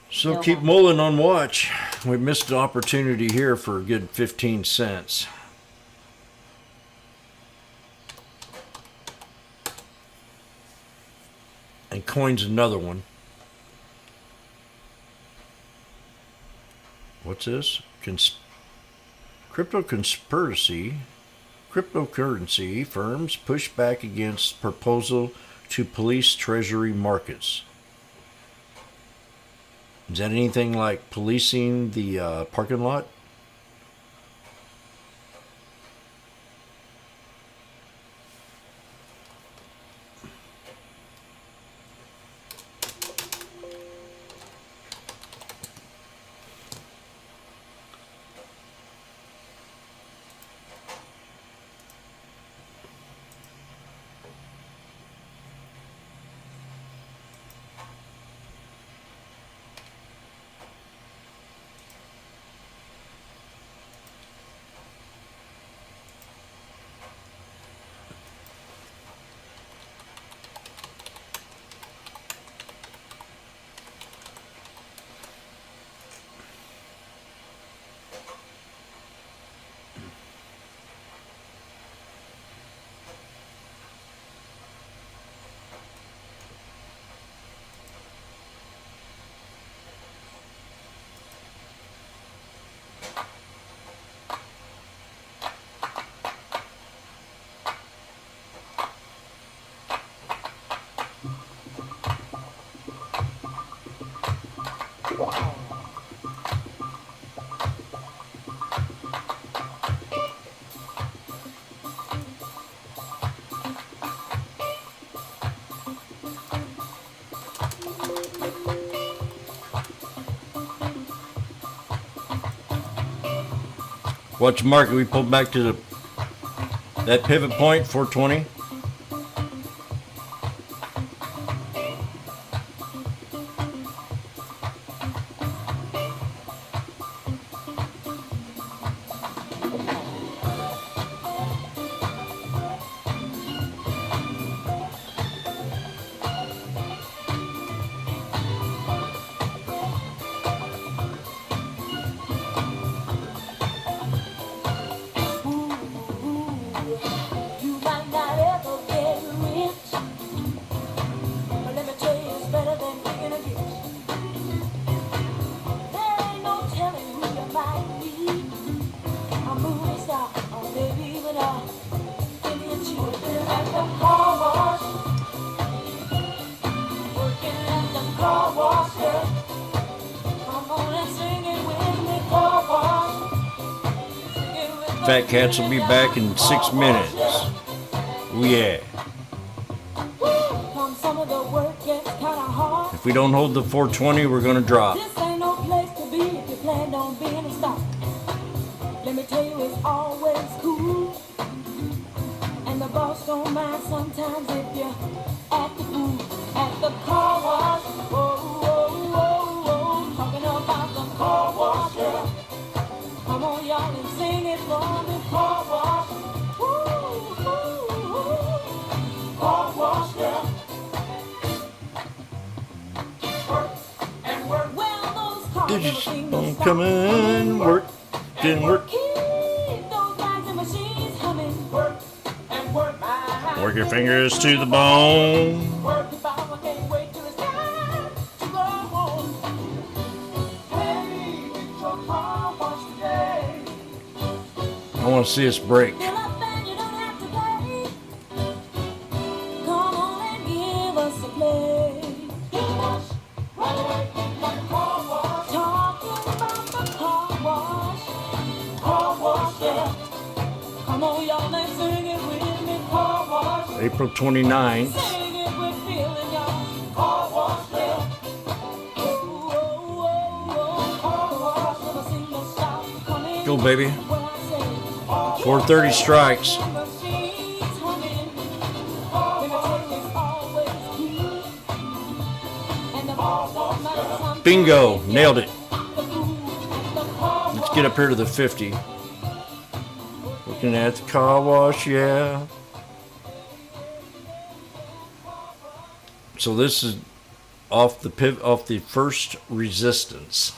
So keep Mullen on watch. We missed the opportunity here for a good 15 cents. And coin's another one. What's this? Cryptocurrency firms push back against proposal to police treasury markets. Is that anything like policing the parking lot? Watch the market. We pulled back to that pivot point, 420. You might not ever car wash, yeah. Come on and sing it with me, car wash. Sing it with me. Fat Cats will be back in 6 minutes. Oh yeah. Come some of the work gets kinda hard. If we don't hold the 420, we're gonna drop. This ain't no place to be if you plan on being a star. Let me tell you, it's always cool. And the boss don't mind sometimes if you act the fool at the car wash. Whoa, whoa, whoa, whoa. Talking about the car wash, yeah. Come on, y'all, and sing it for me. Car wash. Woo, woo, woo. Car wash, yeah. Work and work. Well, those cars never seem to stop. Come in, work, didn't work. Keep those lines and machines humming. Work and work. Work your fingers to the bone. Work the power, can't wait till it's time to go home. Hey, get your car washed today. I want to see us break. Fill up and you don't have to pay. Come on and give us a play. Car wash, right away, like a car wash. Talking about the car wash. Car wash, yeah. Come on, y'all, and sing it with me. Car wash. April 29th. Sing it with feeling, y'all. Car wash, yeah. Oh, oh, oh, oh. Car wash, never seen no stop coming. Go, baby. When I say 4:30 strikes. machines humming. Let me tell you, it's always cool. And the boss don't matter sometimes. Bingo. Nailed it. The fool at the car Let's get up here to the 50. Looking at the car wash, yeah. So this is off the first resistance.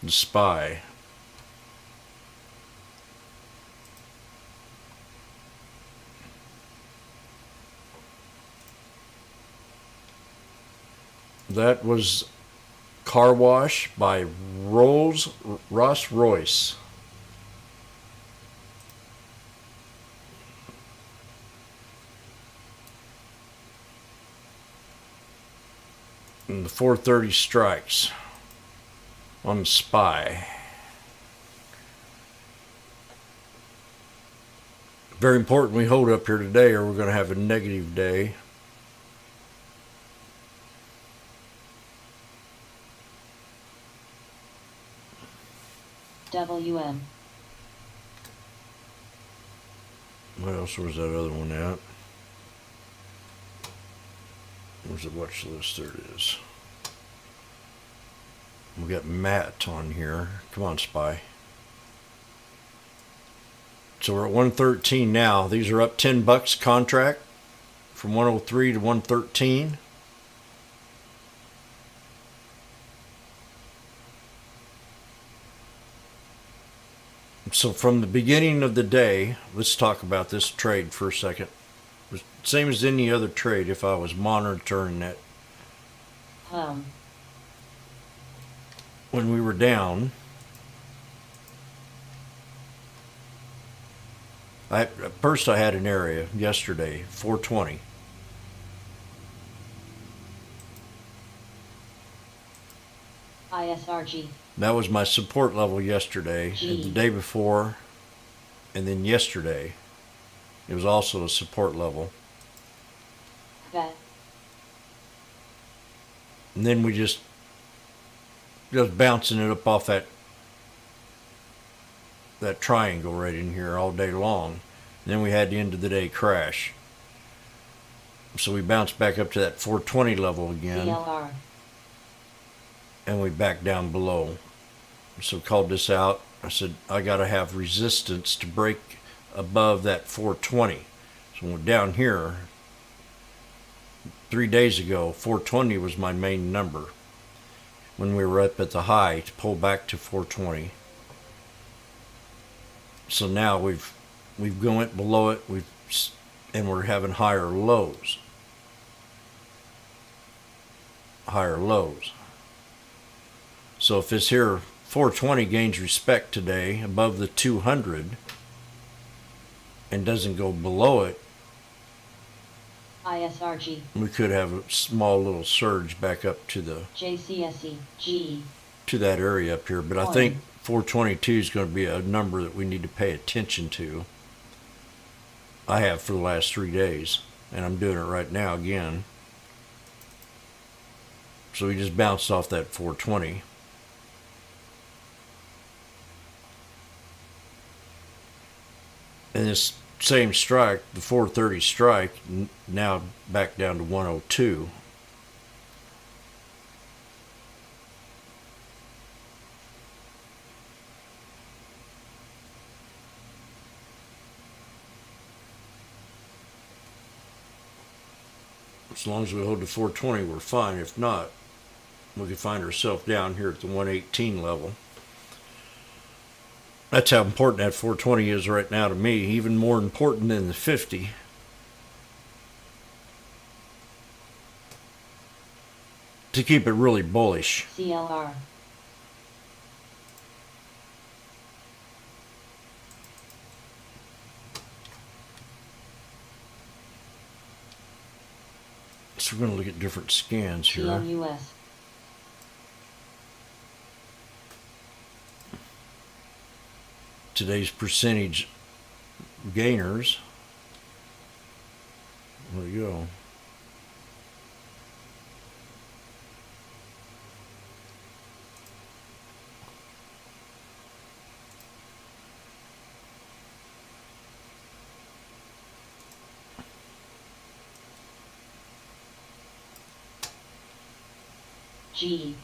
The Spy. That was Car Wash by Ross Royce. And the 4:30 strikes on the Spy. Very important we hold up here today or we're going to have a negative day. WM. What else was that other one at? Where's the watch list? There it is. We got Matt on here. Come on, Spy. So we're at 113 now. These are up $10 contract from 103 to 113. So from the beginning of the day, let's talk about this trade for a second. It was same as any other trade if I was monitoring that. When we were down, at first I had an area yesterday, 420. ISRG. That was my support level yesterday, and the day before, and then yesterday, it was also a support level. Vet. And then we just bouncing it up off that triangle right in here all day long. And then we had the end of the day crash. So we bounced back up to that 420 level again. DLR. And we backed down below. So called this out. I said, I got to have resistance to break above that 420. So we're down here. 3 days ago, 420 was my main number when we were up at the high to pull back to 420. So now we've gone below it. And we're having higher lows. Higher lows. So if this here 420 gains respect today above the 200 and doesn't go below it, ISRG, we could have a small little surge back up to the JCSE, G, to that area up here. But I Fine. think 422 is going to be a number that we need to pay attention to. I have for the last 3 days, and I'm doing it right now again. So we just bounced off that 420. And this same strike, the 430 strike, now back down to 102. As long as we hold the 420, we're fine. If not, we could find ourselves down here at the 118 level. That's how important that 420 is right now to me, even more important than the 50. To keep it really bullish. CLR, So we're going to look at different scans here. TMUS, Today's percentage gainers. There we go. G,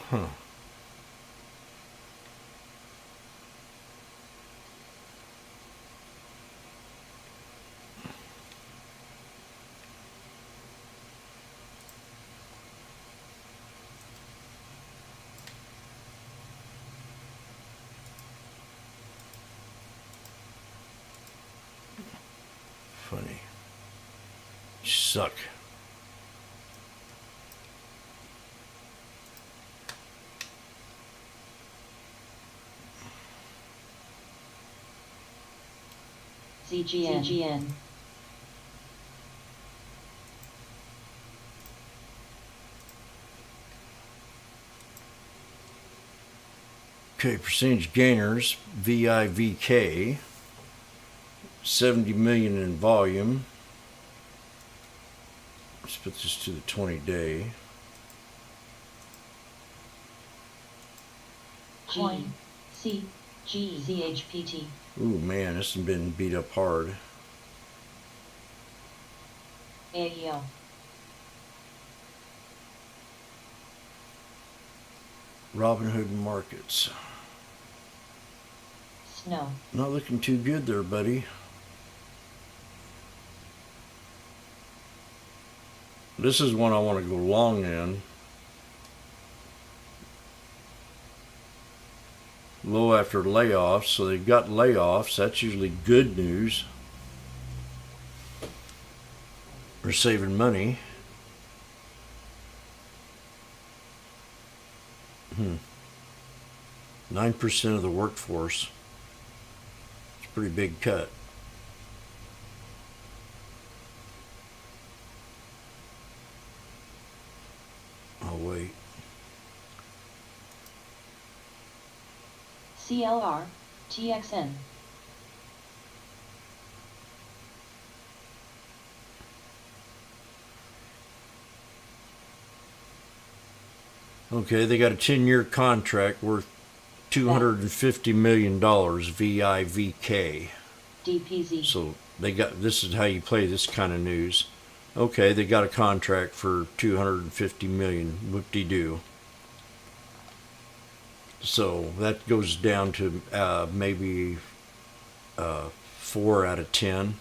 Huh. Funny. You suck. CGN, Okay, percentage gainers, VIVK, 70 million in volume. Let's put this to the 20-day. Coin, C, G, CHPT, Ooh, man, this has been beat up hard. AEO, Robinhood Markets. Snow, Not looking too good there, buddy. This is one I want to go long in. Low after layoffs, so they've got layoffs. That's usually good news. They're saving money. 9% of the workforce. It's a pretty big cut. Oh, wait. CLR, TXN, Okay, they got a 10-year contract worth $250 million, VIVK. DPZ, So they got, this is how you play this kind of news. Okay, they got a contract for 250 million. Whoop-de-doo. So that goes down to maybe 4 out of 10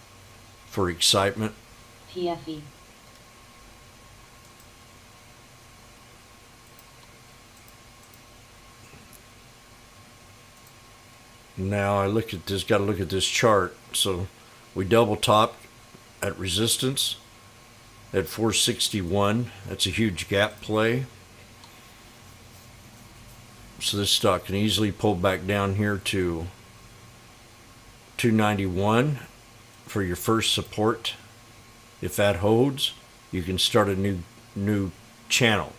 for excitement. PFE, Now I look at this, got to look at this chart. So we double topped at resistance at 461. That's a huge gap play. So this stock can easily pull back down here to 291 for your first support. If that holds, you can start a new channel.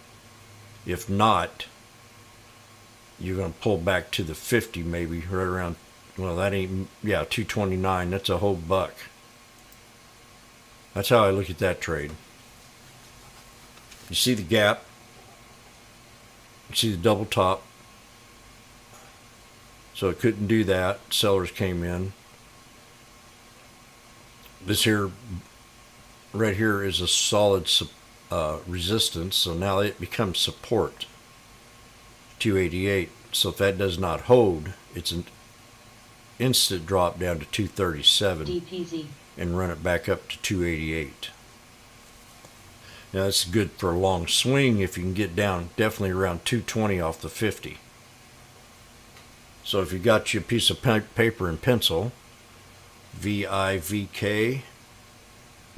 If not, you're going to pull back to the 50 maybe, right around, well, that ain't, yeah, 229. That's a whole buck. That's how I look at that trade. You see the gap. You see the double top. So it couldn't do that. Sellers came in. This here, right here, is a solid resistance. So now it becomes support. 288. So if that does not hold, it's an instant drop down to 237 DPZ. and run it back up to 288. Now that's good for a long swing if you can get down definitely around 220 off the 50. So if you got you a piece of paper and pencil, VIVK,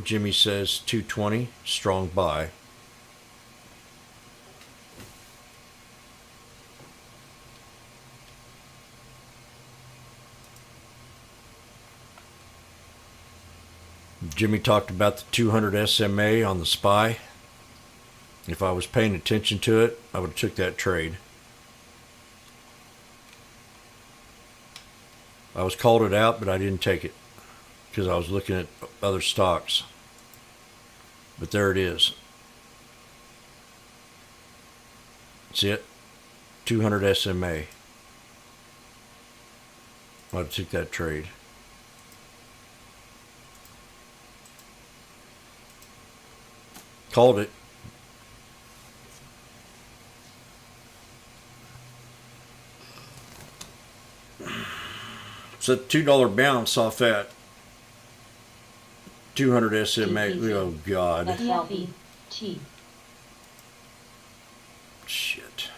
Jimmy says 220, strong buy. Jimmy talked about the 200 SMA on the SPY. If I was paying attention to it, I would have took that trade. I was called it out, but I didn't take it because I was looking at other stocks. But there it is. See it? 200 SMA. I would have took that trade. Called it. So $2 bounce off that 200 SMA. Oh God. LBT. Shit.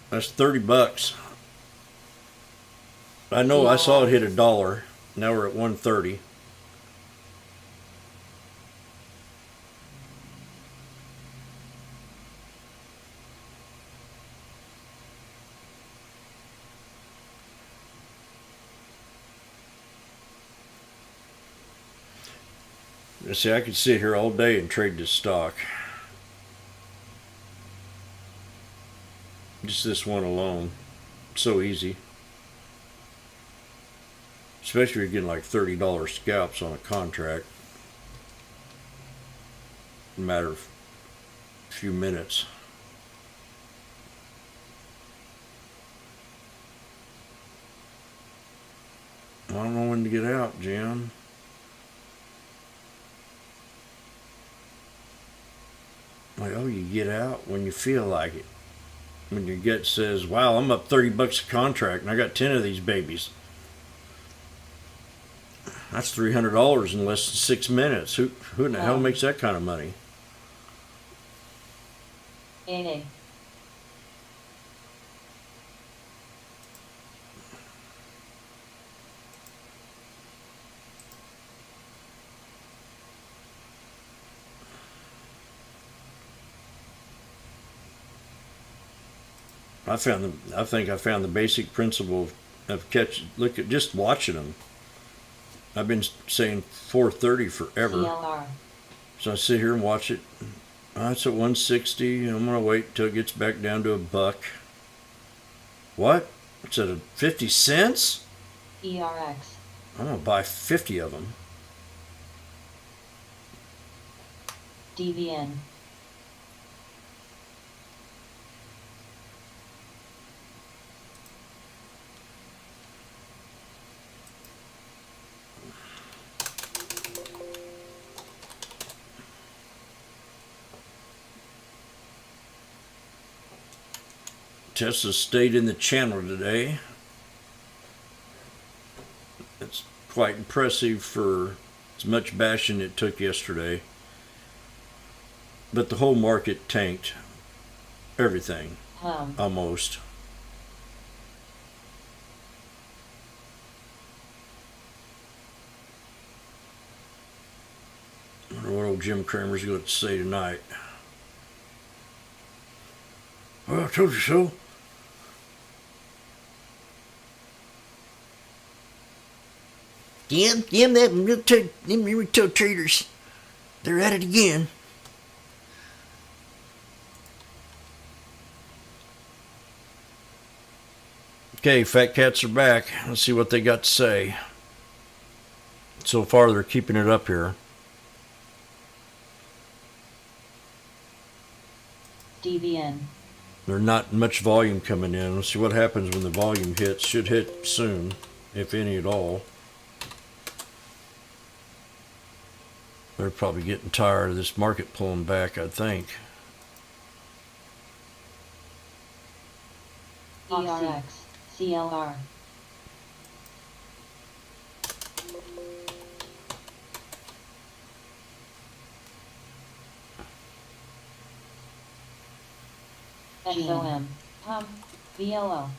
That's $30. I know I saw it hit $1. Now we're at 130. See, I could sit here all day and trade this stock. Just this one alone. So easy. Especially if you're getting like $30 scalps on a contract. In a matter of a few minutes. I don't know when to get out, Jim. Like, oh, you get out when you feel like it. When your gut says, wow, I'm up $30 a contract and I got 10 of these babies. That's $300 in less than 6 minutes. Who in the hell makes that kind of money? AA. I think I found the basic principle of just watching them. I've been saying 430 forever. CLR. So I sit here and watch it. It's at 160. I'm gonna wait till it gets back down to $1. What? It's at 50 cents? ERX. I'm gonna buy 50 of them. DVN. Tesla stayed in the channel today. It's quite impressive for as much bashing it took yesterday. But the whole market tanked. Everything. Almost. I wonder what old Jim Cramer's going to say tonight. Well, I told you so. Damn them retail traders. They're at it again. Okay, Fat Cats are back. Let's see what they got to say. So far, they're keeping it up here. DBN. There's not much volume coming in. Let's see what happens when the volume hits. Should hit soon, if any at all. They're probably getting tired of this market pulling back, I think. ERX. CLR. XOM. Pump. VLO.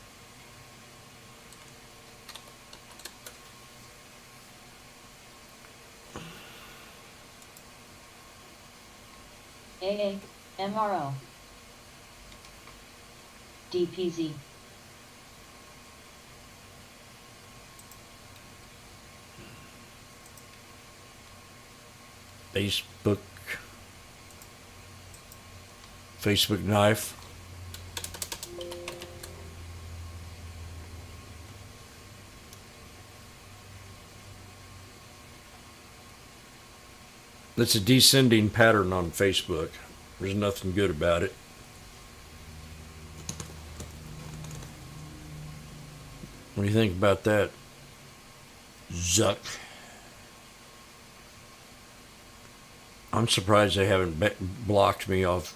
AA. MRO. DPZ. Facebook knife. It's a descending pattern on Facebook. There's nothing good about it. What do you think about that, Zuck? I'm surprised they haven't blocked me off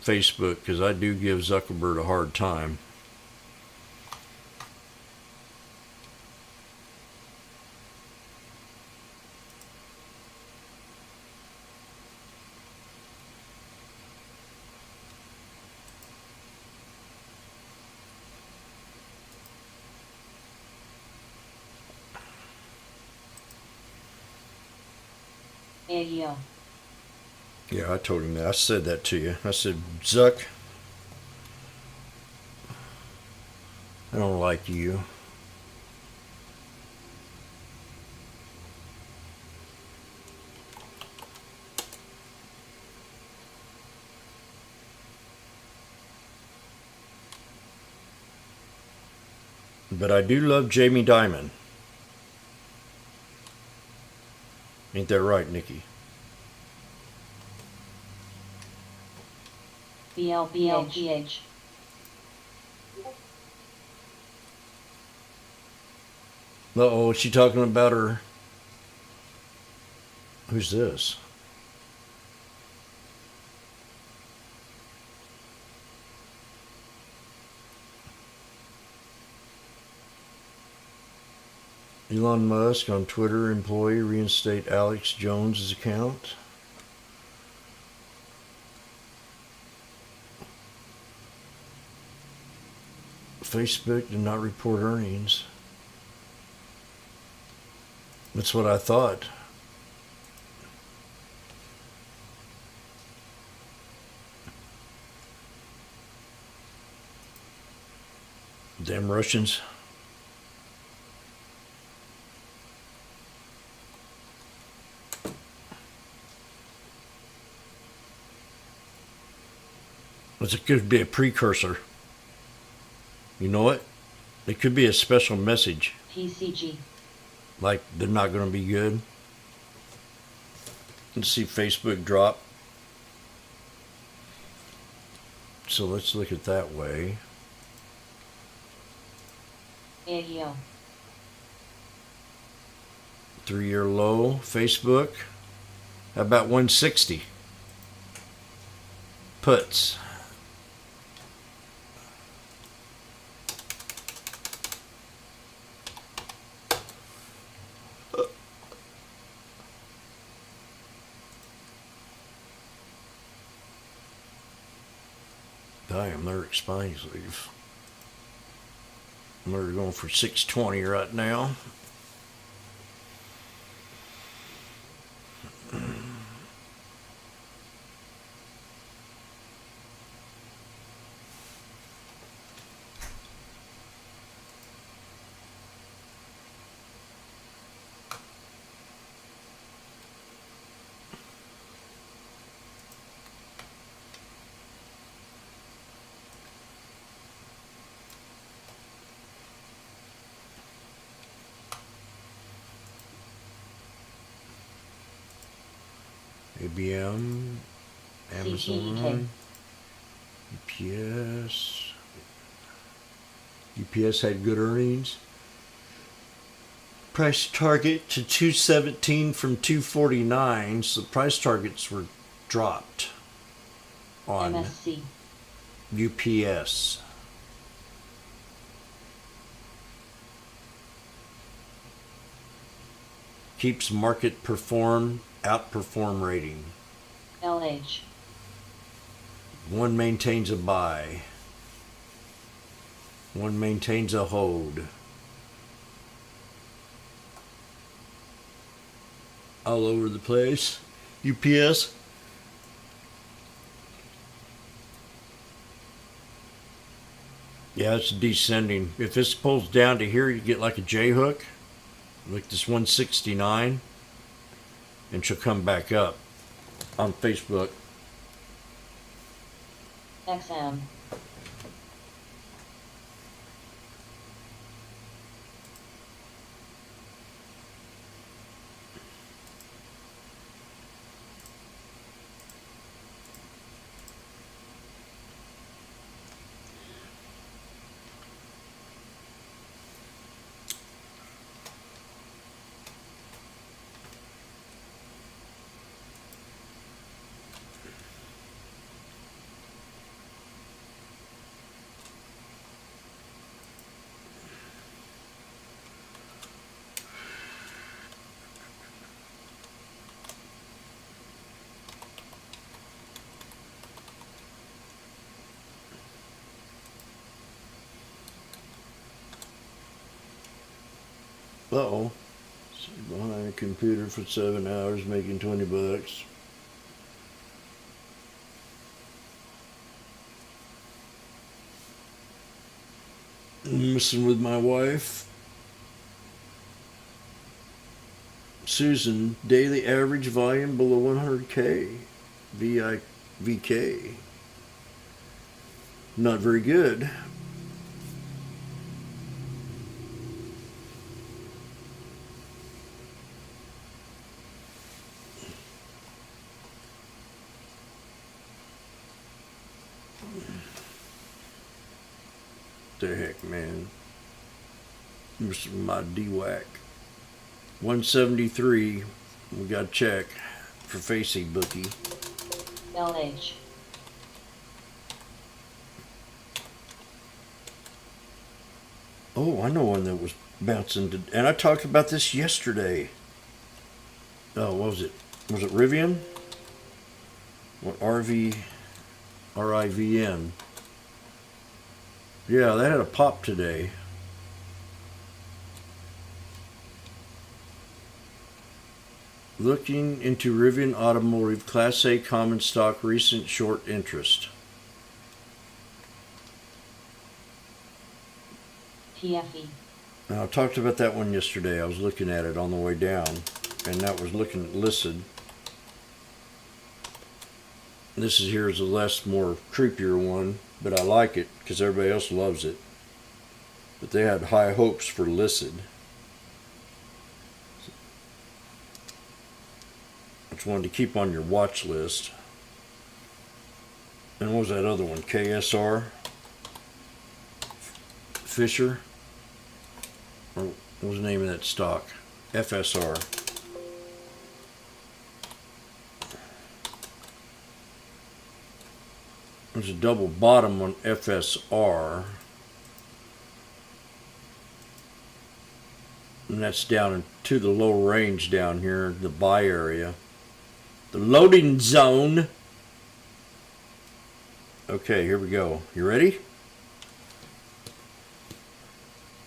Facebook, because I do give Zuckerberg a hard time. AEO. Yeah, I told him that. I said that to you. I said, Zuck, I don't like you. But I do love Jamie Dimon. Ain't that right, Nikki? BLPH. Uh-oh, is she talking about her? Who's this? Elon Musk on Twitter employee reinstate Alex Jones's account. Facebook did not report earnings. That's what I thought. Damn Russians. It could be a precursor. You know what? It could be a special message. PCG. Like they're not going to be good. Let's see Facebook drop. So let's look at it that way. AEO. 3-year low, Facebook. How about 160? Puts. Damn, they're expensive. They're going for 620 right now. IBM, CTEK. Amazon, UPS. UPS had good earnings. Price target to 217 from 249, so the price targets were dropped on MSC. UPS. Keeps market outperform rating. LH. One maintains a buy. One maintains a hold. All over the place. UPS. Yeah, it's descending. If this pulls down to here, you get like a J hook, like this 169, and she'll come back up on Facebook. XM. Uh-oh. Behind a computer for 7 hours making $20. Messing with my wife. Susan, daily average volume below 100K. VK. Not very good. The heck, man. This is my DWAC. 173. We got to check for Facey Bookie. LH. Oh, I know one that was bouncing to, and I talked about this yesterday. Oh, what was it? Was it Rivian? What, RIVN? Yeah, that had a pop today. Looking into Rivian Automotive Class A common stock recent short interest. TFE. Now, I talked about that one yesterday. I was looking at it on the way down, and that was looking listed. This is here is a more creepier one, but I like it because everybody else loves it. But they had high hopes for listed. It's one to keep on your watch list. And what was that other one? KSR? Fisher? Or what was the name of that stock? FSR. There's a double bottom on FSR. And that's down into the low range down here, the buy area. The loading zone. Okay, here we go. You ready?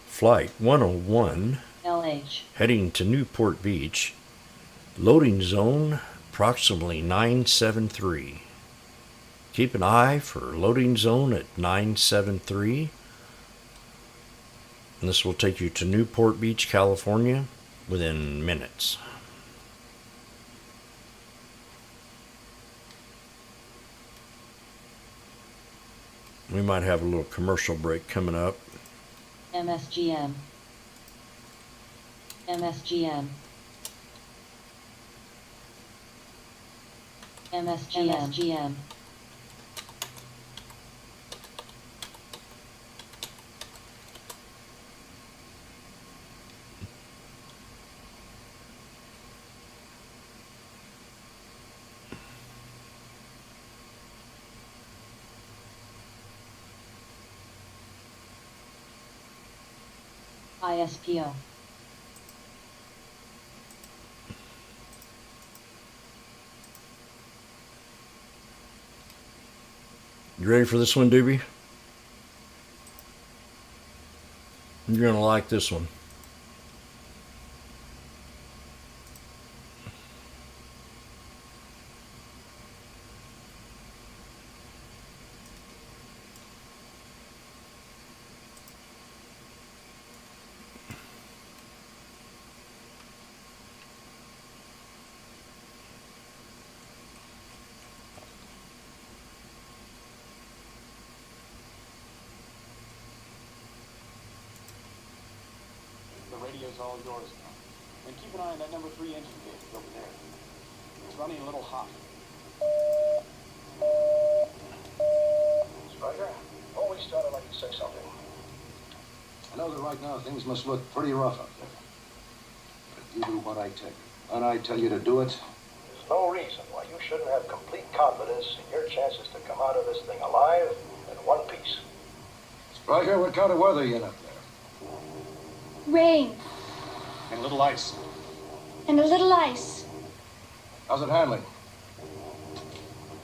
Flight 101. LH. Heading to Newport Beach. Loading zone approximately 973. Keep an eye for loading zone at 973. And this will take you to Newport Beach, California within minutes. We might have a little commercial break coming up. MSGM. MSGM. MSGM. ISPO. You ready for this one, Doobie? You're gonna like this one. The radio's all yours now. And keep an eye on that number 3 engine gauge over there. It's running a little hot. Striker, always started like you say something. I know that right now things must look pretty rough up there. But if you do what I tell you, and I tell you to do it, there's no reason why you shouldn't have complete confidence in your chances to come out of this thing alive in one piece. Striker, what kind of weather are you in up there? Rain And a little ice. and a little ice. How's it handling?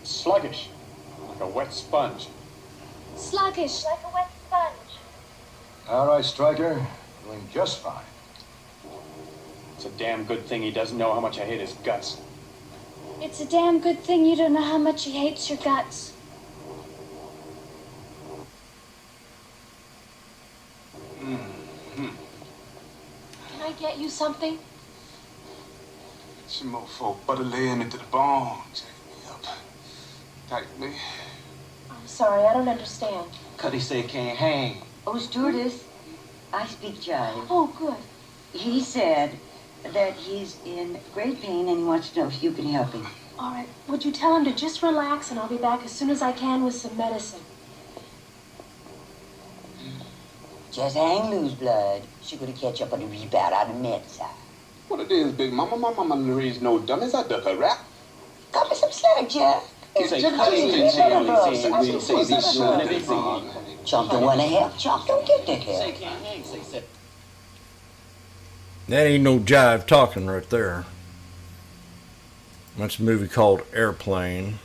Sluggish. Like a wet sponge. Sluggish like a wet sponge. All right, Striker, doing just fine. It's a damn good thing he doesn't know how much I hate his guts. It's a damn good thing you don't know how much he hates your guts. Can I get you something? Some mofo butter laying into the bone, jacking me up. Tightly. I'm sorry, I don't understand. Cuddy say can't hang. Oh, stewardess, I speak jive. Oh, good. He said that he's in great pain and he wants to know if you can help him. All right, would you tell him to just relax and I'll be back as soon as I can with some medicine? Just hang loose, blood. She gonna catch up on the rebound on the med side. What it is, Big Mama? My mama didn't raise no dummies. I duck a rap. Cut me some slack, Jack. Chump don't wanna help. Chump don't get that help. That ain't no jive talking right there. That's a movie called Airplane.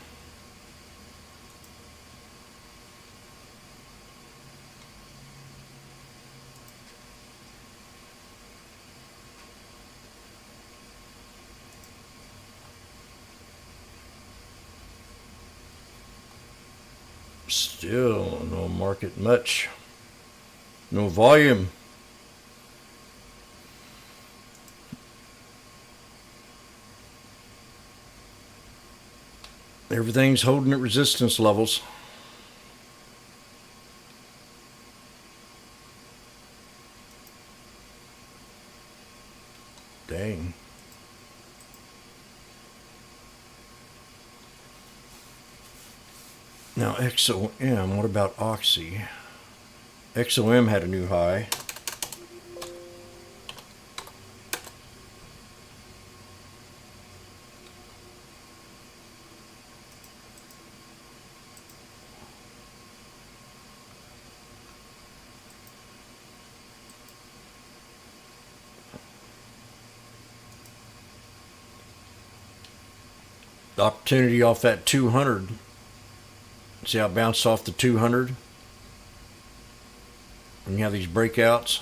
Still no market much. No volume. Everything's holding at resistance levels. Dang. Now XOM, what about Oxy? XOM had a new high. The opportunity off that 200. See how it bounced off the 200? And you have these breakouts.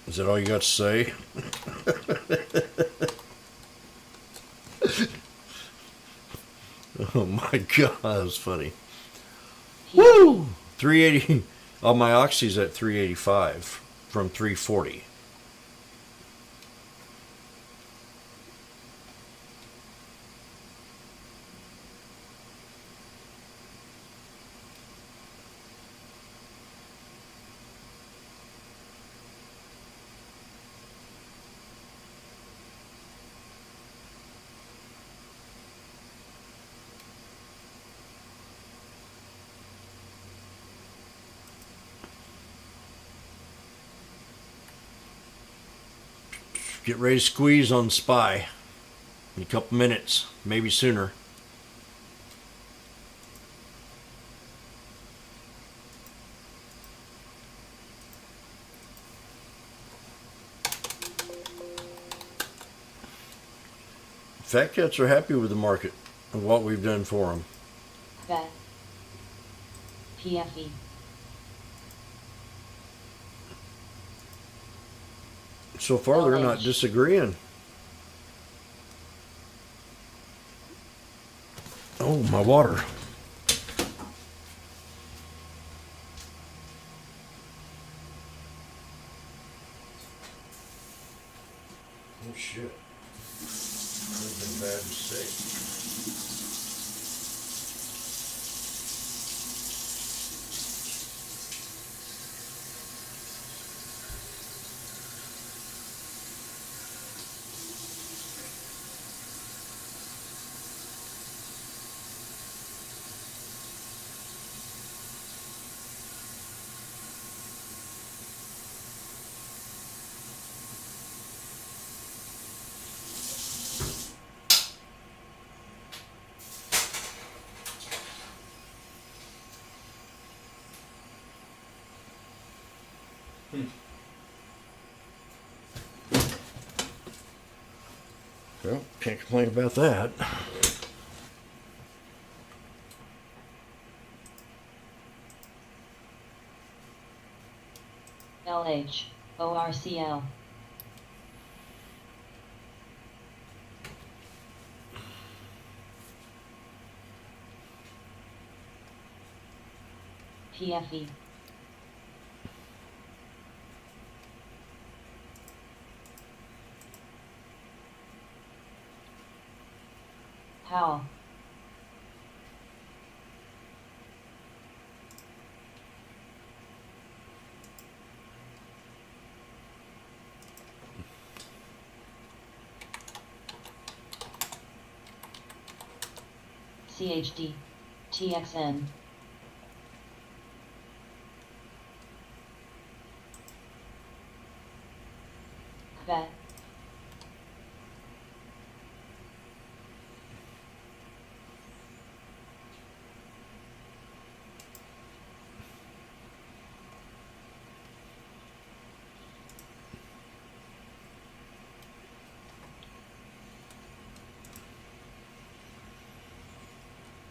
Is that all you got to say? Oh my God, that was funny. Woo! 380. Oh, my Oxy's at 385 from 340. Get ready to squeeze on Spy in a couple minutes, maybe sooner. Fat cats are happy with the market and what we've done for them. Vet. PFE. So far, they're not LH. disagreeing. Oh, my water. Oh, shit. Something bad to say. Well, can't complain about that. LH. ORCL. PFE. How? CHD. TXN. Vet.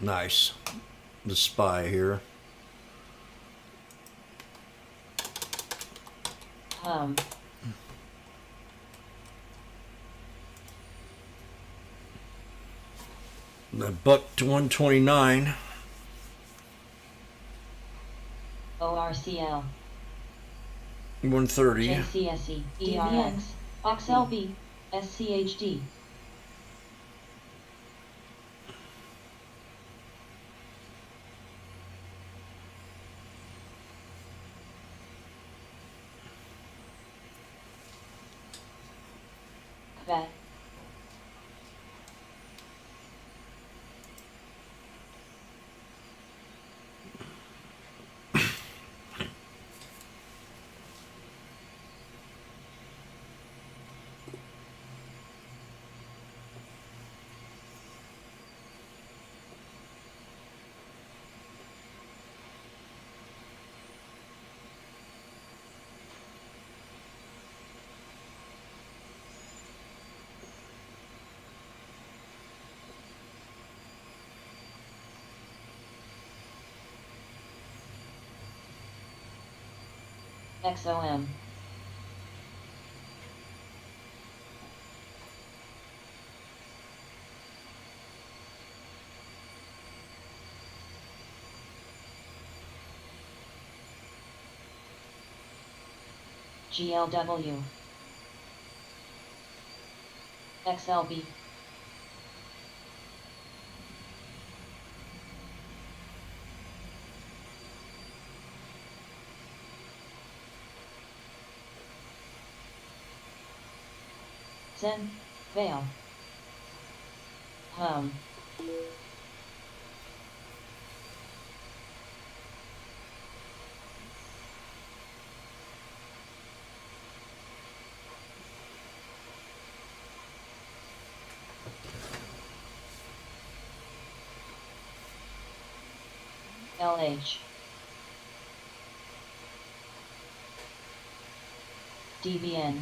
Nice. The Spy here. The buck to 129. ORCL. 130. JCSE. ERX. OXLB. SCHD. Vet. XOM. GLW. XLB. Zen. Veil. LH DBN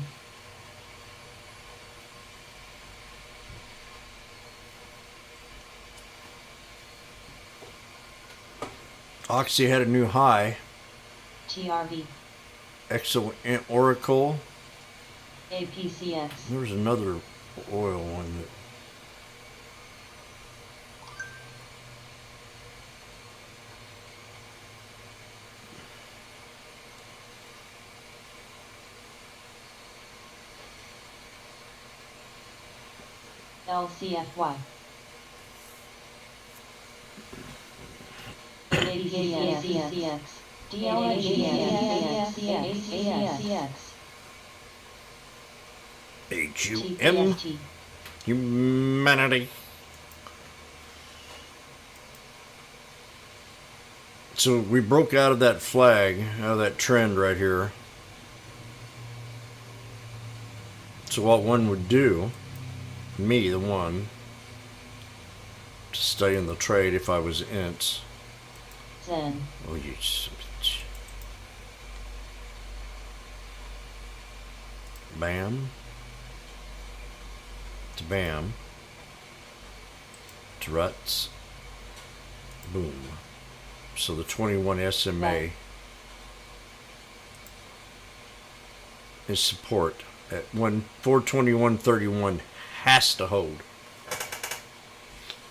Oxy had a new high. TRV Exo Oracle. APCX There was another oil one that. LCFY ACX DLHCX HUM. Humanity. So we broke out of that flag, out of that trend right here. So what one would do, me, the one, to stay in the trade if I was INTs. Zen Oh, you son of a bitch. Bam. To bam. To ruts. Boom. So the 21 SMA is support at 421.31 has to hold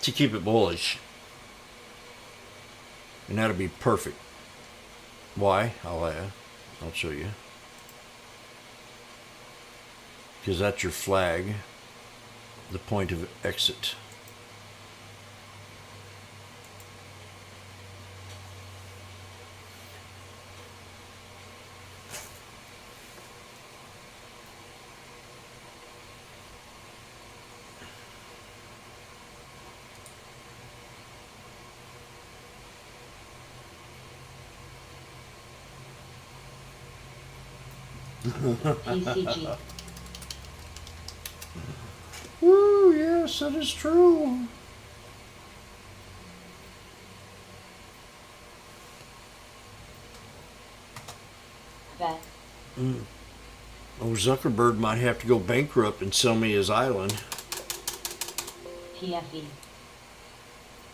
to keep it bullish. And that'll be perfect. Why? I'll show you. Because that's your flag, the point of exit. PCG Woo, yes, that is true. VET Oh, Zuckerberg might have to go bankrupt and sell me his island. PFE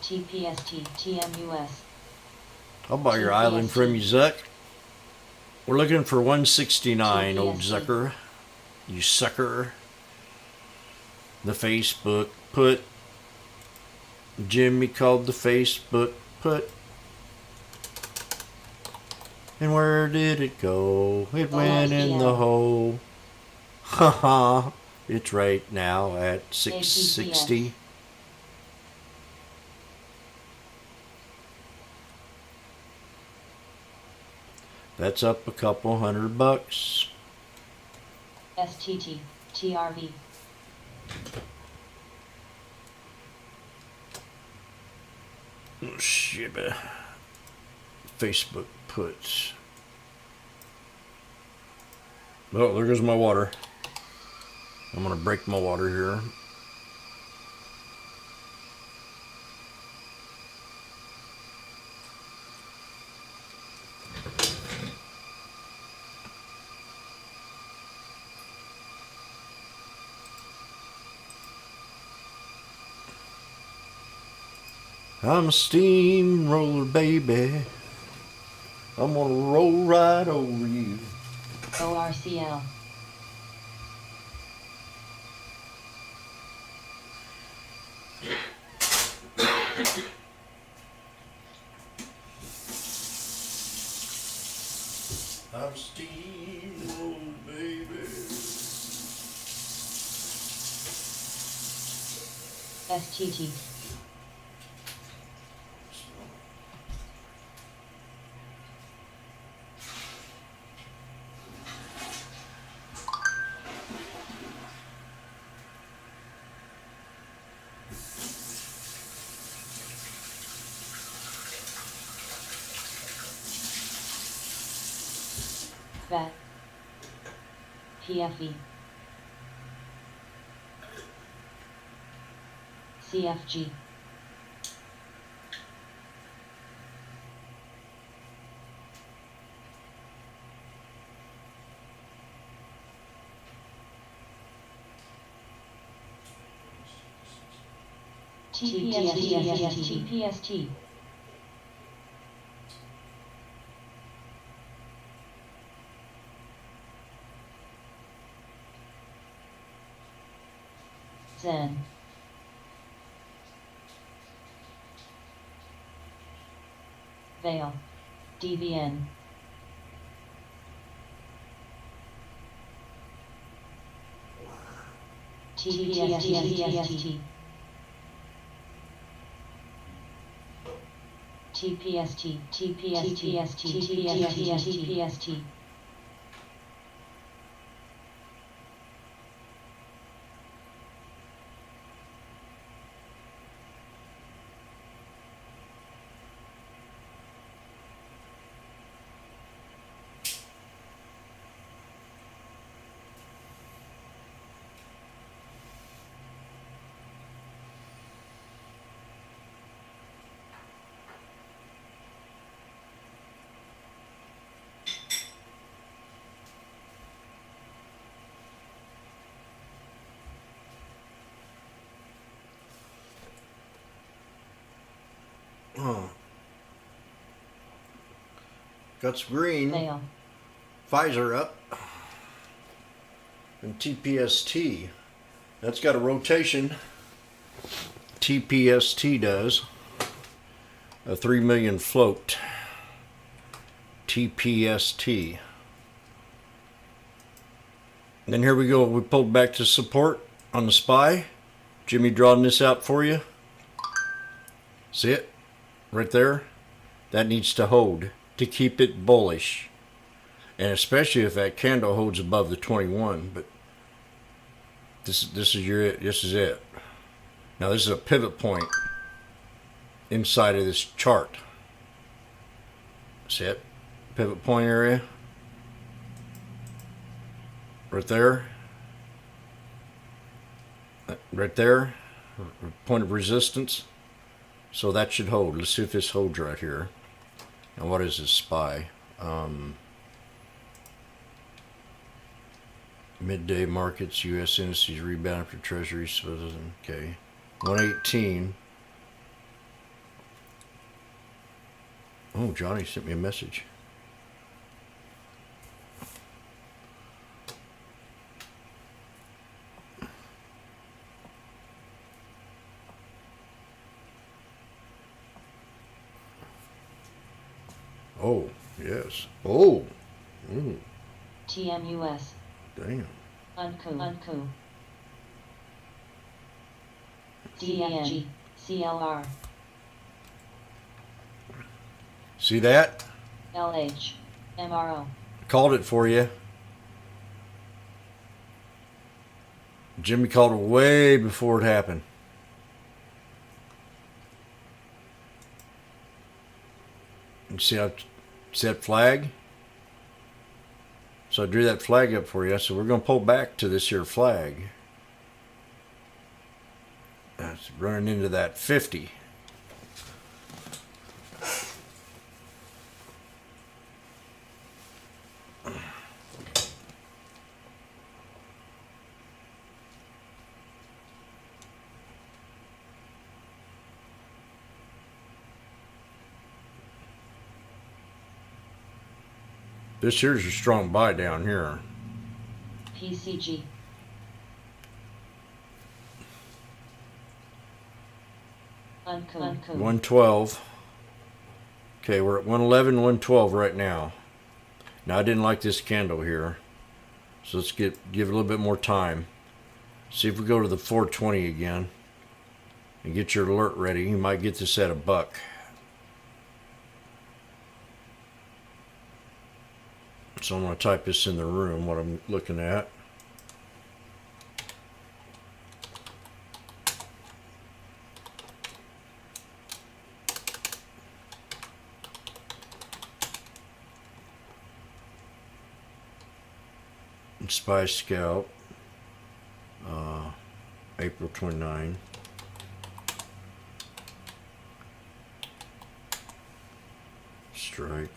TPST TMUS I'll buy your island from you, Zuck. We're looking for 169, old TPST. Zucker. You sucker. The Facebook put. Jimmy called the Facebook put. And where did it go? It went in the hole. Haha. It's right now at 660. That's up a couple $100. STT TRV Oh, shit. Facebook puts. Oh, there goes my water. I'm gonna break my water here. I'm a steamroller, baby. I'm gonna roll right over you. ORCL I'm a steamroller, baby. STT VET PFE CFG TPST. Zen. Veil. DVN. TPST. TPST. Oh. Got some green. Veil. Pfizer up. And TPST. That's got a rotation. TPST does. A 3 million float. TPST. And then here we go. We pulled back to support on the SPY. Jimmy drawing this out for you. See it? Right there? That needs to hold to keep it bullish. And especially if that candle holds above the 21. But this is it. Now this is a pivot point inside of this chart. See it? Pivot point area. Right there. Right there. Point of resistance. So that should hold. Let's see if this holds right here. Now what is this SPY? Midday markets, U.S. indices rebound after Treasuries. Okay. 118. Oh, Johnny sent me a message. Oh, yes. Oh. Ooh. TMUS. Damn. Unku. DNG. CLR. See that? LH. MRO. Called it for you. Jimmy called it way before it happened. You see that flag? So I drew that flag up for you. So we're going to pull back to this here flag. That's running into that 50. This here's a strong buy down here. PCG. Unku. 112. Okay, we're at 111, 112 right now. Now I didn't like this candle here. So let's give it a little bit more time. See if we go to the 420 again. And get your alert ready. You might get this at $1. So I'm going to type this in the room, what I'm looking at. SPY Scout, April 29. Strike.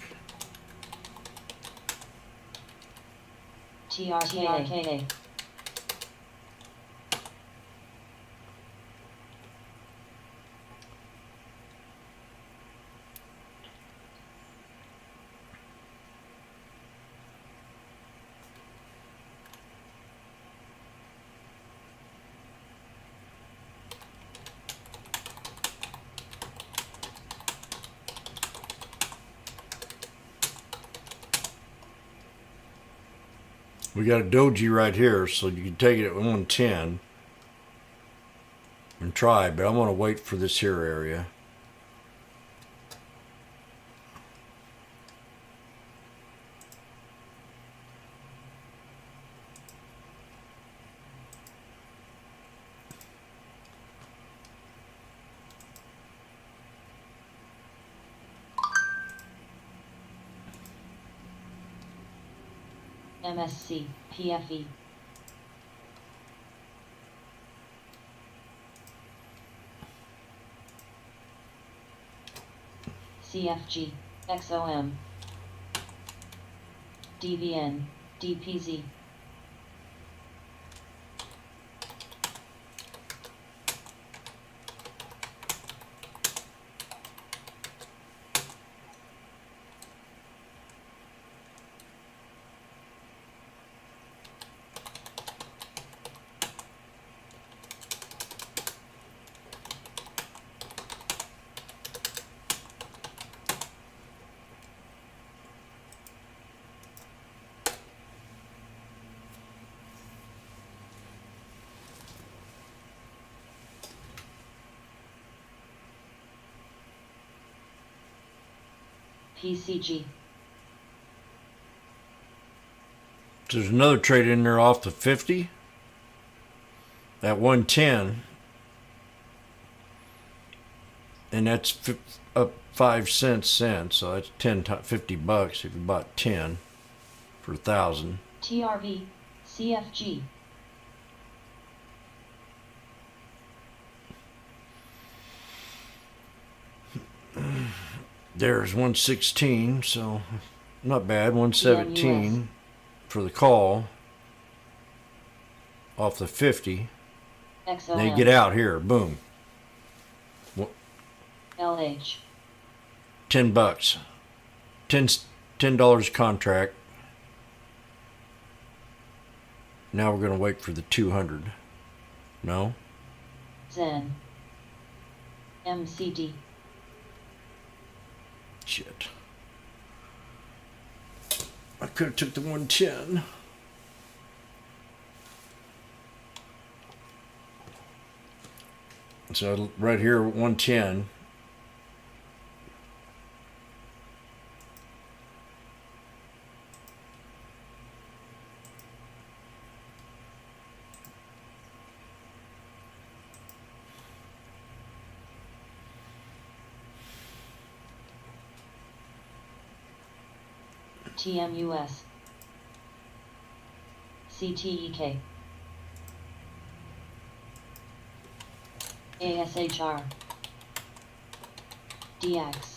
We got a doji right here, so you can take it at 110 and try, but I'm going to wait for this here area. MSC, PFE. CFG, XOM. DVN, DPZ. PCG. There's another trade in there off the 50 at 110, and that's up 5 cents, so that's 50 bucks if you bought 10 for 1,000. TRV, CFG. There's 116, so not bad. 117 for the call off the 50. XOM. Then you get out here, boom. LH. 10 bucks. $10 contract. Now we're going to wait for the 200. No? Zen. MCD. Shit. I could have took the 110. So right here, 110. TMUS. CTEK. ASHR. DX.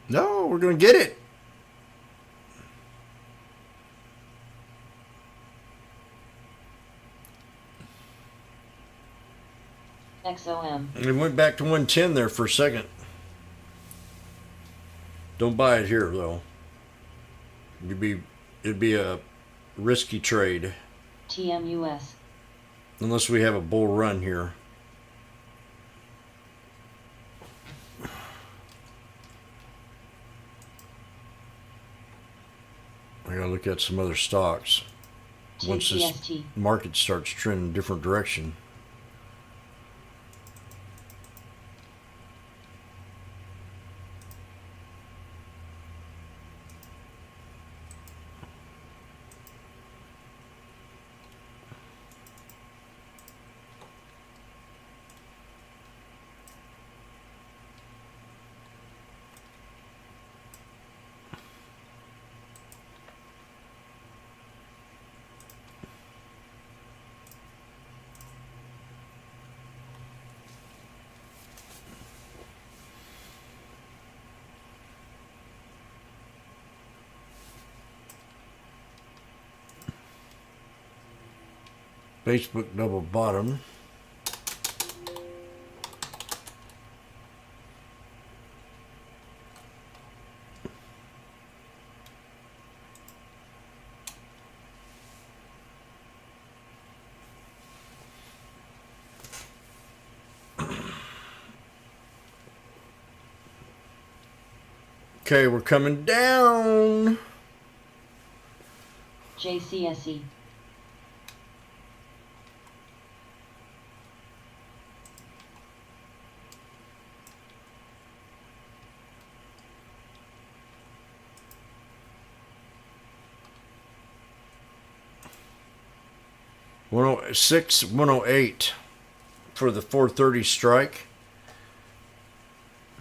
No, we're going to get it. XOM. And it went back to 110 there for a second. Don't buy it here though. It'd be a risky trade TMUS. unless we have a bull run here. I gotta look at some other stocks once this TCST. market starts trending a different direction. Facebook double bottom. Okay, we're coming down. JCSE. $106, 108 for the 430 strike.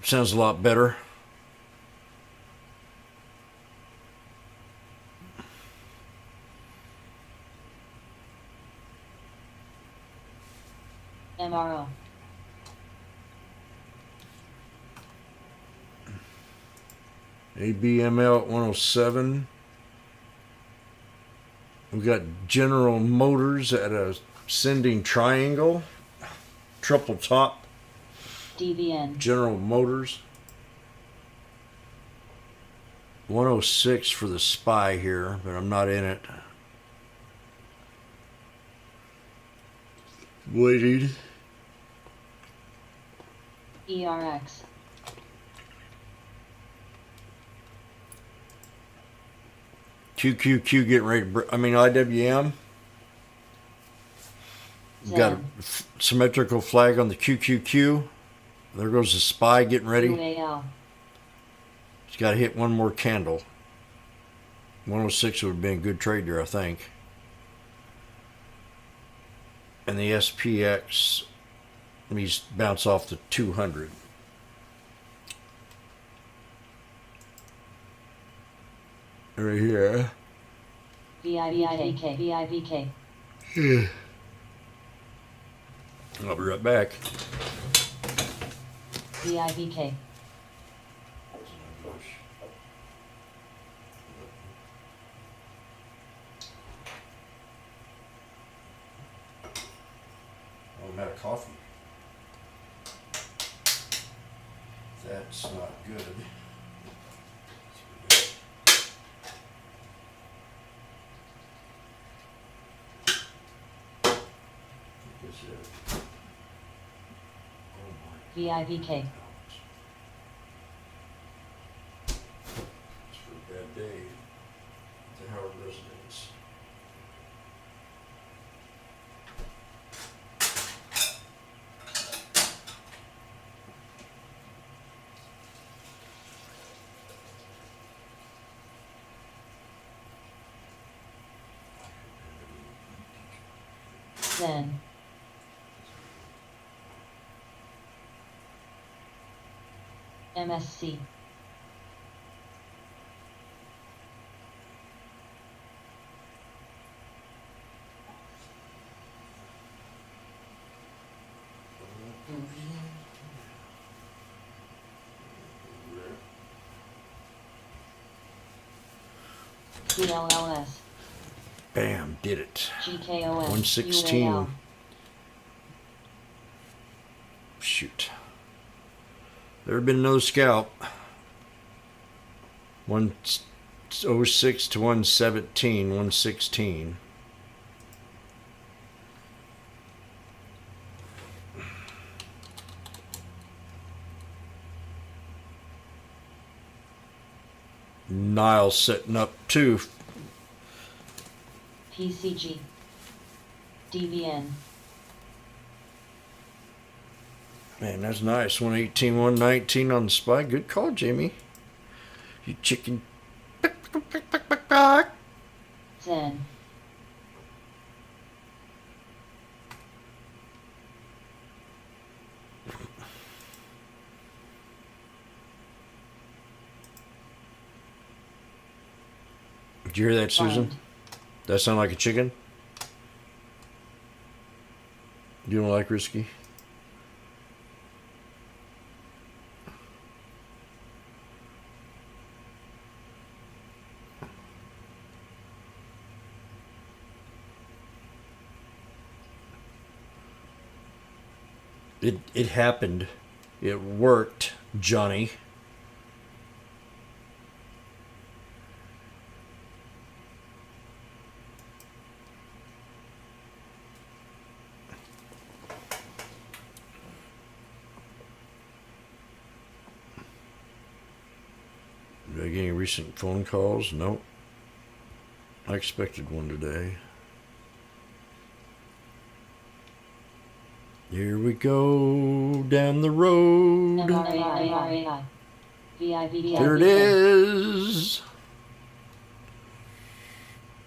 Sounds a lot better. MRO. ABML at 107. We got General Motors at a ascending triangle. Triple top. DVN. General Motors. 106 for the SPY here, but I'm not in it. Waiting. ERX. QQQ getting ready to, IWM. We've got a symmetrical flag on the QQQ. There goes the SPY getting ready. UAL. It's got to hit one more candle. 106 would have been a good trade there, I think. And the SPX, let me bounce off the 200. Right here. VIVK. VIVK. Yeah. I'll be right back. VIVK. I'm out of coffee. That's not good. VIVK. It's for a bad day at the Howard residence. Zen. MSC. PLLS. Bam, did it. GKOS. 116. UAL. Shoot. There had been another scalp. 106 to 117, 116. Nile setting up too. PCG. DVN. Man, that's nice. 118, 119 on the SPY. Good call, Jamie. You chicken. Zen. Did you hear that, Susan? Fund. That sound like a chicken? You don't like Risky? It happened. It worked, Johnny. Did I get any recent phone calls? Nope. I expected one today. Here we go down the road. There it is.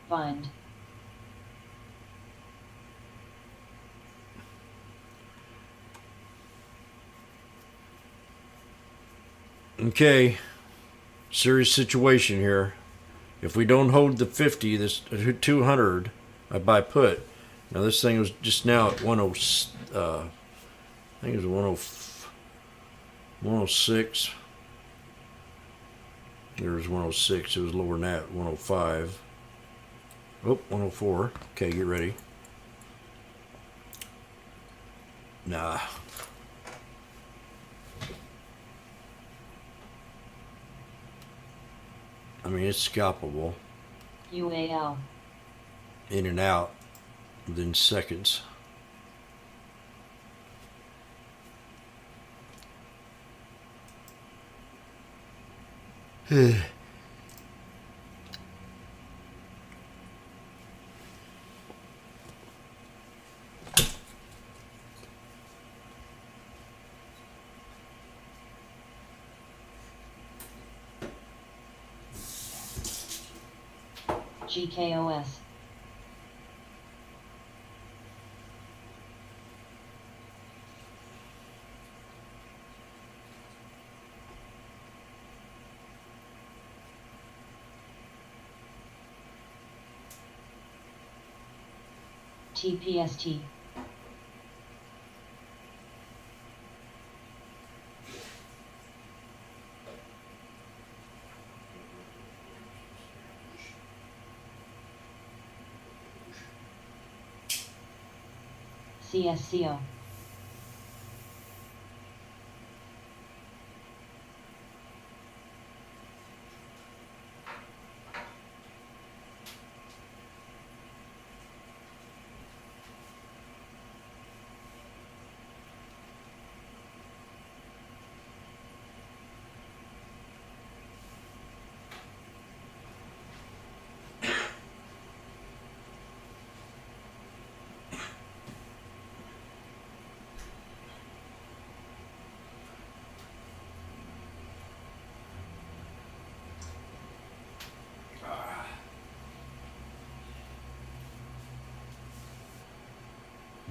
Find. Okay. Serious situation here. If we don't hold the 50, this 200, I buy put. Now this thing was just now at 10. I think it was 106. There was 106. It was lower than that. 105. Oh, 104. Okay, get ready. Nah. I mean, it's scalpable. UAL. In and out within seconds. GKOS. TPST. CSCO.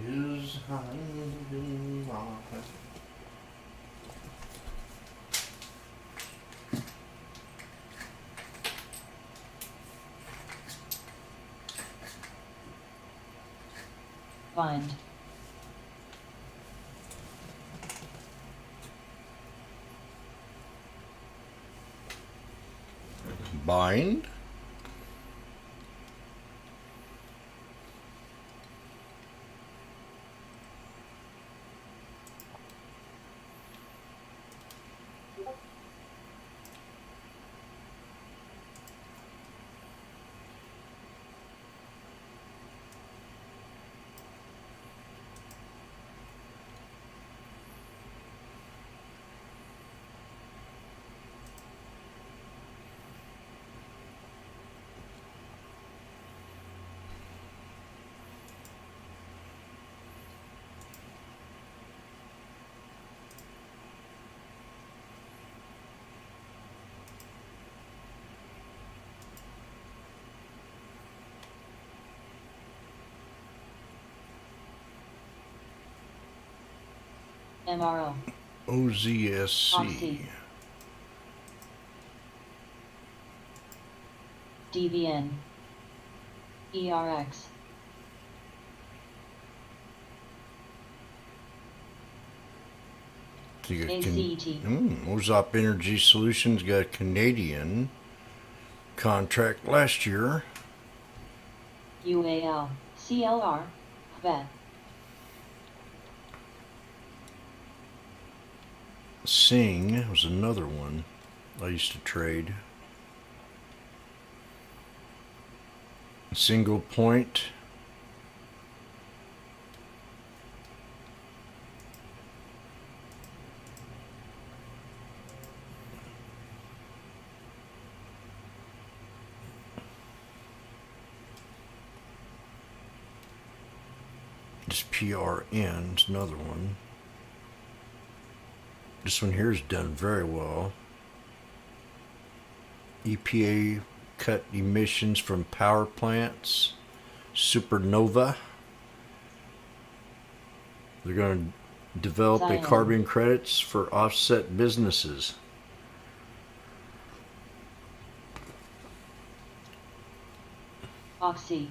Is hiding my Find. bind. MRO. OZSC. Oxy. DVN. ERX. So you got ACT. Ozop Energy Solutions got a Canadian contract last year. UAL. CLR. VET. Sing was another one I used to trade. Single point. Just PRN is another one. This one here is done very well. EPA cut emissions from power plants. Supernova. They're going to develop a Zion. carbon credits for offset businesses. Oxy.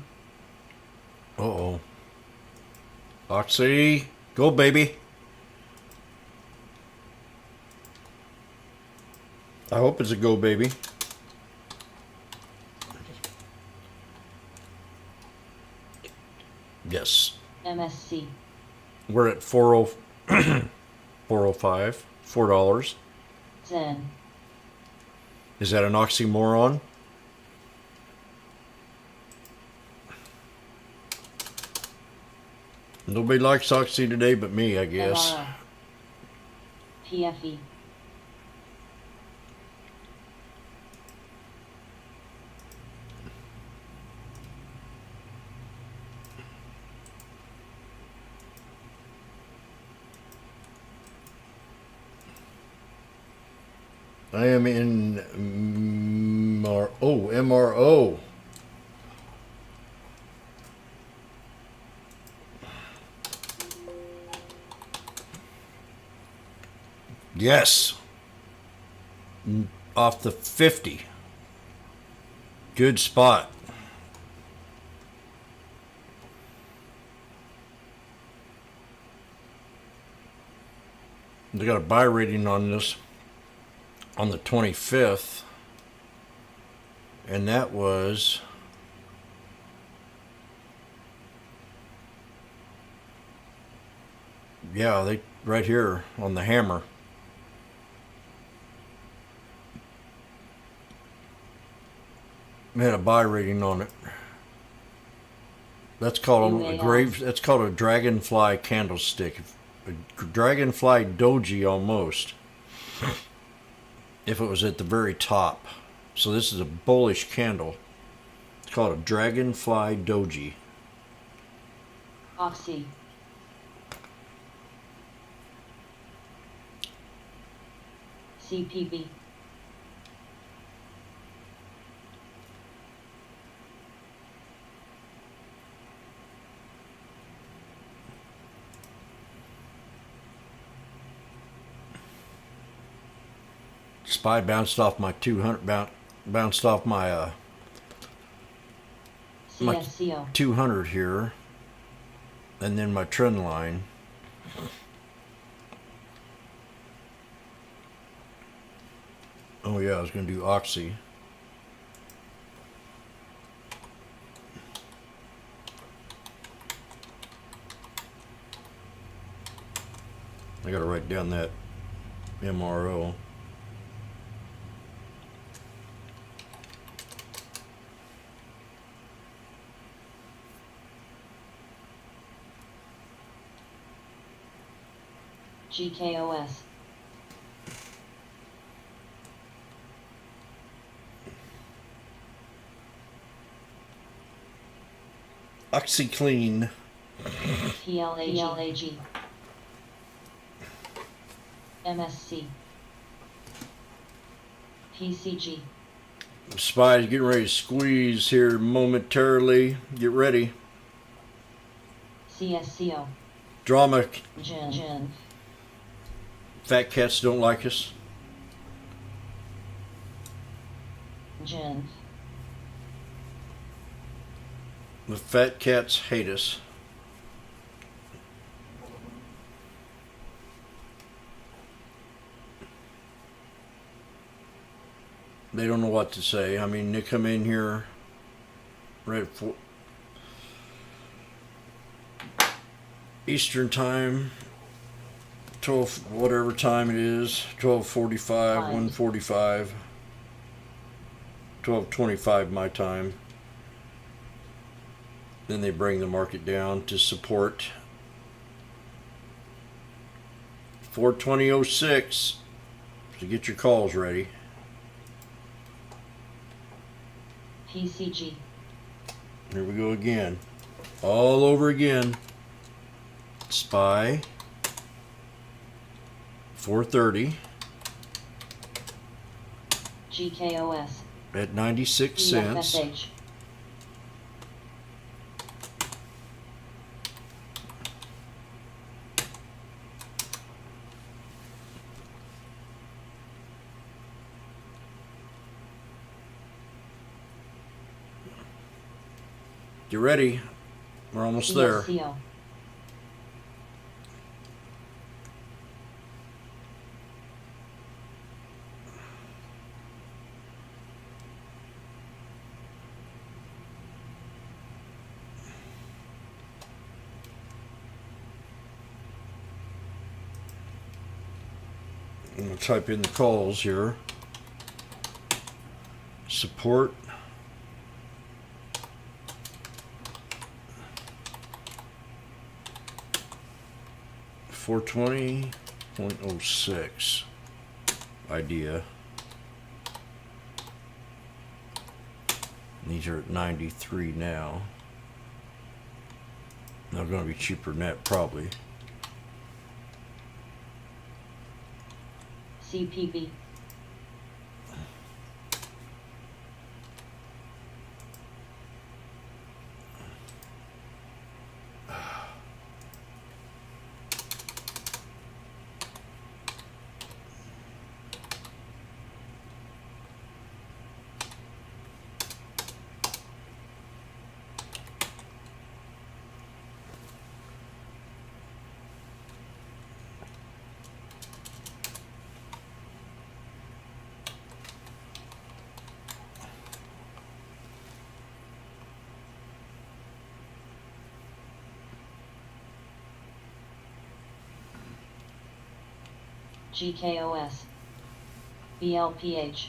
Uh-oh. Oxy, go baby. I hope it's a go baby. Yes. MSC. We're at 405, $4. Zen. Is that an oxymoron? Nobody likes oxy today but me, I guess. MRO. PFE. I am in MRO. Yes. Off the 50. Good spot. They got a buy rating on this on the 25th, and that was they right here on the hammer. They had a buy rating on it. That's called a grave. That's called a dragonfly candlestick, a dragonfly doji almost. If it was at the very top. So this is a bullish candle. It's called a dragonfly doji. Oxy. CPB. SPY bounced off my 200, bounced off my CSCO. 200 here, and then my trend line. Oh yeah, I was going to do Oxy. I got to write down that MRO. GKOS. OxyClean. PLAG. MSC. PCG. SPY's getting ready to squeeze here momentarily. Get ready. CSCO. Drama. Jin. Fat cats don't like us. Jin. The fat cats hate us. They don't know what to say. I mean, they come in here right for Eastern time, 12, whatever time it is, 12:45, Fine. 1:45, 12:25 my time. Then they bring the market down to support 420.06. So get your calls ready. PCG. Here we go again. All over again. SPY 430 GKOS. at 96 cents. EFSH. Get ready. We're almost there. ESCO. I'm going to type in the calls here. Support. $420.06 idea. These are at 93 now. They're going to be cheaper than that probably. CPB. GKOS. BLPH.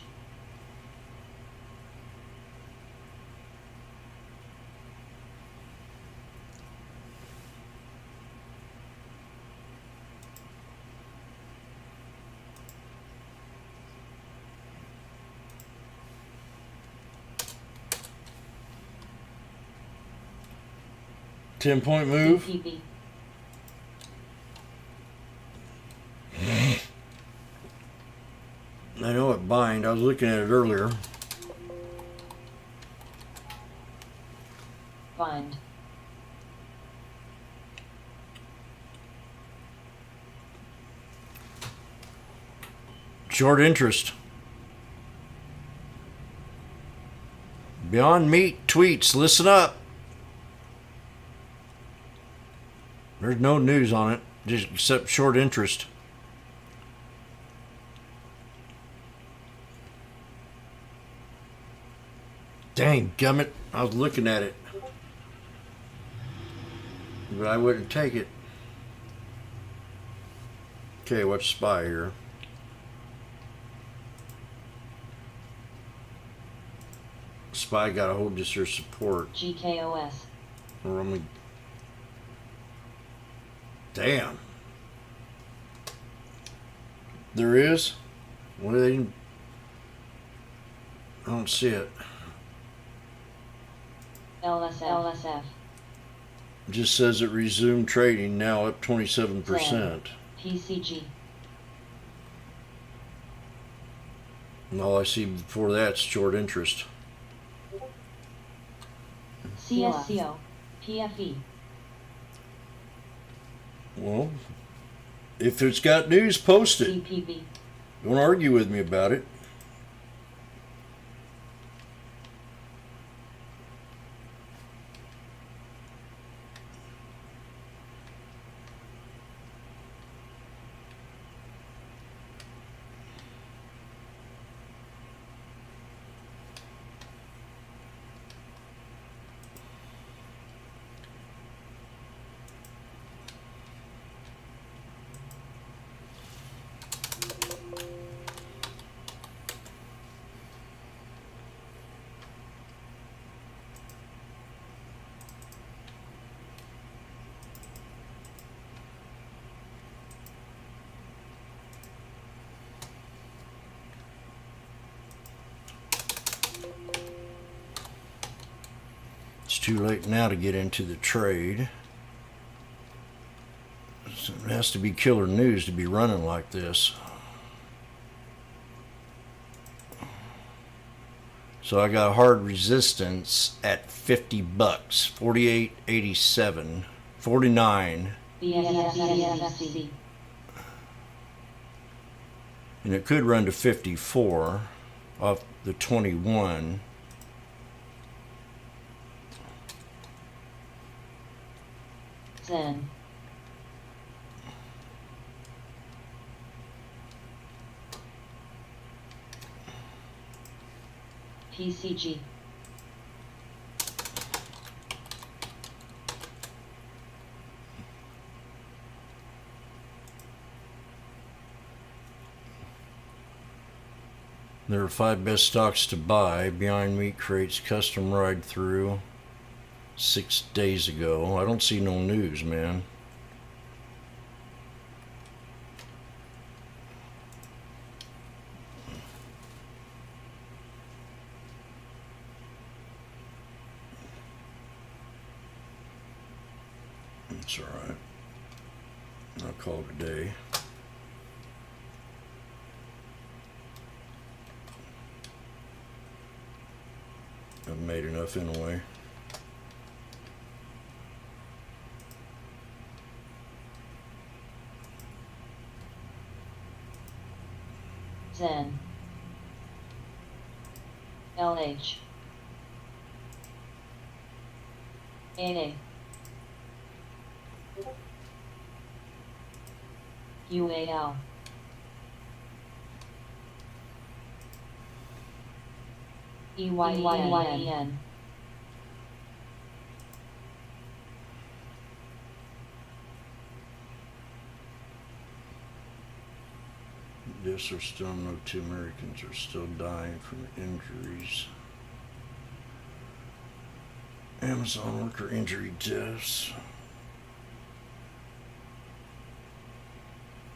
Ten-point move. CPB. I know it bind. I was looking at it earlier. Bind. Short interest. Beyond Meat tweets. Listen up. There's no news on it, just except short interest. Dang gummit, I was looking at it. But I wouldn't take it. Okay, what's SPY here? SPY got to hold this here support. GKOS. We're only... Damn. There is? What are they... I don't see it. LSF. It just says it resumed trading, now up 27%. PCG. And all I see before that's short interest. CSCO. PFE. Well, if it's got news, post it. CPB. Don't argue with me about it. too late now to get into the trade. So it has to be killer news to be running like this. So I got hard resistance at 50 bucks, 48.87, 49, BSC. and it could run to 54 off the 21. Zen. PCG. There are 5 best stocks to buy. Beyond Meat creates custom ride through 6 days ago. I don't see no news, man. It's alright. I'll call it a day. I've made enough anyway. Zen. LH. NA. UAL. EYEN. Deaths are still no 2 Americans are still dying from injuries. Amazon worker injury deaths.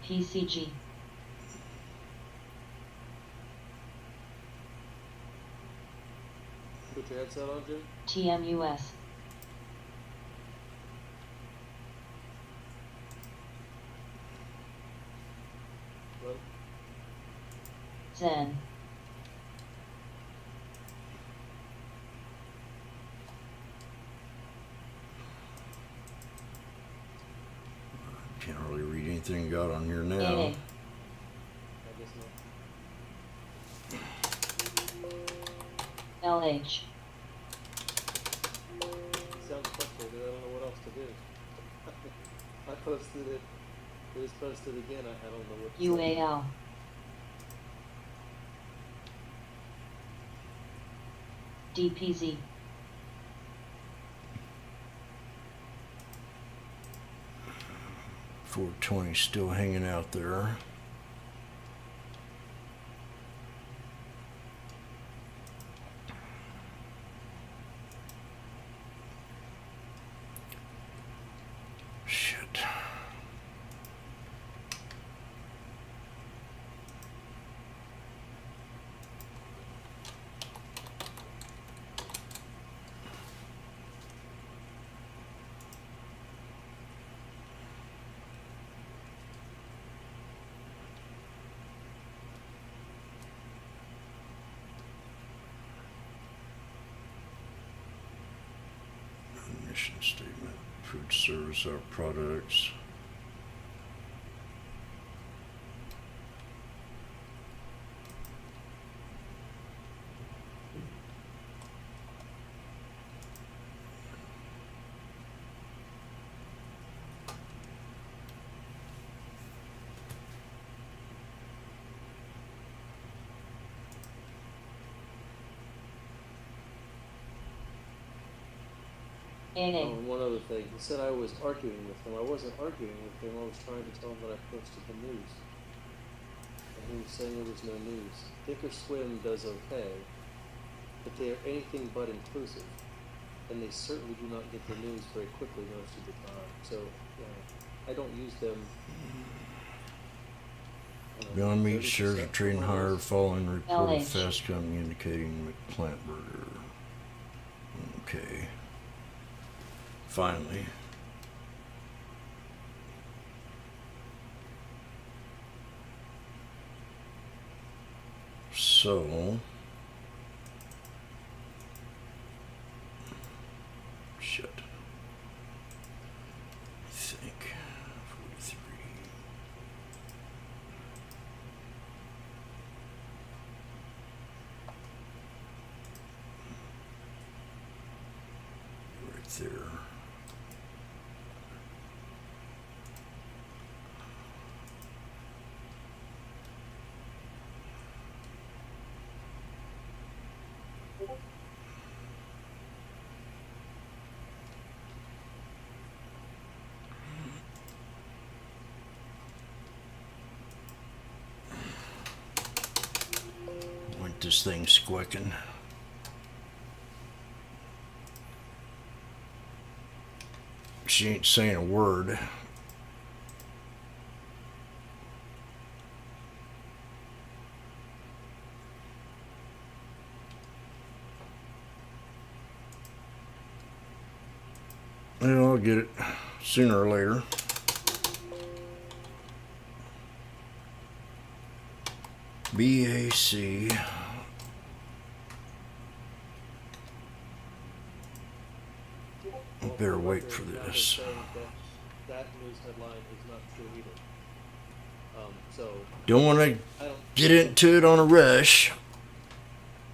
PCG. Put your headset on, Jim? TMUS. What? Zen. Can't really read anything got on here now. NA. I guess not. LH. Sounds frustrated. I don't know what else to do. I posted it. It was posted again. I don't know what to say. UAL. DPZ. .420 still hanging out there. Shit. Mission statement. Food service, our products. Oh, and one other thing. He said I was arguing with him. I wasn't arguing with him. I was trying to tell him that I posted the news. And he was saying there was no news. Thinkorswim does okay, but they are anything but inclusive. And they certainly do not get the news very quickly most of the time. So, I don't use them. Beyond Meat shares are trading higher following report of LH. Fast Company indicating McPlant Burger. Okay. finally. So, shit. I think 43. Right there. Like this thing squeaking. She ain't saying a word. And I'll get it sooner or later. BAC. I better wait for this. That news headline is not true either. So Don't want to get into it on a rush.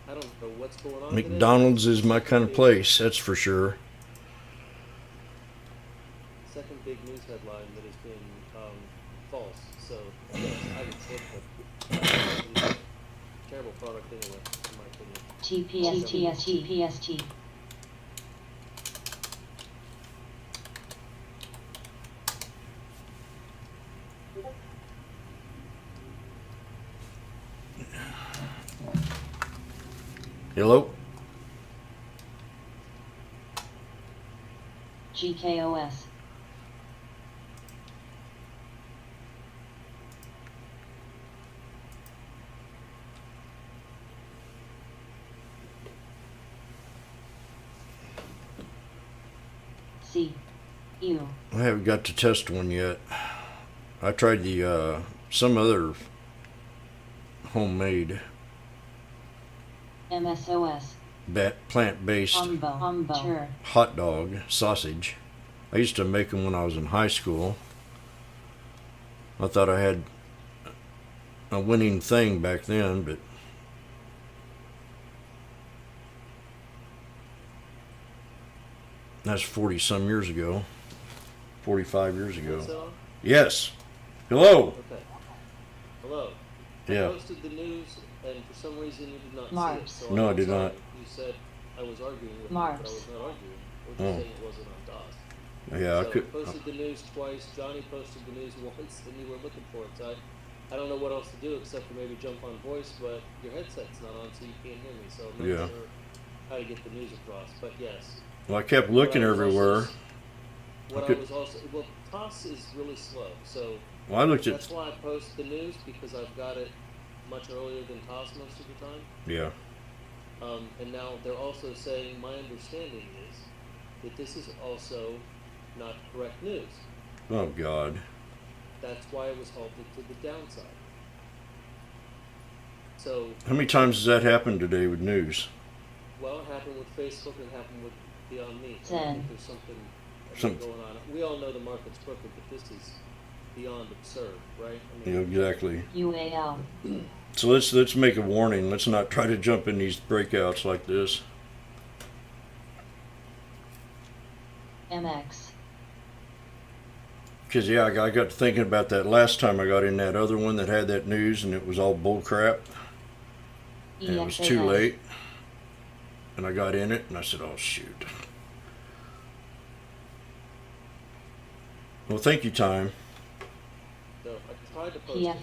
I don't know what's going on. McDonald's is my kind of place, that's for sure. Second big news headline that has been false. So yes, I would say that terrible product anyway, in my opinion. TPST. Hello? GKOS. C. U. I haven't got to test one yet. I tried the some other homemade MSOS. plant-based hot dog sausage. I used to make them when I was in high school. I thought I had a winning thing back then, but that's 40 some years ago. 45 years ago. Yes. Hello. Okay. Hello. Yeah. I posted the news, and for some reason you did not Marks. see it. So No, I'm I did sorry. not. You said I was arguing with Marks. you, but I was not arguing. We're just Oh. saying it wasn't on DOS. Yeah, I So could. posted the news twice. Johnny posted the news once, and you were looking for it. So I don't know what else to do except for maybe jump on voice, but your headset's not on, so you can't hear me. So I'm not sure how to get the news across. But yes. Well, I kept looking everywhere. TOS is really slow. So Well, I looked at. that's why I post the news, because I've got it much earlier than TOS most of the time. Yeah. And now they're also saying, my understanding is that this is also not correct news. Oh God. That's why it was halted to the downside. So, How many times has that happened today with news? well, it happened with Facebook, and it happened with Beyond Meat. I 10. think there's something going on. We all know the market's crooked, but this is beyond absurd, right? I Yeah, mean, exactly. UAL. So let's make a warning. Let's not try to jump in these breakouts like this. MX. Because I got to thinking about that last time I got in that other one that had that news, and it was all bull crap, and it was too EXAS. late. And I got in it, and I said, "Oh shoot." Well, thank you, Time. so I tried to post it, man.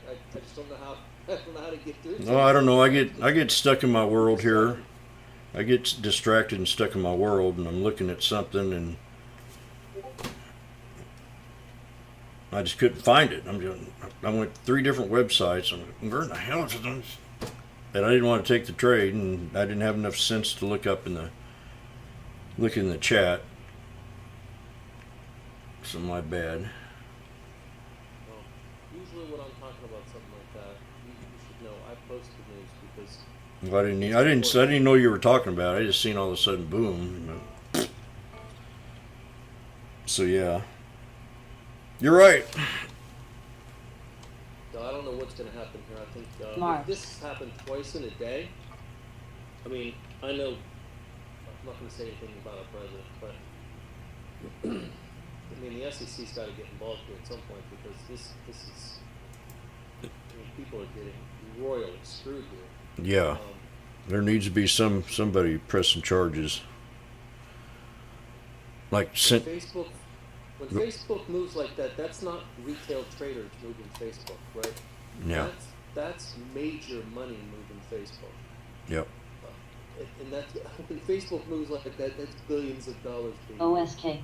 I just don't know how. I don't know how to get through it. No, I don't know. I get stuck in my world here. I get distracted and stuck in my world, and I'm looking at something, and I just couldn't find it. I went 3 different websites, and where in the hell is it? And I didn't want to take the trade, and I didn't have enough sense to look in the chat. So my bad. Well, usually when I'm talking about something like that, you should know I post the news because Well, I didn't know you were talking about it. I just seen all of a sudden boom. So yeah, you're right. so I don't know what's going to happen here. I think Mark. if this happened twice in a day, I mean, I know I'm not going to say anything about our president, but I mean, the SEC's got to get involved here at some point because this is, I mean, people are getting royally screwed here. Yeah, there needs to be somebody pressing charges. Like when Facebook moves like that, that's not retail traders moving Facebook, right? Yeah. That's major money moving Facebook. Yep. And that's when Facebook moves like that, that's billions of dollars. OSK.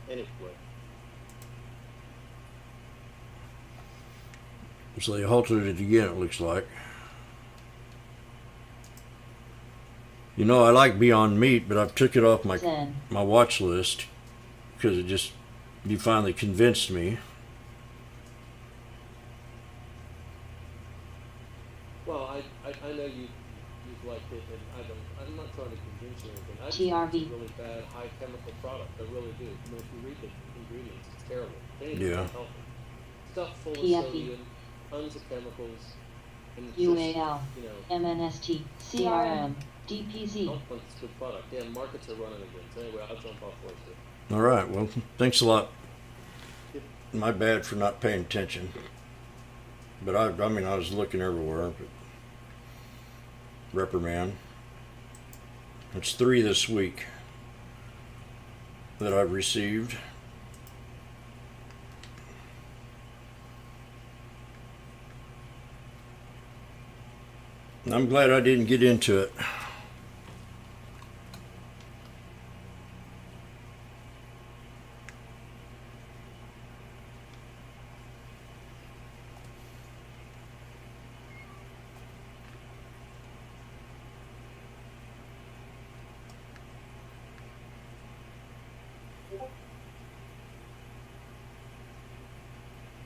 Anyway. So they halted it again, it looks like. You know, I like Beyond Meat, but I've took it off my watch list because you finally convinced me. Well, I know you've liked it, and I'm not trying to convince you anything. I just TRV. think it's a really bad, high chemical product. I really do. I mean, if you read the ingredients, it's terrible. It ain't even healthy. Stuff full of sodium, tons of chemicals, and it's UAL, just, you know, MNST, CRM, DPZ. Oh, it's a good product. Damn, markets are running again. So anyway, I'll jump off for you. All right, well, thanks a lot. My bad for not paying attention. But I mean, I was looking everywhere. But reprimand. It's 3 this week that I've received. I'm glad I didn't get into it.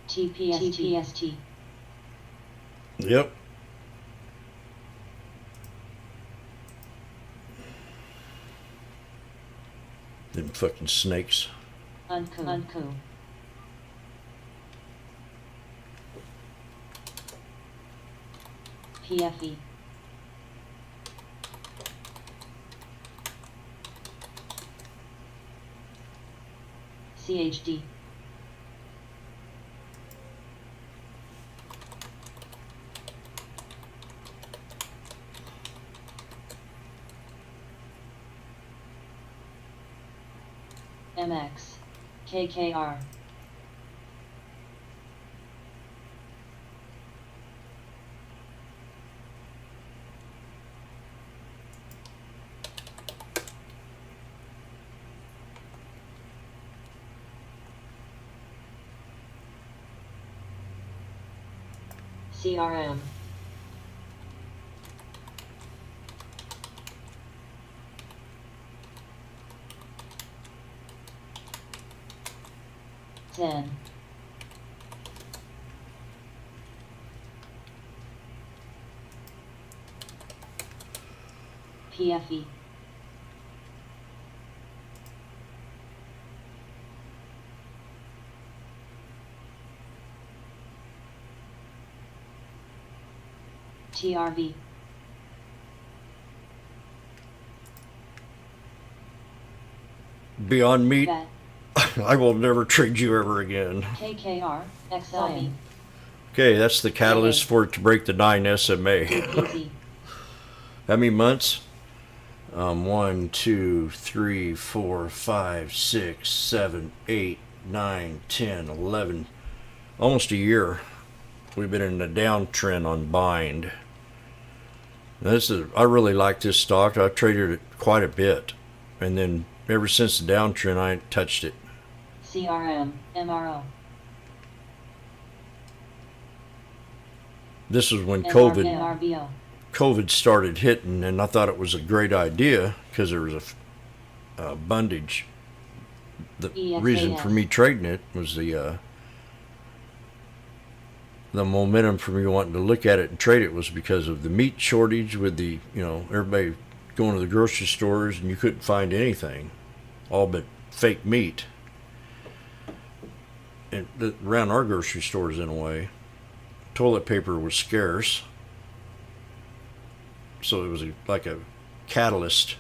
TPST. Yep. Them fucking snakes. Unco. PFE. CHD. MX. KKR. CRM. Ten. PFE. TRV. Beyond Meat. VET. I will never trade you ever again. KKR. XLB. Okay, that's the catalyst for it to break the 9 SMA. DPZ. How many months? 1, 2, 3, 4, 5, 6, 7, 8, 9, 10, 11. Almost a year. We've been in a downtrend on bind. I really like this stock. I traded it quite a bit. And then ever since the downtrend, I ain't touched it. CRM. MRO. This was when COVID. MRBO. COVID started hitting, and I thought it was a great idea because there was a bondage. The reason for me trading it was the momentum for me wanting to look at it and trade it was because of the meat shortage with the, everybody going to the grocery stores and you couldn't find anything, all but fake meat. And around our grocery stores, in a way, toilet paper was scarce. So it was like a catalyst.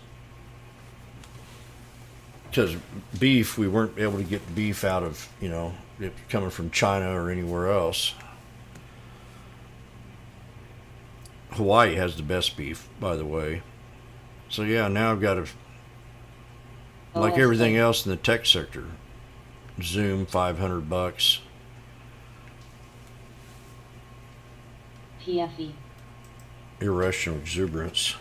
Because beef, we weren't able to get beef out of, it coming from China or anywhere else. Hawaii has the best beef, by the way. So yeah, now I've got to, like everything else in the tech sector, Zoom $500. PFE. Irrational exuberance.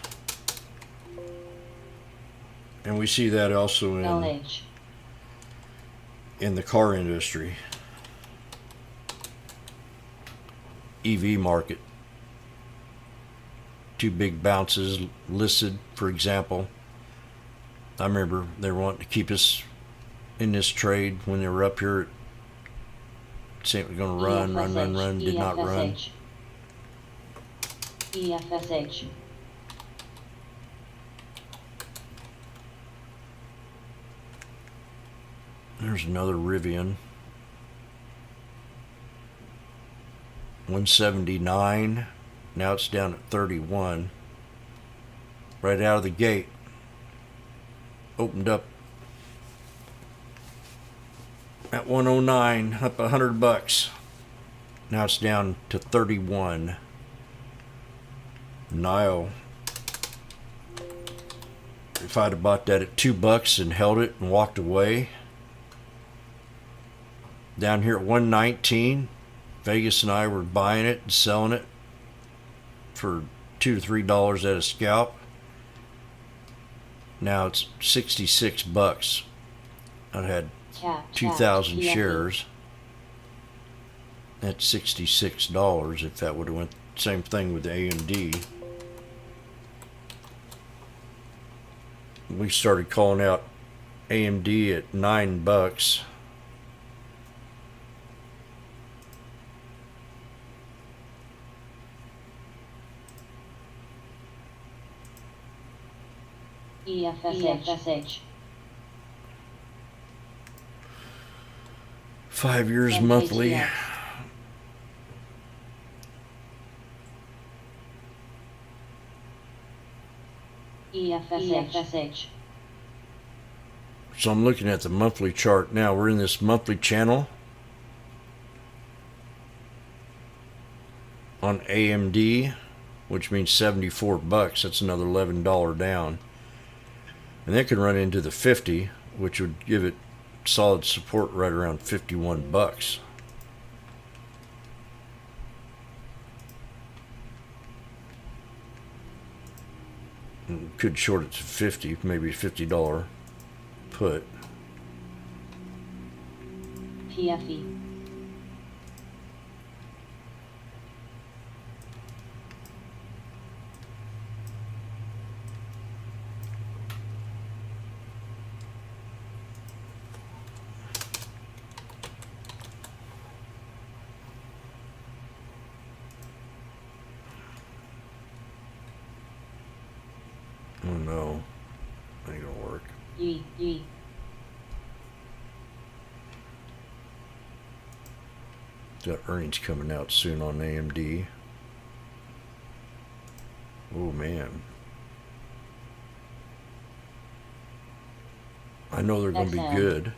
And we see that also in the car industry, EV market. Two big bounces listed, for example. I remember they were wanting to keep us in this trade when they were up here. Saying it was going to run, did not run. EFSH. There's another Rivian. 179. Now it's down at 31. Right out of the gate. Opened up at 109, up $100. Now it's down to 31. Nile. If I'd have bought that at $2 and held it and walked away. Down here at 119, Vegas and I were buying it and selling it for $2 to $3 at a scalp. Now it's $66. I had 2,000 shares. That's $66 if that would have went. Same thing with AMD. We started calling out AMD at $9. EFSH. 5 years monthly. EFSH. So I'm looking at the monthly chart now. We're in this monthly channel on AMD, which means $74. That's another $11 down. And that could run into the 50, which would give it solid support right around $51. And could short it to 50, maybe $50 put. PFE. Oh no, ain't gonna work. Yee. Got earnings coming out soon on AMD. Oh man. I know they're going to be good.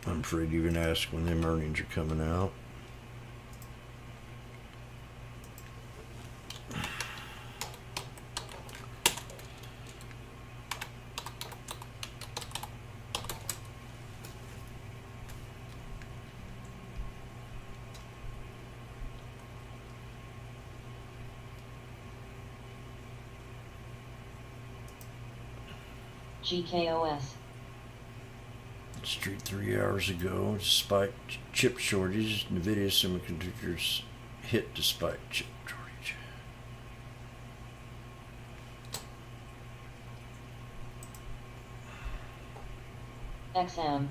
I'm afraid you can ask when them earnings are coming out. GKOS. Street 3 hours ago, despite chip shortage, NVIDIA semiconductors hit despite chip shortage. XM.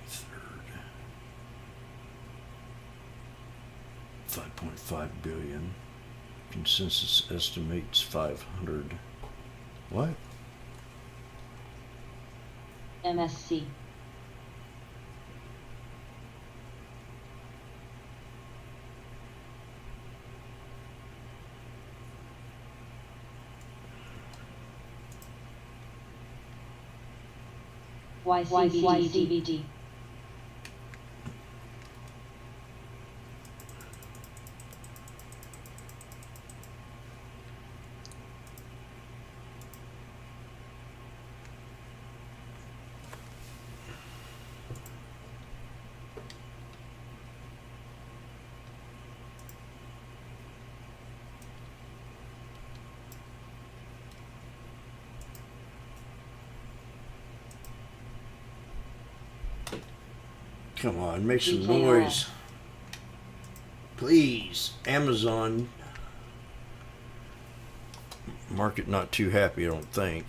Third. 5.5 billion. Consensus estimates 500. What? MSC. YCBD. Come on, make some GKOS. noise. Please. Amazon. Market not too happy, I don't think.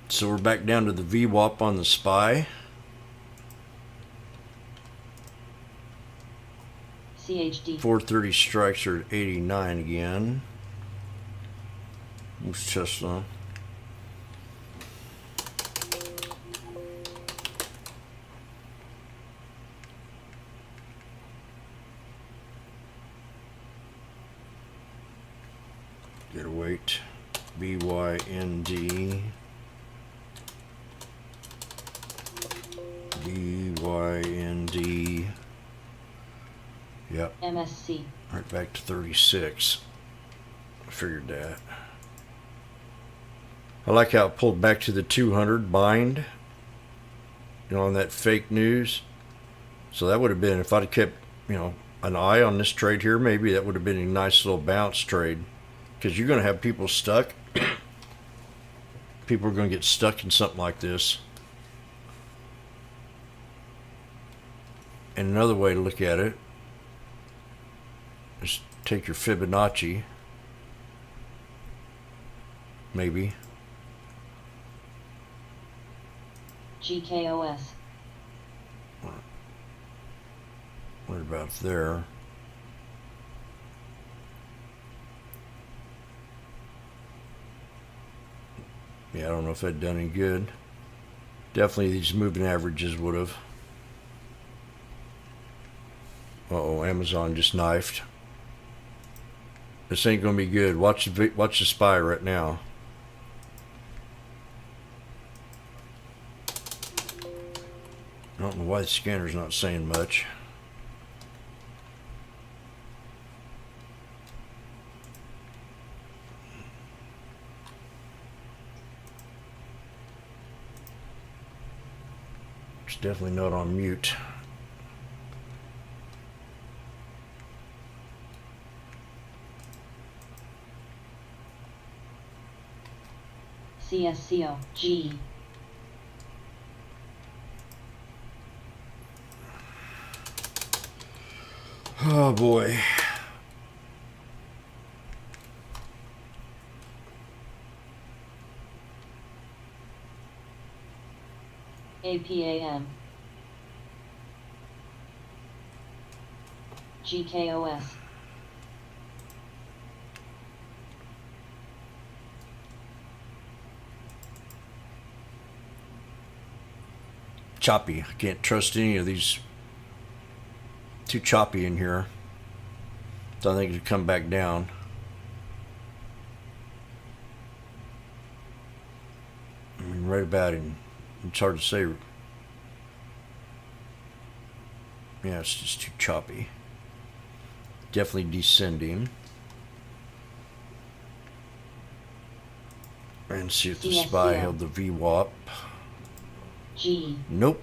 So we're back down to the VWAP on the SPY. CHD. 430 strikes are at 89 again. What's Tesla? Gotta wait. BYND. BYND. Yep. MSC. Right back to 36. I figured that. I like how it pulled back to the 200 bind. You know, on that fake news. So that would have been, if I'd have kept, you know, an eye on this trade here, maybe that would have been a nice little bounce trade. Because you're going to have people stuck. People are going to get stuck in something like this. And another way to look at it is take your Fibonacci. Maybe. GKOS. What about there? Yeah, I don't know if that'd done any good. Definitely these moving averages would have. Uh-oh, Amazon just knifed. This ain't gonna be good. Watch the SPY right now. I don't know why the scanner's not saying much. It's definitely not on mute. CSCO. G. Oh boy. APAM. GKOS. Choppy. I can't trust any of these. Too choppy in here. So I think it'll come back down. I mean, right about it. It's hard to say. Yeah, it's just too choppy. Definitely descending. And see if the SPY held the VWAP. G. Nope.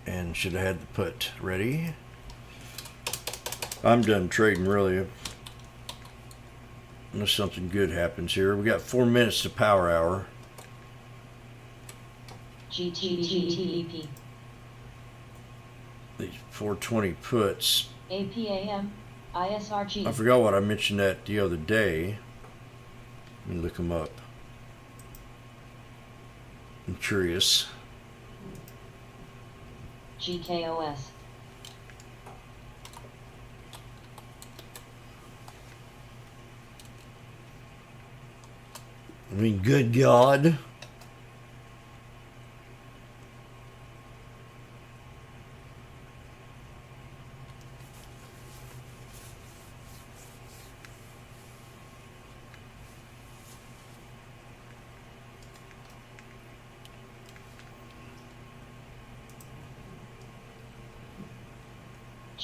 And should have had the put ready. I'm done trading, really. Unless something good happens here. We got 4 minutes to power hour. GTVP. These 420 puts. APAM. ISRG. I forgot what I mentioned that the other day. Let me look them up. I'm curious. GKOS. I mean, good God.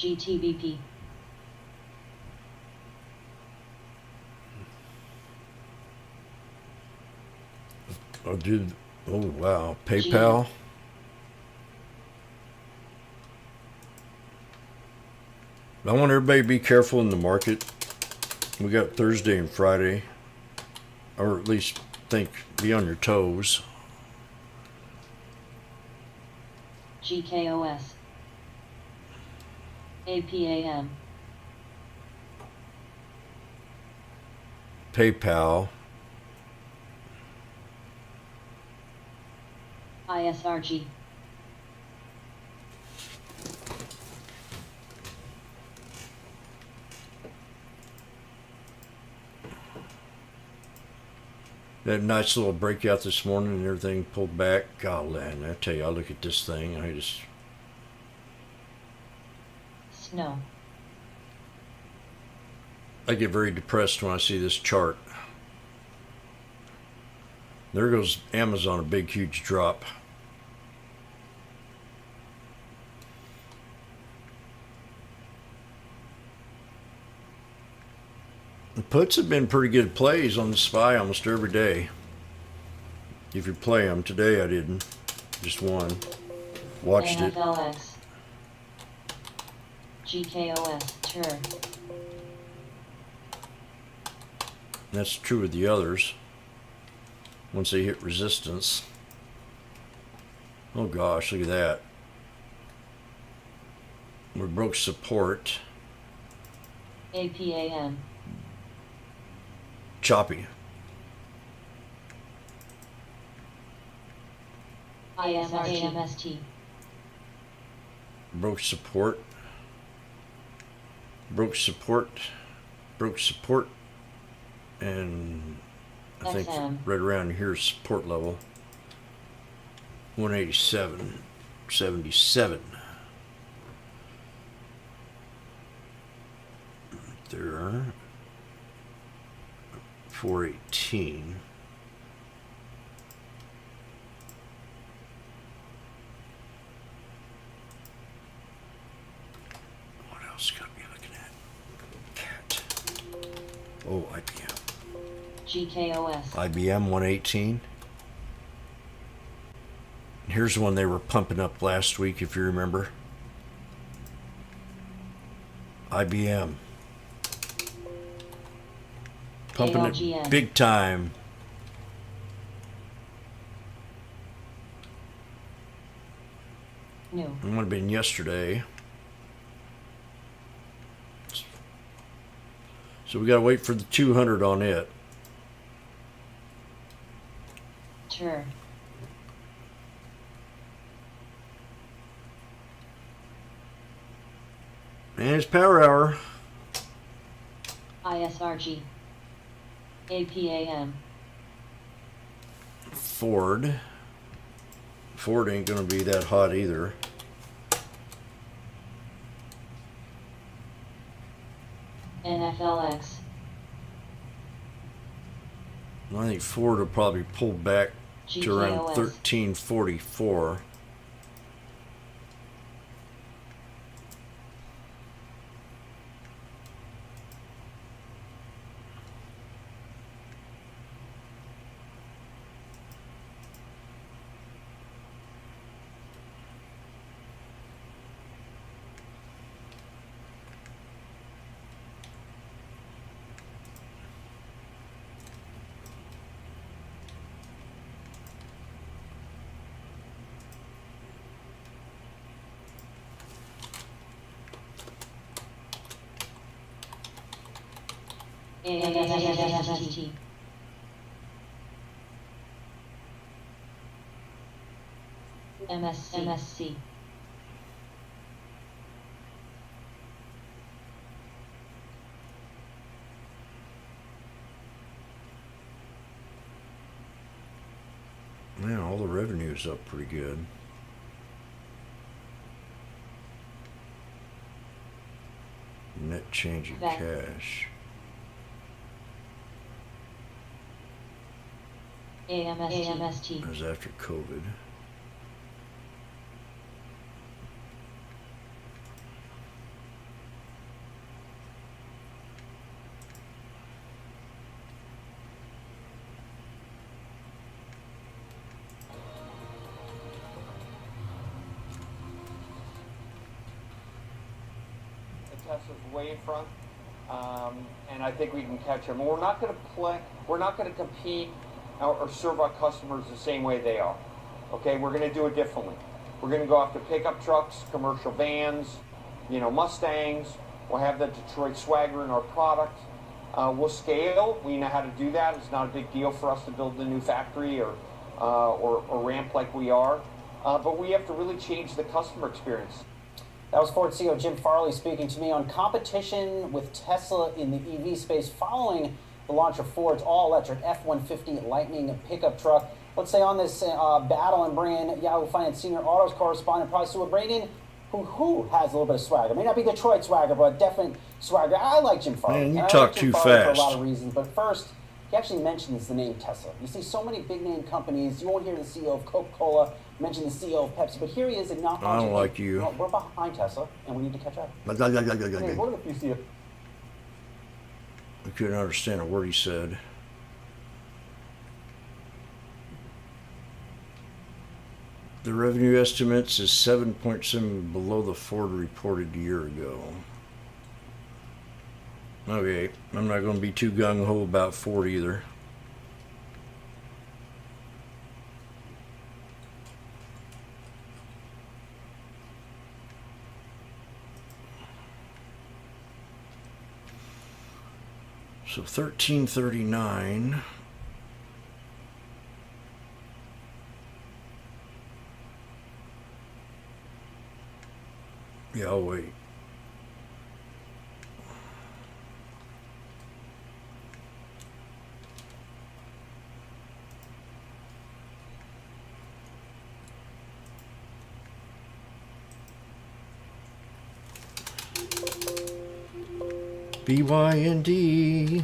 GTVP. Oh, dude. Oh, wow. PayPal. I want everybody to be careful in the market. We got Thursday and Friday. Or at least be on your toes. GKOS. APAM. PayPal. ISRG. That nice little breakout this morning and everything pulled back. God, man, I tell you, I look at this thing, I just... Snow. I get very depressed when I see this chart. There goes Amazon, a big, huge drop. The puts have been pretty good plays on the SPY almost every day. If you play them. Today I didn't. Just one. Watched it. NFLX. GKOS. TUR. That's true with the others. Once they hit resistance. Oh gosh, look at that. We broke support. APAM. Choppy. ISRG. Broke support. Broke support. Broke support. And I think SM. right around here is support level. 187.77. There. 418. What else could I be looking at? Cat. Oh, IBM. GKOS. IBM 118. Here's one they were pumping up last week, if you remember. IBM. Pumping ALGN. it big time. New. It would have been yesterday. So we got to wait for the 200 on it. TUR. And it's power hour. ISRG. APAM. Ford. Ford ain't going to be that hot either. NFLX. I think Ford will probably pull back to around GKOS. 1344. AMST. MSC. Man, all the revenue's up pretty good. Net change in cash. AMST. That was after COVID. Tesla's way in front, and I think we can catch them. We're not going to play. We're not going to compete or serve our customers the same way they are. Okay, we're going to do it differently. We're going to go after pickup trucks, commercial vans, Mustangs. We'll have the Detroit Swagger in our product. We'll scale. We know how to do that. It's not a big deal for us to build the new factory or ramp like we are. But we have to really change the customer experience. That was Ford CEO Jim Farley speaking to me on competition with Tesla in the EV space following the launch of Ford's all-electric F-150 Lightning pickup truck. Let's say on this battle and bring in Yahoo Finance senior autos correspondent Prasua Braden, who has a little bit of swagger. May not be Detroit swagger, but definite swagger. I like Jim Farley. Man, you talk too fast. For a lot of reasons, but first, he actually mentions the name Tesla. You see so many big-name companies. You won't hear the CEO of Coca-Cola mention the CEO of Pepsi, but here he is acknowledging. I don't like you. We're behind Tesla, and we need to catch up. What if you see it? I couldn't understand a word he said. The revenue estimates is 7.7 below the Ford reported a year ago. Okay, I'm not going to be too gung-ho about Ford either. So 1339. Yeah, I'll wait. BYND.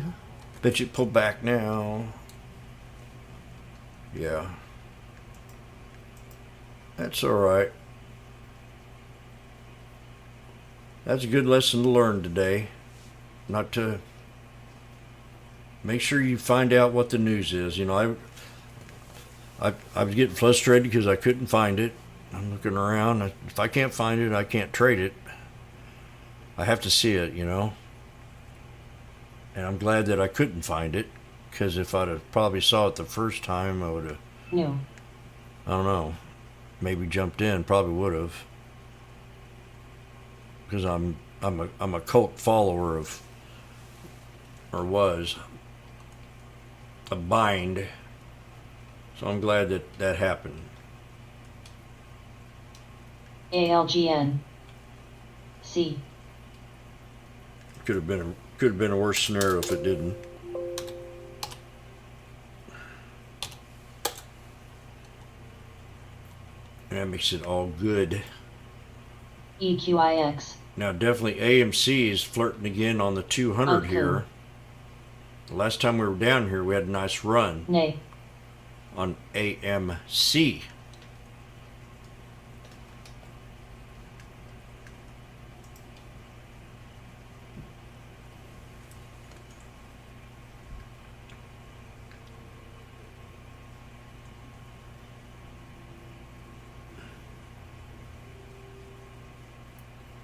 Bet you pull back now. Yeah. That's all right. That's a good lesson to learn today. Not to make sure you find out what the news is. I was getting frustrated because I couldn't find it. I'm looking around. If I can't find it, I can't trade it. I have to see it, And I'm glad that I couldn't find it, because if I'd have probably saw it the first time, I would have. No. I don't know. Maybe jumped in. Probably would have. Because I'm a cult follower of, or was, a bind. So I'm glad that happened. ALGN. C. Could have been a worse scenario if it didn't. And that makes it all good. EQIX. Now definitely AMC is flirting again on the 200 Okay. here. The last time we were down here, we had a nice run. Nay. On AMC.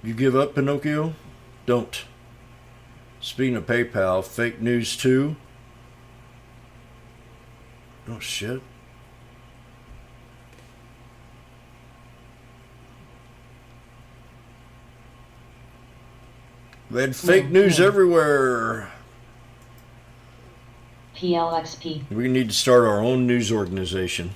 You give up, Pinocchio? Don't. Speaking of PayPal, fake news too? Oh shit. We had fake news everywhere. PLXP. We need to start our own news organization.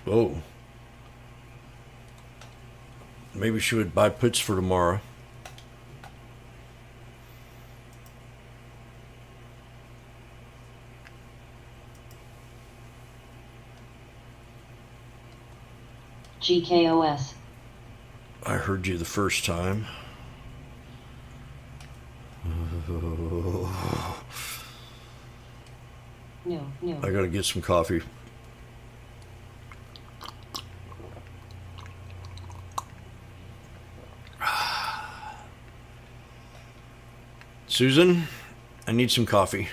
Oh. Maybe she would buy puts for tomorrow. GKOS. I heard you the first time. No. I gotta get some coffee. Susan, I need some coffee.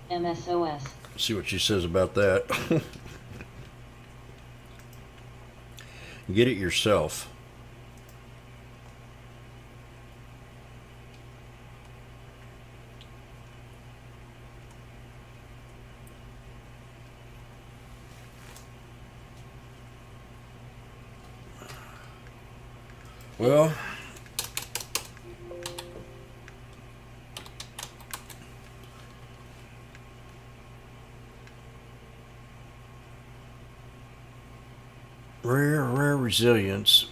MSOS. See what she says about that. Get it yourself. Well, rare resilience.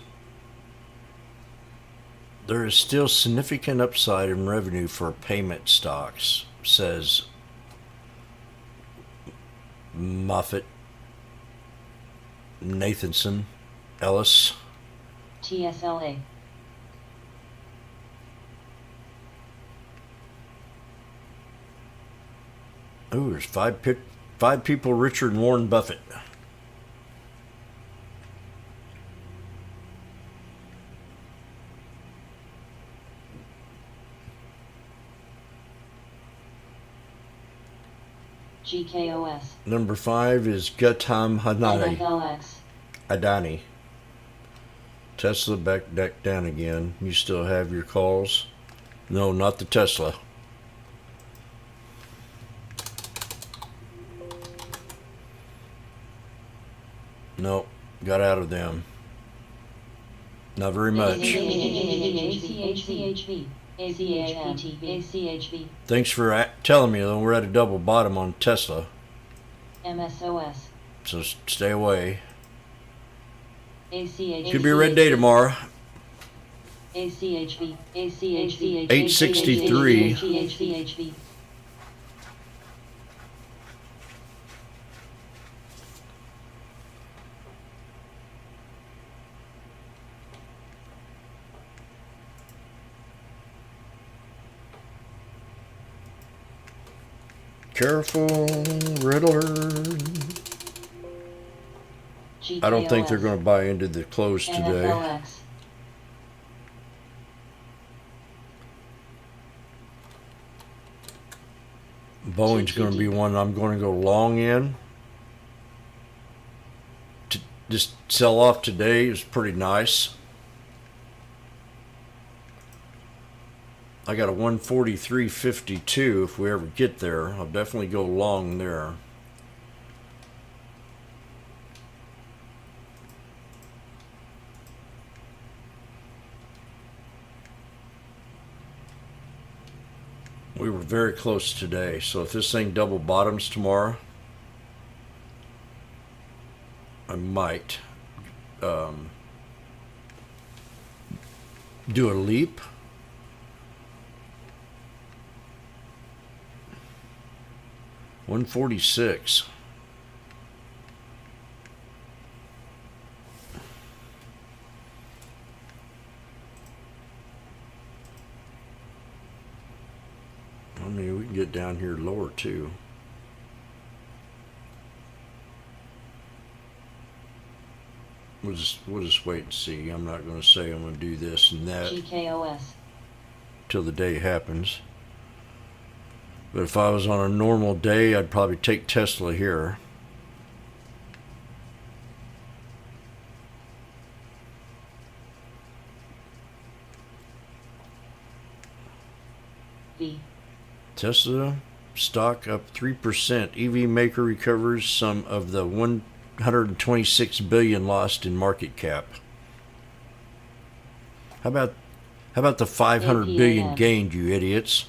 There is still significant upside in revenue for payment stocks, says Moffett Nathanson Ellis. TSLA. Oh, there's five people richer than Warren Buffett. GKOS. Number 5 is Gautam NFLX. Adani. Tesla back down again. You still have your calls? No, not the Tesla. Nope, got out of them. Not very much. ACHV. Thanks for telling me, though. We're at a double bottom on Tesla. MSOS. So stay away. ACHV. Could be a red day tomorrow. ACHV. 863. Careful, Riddler. I don't think they're going to buy into the close today. Boeing's going to be one I'm going to go long in. To just sell off today is pretty nice. I got a 143.52 if we ever get there. I'll definitely go long there. We were very close today, so if this thing double bottoms tomorrow, I might do a leap. $146. I mean, we can get down here lower too. We'll just wait and see. I'm not going to say I'm going to do this and that GKOS. till the day happens. But if I was on a normal day, I'd probably take Tesla here. V. Tesla stock up 3%. EV maker recovers some of the 126 billion lost in market cap. How about the 500 billion gained, you idiots?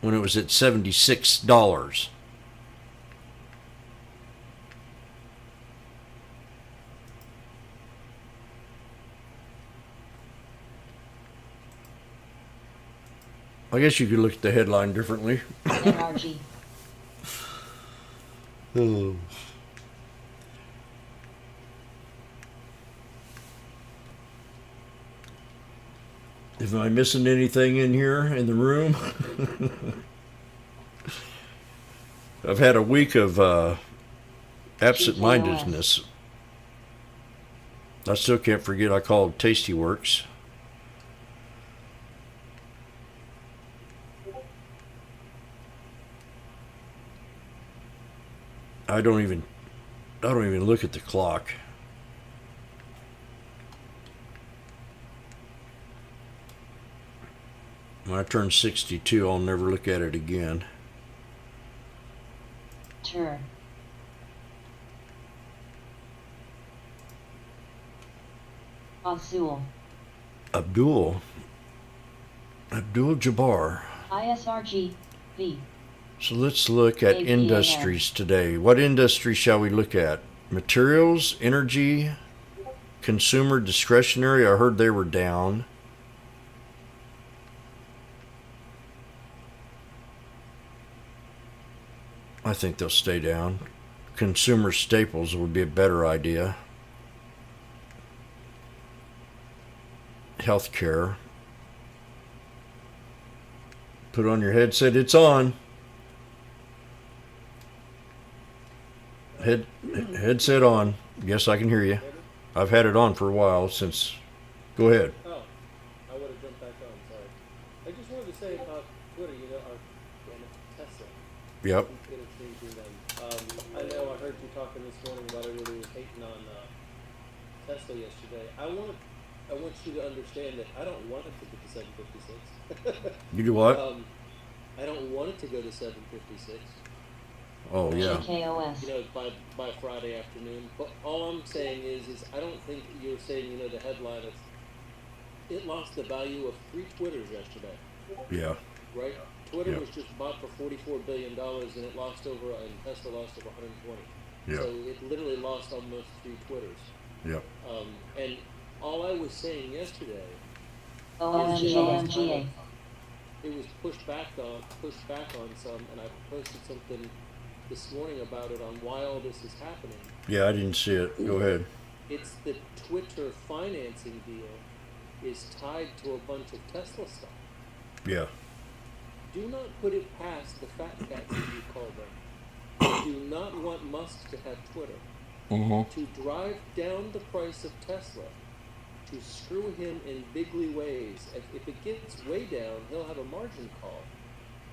When it was at $76. I guess you could look at the headline differently. NRG. Oh. Am I missing anything in here in the room? I've had a week of absent-mindedness. I still can't forget I called Tasty Works. I don't even look at the clock. When I turn 62, I'll never look at it again. Sure. Azul. Abdul Jabbar. ISRG. V. So let's look at industries today. What industry shall we look at? Materials, energy, consumer discretionary. I heard they were down. I think they'll stay down. Consumer staples would be a better idea. Healthcare. Put on your headset. It's on. Headset on. Yes, I can hear you. I've had it on for a while since. Go ahead. Oh, I would have jumped back on. Sorry. I just wanted to say about Twitter. You know, Tesla. Yep. I know I heard you talking this morning about everybody was hating on Tesla yesterday. I want you to understand that I don't want it to get to 756. You do what? I don't want it to go to 756. Oh yeah. GKOS. You know, by Friday afternoon. But all I'm saying is I don't think you're saying, you know, the headline is it lost the value of 3 Twitters yesterday. Yeah. Right? Twitter Yep. was just bought for $44 billion and it lost over, and Tesla lost over 120. Yep. So it literally lost almost 3 Twitters. Yep. And all I was saying yesterday, OMGA. it was pushed back on some, and I posted something this morning about it on why all this is happening. Yeah, I didn't see it. Go ahead. It's the Twitter financing deal is tied to a bunch of Tesla stock. Yeah. Do not put it past the fat cats, as you call them. Do not want Musk to have Twitter. To drive down the price of Tesla, to screw him in bigly ways. If it gets way down, he'll have a margin call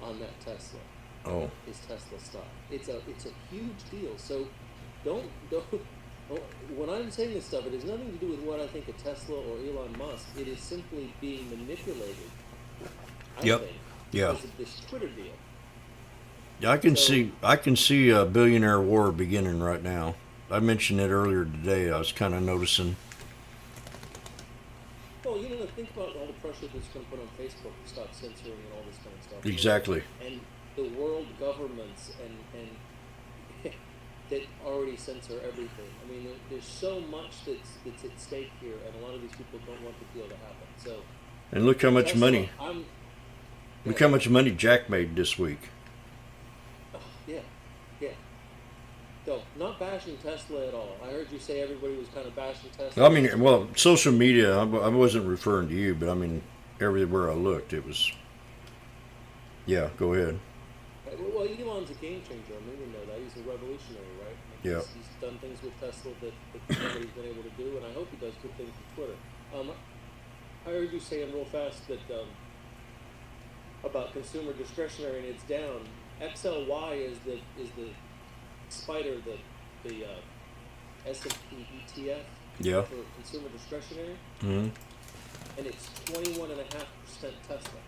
on that Tesla. Oh. His Tesla stock. It's a huge deal. So don't. When I'm saying this stuff, it has nothing to do with what I think of Tesla or Elon Musk. It is simply being manipulated. I think. Yeah. Because of this Twitter deal. Yeah, I can see a billionaire war beginning right now. I mentioned it earlier today. I was kind of noticing. Well, you know, think about all the pressure that's going to put on Facebook to stop censoring and all this kind of stuff. Exactly. And the world governments and that already censor everything. I mean, there's so much that's at stake here, and a lot of these people don't want the deal to happen. So. And look how much money. Look how much money Jack made this week. Yeah. So, not bashing Tesla at all. I heard you say everybody was kind of bashing Tesla. I mean, well, social media, I wasn't referring to you, but I mean, everywhere I looked, it was. Yeah, go ahead. Well, Elon's a game changer. I mean, we know that. He's a revolutionary, right? Yeah. He's done things with Tesla that nobody's been able to do, and I hope he does good things with Twitter. I heard you saying real fast that about consumer discretionary and it's down. XLY is the spider, the S&P ETF Yeah. for consumer discretionary, Mm-hmm. and it's 21.5% Tesla,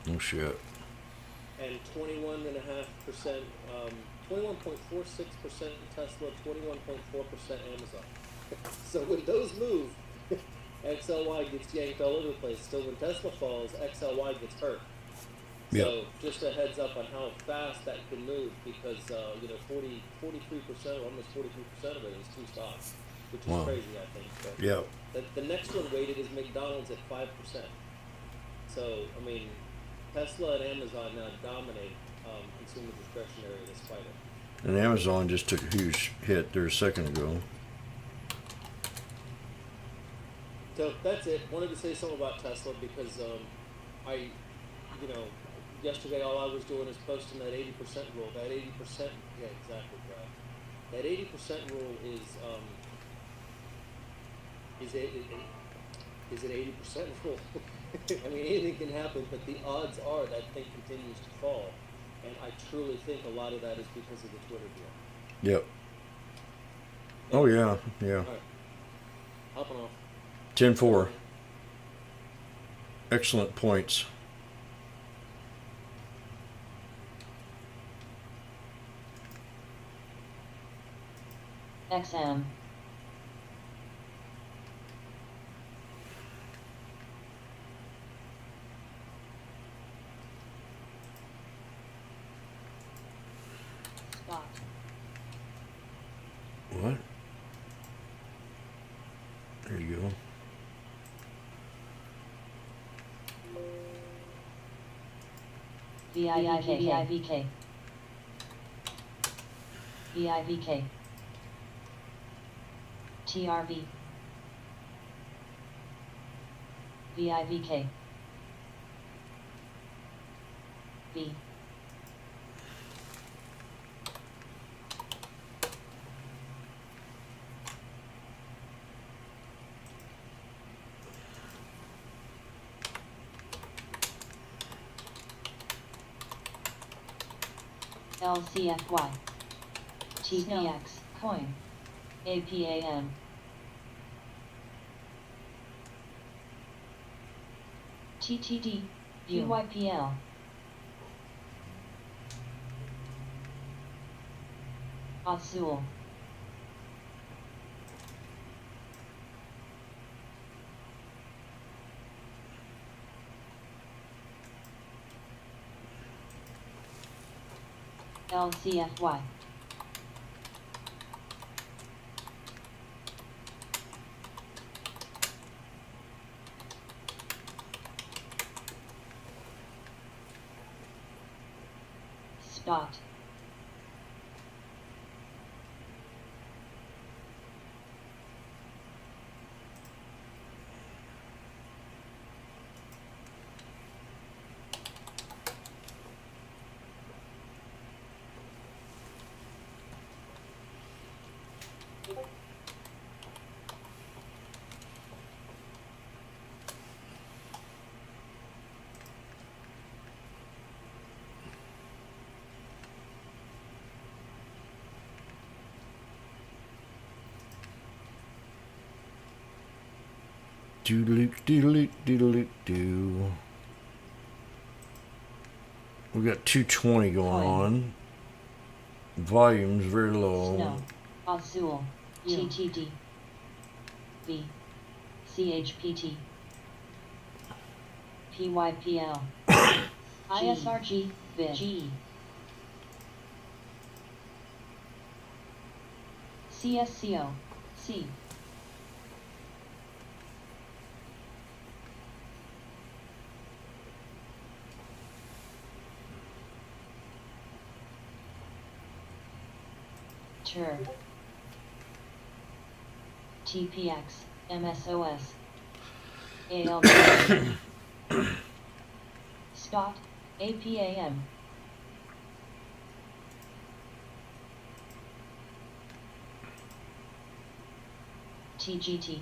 Oh shit. and 21.5%, 21.46% Tesla, 21.4% Amazon. So when those move, XLY gets yanked all over the place. So when Tesla falls, XLY gets hurt. Yep. So just a heads up on how fast that can move, because 43% or almost 43% of it is two stocks, which is Wow. crazy, I think. But Yep. the next one weighted is McDonald's at 5%. So I mean, Tesla and Amazon now dominate consumer discretionary despite it. And Amazon just took a huge hit there a second ago. So that's it. Wanted to say something about Tesla because yesterday all I was doing is posting that 80% rule. That 80%, yeah, exactly, Brad. That 80% rule is an 80% rule. I mean, anything can happen, but the odds are that thing continues to fall. And I truly think a lot of that is because of the Twitter deal. Yep. Oh yeah, yeah. All right. Hopping off. 10-4. Excellent points. XM. Spot. What? There you go. VIVK. VIVK. TRV. VIVK. V. LCFY. TPX. Coin. APAM. TTD. UYPL. Azul. LCFY. Spot. Doodle-doo. We got 220 going on. Volume's very low. Snow. Azul. TTD. V. CHPT. PYPL. ISRG. VID. G. CSCO. C. TUR. TPX. MSOS. ALB. Spot. APAM. TGT.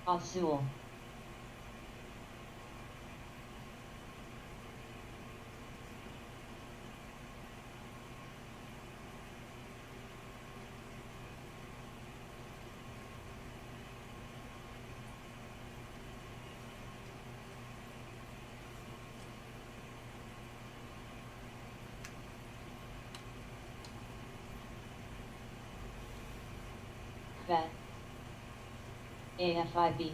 Azul. Vet. AFIB.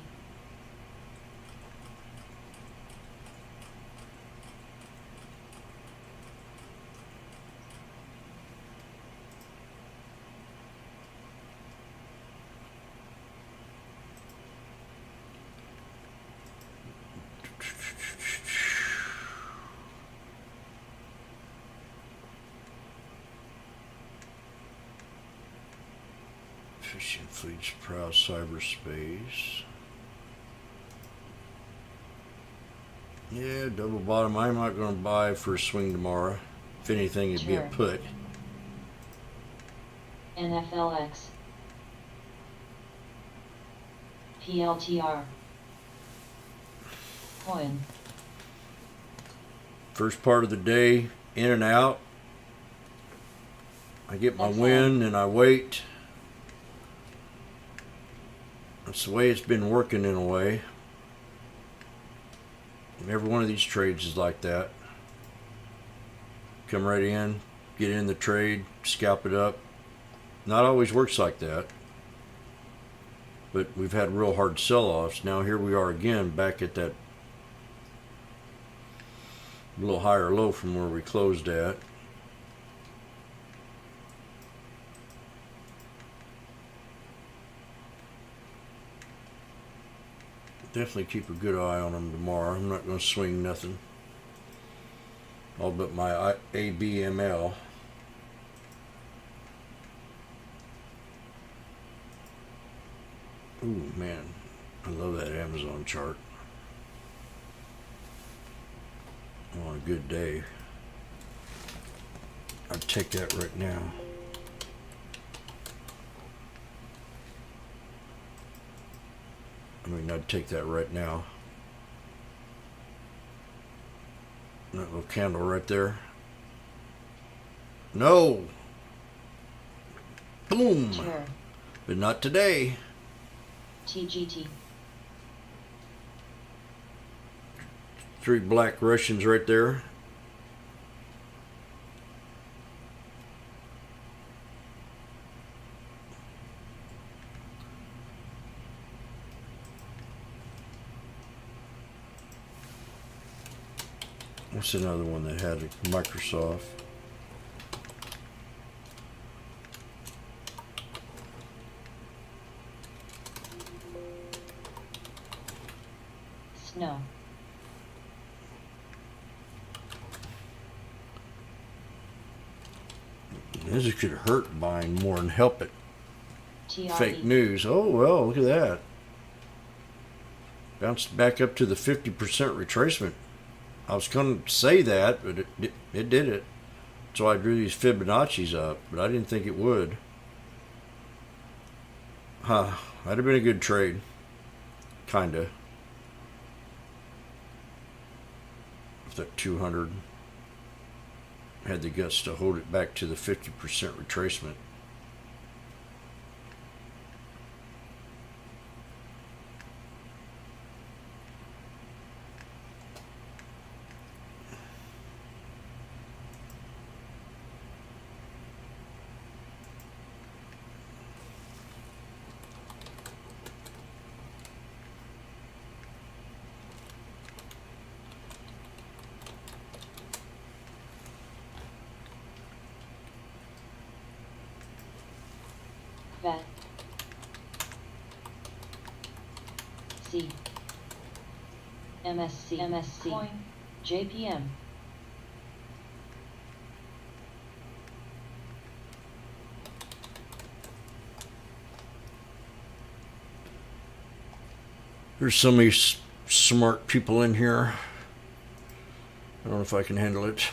Fishing fleets proud cyberspace. Yeah, double bottom. I'm not going to buy for a swing tomorrow. If anything, it'd be a Sure. put. NFLX. PLTR. Coin. First part of the day, in and out. I get my That's win and I wait. That's the way it's been working in a way. And every one of these trades is like that. Come right in, get in the trade, scalp it up. Not always works like that. But we've had real hard sell-offs. Now here we are again, back at that little higher low from where we closed at. Definitely keep a good eye on them tomorrow. I'm not going to swing nothing. All but my ABML. Ooh, man. I love that Amazon chart. On a good day. I'd take that right now. I mean, I'd take that right now. That little candle right there. No! Boom! Sure. But not today. TGT. 3 black Russians right there. What's another one that had a Microsoft? Snow. This could hurt buying more than help it. TRE. Fake news. Oh, well, look at that. Bounced back up to the 50% retracement. I was going to say that, but it did it. So I drew these Fibonacci's up, but I didn't think it would. That'd have been a good trade. Kinda. If that 200 had the guts to hold it back to the 50% retracement. Vet. C. MSC. Coin. JPM. There's so many smart people in here. I don't know if I can handle it.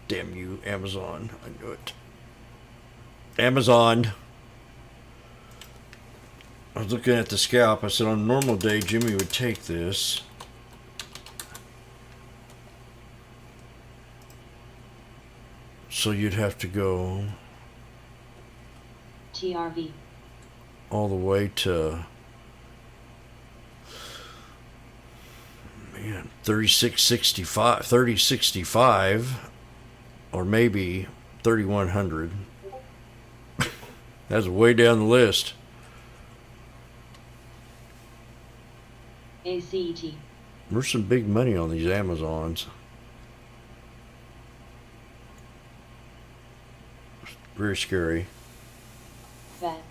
Damn you, Amazon. I knew it. Amazon. I was looking at the scalp. I said on a normal day, Jimmy would take this. So you'd have to go TRV. all the way to, man, 3065, or maybe 3100. That's way down the list. ACET. There's some big money on these Amazons. Very scary. Vet.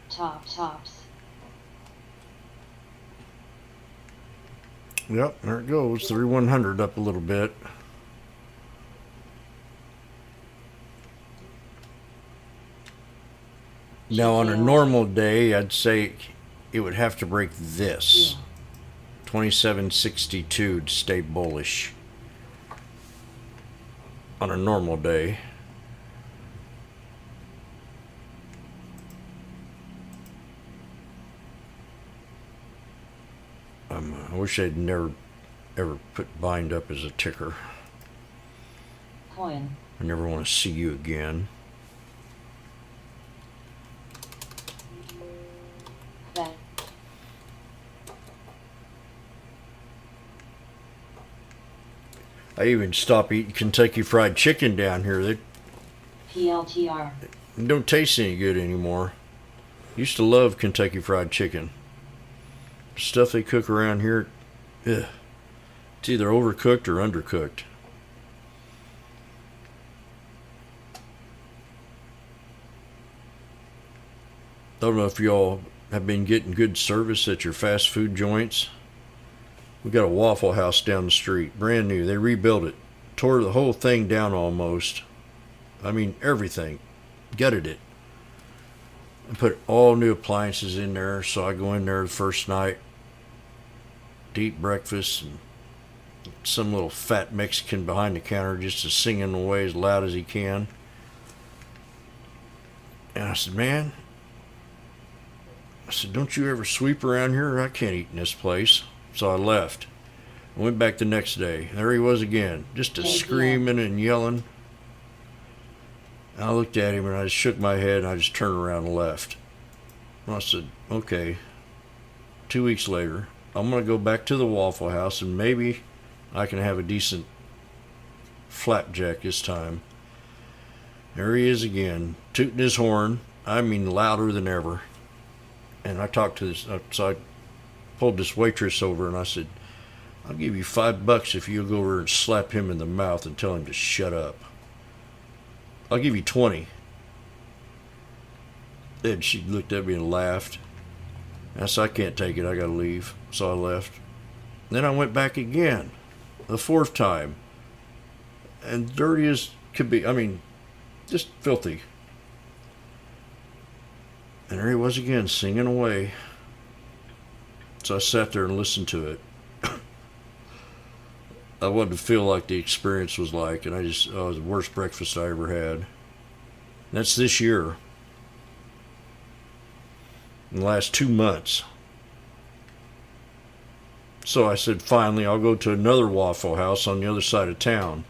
Tops. Yep, there it goes. 3100 up a little bit. Now on a normal day, I'd say it would have to break this. 2762 to stay bullish. On a normal day. I wish I'd never ever put bind up as a ticker. Coin. I never want to see you again. Vet. I even stopped eating Kentucky Fried Chicken down here. They PLTR. don't taste any good anymore. Used to love Kentucky Fried Chicken. Stuff they cook around here, ugh, it's either overcooked or undercooked. I don't know if y'all have been getting good service at your fast food joints. We got a Waffle House down the street, brand new. They rebuilt it, tore the whole thing down almost. I mean, everything, gutted it. And put all new appliances in there. So I go in there the first night to eat breakfast, and some little fat Mexican behind the counter just is singing away as loud as he can. And I said, man, don't you ever sweep around here? I can't eat in this place. So I left. I went back the next day. There he was again, just a screaming and yelling. And I looked at him and I just shook my head and I just turned around and left. And I said, okay. 2 weeks later, I'm going to go back to the Waffle House and maybe I can have a decent flapjack this time. There he is again, tooting his horn. I mean, louder than ever. And I talked to this, so I pulled this waitress over and I said, I'll give you $5 if you'll go over and slap him in the mouth and tell him to shut up. I'll give you 20. And she looked at me and laughed. I said, I can't take it, I gotta leave. So I left. Then I went back again, the fourth time. And dirty as could be, I mean, just filthy. And there he was again, singing away. So I sat there and listened to it. I wanted to feel like the experience was like, and it was the worst breakfast I ever had. And that's this year. In the last 2 months. So I said, finally, I'll go to another Waffle House on the other side of town.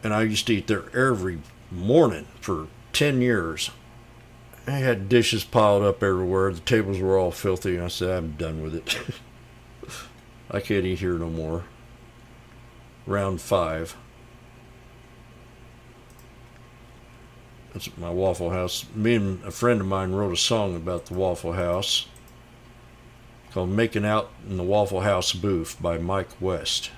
And I used to eat there every morning for 10 years. I had dishes piled up everywhere. The tables were all filthy. And I said, I'm done with it. I can't eat here no more. Round 5. That's my Waffle House. Me and a friend of mine wrote a song about the Waffle House. called Making Out in the Waffle House Booth by Mike West.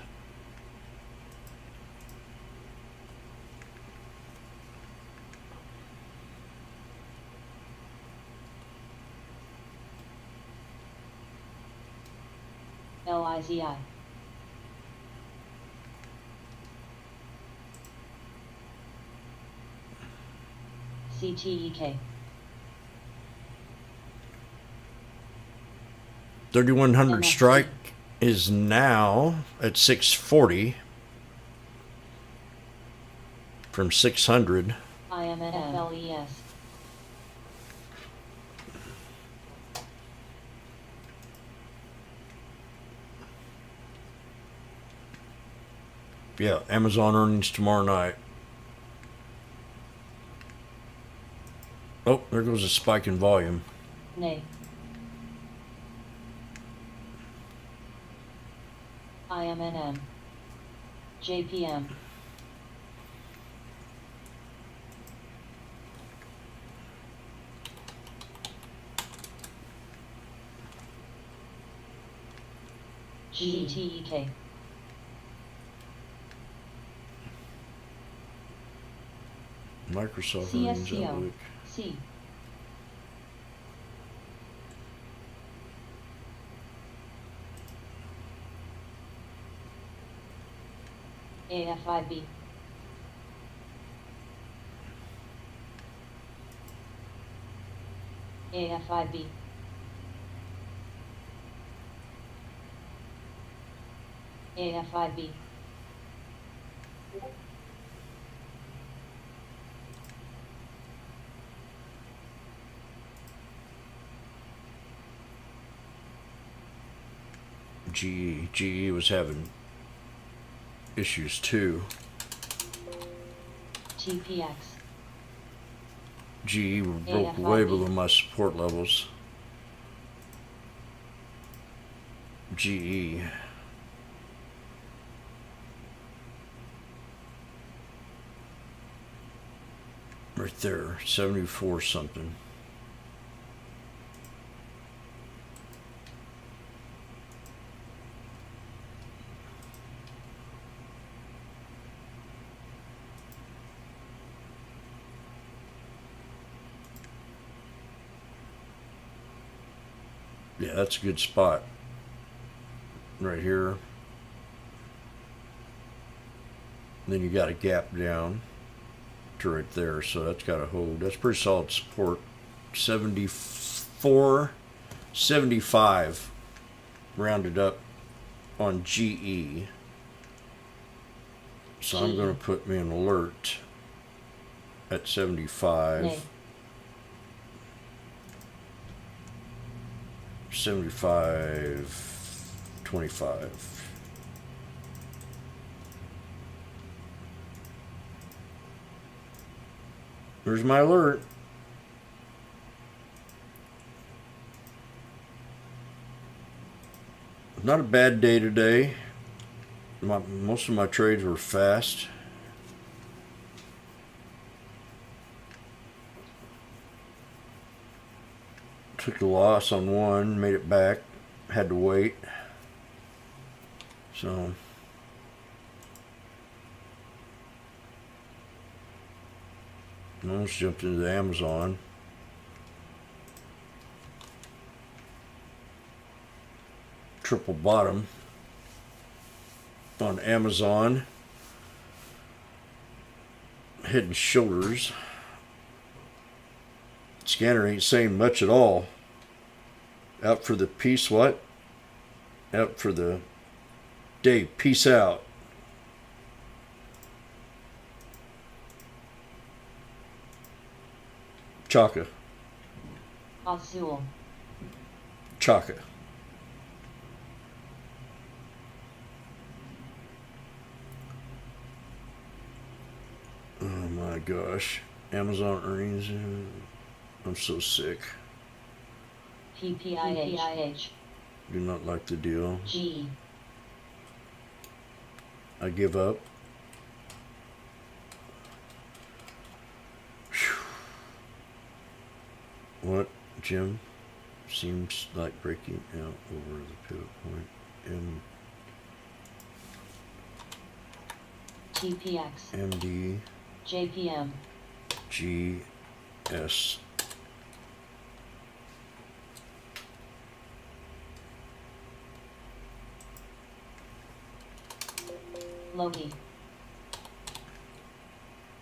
LIZI. CTEK. 3100 strike is now at 640 from 600. IMNFLES. Yeah, Amazon earnings tomorrow night. Oh, there goes a spike in volume. Nay. IMNM. JPM. GTEK. Microsoft earnings CSCO. outlook. C. AFIB. AFIB. AFIB. GE was having issues too. TPX. GE broke way below my support levels. GE. Right there, 74 something. Yeah, that's a good spot. Right here. Then you got a gap down to right there, so that's got to hold. That's pretty solid support. 74, 75 rounded up on GE. So I'm going to put me an alert at 75. Nay. 75, 25. There's my alert. Not a bad day today. Most of my trades were fast. Took a loss on one, made it back, had to wait. So I almost jumped into the Amazon. Triple bottom on Amazon. Head and Shoulders. Scanner ain't saying much at all. Out for the peace, what? Out for the day. Peace out. Chaka. Azul. Chaka. Oh my gosh. Amazon earnings. I'm so sick. PPIH. Do not like the deal. G. I give up. Whew. What, Jim? Seems like breaking out over the pivot point. TPX. MD. JPM. GS. Loki.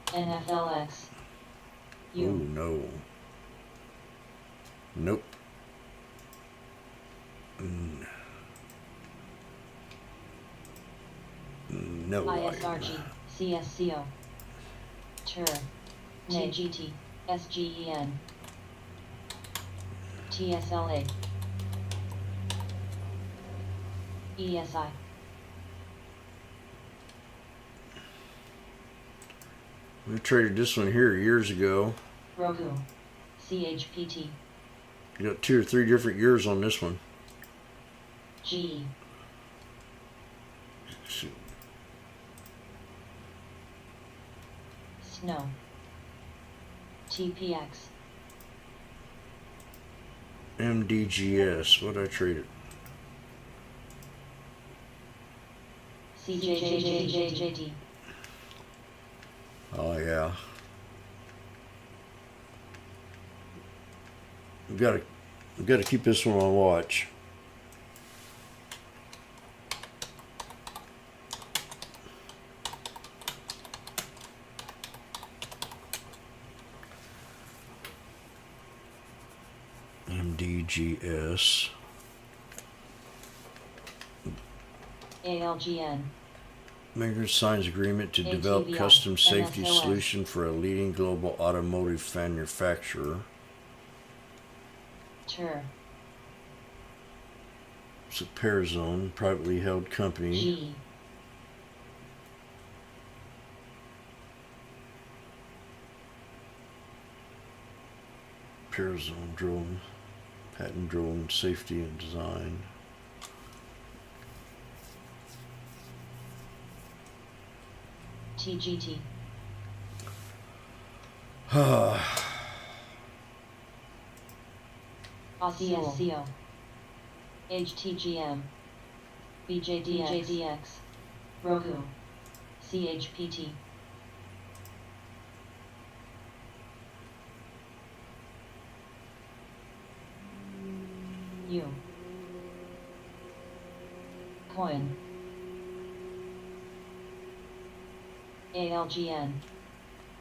NFLX. Oh no. Nope. No. ISRG. CSCO. TUR. TGT. SGEN. TSLA. ESI. We traded this one here years ago. Roku. CHPT. You got 2 or 3 different years on this one. GE. Snow. TPX. MDGS. What did I trade it? CJJJJJD. Oh yeah. We gotta keep this one on watch. MDGS. ALGN. Maker signs agreement to develop ATVI, custom safety MSOS. solution for a leading global automotive manufacturer. TUR. It's a Pearzone, privately held company. G. Pearzone drone, patent drone safety and design. TGT. CSCO. HTGM. BJDX. Roku. CHPT. U. Coin. ALGN.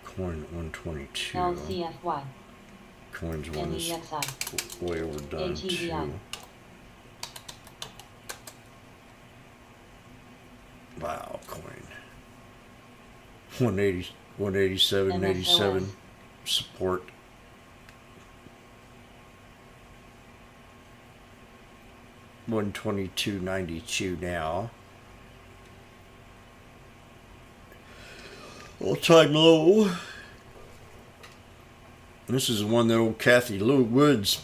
Coin 122. LCFY. Coins one is NEXI. way overdone ATVI. too. Wow, coin. 180, 187, 87 MSOS. support. $122.92 now. All-time low. This is the one that old Kathy Lou Woods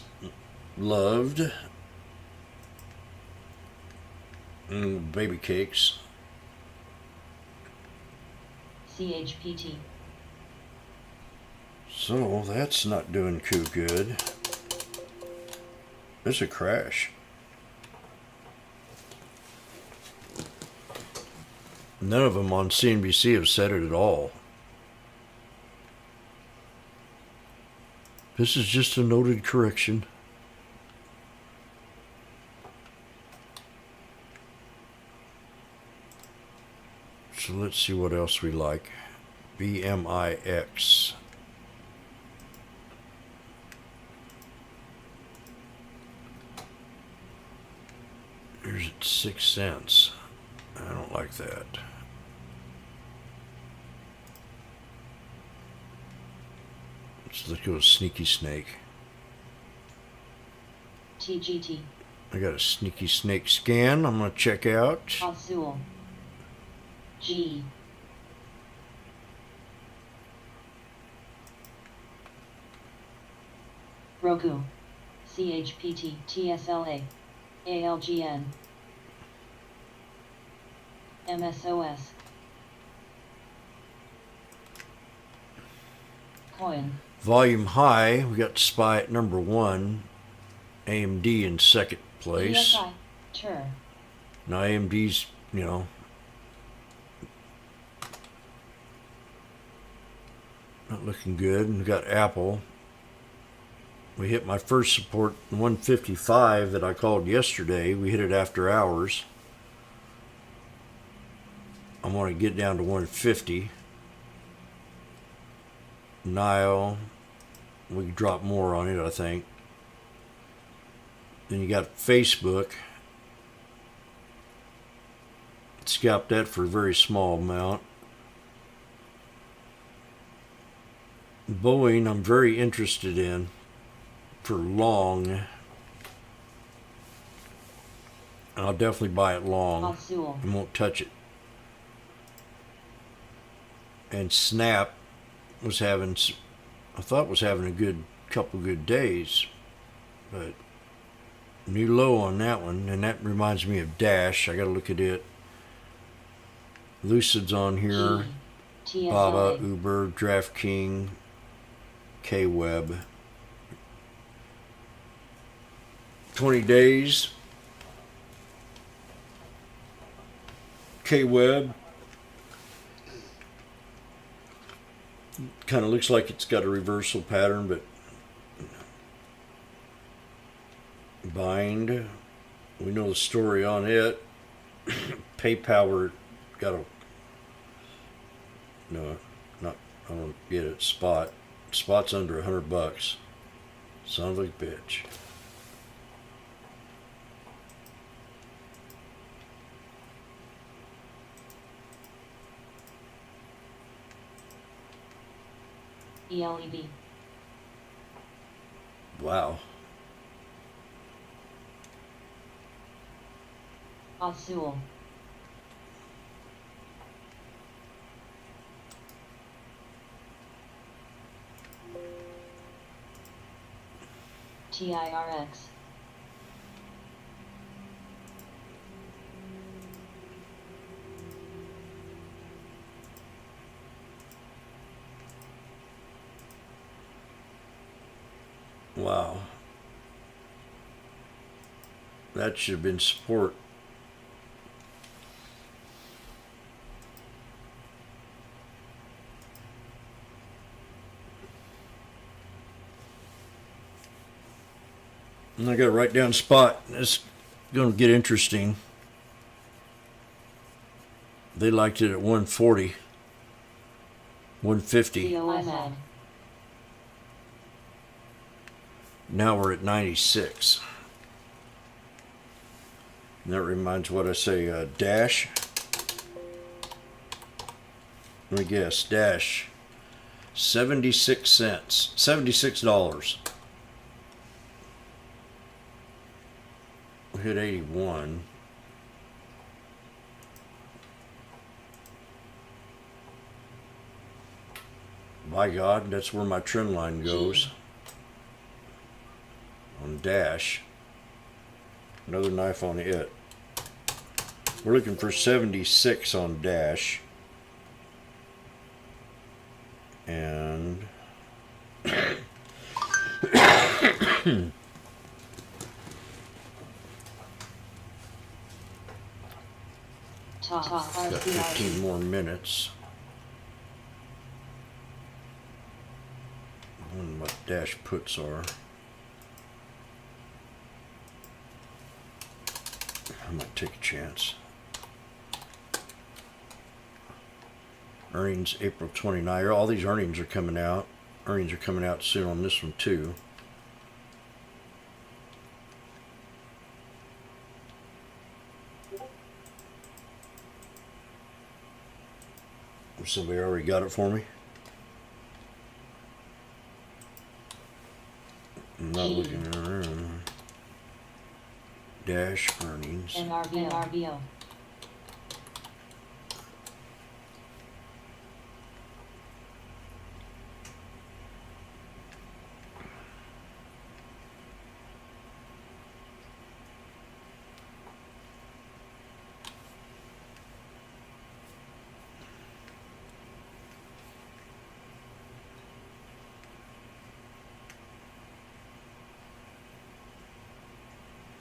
loved. Baby cakes. CHPT. So that's not doing too good. It's a crash. None of them on CNBC have said it at all. This is just a noted correction. So let's see what else we like. BMIX. Here's at 6 cents. I don't like that. Let's go with Sneaky Snake. TGT. I got a Sneaky Snake scan I'm going to check out. Azul. G. Roku. CHPT. TSLA. ALGN. MSOS. Coin. Volume high, we got SPY at number 1. AMD in second place. PSI. Tur. Now AMD's, not looking good. And we got Apple. We hit my first support 155 that I called yesterday. We hit it after hours. I want to get down to 150. Nile, we could drop more on it, I think. Then you got Facebook. Scalped that for a very small amount. Boeing, I'm very interested in for long. And I'll definitely buy it long. Azul. I won't touch it. And Snap was having, I thought was having a good couple good days, but new low on that one. And that reminds me of Dash. I got to look at it. Lucid's on here. TSLA. Baba, Uber, DraftKings, K-Web. 20 days. K-Web. Kind of looks like it's got a reversal pattern, but Bind. We know the story on it. PayPal got a, no, not, I don't get it. Spot's under $100. Son of a bitch. ELEB. Wow. Azul. TIRX. Wow. That should have been support. And I got to write down Spot. It's going to get interesting. They liked it at 140, 150. COMED. Now we're at 96. And that reminds what I say, Dash. Let me guess, Dash. 76 cents. $76. We hit 81. By God, that's where my trend line goes. On Dash. Another knife on it. We're looking for 76 on Dash. And got 15 more minutes. I wonder what Dash puts are. I might take a chance. Earnings April 29. All these earnings are coming out. Earnings are coming out soon on this one too. Somebody already got it for me? I'm not looking around. Dash earnings. NRBO.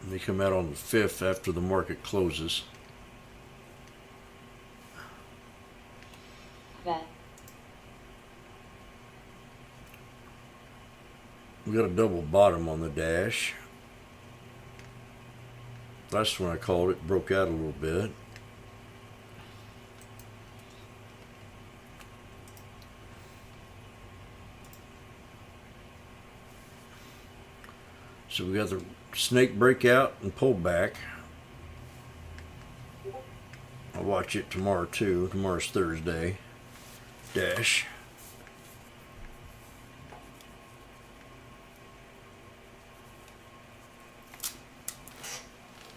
They come out on the 5th after the market closes. Vet. We got a double bottom on the dash. Last one I called it broke out a little bit. So we got the snake breakout and pull back. I'll watch it tomorrow too. Tomorrow's Thursday. Dash.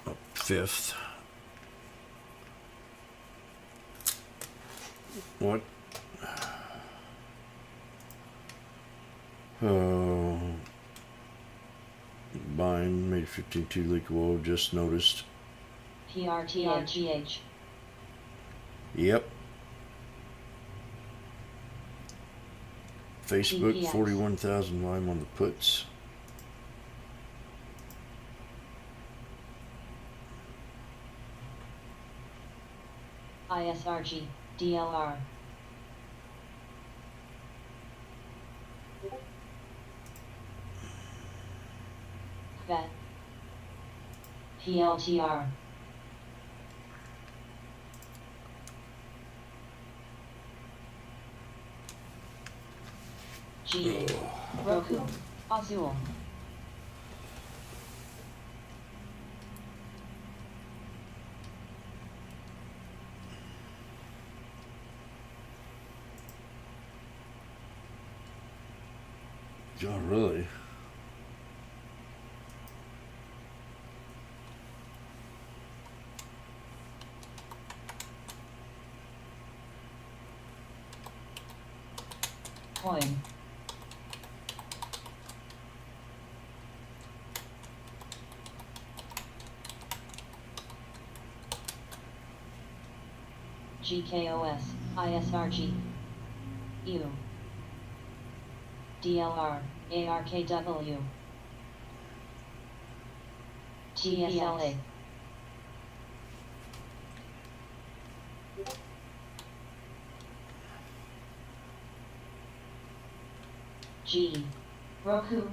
Up 5th. What? Oh. Buying made 52 leak oil, just noticed. PRTGH. Yep. Facebook, PPX. 41,000 lime on the puts. ISRG, DLR. Vet. PLTR. G. Roku. Azul. Oh, really? Coin. GKOS, ISRG, U, DLR, ARKW, TSLA, G, Roku,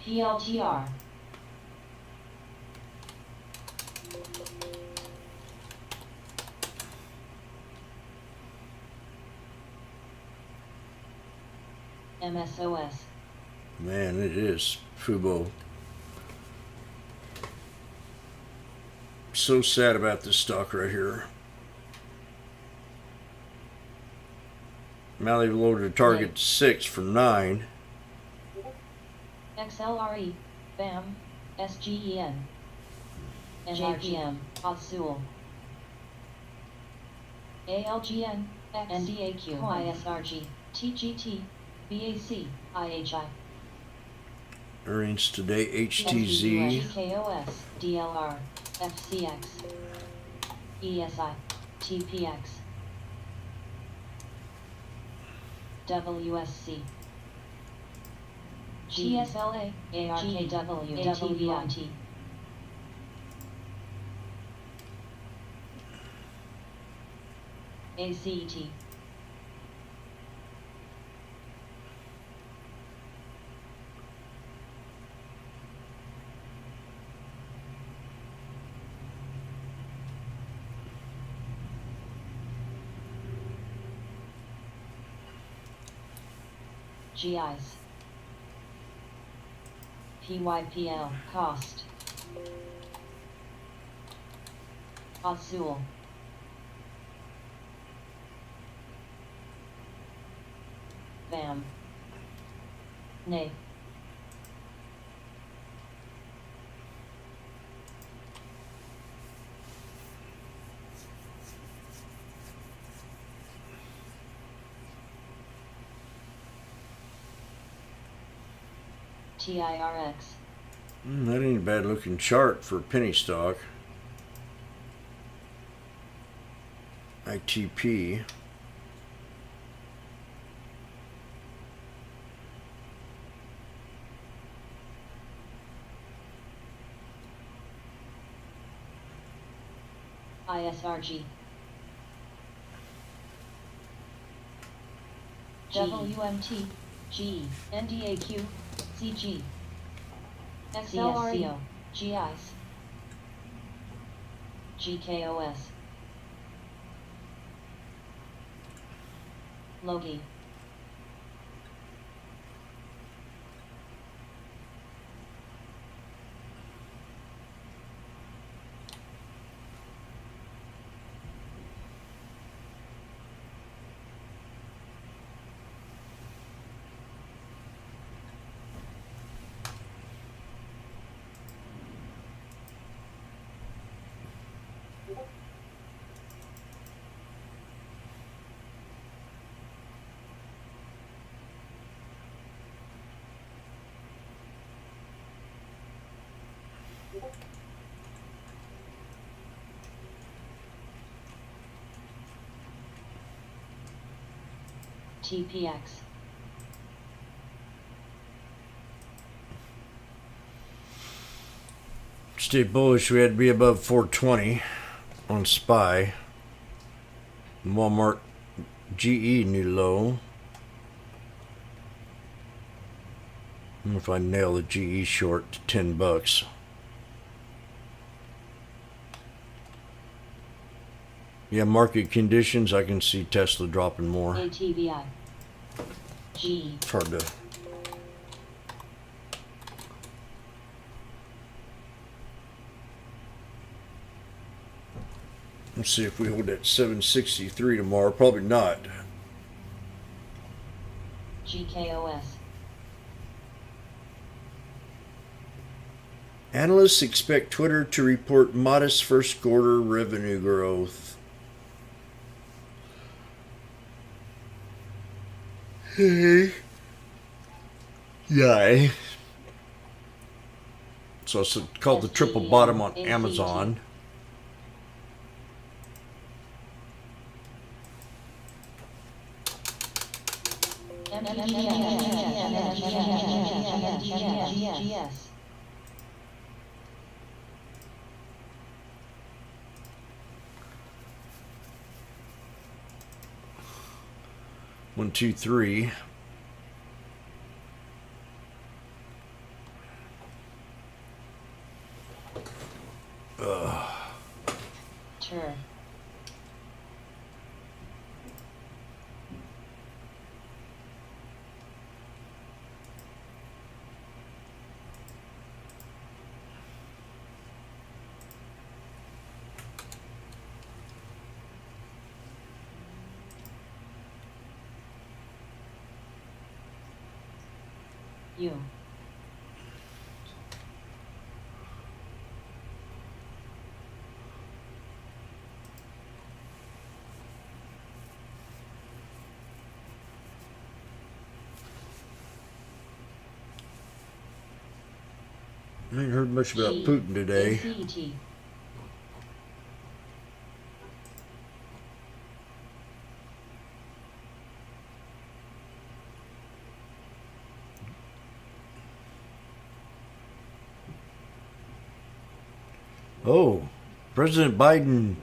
PLTR, MSOS. Man, it is Fubo. So sad about this stock right here. Now they've lowered the target to 6 from 9. XLRE, BAM, SGEN, NRGM, Azul, ALGN, NDAQ, ISRG, TGT, BAC, IHI, Earnings today, HTZ. GKOS, DLR, FCX, ESI, TPX, WSC, GSLA, ARKW, ATVIT, ACT, GIs, PYPL, cost, Azul, BAM, Nay, TIRX, That ain't a bad looking chart for a penny stock. ITP. ISRG. WMT, G, NDAQ, CG, SLRO, GIS, GKOS, Logi, TPX. Stay bullish. We had to be above 420 on SPY. Walmart GE new low. I don't know if I nail the GE short to $10. Yeah, market conditions, I can see Tesla dropping more. ATVI. G. It's hard to... Let's see if we hold at 763 tomorrow. Probably not. GKOS. Analysts expect Twitter to report modest first quarter revenue growth. Hey. Yay. So it's called the triple bottom on Amazon. GS. 1, 2, 3. Sure. You. I ain't heard much about Putin today. ACT. Oh, President Biden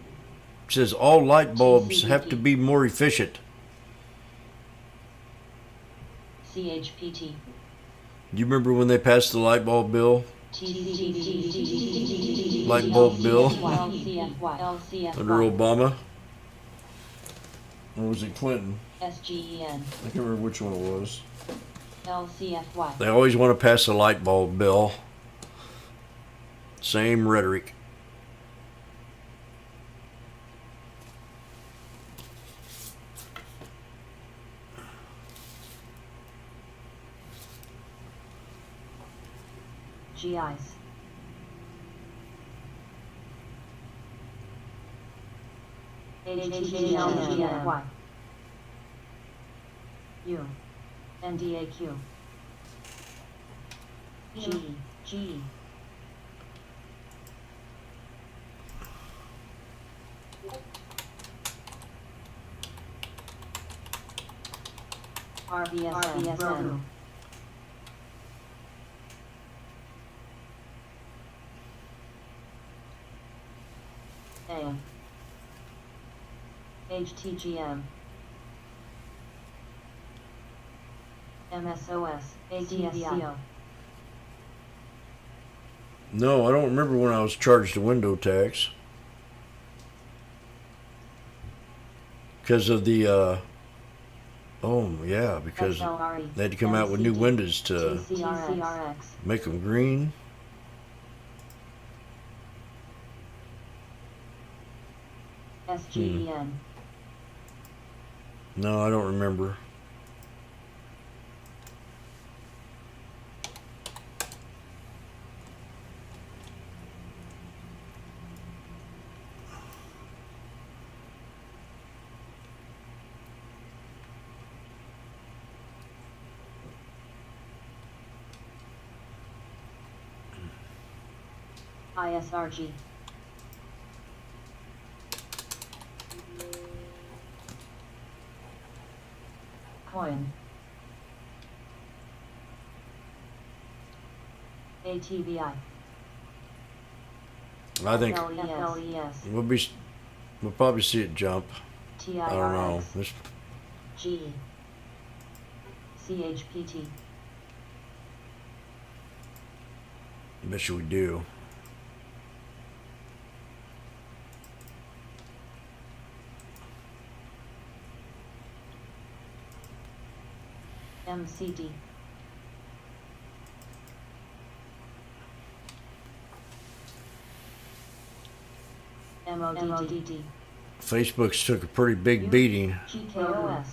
says all light bulbs have to be more efficient. CHPT. Do you remember when they passed the light bulb bill? Light bulb bill under Obama? Or was it Clinton? SGEN. I can't remember which one it was. LCFY. They always want to pass a light bulb bill. Same rhetoric. GIs. HTTLCNY. U. NDAQ. G. RBSN. A. HTGM. MSOS. ATSCO. No, I don't remember when I was charged a window tax. Because of the, oh yeah, because they had to come out with new windows to make them green. SGEN. No, I don't remember. ISRG. Coin. ATVI. I think FLES. we'll probably see it jump. TIRX. I don't know. This, GE. CHPT. bet you we do. MCD. MODD. Facebook's took a pretty big beating. GKOS.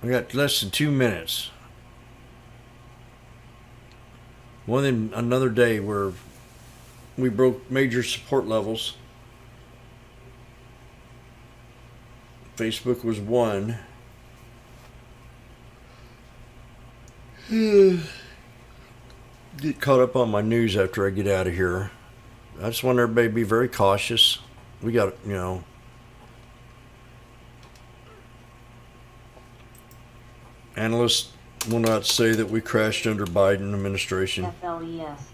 We got less than 2 minutes. Another day where we broke major support levels. Facebook was one. Get caught up on my news after I get out of here. I just want everybody to be very cautious. We got, analysts will not say that we crashed under Biden administration. FLES.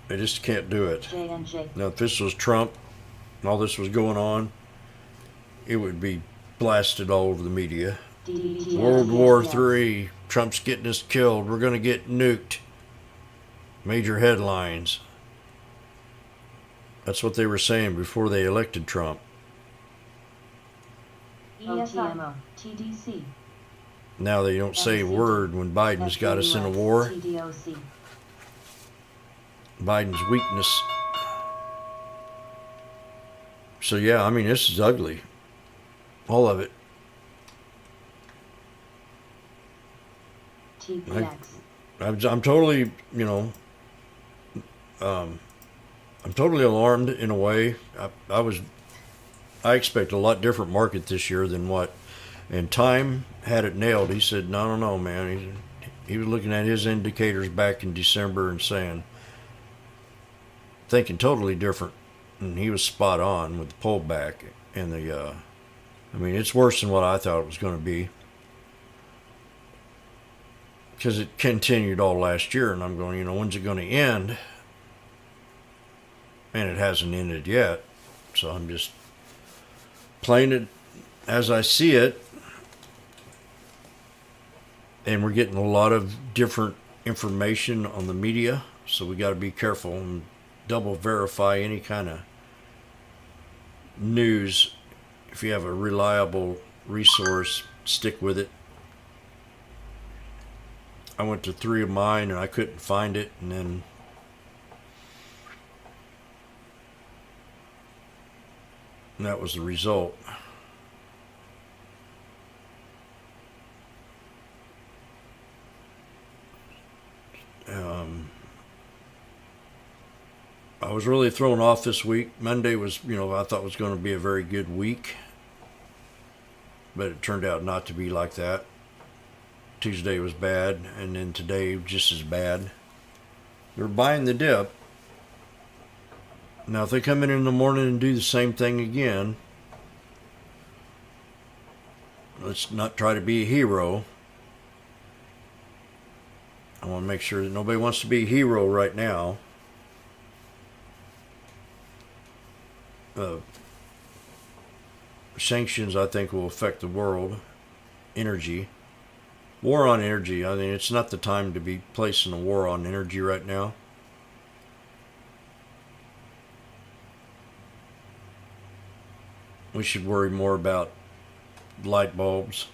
They just can't do it. JNJ. Now, if this was Trump and all this was going on, it would be blasted all over the media. DDTS. World War III, Trump's getting us killed, we're going to get nuked. Major headlines. That's what they were saying before they elected Trump. OTMO. TDC. Now they don't say a word when Biden's got us in a war. TDOC. Biden's weakness. So yeah, I mean, this is ugly. All of it. TPX. I'm totally, I'm totally alarmed in a way. I expect a lot different market this year than what, and Time had it nailed. He said, no, man. He was looking at his indicators back in December and thinking totally different. And he was spot on with the pullback and it's worse than what I thought it was going to be. Because it continued all last year, and I'm going, when's it going to end? And it hasn't ended yet. So I'm just playing it as I see it. And we're getting a lot of different information on the media, so we got to be careful and double verify any kind of news. If you have a reliable resource, stick with it. I went to 3 of mine and I couldn't find it, and then that was the result. I was really thrown off this week. Monday was, I thought was going to be a very good week, but it turned out not to be like that. Tuesday was bad, and then today just as bad. They're buying the dip. Now, if they come in the morning and do the same thing again, let's not try to be a hero. I want to make sure that nobody wants to be a hero right now. Sanctions, I think, will affect the world. Energy. War on energy. I mean, it's not the time to be placing a war on energy right now. We should worry more about light bulbs.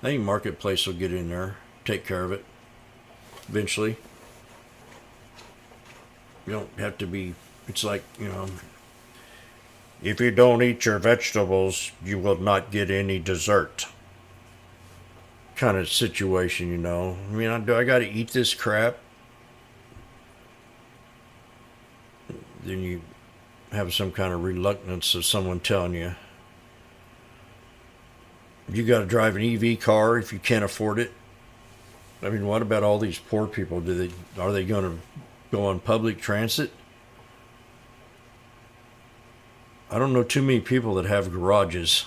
I think Marketplace will get in there, take care of it eventually. You don't have to be, it's like, you know, if you don't eat your vegetables, you will not get any dessert. Kind of situation, you know. I mean, do I got to eat this crap? Then you have some kind of reluctance of someone telling you, you got to drive an EV car if you can't afford it. I mean, what about all these poor people? Are they going to go on public transit? I don't know too many people that have garages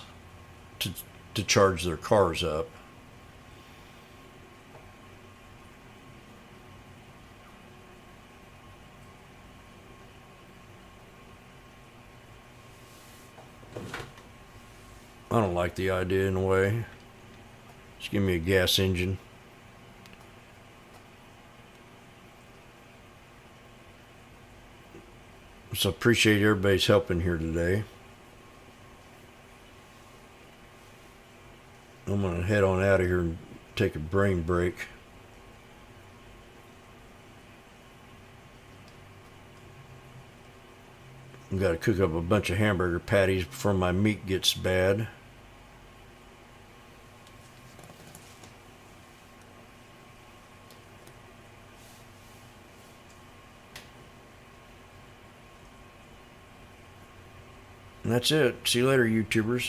to charge their cars up. I don't like the idea in a way. Just give me a gas engine. So appreciate everybody's helping here today. I'm going to head on out of here and take a brain break. I've got to cook up a bunch of hamburger patties before my meat gets bad. And that's it. See you later, YouTubers.